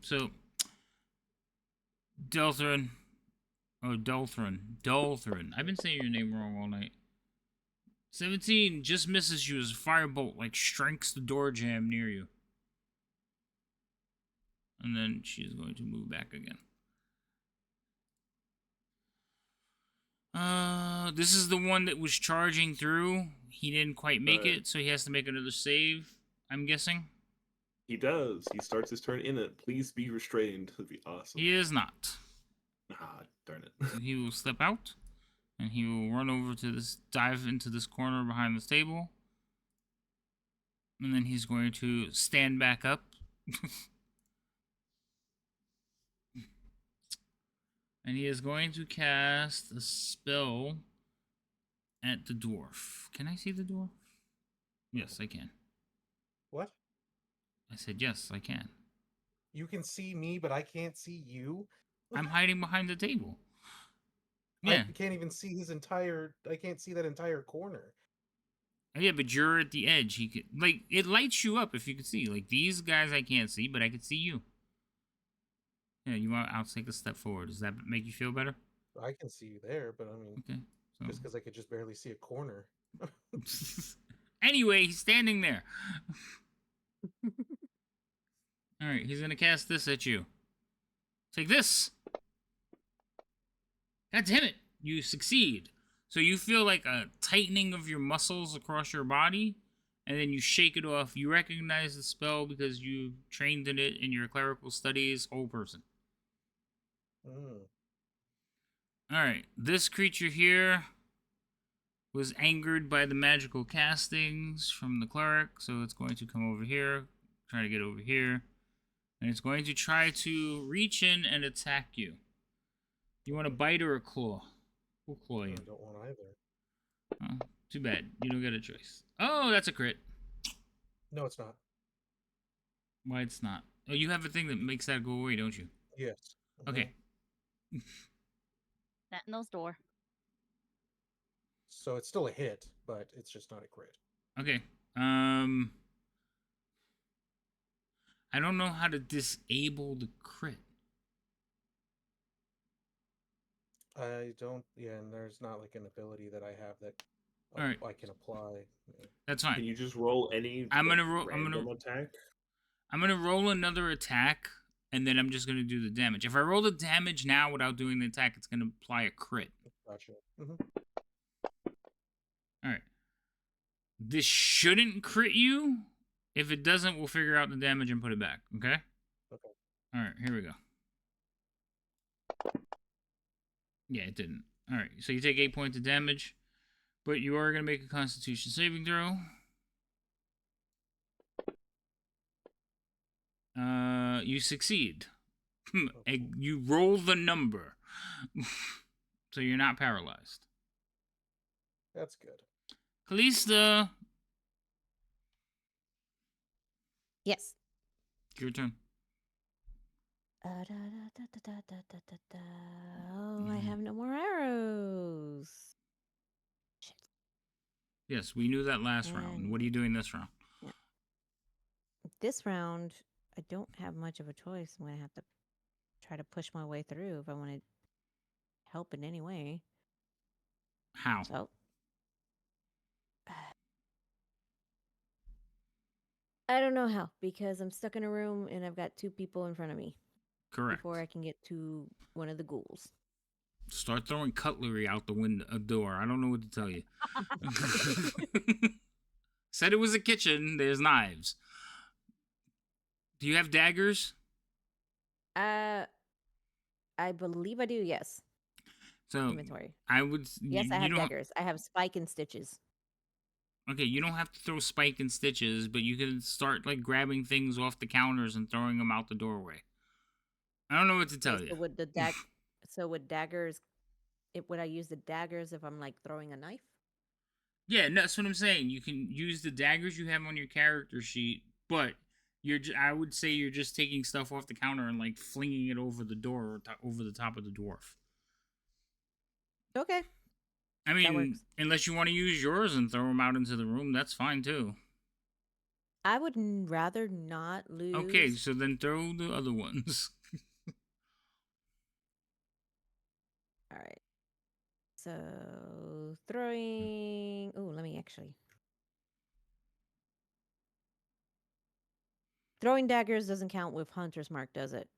So Delthrin. Oh, Dolthrin. I've been saying your name wrong all night. 17 just misses you as a firebolt like strikes the door jamb near you. And then she's going to move back again. This is the one that was charging through. He didn't quite make it, so he has to make another save, I'm guessing. He does. He starts his turn in it. Please be restrained. That'd be awesome. He is not. Ah, darn it. So he will step out, and he will run over to this, dive into this corner behind this table. And then he's going to stand back up. And he is going to cast a spell at the dwarf. Can I see the dwarf? Yes, I can. What? I said yes, I can. You can see me, but I can't see you? I'm hiding behind the table. Yeah. I can't even see his entire... I can't see that entire corner. Yeah, but you're at the edge. He could, like, it lights you up if you can see. Like, these guys I can't see, but I can see you. Yeah, you want? I'll take a step forward. Does that make you feel better? I can see you there, but I mean, okay, so. Just because I could just barely see a corner. Anyway, he's standing there. All right, he's gonna cast this at you. Take this. God damn it! You succeed. So you feel like a tightening of your muscles across your body, and then you shake it off. You recognize the spell because you trained in it in your clerical studies. Whole person. Alright, this creature here was angered by the magical castings from the cleric, so it's going to come over here, try to get over here, and it's going to try to reach in and attack you. You want a bite or a claw? We'll claw you. I don't want either. Oh, too bad. You don't get a choice. Oh, that's a crit. No, it's not. Why it's not? Oh, you have a thing that makes that go away, don't you? Yes. Okay. That nose door. So it's still a hit, but it's just not a crit. Okay. I don't know how to disable the crit. I don't. Yeah, and there's not like an ability that I have that All right. I can apply. Yeah. That's fine. Can you just roll any? I'm gonna roll. Attack. I'm gonna roll another attack, and then I'm just gonna do the damage. If I roll the damage now without doing the attack, it's gonna apply a crit. Gotcha. All right. This shouldn't crit you. If it doesn't, we'll figure out the damage and put it back. Okay. Okay. All right. Here we go. Yeah, it didn't. All right. So you take 8 points of damage, but you are gonna make a Constitution saving throw. You succeed. You roll the number. So you're not paralyzed. That's good. Callista. Yes. Your turn. Oh, I have no more arrows. Shit. Yes, we knew that last round. What are you doing this round? Yeah. This round, I don't have much of a choice. I'm going to have to try to push my way through if I want to help in any way. How? So, I don't know how, because I'm stuck in a room and I've got 2 people in front of me. Correct. Before I can get to one of the ghouls. Start throwing cutlery out the window, door. I don't know what to tell you. Said it was a kitchen. There's knives. Do you have daggers? I believe I do. Yes. So inventory. I would. Yes, I have daggers. I have spike and stitches. Okay, you don't have to throw spike and stitches, but you can start like grabbing things off the counters and throwing them out the doorway. I don't know what to tell you. Would daggers? Would I use the daggers if I'm like throwing a knife? Yeah, that's what I'm saying. You can use the daggers you have on your character sheet, but I would say you're just taking stuff off the counter and like flinging it over the door or over the top of the dwarf. Okay. I mean, unless you want to use yours and throw them out into the room, that's fine too. I would rather not lose. Okay, so then throw the other ones. All right. So throwing. Oh, let me actually. Throwing daggers doesn't count with Hunter's Mark, does it?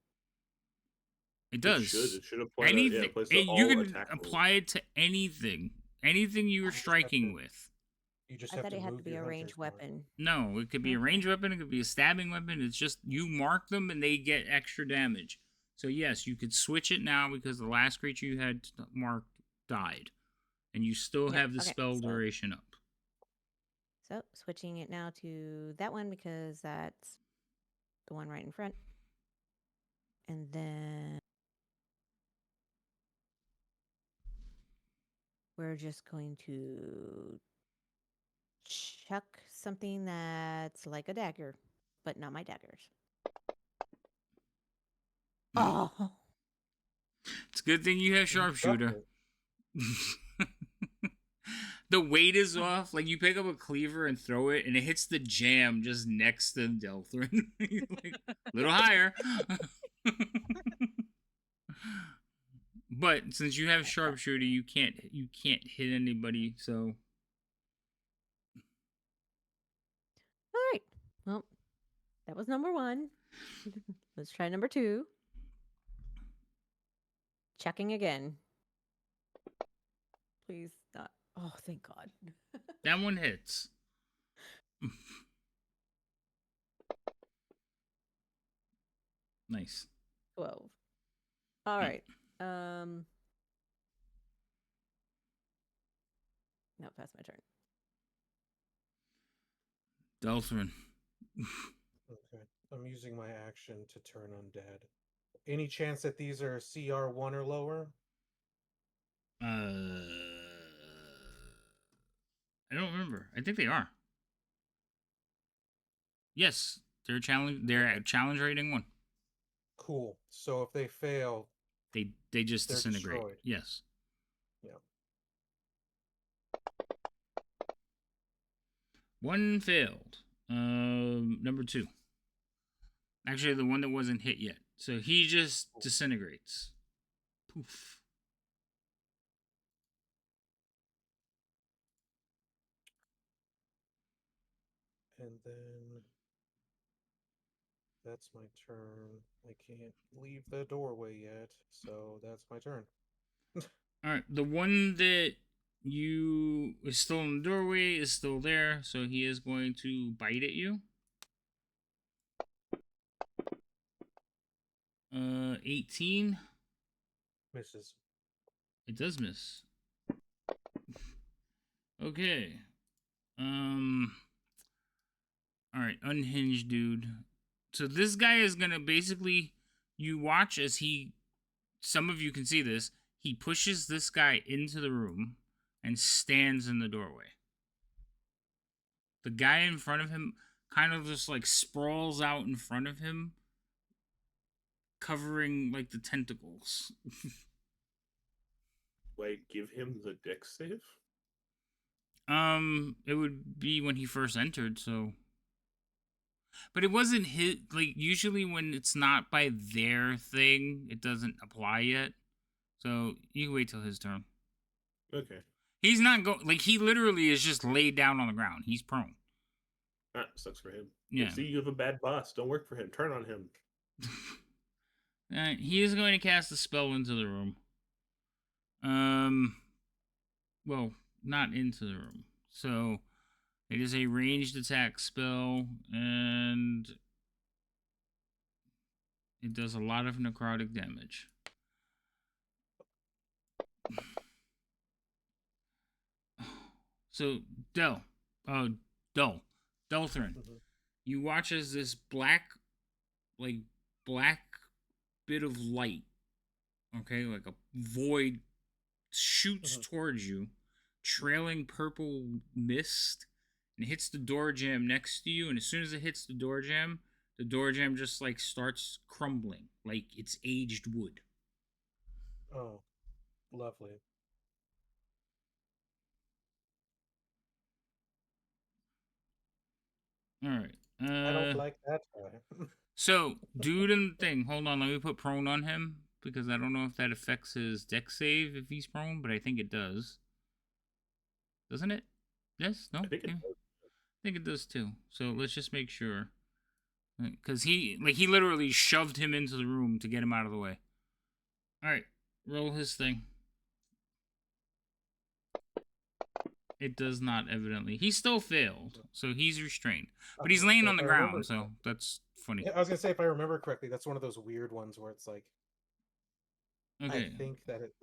It does. It should apply. Anything. You can attack apply it to anything. Anything you were striking with. You just I have thought to it had move to be your a ranged hunter's mark. weapon. No, it could be a ranged weapon. It could be a stabbing weapon. It's just you mark them and they get extra damage. So yes, you could switch it now because the last creature you had marked died, and you still have the spell duration up. So switching it now to that one because that's the one right in front, and then we're just going to chuck something that's like a dagger, but not my daggers. Oh. It's a good thing you have sharpshooter. The weight is off. Like you pick up a cleaver and throw it, and it hits the jam just next to Delthrin. Like, a little higher. But since you have sharpshooter, you can't hit anybody. So. All right. Well, that was number 1. Let's try number 2. Checking again. Please not. Oh, thank God. That one hits. Nice. 12. All right. Now pass my turn. Delthrin. Okay. I'm using my action to turn undead. Any chance that these are CR1 or lower? I don't remember. I think they are. Yes, they're at challenge rating 1. Cool. So if they fail, they just disintegrate. Destroyed. Yes. Yeah. 1 failed. Number 2. Actually, the one that wasn't hit yet. So he just disintegrates. Poof. And then that's my turn. I can't leave the doorway yet, so that's my turn. All right, the one that you is still in the doorway is still there, so he is going to bite at you. 18 misses. It does miss. Okay. All right, unhinged dude. So this guy is gonna basically, you watch as some of you can see this, he pushes this guy into the room and stands in the doorway. The guy in front of him kind of just like sprawls out in front of him, covering like the tentacles. Wait, give him the dex save? It would be when he first entered, so. But it wasn't his, like, usually when it's not by their thing, it doesn't apply yet. So, you can wait till his turn. Okay. He's not he literally is just laid down on the ground. He's prone. That sucks for him. Yeah. See, you have a bad boss. Don't work for him. Turn on him. He is going to cast a spell into the room. Well, not into the room. So, it is a ranged attack spell, and it does a lot of necrotic damage. So, Delthrin, you watch as this black bit of light, okay, like a void, shoots towards you, trailing purple mist, and it hits the door jamb next to you, and as soon as it hits the door jamb just like starts crumbling like it's aged wood. Oh, lovely. All right. I don't like that guy. So, dude in the thing. Hold on, let me put prone on him because I don't know if that affects his deck save if he's prone, but I think it does. Doesn't it? Yes? No? I think it Yeah. does. I think it does too. So let's just make sure. Because he literally shoved him into the room to get him out of the way. Alright, roll his thing. It does not, evidently. He still failed, so he's restrained. But he's laying on the ground, so that's funny. Yeah, I was gonna say, if I remember correctly, that's one of those weird ones where it's like, Okay. I think that it.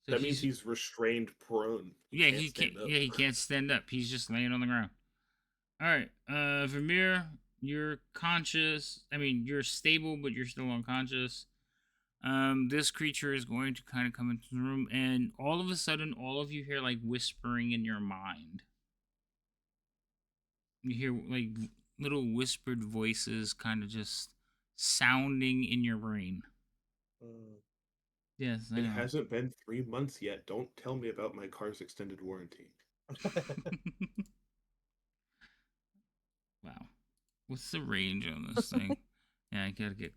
So that means he's restrained prone. Yeah, he can't. Yeah, he can't stand up. He's just laying on the ground. All right, Vermeer, you're conscious. I mean, you're stable, but you're still unconscious. This creature is going to kind of come into the room, and all of a sudden, all of you hear like whispering in your mind. You hear like little whispered voices, kind of just sounding in your brain. Yes, I It know. hasn't been 3 months yet. Don't tell me about my car's extended warranty. Wow, what's the range on this thing? Yeah, I gotta get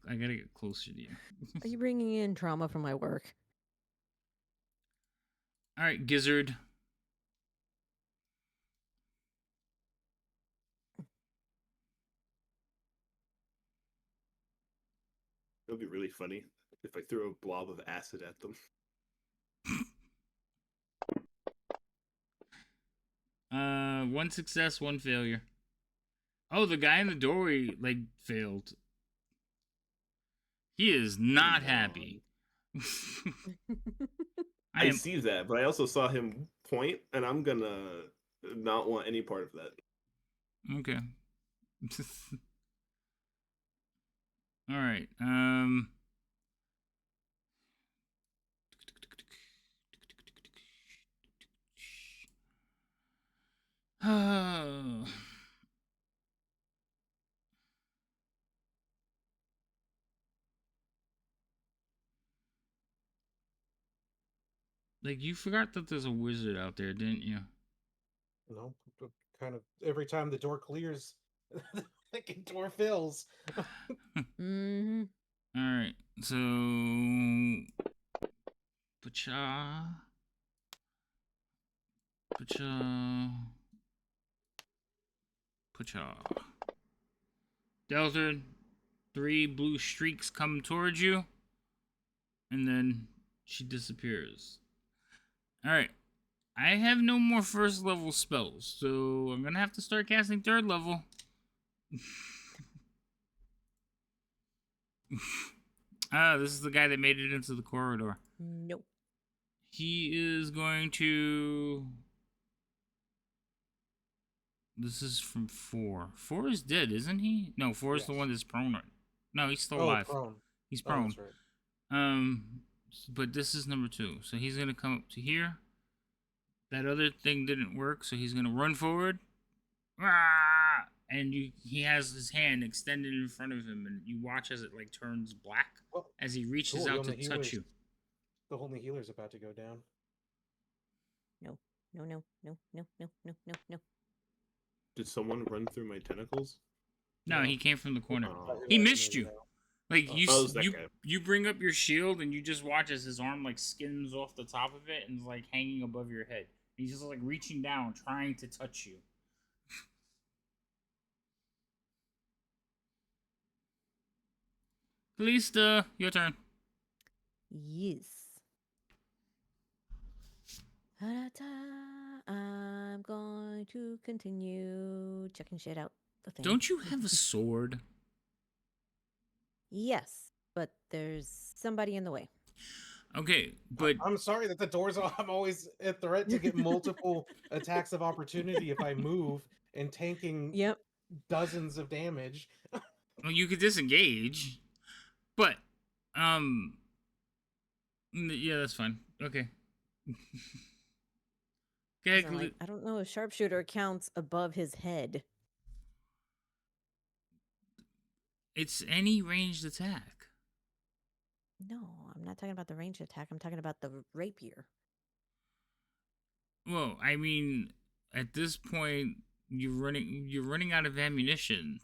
closer to you. Are you bringing in trauma from my work? All right, Gizzard. It would be really funny if I threw a blob of acid at them. One success, one failure. Oh, the guy in the doorway like failed. He is not happy. I see that, but I also saw him point, and I'm gonna not want any part of that. Okay. All right. Like, you forgot that there's a wizard out there, didn't you? No, kind of every time the door clears, the fucking door fills. Mm-hmm. All right. So, Pacha. Delta, 3 blue streaks come towards you, and then she disappears. All right. I have no more first level spells, so I'm gonna have to start casting third level. This is the guy that made it into the corridor. Nope. He is going to... This is from 4. 4 is dead, isn't he? No, 4 is the one that's prone. No, he's still alive. Prone. He's prone. That's right. But this is number 2. So he's gonna come up to here. That other thing didn't work, so he's gonna run forward. And he has his hand extended in front of him, and you watch as it like turns black as he reaches out to touch you. The only healer's about to go down. No. Did someone run through my tentacles? No, he came from the corner. Oh. He missed you. Like that guy. you bring up your shield and you just watch as his arm like skims off the top of it and is like hanging above your head. He's just like reaching down, trying to touch you. Kalista, your turn. Yes. I'm going to continue checking shit out. Don't you have a sword? Yes, but there's somebody in the way. Okay, but I'm sorry that the doors are. I'm always at threat to get multiple attacks of opportunity if I move and tanking dozens of damage. Well, you could disengage, but yeah, that's fine. Okay. Okay, I don't know if sharpshooter counts above his head. It's any ranged attack. No, I'm not talking about the ranged attack. I'm talking about the rapier. Well, I mean, at this point, You're running out of ammunition.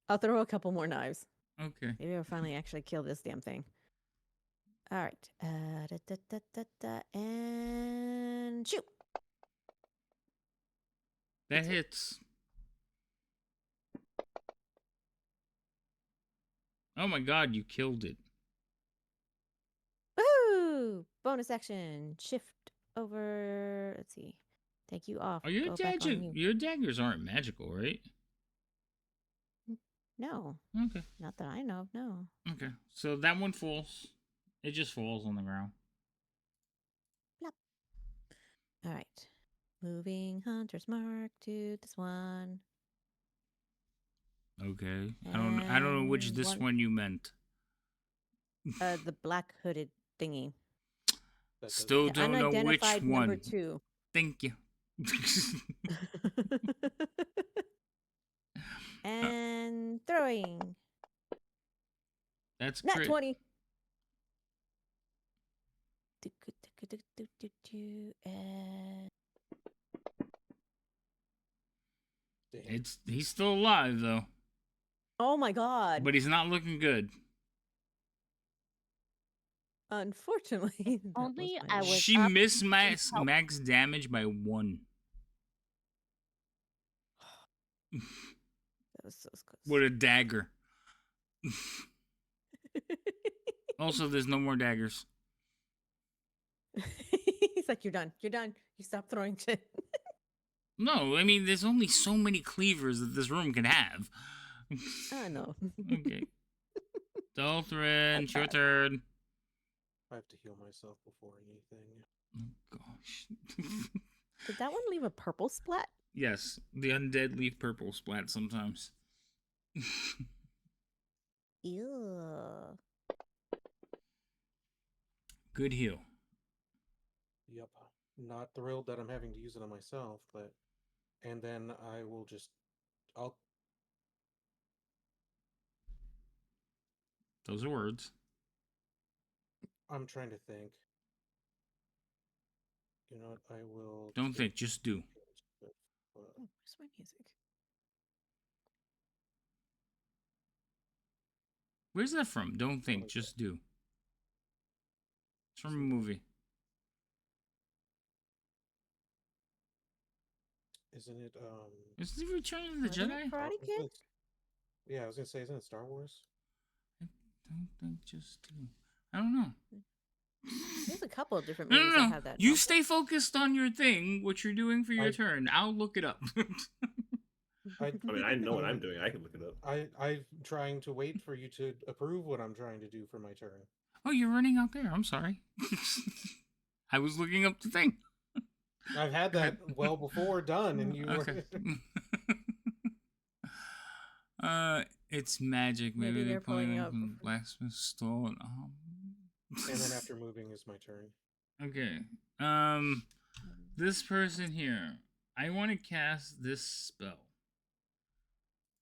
I'll throw a couple more knives. Okay. Maybe I'll finally actually kill this damn thing. All right. And shoot. That hits. Oh my god, you killed it. Woo! Bonus action. Shift over. Let's see. Take you off. Oh, your Go back on you. your daggers aren't magical, right? No. Okay. Not that I know of, no. Okay. So that one falls. It just falls on the ground. Plop. All right. Moving Hunter's Mark to this one. Okay. I don't know which this one you meant. The black hooded thingy. Still don't know which Unidentified one. number 2. Thank you. And throwing. That's Nat great. 20. And He's still alive though. oh my god. But he's not looking good. Unfortunately. Only I was. She up missed to max help. damage by 1. That was so close. With a dagger. Also, there's no more daggers. He's like, you're done. You're done. You stop throwing shit. No, I mean, there's only so many cleavers that this room can have. I know. Okay. Dalthrin, your turn. I have to heal myself before anything. Oh, gosh. Did that one leave a purple splat? Yes, the undead leave purple splat sometimes. Ew. Good heal. Yep. Not thrilled that I'm having to use it on myself, but... And then I will just... I'll... Those are words. I'm trying to think. You know what? I will... Don't think, just do. Oh, where's my music? Where's that from? Don't think, just do. It's from a movie. Isn't it, Is it Return of the Wasn't Jedi? it Karate Kid? Yeah, I was gonna say, isn't it Star Wars? Don't think, just do. I don't know. There's a couple of different No, movies no, that no. have that. You stay focused on your thing, what you're doing for your turn. I'll look it up. I mean, I know what I'm doing. I can look it up. I'm trying to wait for you to approve what I'm trying to do for my turn. Oh, you're running out there. I'm sorry. I was looking up the thing. I've had that well before done, and you Okay. were... It's magic. Maybe Maybe they're pulling pulling up up from blacksmith store. And then after moving is my turn. Okay. This person here. I want to cast this spell.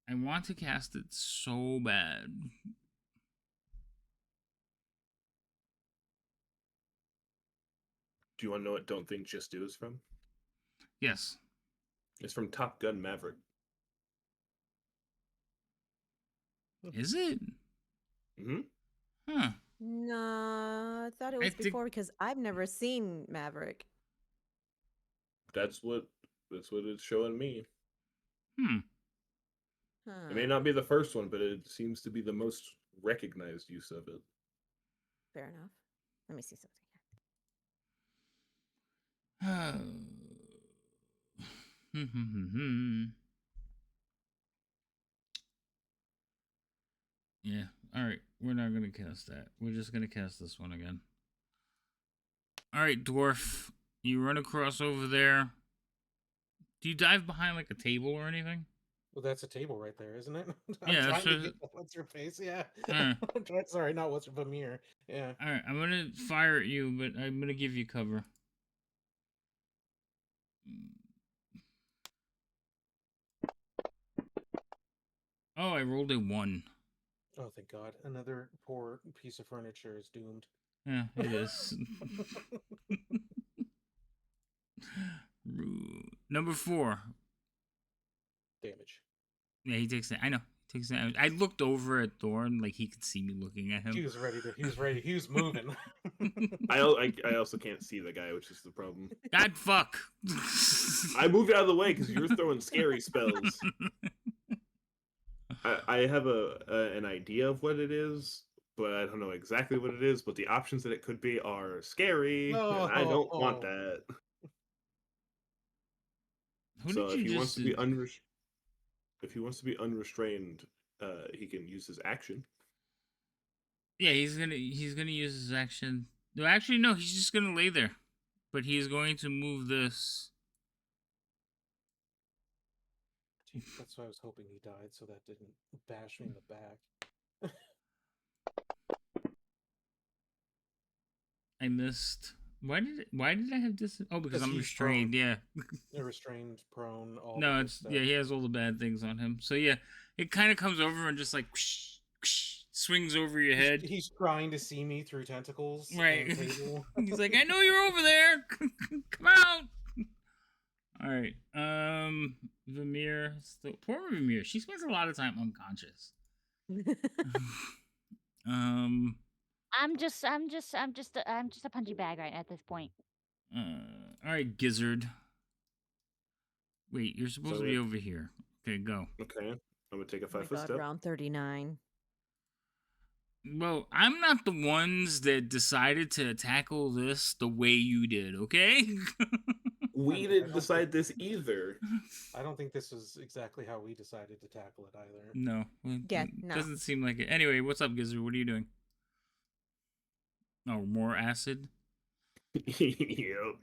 I want to cast it so bad. Do you want to know what Don't Think, Just Do is from? Yes. It's from Top Gun Maverick. Is it? Mm-hmm. Huh. No, I thought it was before because I've never seen Maverick. That's what it's showing me. Hmm. Huh. It may not be the first one, but it seems to be the most recognized use of it. Fair enough. Let me see something here. Yeah. All right. We're not going to cast that. We're just going to cast this one again. All right, dwarf. You run across over there. Do you dive behind like a table or anything? Well, that's a table right there, isn't it? Yeah. Trying to get what's your face? Yeah. Sorry, not what's your Vamir. Yeah. All right. I'm going to fire at you, but I'm going to give you cover. Oh, I rolled a 1. Oh, thank God. Another poor piece of furniture is doomed. Yeah, it is. Rude. Number 4. Damage. Yeah, he takes that. I know. He takes that. I looked over at Thorn like he could see me looking at him. He was ready. He was moving. I also can't see the guy, which is the problem. God fuck. I moved out of the way because you're throwing scary spells. I have an idea of what it is, but I don't know exactly what it is. But the options that it could be are scary, and I don't want that. Who So did if you he wants just to be if he wants to be unrestrained, he can use his action. Yeah, he's gonna use his action. No, actually, no. He's just gonna lay there, but he's going to move this. That's why I was hoping he died, so that didn't bash me in the back. I missed. Why did I have this? Oh, because I'm he's restrained. prone. Yeah. They're restrained, prone. All No, the it's stuff. yeah. He has all the bad things on him. So yeah, it kind of comes over and just like whoosh, whoosh, swings over your head. He's trying to see me through tentacles. Right. And table. He's like, I know you're over there. Come out. All right. Vamir. Poor Vamir. She spends a lot of time unconscious. I'm just a punching bag right at this point. All right, Gizzard. Wait, you're supposed to be over here. Okay, go. Okay, I'm gonna take a Oh my 5-foot God, step. round 39. Well, I'm not the ones that decided to tackle this the way you did, okay? We didn't decide this either. I don't think this is exactly how we decided to tackle it either. No. Yeah, Doesn't seem like it. Anyway, what's up, Gizzard? What are you doing? Oh, more acid? Yep.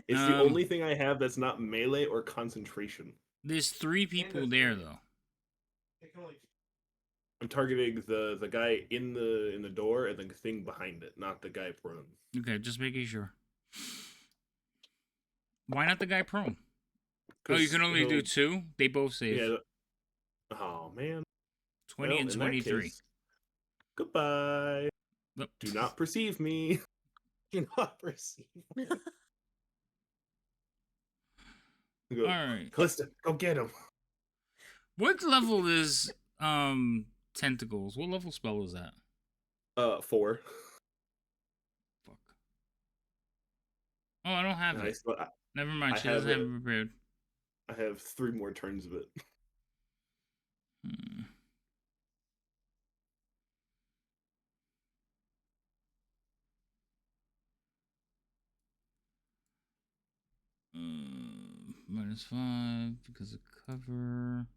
It's the only thing I have that's not melee or concentration. There's 3 people there, though. I'm targeting the guy in the door and the thing behind it, not the guy prone. Okay, just making sure. Why not the guy prone? Oh, you can only do 2? They both save. Yeah. Oh, man. 20 and 23. Goodbye. Nope. Do not perceive me. Do not perceive me. Go, all right. Callista, go get him. What level is tentacles? What level spell is that? 4. Fuck. Oh, I don't have it. Never mind. She doesn't have it prepared. I have 3 more turns of it. -5 because of cover.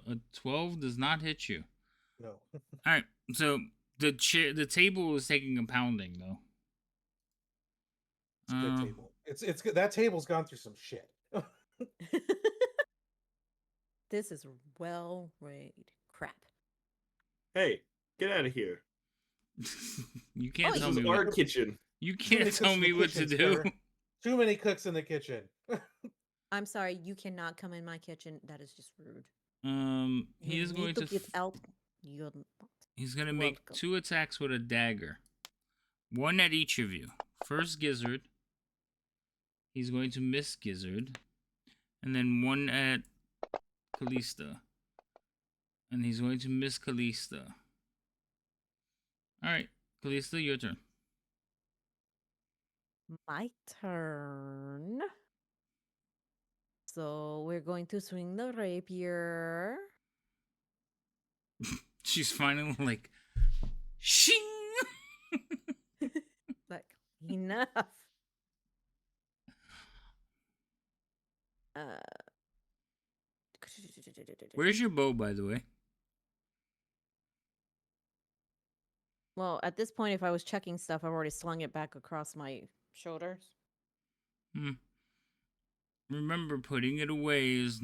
A 12 does not hit you. No. All right. So the table is taking a pounding though. It's a good table. It's good. That table's gone through some shit. This is well-rated crap. Hey, get out of here. You can't tell this me is our kitchen. You can't tell me what to do. Too many cooks in the kitchen. I'm sorry, you cannot come in my kitchen. That is just rude. He is going to get out. He's going to make 2 attacks with a dagger. 1 at each of you. First Gizzard. He's going to miss Gizzard. And then 1 at Callista. And he's going to miss Callista. Alright, Callista, your turn. My turn. So we're going to swing the rapier. She's finally like, shing! Like, enough. Where's your bow, by the way? Well, at this point, if I was checking stuff, I've already slung it back across my shoulders. Remember, putting it away is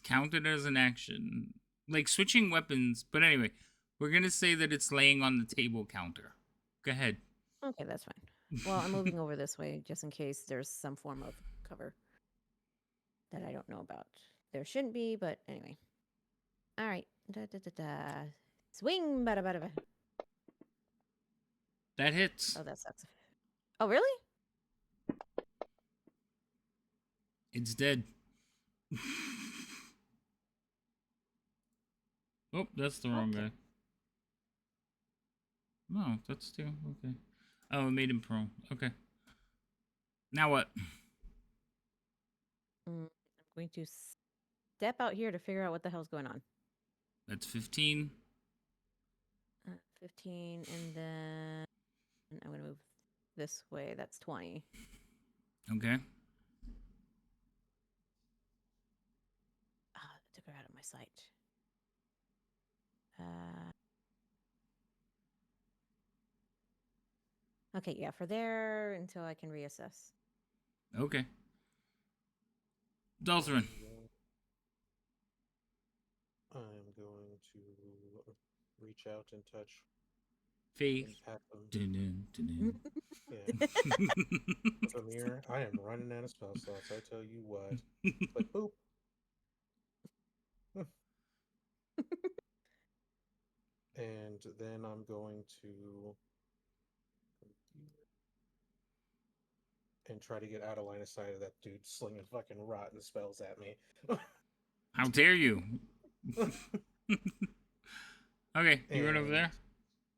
counted as an action. Like switching weapons. But anyway, we're going to say that it's laying on the table counter. Go ahead. Okay, that's fine. Well, I'm moving over this way just in case there's some form of cover that I don't know about. There shouldn't be, but anyway. All right. Swing, bada bada bada. That hits. Oh, that sucks. Oh, really? It's dead. Oh, that's the wrong guy. No, that's still okay. Oh, it made him prone. Okay. Now what? I'm going to step out here to figure out what the hell's going on. That's 15. 15, and then I'm going to move this way. That's 20. Okay. Ah, that took her out of my sight. Okay, yeah, for there until I can reassess. Okay. Daltrin. I'm going to reach out and touch. Faith. And pat them. Dun, dun, dun. Yeah. Amir, I am running out of spell slots. I tell you what. But boop. And then I'm going to and try to get out of line of sight of that dude slinging fucking rotten spells at me. How dare you? Okay, you run over there?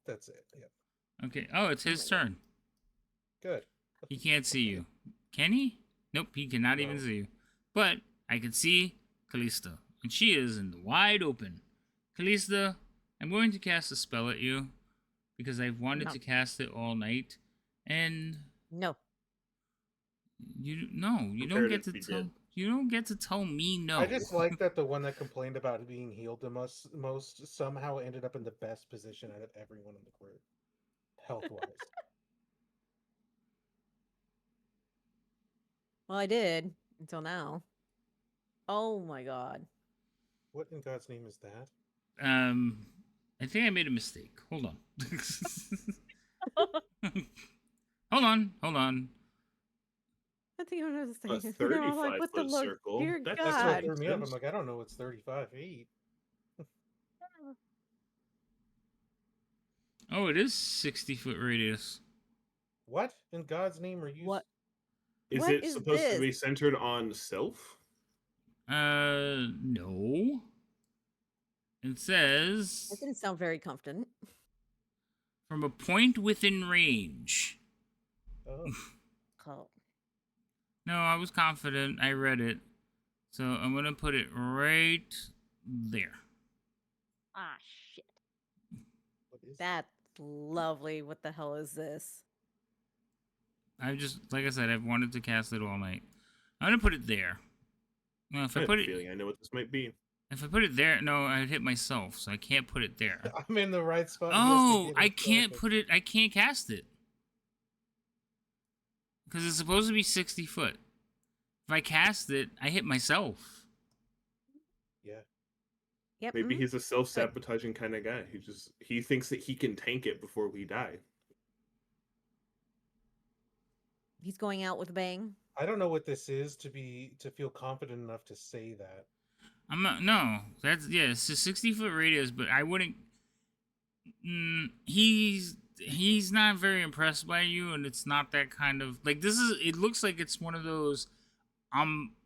That's it, yep. Okay. Oh, it's his turn. Good. He can't see you. Can he? Nope, he cannot even see you. But I can see Callista, and she is in the wide open. Callista, I'm going to cast a spell at you because I've wanted to cast it all night, and no. You don't get to tell. You don't get to tell me no. I just like that the one that complained about being healed the most somehow ended up in the best position out of everyone in the group, health-wise. Well, I did until now. Oh my god. What in God's name is that? I think I made a mistake. Hold on. Hold on. I think I was A saying. 35-foot circle. Dear That's God. what threw me up. I'm like, I don't know what's 35 feet. Oh, it is 60-foot radius. What in God's name are you? What? Is What it is supposed to this? be centered on self? No. It says That didn't sound very confident. from a point within range. Oh. Oh. No, I was confident. I read it. So I'm going to put it right there. Ah, shit. That's lovely. What the hell is this? I just, like I said, I've wanted to cast it all night. I'm going to put it there. Well, if I have put a it... feeling I know what this might be. If I put it there, no, I'd hit myself, so I can't put it there. I'm in the right spot. Oh, I can't put it, I can't cast it. Because it's supposed to be 60 foot. If I cast it, I hit myself. Yeah. Yep. Maybe he's a self-sabotaging kind of guy. He thinks that he can tank it before we die. He's going out with a bang. I don't know what this is to feel confident enough to say that. I'm not. No, it's a 60-foot radius, but I wouldn't. He's not very impressed by you, and it's not that kind of like this is. It looks like it's one of those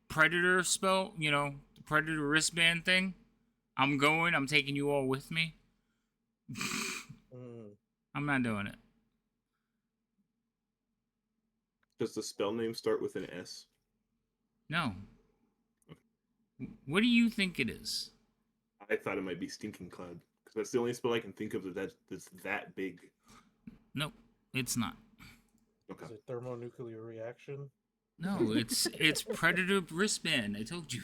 Predator spell, the Predator wristband thing. I'm taking you all with me. I'm not doing it. Does the spell name start with an S? No. What do you think it is? I thought it might be Stinking Cloud, because that's the only spell I can think of that's that big. Nope, it's not. Okay. Is it thermonuclear reaction? No, it's Predator wristband. I told you.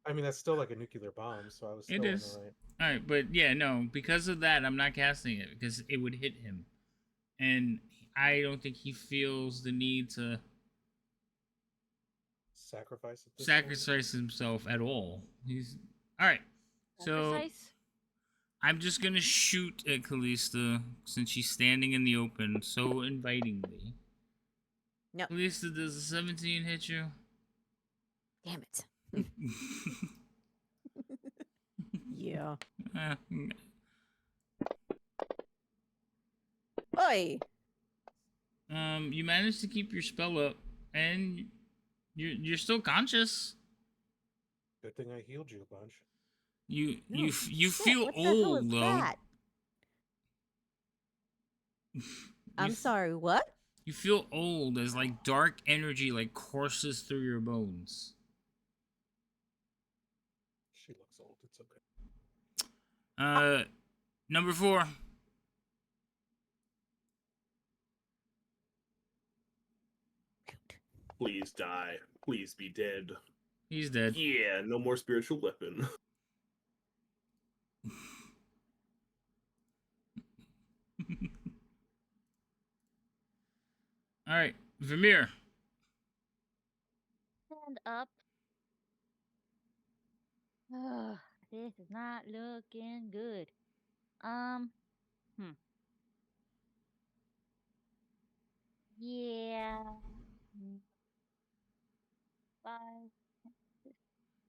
I mean, that's still like a nuclear bomb, so I was still It is. in the right. All right, but yeah, no, because of that, I'm not casting it because it would hit him, and I don't think he feels the need to sacrifice himself at all. He's all right. So I'm just gonna shoot at Callista since she's standing in the open so invitingly. No. Callista, does a 17 hit you? Damn it. Yeah. Mm. Oi. You managed to keep your spell up, and you're still conscious. Good thing I healed you a bunch. You No, you shit, feel what the hell old is though. that? I'm sorry, what? You feel old as like dark energy like courses through your bones. She looks old. It's okay. Number 4. Please die. Please be dead. He's dead. Yeah, no more spiritual weapon. All right, Vermeer. Stand up. Ugh, this is not looking good. Yeah. 5,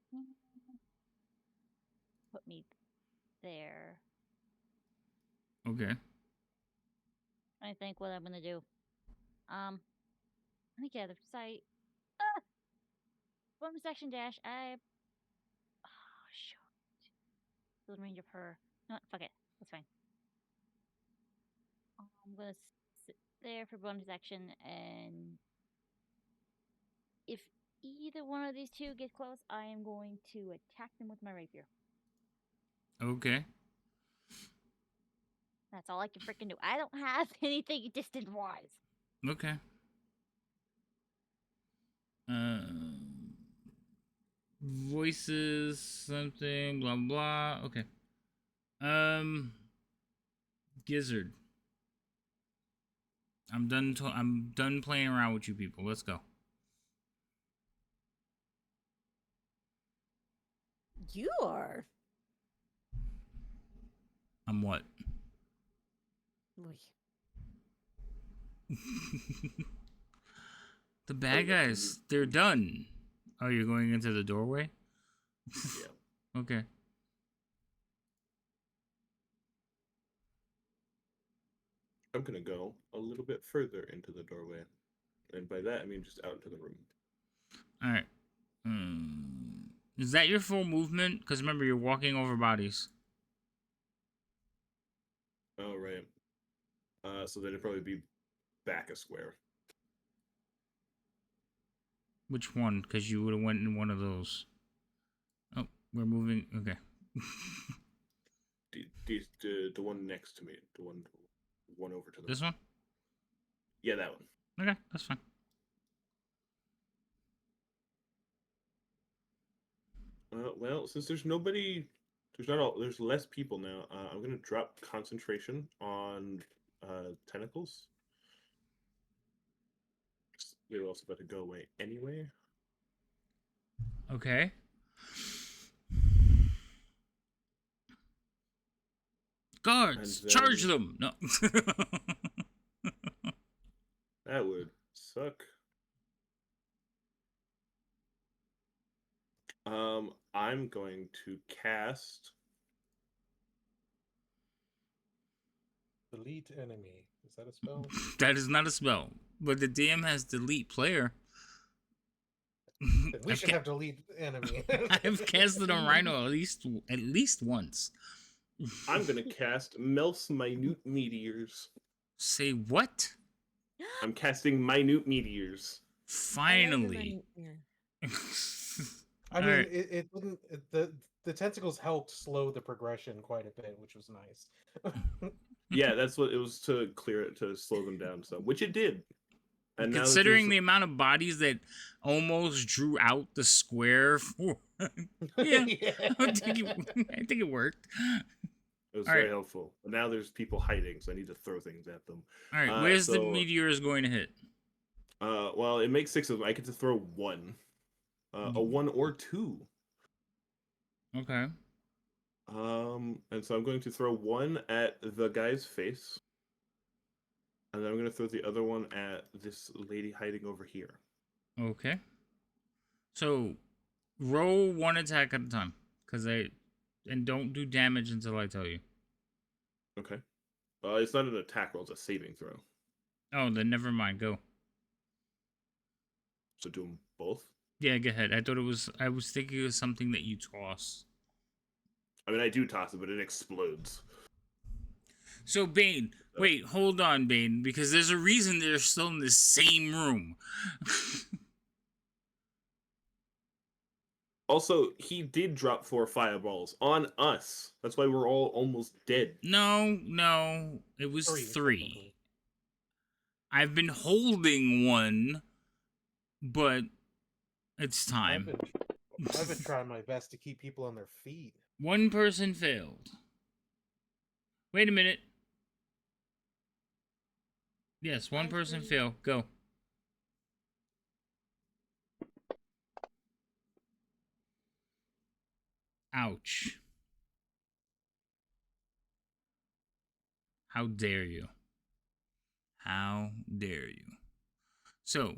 15. Put me there. Okay. I think what I'm gonna do. Let me get out of sight. Ah! Bonus action dash. Oh, shoot. Still in range of her. No, fuck it. That's fine. I'm gonna sit there for bonus action, and if either one of these two get close, I am going to attack them with my rapier. Okay. That's all I can freaking do. I don't have anything distance-wise. Okay. Voices, something, blah blah. Okay. Gizzard. I'm done playing around with you people. Let's go. You are. I'm what? Oy. The bad guys, they're done. Oh, you're going into the doorway? Yeah. Okay. I'm gonna go a little bit further into the doorway. And by that I mean just out into the room. Alright. Is that your full movement? Because remember, you're walking over bodies. Oh right. So then it'd probably be back a square. Which one? Because you would have went in one of those. Oh, we're moving. Okay. The one next to me. The one over to the This one? Yeah, that one. Okay, that's fine. Well, since there's nobody, there's less people now. I'm gonna drop concentration on tentacles. They're also about to go away anyway. Okay. Guards, charge them! No. That would suck. I'm going to cast Delete enemy. Is that a spell? That is not a spell. But the DM has delete player. We should have delete enemy. I've casted on Rhino at least once. I'm gonna cast Melf's minute meteors. Say what? I'm casting minute meteors. Finally. I mean, it didn't. The tentacles helped slow the progression quite a bit, which was nice. Yeah, that's what it was, to clear it, to slow them down some, which it did. And considering the amount of bodies that almost drew out the square for yeah. I think it worked. It was very helpful. But now there's people hiding, so I need to throw things at them. All right, where's the meteors going to hit? Well, it makes 6 of them. I get to throw 1. A 1 or 2. Okay. And so I'm going to throw 1 at the guy's face. And then I'm going to throw the other one at this lady hiding over here. Okay. So, roll 1 attack at a time. Because and don't do damage until I tell you. Okay. It's not an attack roll; it's a saving throw. Oh, then never mind. Go. So do them both. Yeah, go ahead. I was thinking it was something that you toss. I mean, I do toss it, but it explodes. So Bane, wait, hold on, Bane, because there's a reason they're still in the same room. Also, he did drop 4 fireballs on us. That's why we're all almost dead. No, it was 3. I've been holding one, but it's time. I've been trying my best to keep people on their feet. One person failed. Wait a minute. Yes, one person failed. Go. Ouch. How dare you? How dare you? So,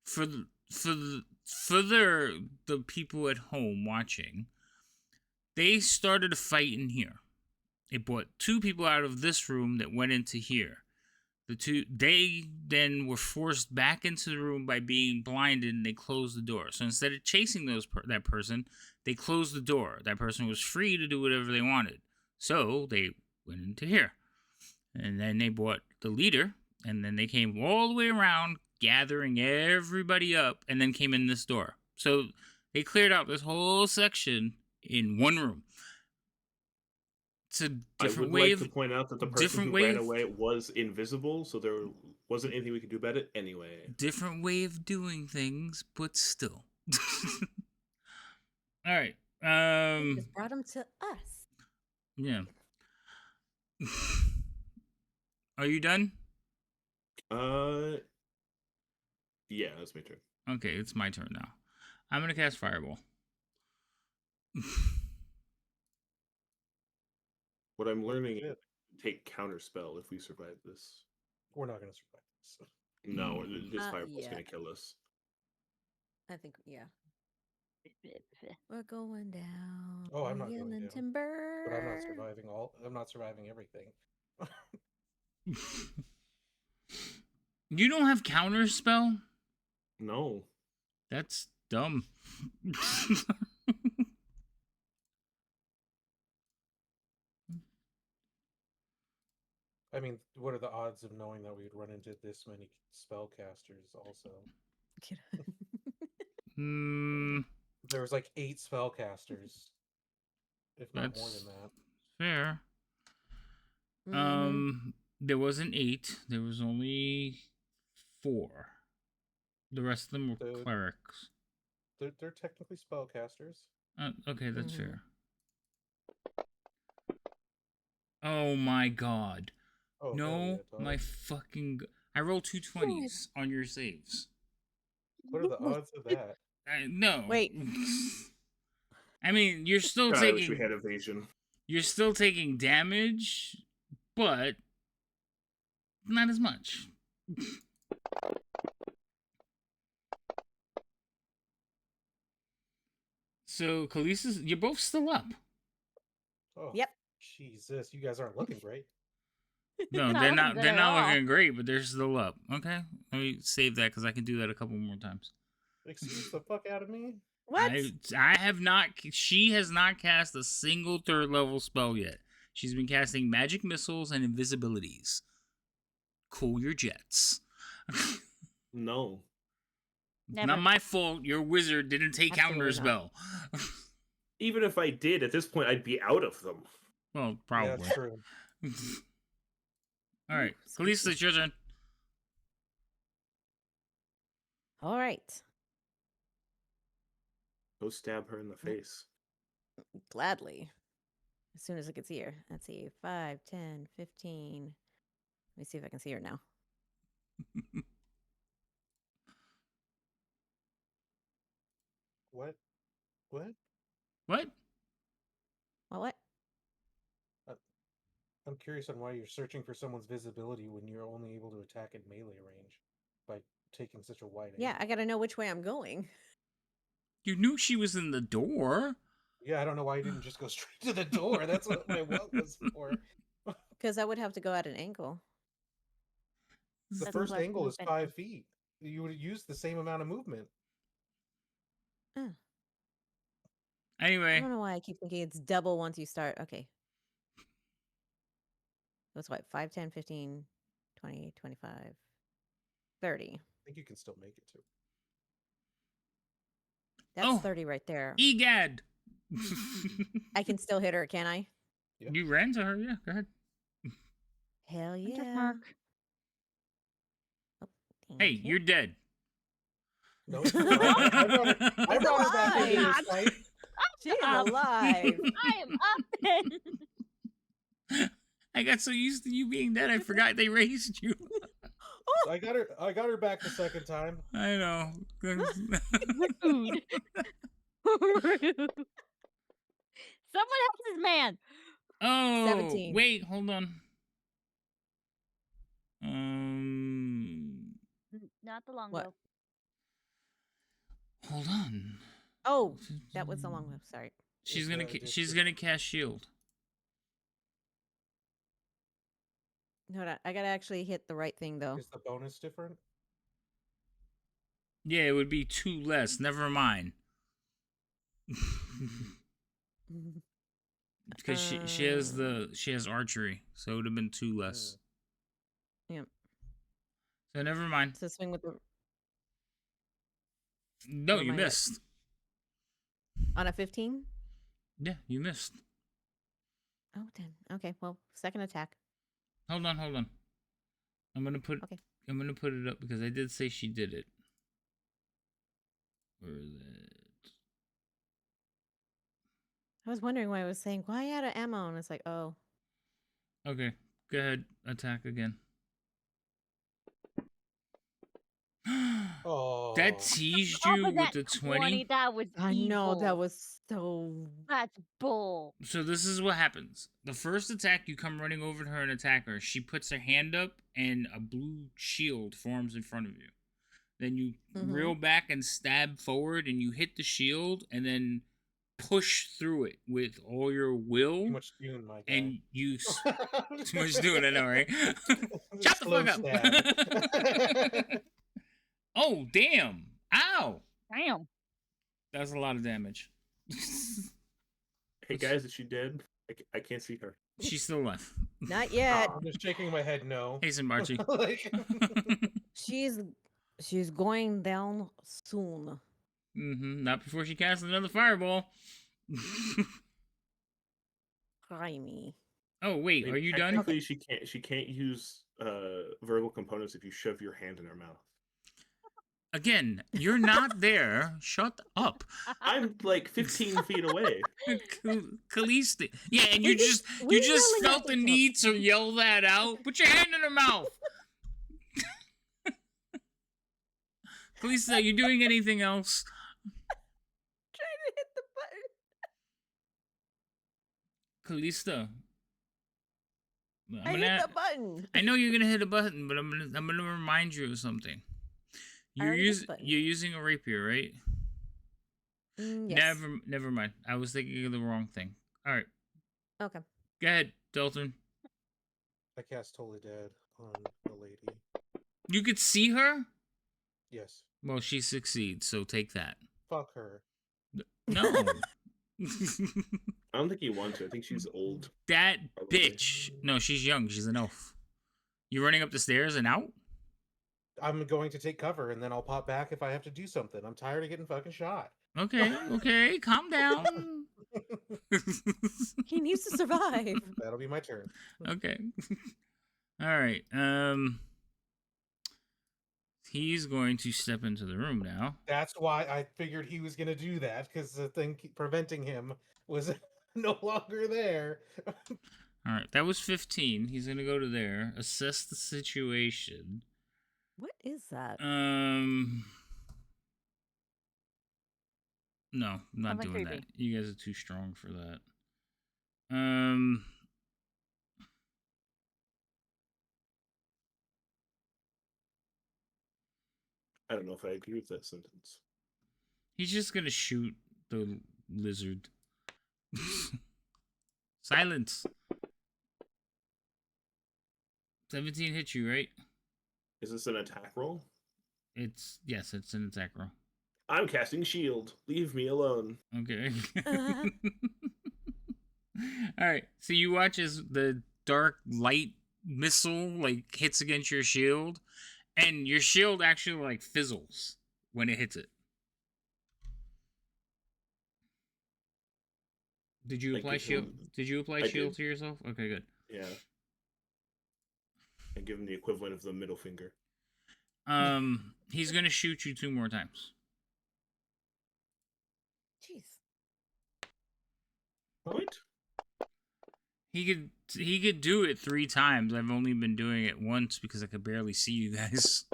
for the people at home watching, they started a fight in here. It brought 2 people out of this room that went into here. They then were forced back into the room by being blinded, and they closed the door. So instead of chasing that person, they closed the door. That person was free to do whatever they wanted. So they went into here. And then they brought the leader, and then they came all the way around, gathering everybody up, and then came in this door. So they cleared out this whole section in one room. It's a different way like to point out that the person who ran away was invisible, so there wasn't anything we could do about it anyway. Different way of doing things, but still. All right. Just brought him to us. Yeah. Are you done? Yeah, that's my turn. Okay, it's my turn now. I'm gonna cast Fireball. What I'm learning is take counterspell if we survive this. We're not going to survive this. No, this fireball's yeah. going to kill us. I think, yeah. We're going down. Oh, I'm not going down. Timber. But I'm not surviving I'm not surviving everything. You don't have counterspell? No. That's dumb. I mean, what are the odds of knowing that we would run into this many spellcasters also? There was like 8 spellcasters, if not more than that. Fair. There wasn't 8. There was only 4. The rest of them were clerics. They're technically spellcasters. Okay, that's fair. Oh my god. Oh, no, my fucking... I rolled 2 20s on your saves. What are the odds of that? No. Wait. I mean, you're still God, taking... I wish we had evasion. You're still taking damage, but not as much. So, Khaleesi's... You're both still up. Oh, yep. Jesus, you guys aren't looking great. No, they're not. They're not looking great, but they're still up. Okay, let me save that because I can do that a couple more times. Excuse the fuck out of me. What? I have not. She has not cast a single 3rd level spell yet. She's been casting magic missiles and invisibilities. Cool your jets. No. Never. Not my fault. Your wizard didn't take counter spell. Even if I did, at this point, I'd be out of them. Well, probably. Yeah, that's true. All right, Khaleesi, it's your turn. All right. Go stab her in the face. Gladly. As soon as I can see her. Let's see. 5, 10, 15. Let me see if I can see her now. What? What? What? What? I'm curious on why you're searching for someone's visibility when you're only able to attack at melee range by taking such a wide angle. Yeah, I gotta know which way I'm going. You knew she was in the door. Yeah, I don't know why you didn't just go straight to the door. That's what my what was for. Because I would have to go at an angle. The That's first less angle is movement. 5 feet. You would use the same amount of movement. I Anyway, don't know why I keep thinking it's double once you start. Okay. That's what? 5, 10, 15, 20, 25, 30. I think you can still make it too. That's 30 right there. Egad. I can still hit her, can I? Yeah. You ran to her, yeah. Go ahead. Hell Winter yeah. Mark. Oh, Hey, thank you. you're dead. No, I brought her back into this fight. She's alive. I am up then. I got so used to you being dead, I forgot they raised you. I got her back the second time. I know. Rude. Someone help this man. Oh, 17. wait, hold on. Not the longbow. What? Hold on. Oh, that was the long one. Sorry. She's gonna cast shield. Hold on. I gotta actually hit the right thing though. Is the bonus different? Yeah, it would be 2 less. Never mind. Because she has archery, so it would have been 2 less. Yep. So never mind. So swing with the. No, What you am I at? missed. On a 15? Yeah, you missed. Oh, 10. Okay, well, second attack. Hold on. I'm gonna put it up because I did say she did it. Where is it? I was wondering why I was saying, why out of ammo? And it's like, oh. Okay, go ahead. Attack again. Oh. That teased you with the 20. That was I know, evil. that was so. That's bull. So this is what happens. The first attack, you come running over to her and attack her. She puts her hand up and a blue shield forms in front of you. Then you reel back and stab forward and you hit the shield and then push through it with all your will. Too much doing, my guy. And you... Too much doing, I know, right? Shut the Slow fuck up! Oh, damn! Ow! Damn. That's a lot of damage. Hey guys, is she dead? I can't see her. She's still alive. Not yet. I'm just shaking my head no. Hasten, Marchie. She's going down soon. Not before she casts another fireball. Try me. Oh wait, are you done? Technically, she can't use verbal components if you shove your hand in her mouth. Again, you're not there. Shut up. I'm like 15 feet away. Calista. Yeah, and you just felt the need to yell that out. Put your hand in her mouth. Calista, are you doing anything else? Trying to hit the button. Calista. I hit the button. I know you're gonna hit a button, but I'm gonna remind you of something. You're using a rapier, right? Yes. Never mind. I was thinking of the wrong thing. All right. Okay. Go ahead, Dalton. I cast Totally Dead on the lady. You could see her? Yes. Well, she succeeds, so take that. Fuck her. No. I don't think you want to. I think she's old. That bitch. No, she's young. She's an elf. You running up the stairs and out? I'm going to take cover and then I'll pop back if I have to do something. I'm tired of getting fucking shot. Okay, calm down. He needs to survive. That'll be my turn. Okay. All right. He's going to step into the room now. That's why I figured he was going to do that, because the thing preventing him was no longer there. All right, that was 15. He's going to go to there, assess the situation. What is that? No, I'm not Sounds like doing creepy. that. You guys are too strong for that. I don't know if I agree with that sentence. He's just gonna shoot the lizard. Silence. 17 hit you, right? Is this an attack roll? Yes, it's an attack roll. I'm casting shield. Leave me alone. Okay. All right. So you watch as the dark light missile like hits against your shield, and your shield actually like fizzles when it hits it. Did you apply shield? Did you apply shield to yourself? Okay, good. Yeah. And give him the equivalent of the middle finger. He's gonna shoot you 2 more times. Jeez. What? He could do it 3 times. I've only been doing it once because I could barely see you guys.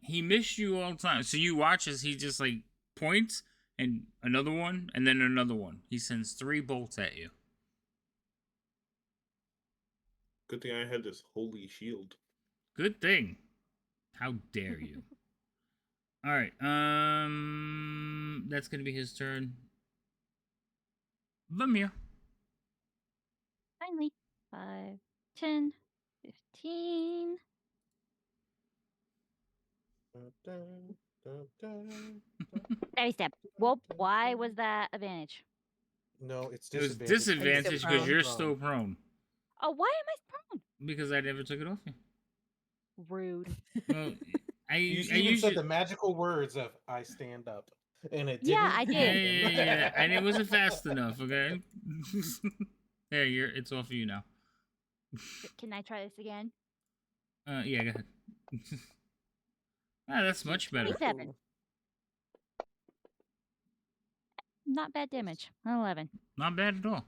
He missed you all the time. So you watch as he just like points and another one and then another one. He sends 3 bolts at you. Good thing I had this holy shield. Good thing. How dare you? All right. That's gonna be his turn. Vamir. Finally. 5, 10, 15. Steady step. Well, why was that advantage? No, it's It was disadvantage. disadvantage because you're still prone. Oh, why am I prone? Because I never took it off you. Rude. Well, I You said the magical words of "I stand up," and it didn't. Yeah, I did. Yeah, and it wasn't fast enough. Okay. There, it's off of you now. Can I try this again? Yeah, go ahead. That's much better. 27. Not bad damage. 11. Not bad at all.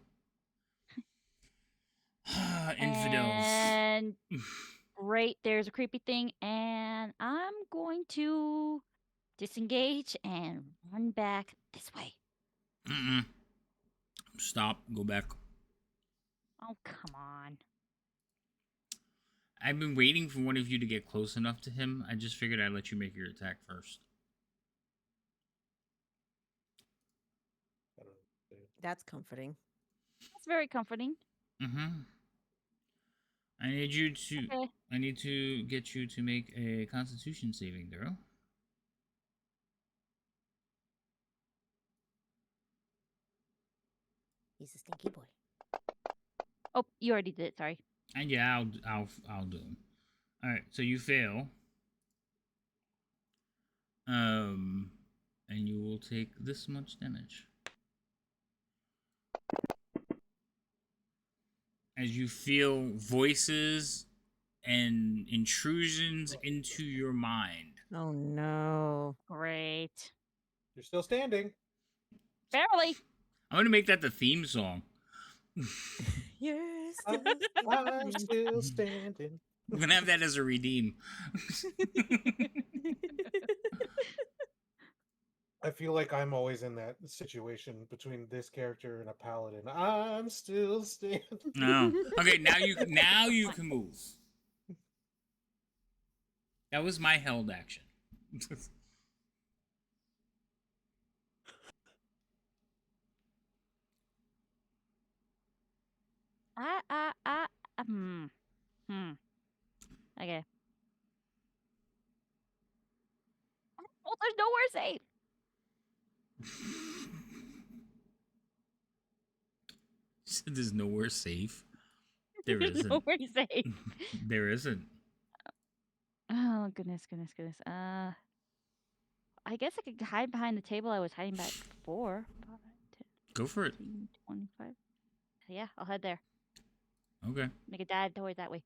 Infidels. And great, there's a creepy thing, and I'm going to disengage and run back this way. Stop. Go back. Oh, come on. I've been waiting for one of you to get close enough to him. I just figured I'd let you make your attack first. That's comforting. That's very comforting. I need you to. Okay. I need to get you to make a Constitution saving throw. He's a stinky boy. Oh, you already did it. Sorry. And yeah, I'll do them. All right, so you fail. And you will take this much damage. As you feel voices and intrusions into your mind. Oh no. Great. You're still standing. Barely. I'm gonna make that the theme song. Yes. I'm still standing. I'm gonna have that as a redeem. I feel like I'm always in that situation between this character and a paladin. I'm still standing. No. Okay, now you can move. That was my held action. Okay. Oh, there's nowhere safe. There's nowhere safe. There There's isn't. nowhere safe. There isn't. Oh, goodness. I guess I could hide behind the table I was hiding back before. 5, 10, Go for it. 15, 25. Yeah, I'll head there. Okay. Make a dive toward that way.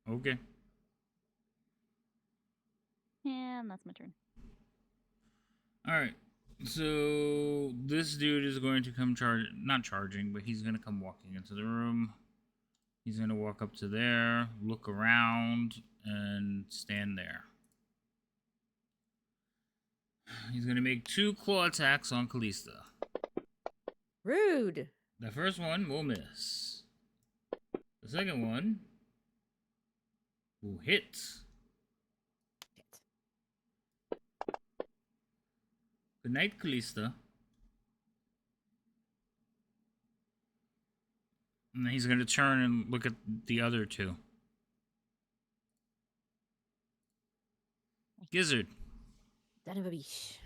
Okay. And that's my turn. Alright. So this dude is going to come not charging, but he's gonna come walking into the room. He's gonna walk up to there, look around, and stand there. He's gonna make 2 claw attacks on Callista. Rude. The first one will miss. The second one will hit. Good night, Callista. And then he's going to turn and look at the other two. Gizzard. Son of a bitch.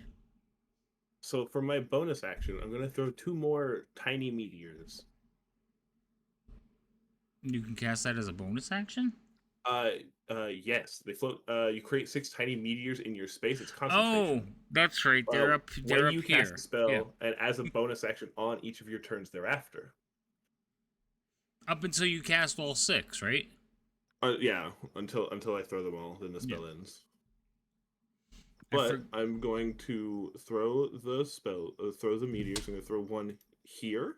So for my bonus action, I'm going to throw 2 more tiny meteors. You can cast that as a bonus action? Yes. They float. You create 6 tiny meteors in your space. It's Oh, concentration. that's right. They're up. They're when up you here. cast a spell, Yeah. and as a bonus action on each of your turns thereafter. Up until you cast all 6, right? Yeah, until I throw them all, then the spell ends. I But for- I'm going to throw the spell, throw the meteors. I'm going to throw one here,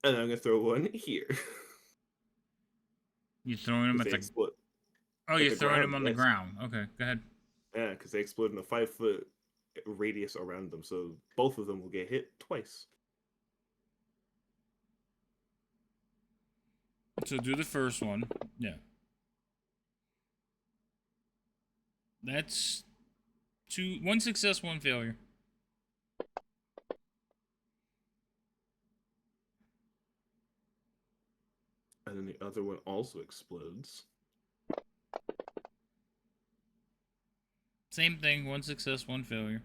and I'm going to throw one here. You're throwing them 'Cause at they the. explode. Oh, At you're the throwing ground, them on the yes. ground. Okay, go ahead. Yeah, because they explode in a 5-foot radius around them, so both of them will get hit twice. So do the first one. Yeah. That's 1 success, 1 failure. And then the other one also explodes. Same thing, 1 success, 1 failure.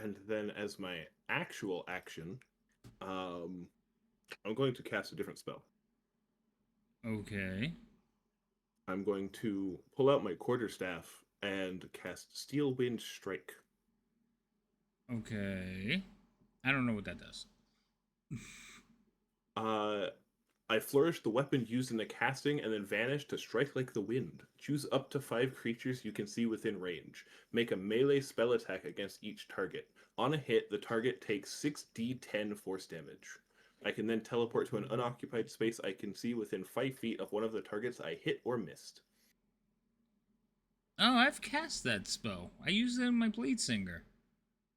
And then as my actual action, I'm going to cast a different spell. Okay. I'm going to pull out my quarterstaff and cast Steel Wind Strike. Okay. I don't know what that does. I flourish the weapon used in the casting and then vanish to strike like the wind. Choose up to 5 creatures you can see within range. Make a melee spell attack against each target. On a hit, the target takes 6d10 force damage. I can then teleport to an unoccupied space I can see within 5 feet of one of the targets I hit or missed. Oh, I've cast that spell. I use it in my Blade Singer.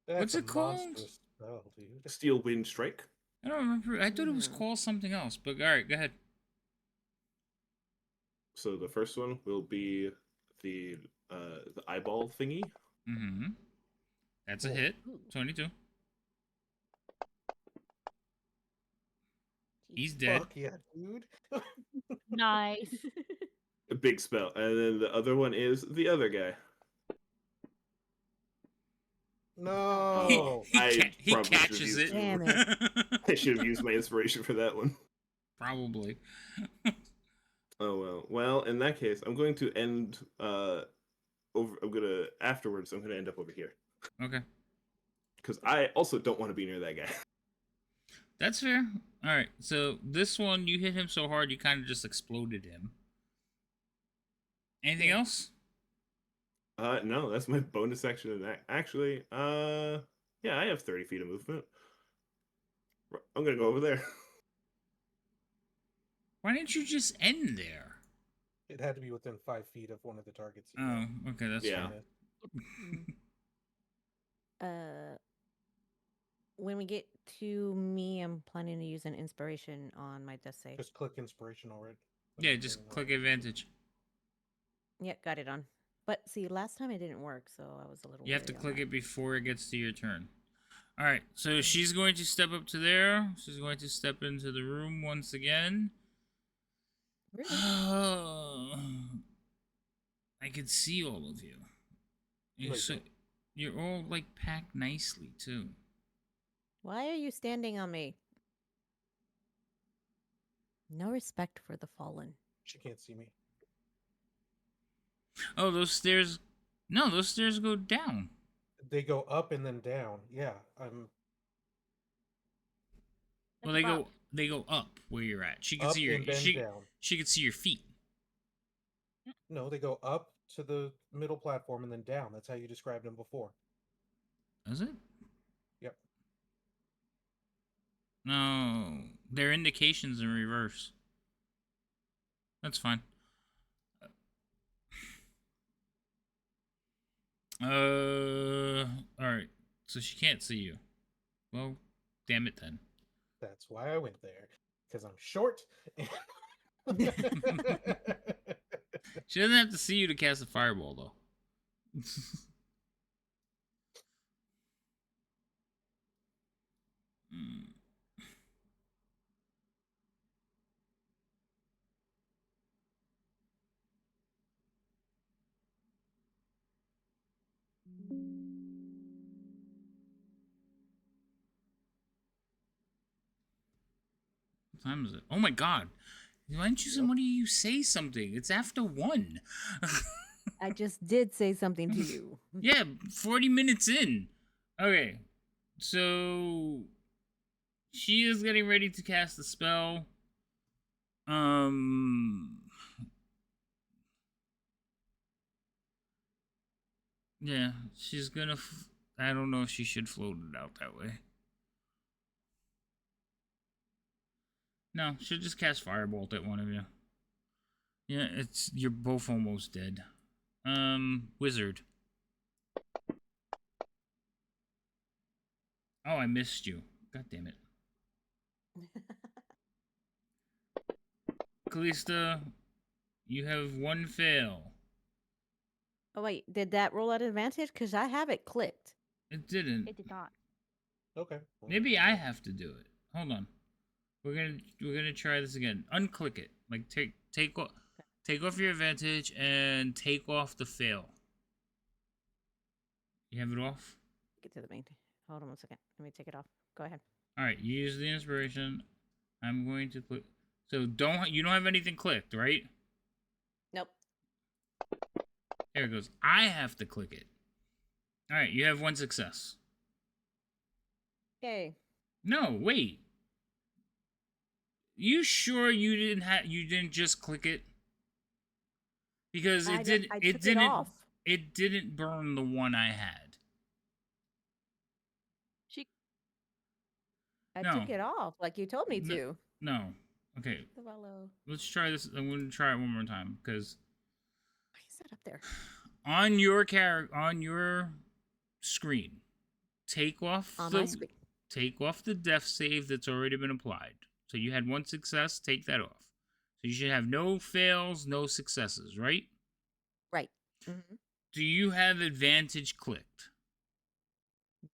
What's it called? Spell, dude. Steel Wind Strike. I don't remember. I thought it was called something else, but alright, go ahead. So the first one will be the eyeball thingy. Mm-hmm. That's a hit. 22. He's dead. Fuck yeah, dude. Nice. A big spell. And then the other one is the other guy. No. He probably should have catches used it. Damn it. I should have used my inspiration for that one. Probably. Oh well. Well, in that case, I'm going to end afterwards I'm gonna end up over here. Okay. Because I also don't want to be near that guy. That's fair. Alright, so this one, you hit him so hard, you kind of just exploded him. Anything else? No, that's my bonus action in that. Actually, yeah, I have 30 feet of movement. I'm gonna go over there. Why didn't you just end there? It had to be within 5 feet of one of the targets. Oh, okay, that's Yeah. fine. When we get to me, I'm planning to use an inspiration on my death save. Just click inspiration already. Yeah, just click advantage. Yep, got it on. But see, last time it didn't work, so I was a little. You have to wary on click that. it before it gets to your turn. Alright, so she's going to step up to there. She's going to step into the room once again. Really? I can see all of you. Like- You're all like packed nicely too. Why are you standing on me? No respect for the fallen. She can't see me. Oh, those stairs. No, those stairs go down. They go up and then down. Yeah, I'm Well, they go up where you're at. She can up see your and then down. she can see your feet. No, they go up to the middle platform and then down. That's how you described them before. Does it? Yep. No, they're indications in reverse. That's fine. All right. So she can't see you. Well, damn it then. That's why I went there. Because I'm short. She doesn't have to see you to cast a fireball, though. What time is it? Oh my god. Why didn't you somebody say something? It's after 1. I just did say something to you. Yeah, 40 minutes in. Okay. So she is getting ready to cast the spell. Yeah, she's gonna I don't know if she should float it out that way. No, she'll just cast Firebolt at one of you. Yeah, you're both almost dead. Wizard. Oh, I missed you. God damn it. Callista, you have 1 fail. Oh wait, did that roll at advantage? Because I have it clicked. It didn't. It did not. Okay. Maybe I have to do it. Hold on. We're gonna try this again. Unclick it. Like take off your advantage and take off the fail. You have it off? Get to the main thing. Hold on 1 second. Let me take it off. Go ahead. Alright, you use the inspiration. I'm going to click. So you don't have anything clicked, right? Nope. There it goes. I have to click it. Alright, you have 1 success. Yay. No, wait. You sure you didn't just click it? Because it didn't burn the one I had. I took it off like you told me to. No. Okay. Let's try this. I'm going to try it one more time because why is that up there? On your screen, take off the death save that's already been applied. So you had 1 success, take that off. So you should have no fails, no successes, right? Right. Mm-hmm. Do you have advantage clicked?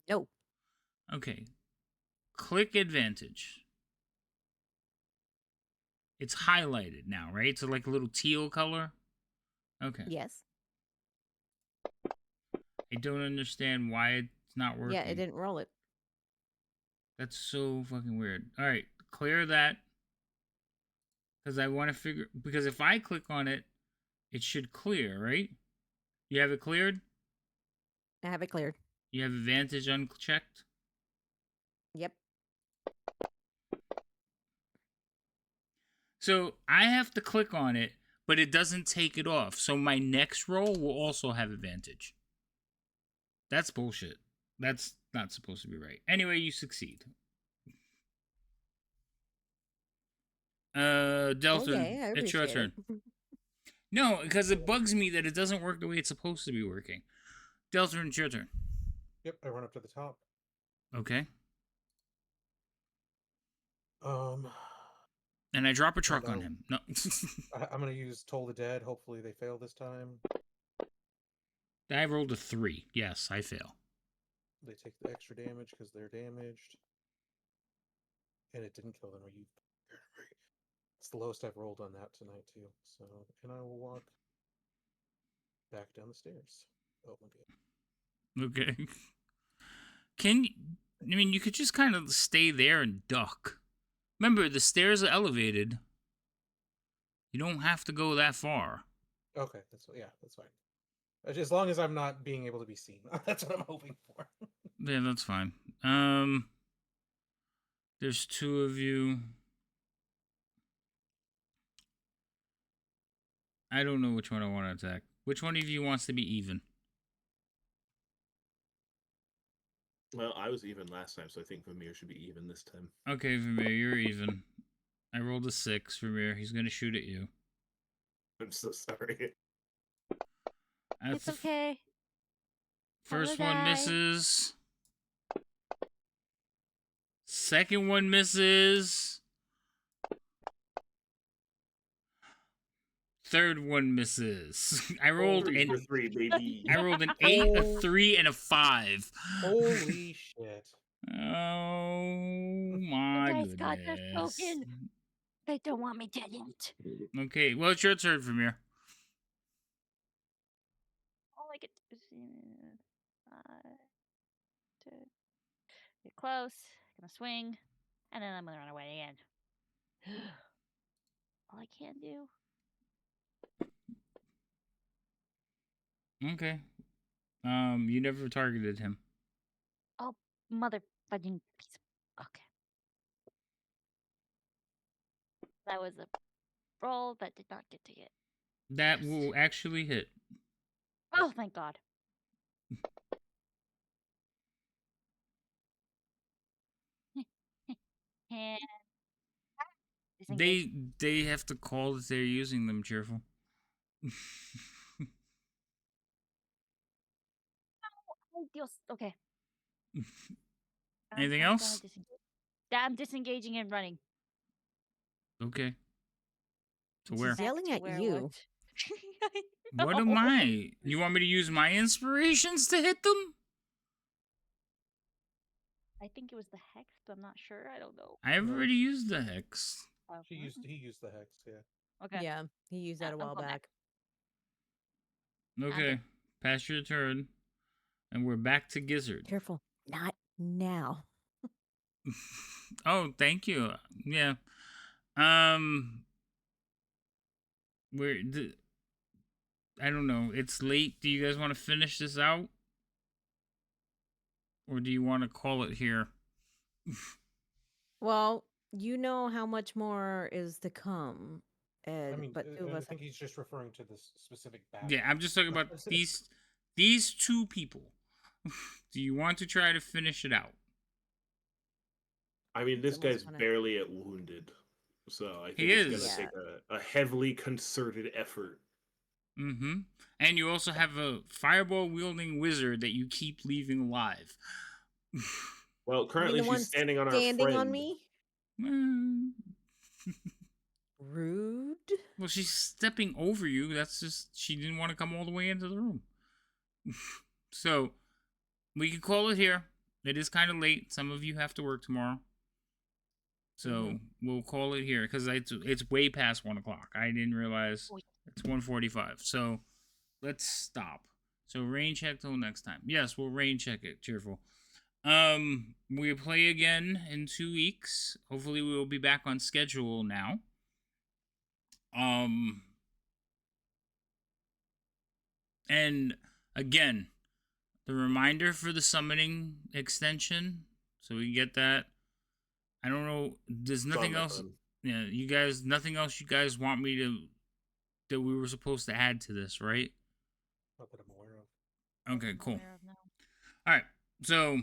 No. Okay. Click advantage. It's highlighted now, right? So like a little teal color? Okay. Yes. I don't understand why it's not working. Yeah, it didn't roll it. That's so fucking weird. Alright, clear that. Because I want to figure... Because if I click on it, it should clear, right? You have it cleared? I have it cleared. You have advantage unchecked? Yep. So I have to click on it, but it doesn't take it off. So my next roll will also have advantage. That's bullshit. That's not supposed to be right. Anyway, you succeed. Delta, okay, it's your turn. No, because it bugs me that it doesn't work the way it's supposed to be working. Delta, it's your turn. Yep, I run up to the top. Okay. And I drop a truck on him. No. I'm gonna use Toll the Dead. Hopefully they fail this time. I rolled a 3. Yes, I fail. They take the extra damage because they're damaged. And it didn't kill them. Are you? It's the lowest I've rolled on that tonight too. So, and I will walk back down the stairs. Oh my god. Okay. You could just kind of stay there and duck. Remember, the stairs are elevated. You don't have to go that far. Okay, that's fine. As long as I'm not being able to be seen. That's what I'm hoping for. Yeah, that's fine. There's 2 of you. I don't know which one I want to attack. Which one of you wants to be even? Well, I was even last time, so I think Vermeer should be even this time. Okay, Vermeer, you're even. I rolled a 6, Vermeer. He's going to shoot at you. I'm so sorry. It's okay. First one misses. Second one misses. Third one misses. I rolled Three an for 3, baby. I rolled an 8, a 3, and a 5. Holy shit. Oh You my guys got this goodness. token. They don't want me dead yet. Okay, well, it's your turn from here. All I get to to get close. Gonna swing, and then I'm gonna run away again. All I can do. Okay. You never targeted him. Oh, mother fudging piece. Okay. That was a roll that did not get to hit. That will actually hit. Oh, thank God. And disengage. They have to call that they're using them, cheerful. Okay. Anything I'm else? I'm disengaging and running. Okay. To She's where? yelling at you. What am I? You want me to use my inspirations to hit them? I think it was the hex, but I'm not sure. I don't know. I've already used the hex. He used the hex, yeah. Okay. Yeah, he used that a while back. Okay. Pass your turn. And we're back to Gizzard. Careful. Not now. Oh, thank you. Yeah. I don't know. It's late. Do you guys want to finish this out? Or do you want to call it here? Well, you know how much more is to come, Ed. I mean, but two of I us. think he's just referring to this specific battle. Yeah, I'm just talking about these two people. Do you want to try to finish it out? I mean, this Someone's guy's barely at wounded, so I think He it's is. gonna take a heavily concerted effort. Mm-hmm. And you also have a fireball wielding wizard that you keep leaving alive. Well, currently she's standing on our friend. on me. Rude. Well, she's stepping over you. That's just she didn't want to come all the way into the room. So we can call it here. It is kind of late. Some of you have to work tomorrow. So we'll call it here because it's way past 1 o'clock. I didn't realize it's 1:45. So let's stop. So rain check till next time. Yes, we'll rain check it. Cheerful. We play again in 2 weeks. Hopefully we will be back on schedule now. And again, the reminder for the summoning extension, so we get that. I don't know. There's nothing else. Yeah, you guys. Nothing else. You guys want me to that we were supposed to add to this, right? Not that I'm aware of. Okay, cool. All right. So,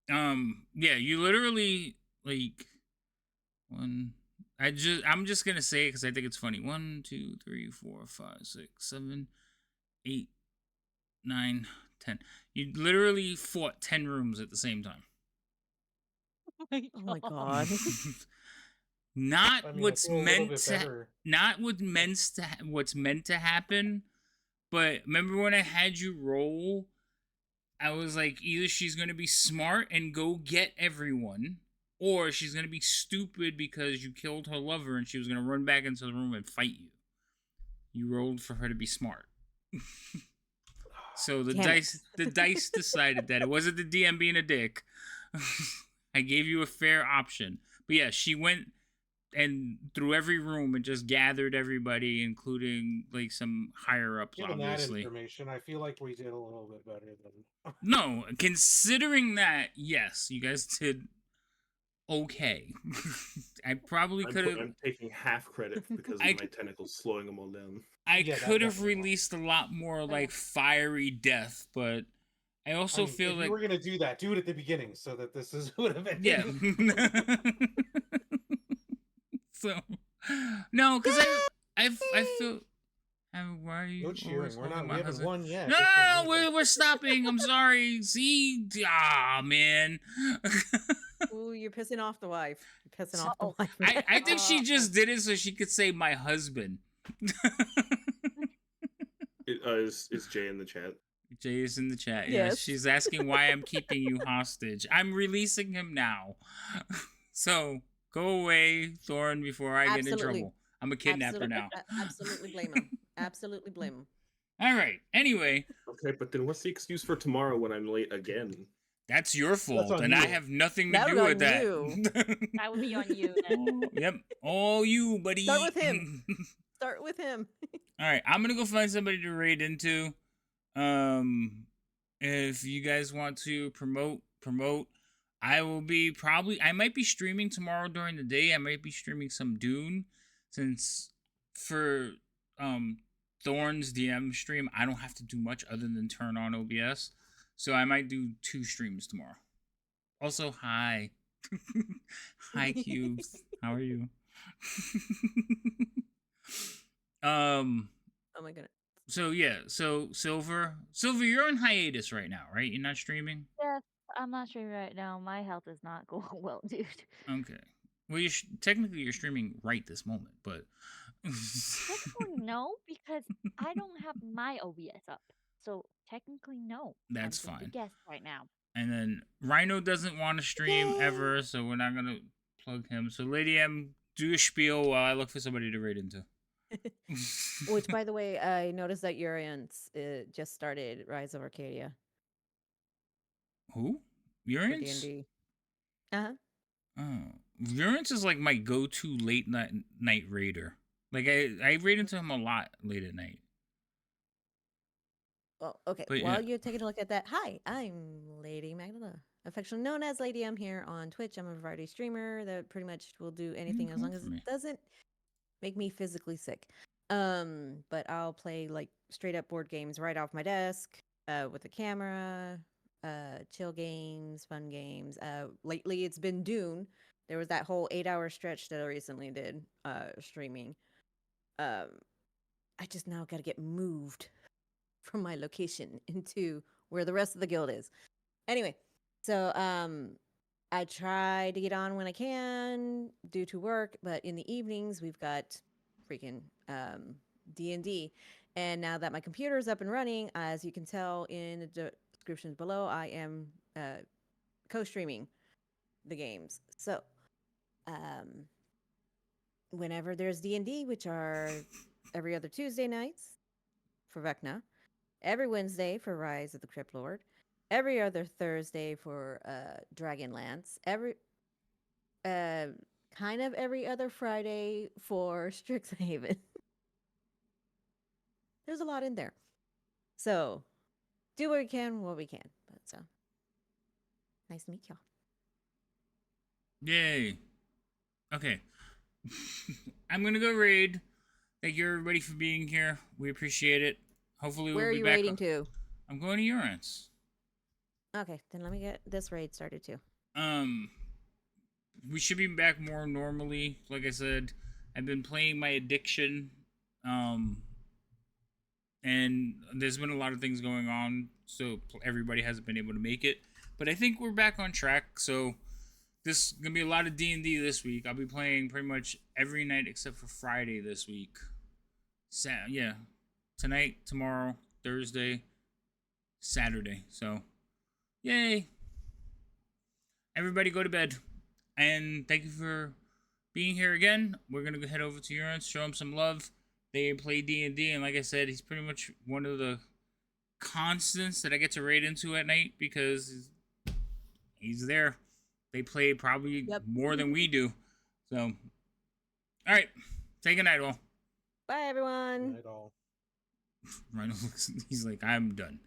yeah, you literally like one. I'm just gonna say it because I think it's funny. 1, 2, 3, 4, 5, 6, 7, 8, 9, 10. You literally fought 10 rooms at the same time. Oh my god. Not I mean, what's I feel a little meant bit to better. not what's meant to happen. But remember when I had you roll, I was like, either she's gonna be smart and go get everyone, or she's gonna be stupid because you killed her lover and she was gonna run back into the room and fight you. You rolled for her to be smart. So the dice decided that it wasn't the DM being a dick. I gave you a fair option. But yeah, she went and through every room and just gathered everybody, including like some higher ups, Given obviously. that information, I feel like we did a little bit better than. No, considering that, yes, you guys did okay. I probably could have. I'm taking half credit because of my tentacles slowing them all down. I could have released a lot more like fiery death, but I also feel if like you were gonna do that, do it at the beginning so that this would have ended. yeah. So no, because I feel. Why are you No cheering. We're not. We haven't won yet. No, we're stopping. I'm sorry. See, man. Ooh, you're pissing off the wife. You're pissing off the wife. I think she just did it so she could say my husband. Is Jay in the chat? Jay is in the chat. Yes. Yes, she's asking why I'm keeping you hostage. I'm releasing him now. So go away, Thorn, before I get in trouble. I'm a kidnapper now. Absolutely blame him. Absolutely blame him. All right. Anyway. Okay, but then what's the excuse for tomorrow when I'm late again? That's your fault, on and I you. have nothing to That do was with on that. you. That would be on you then. Yep. All you, buddy. Start with him. Start with him. All right. I'm going to go find somebody to raid into. If you guys want to promote. I will be I might be streaming tomorrow during the day. I might be streaming some Dune, since for Thorn's DM stream, I don't have to do much other than turn on OBS. So I might do 2 streams tomorrow. Also, hi. Hi, Cubes. How are you? Oh my goodness. So yeah, so Silver, you're on hiatus right now, right? You're not streaming? Yes, I'm not streaming right now. My health is not going well, dude. Okay. Well, technically you're streaming right this moment, but Technically no, because I don't have my OBS up. So technically no. That's I'm just fine. a guest right now. And then Rhino doesn't want to stream ever, so we're not gonna plug him. So Lady M, do a spiel while I look for somebody to raid into. Which, by the way, I noticed that Urians just started Rise of Arcadia. Who? For Urians? D&D. Uh-huh. Oh, Urians is like my go-to late night raider. Like I raid into him a lot late at night. Well, okay. But, While yeah. you're taking a look at that, hi, I'm Lady Magdala, affectionately known as Lady M here on Twitch. I'm a variety streamer that pretty much will do anything as long as it doesn't make me physically sick. But I'll play like straight up board games right off my desk, with a camera, chill games, fun games. Lately it's been Dune. There was that whole 8-hour stretch that I recently did, streaming. I just now got to get moved from my location into where the rest of the guild is. Anyway, so I try to get on when I can due to work, but in the evenings we've got freaking D&D. And now that my computer is up and running, as you can tell in the descriptions below, I am co-streaming the games. So whenever there's D&D, which are every other Tuesday nights for Vecna, every Wednesday for Rise of the Crypt Lord, every other Thursday for Dragonlance, kind of every other Friday for Strixhaven. There's a lot in there. So do what we can, what we can. But so nice to meet y'all. Yay. Okay. I'm gonna go raid. Thank you everybody for being here. We appreciate it. Hopefully Where we'll are be you back. raiding to? I'm going to Urans. Okay, then let me get this raid started too. We should be back more normally. Like I said, I've been playing my addiction. And there's been a lot of things going on, so everybody hasn't been able to make it. But I think we're back on track, so this is going to be a lot of D&D this week. I'll be playing pretty much every night except for Friday this week. Yeah. Tonight, tomorrow, Thursday, Saturday. So, yay. Everybody go to bed. And thank you for being here again. We're going to head over to Urans, show him some love. They play D&D, and like I said, he's pretty much one of the constants that I get to raid into at night because he's there. They play probably more than we do. So, all right. Say goodnight, all. Bye, everyone. Night all. Rhino looks, he's like, I'm done.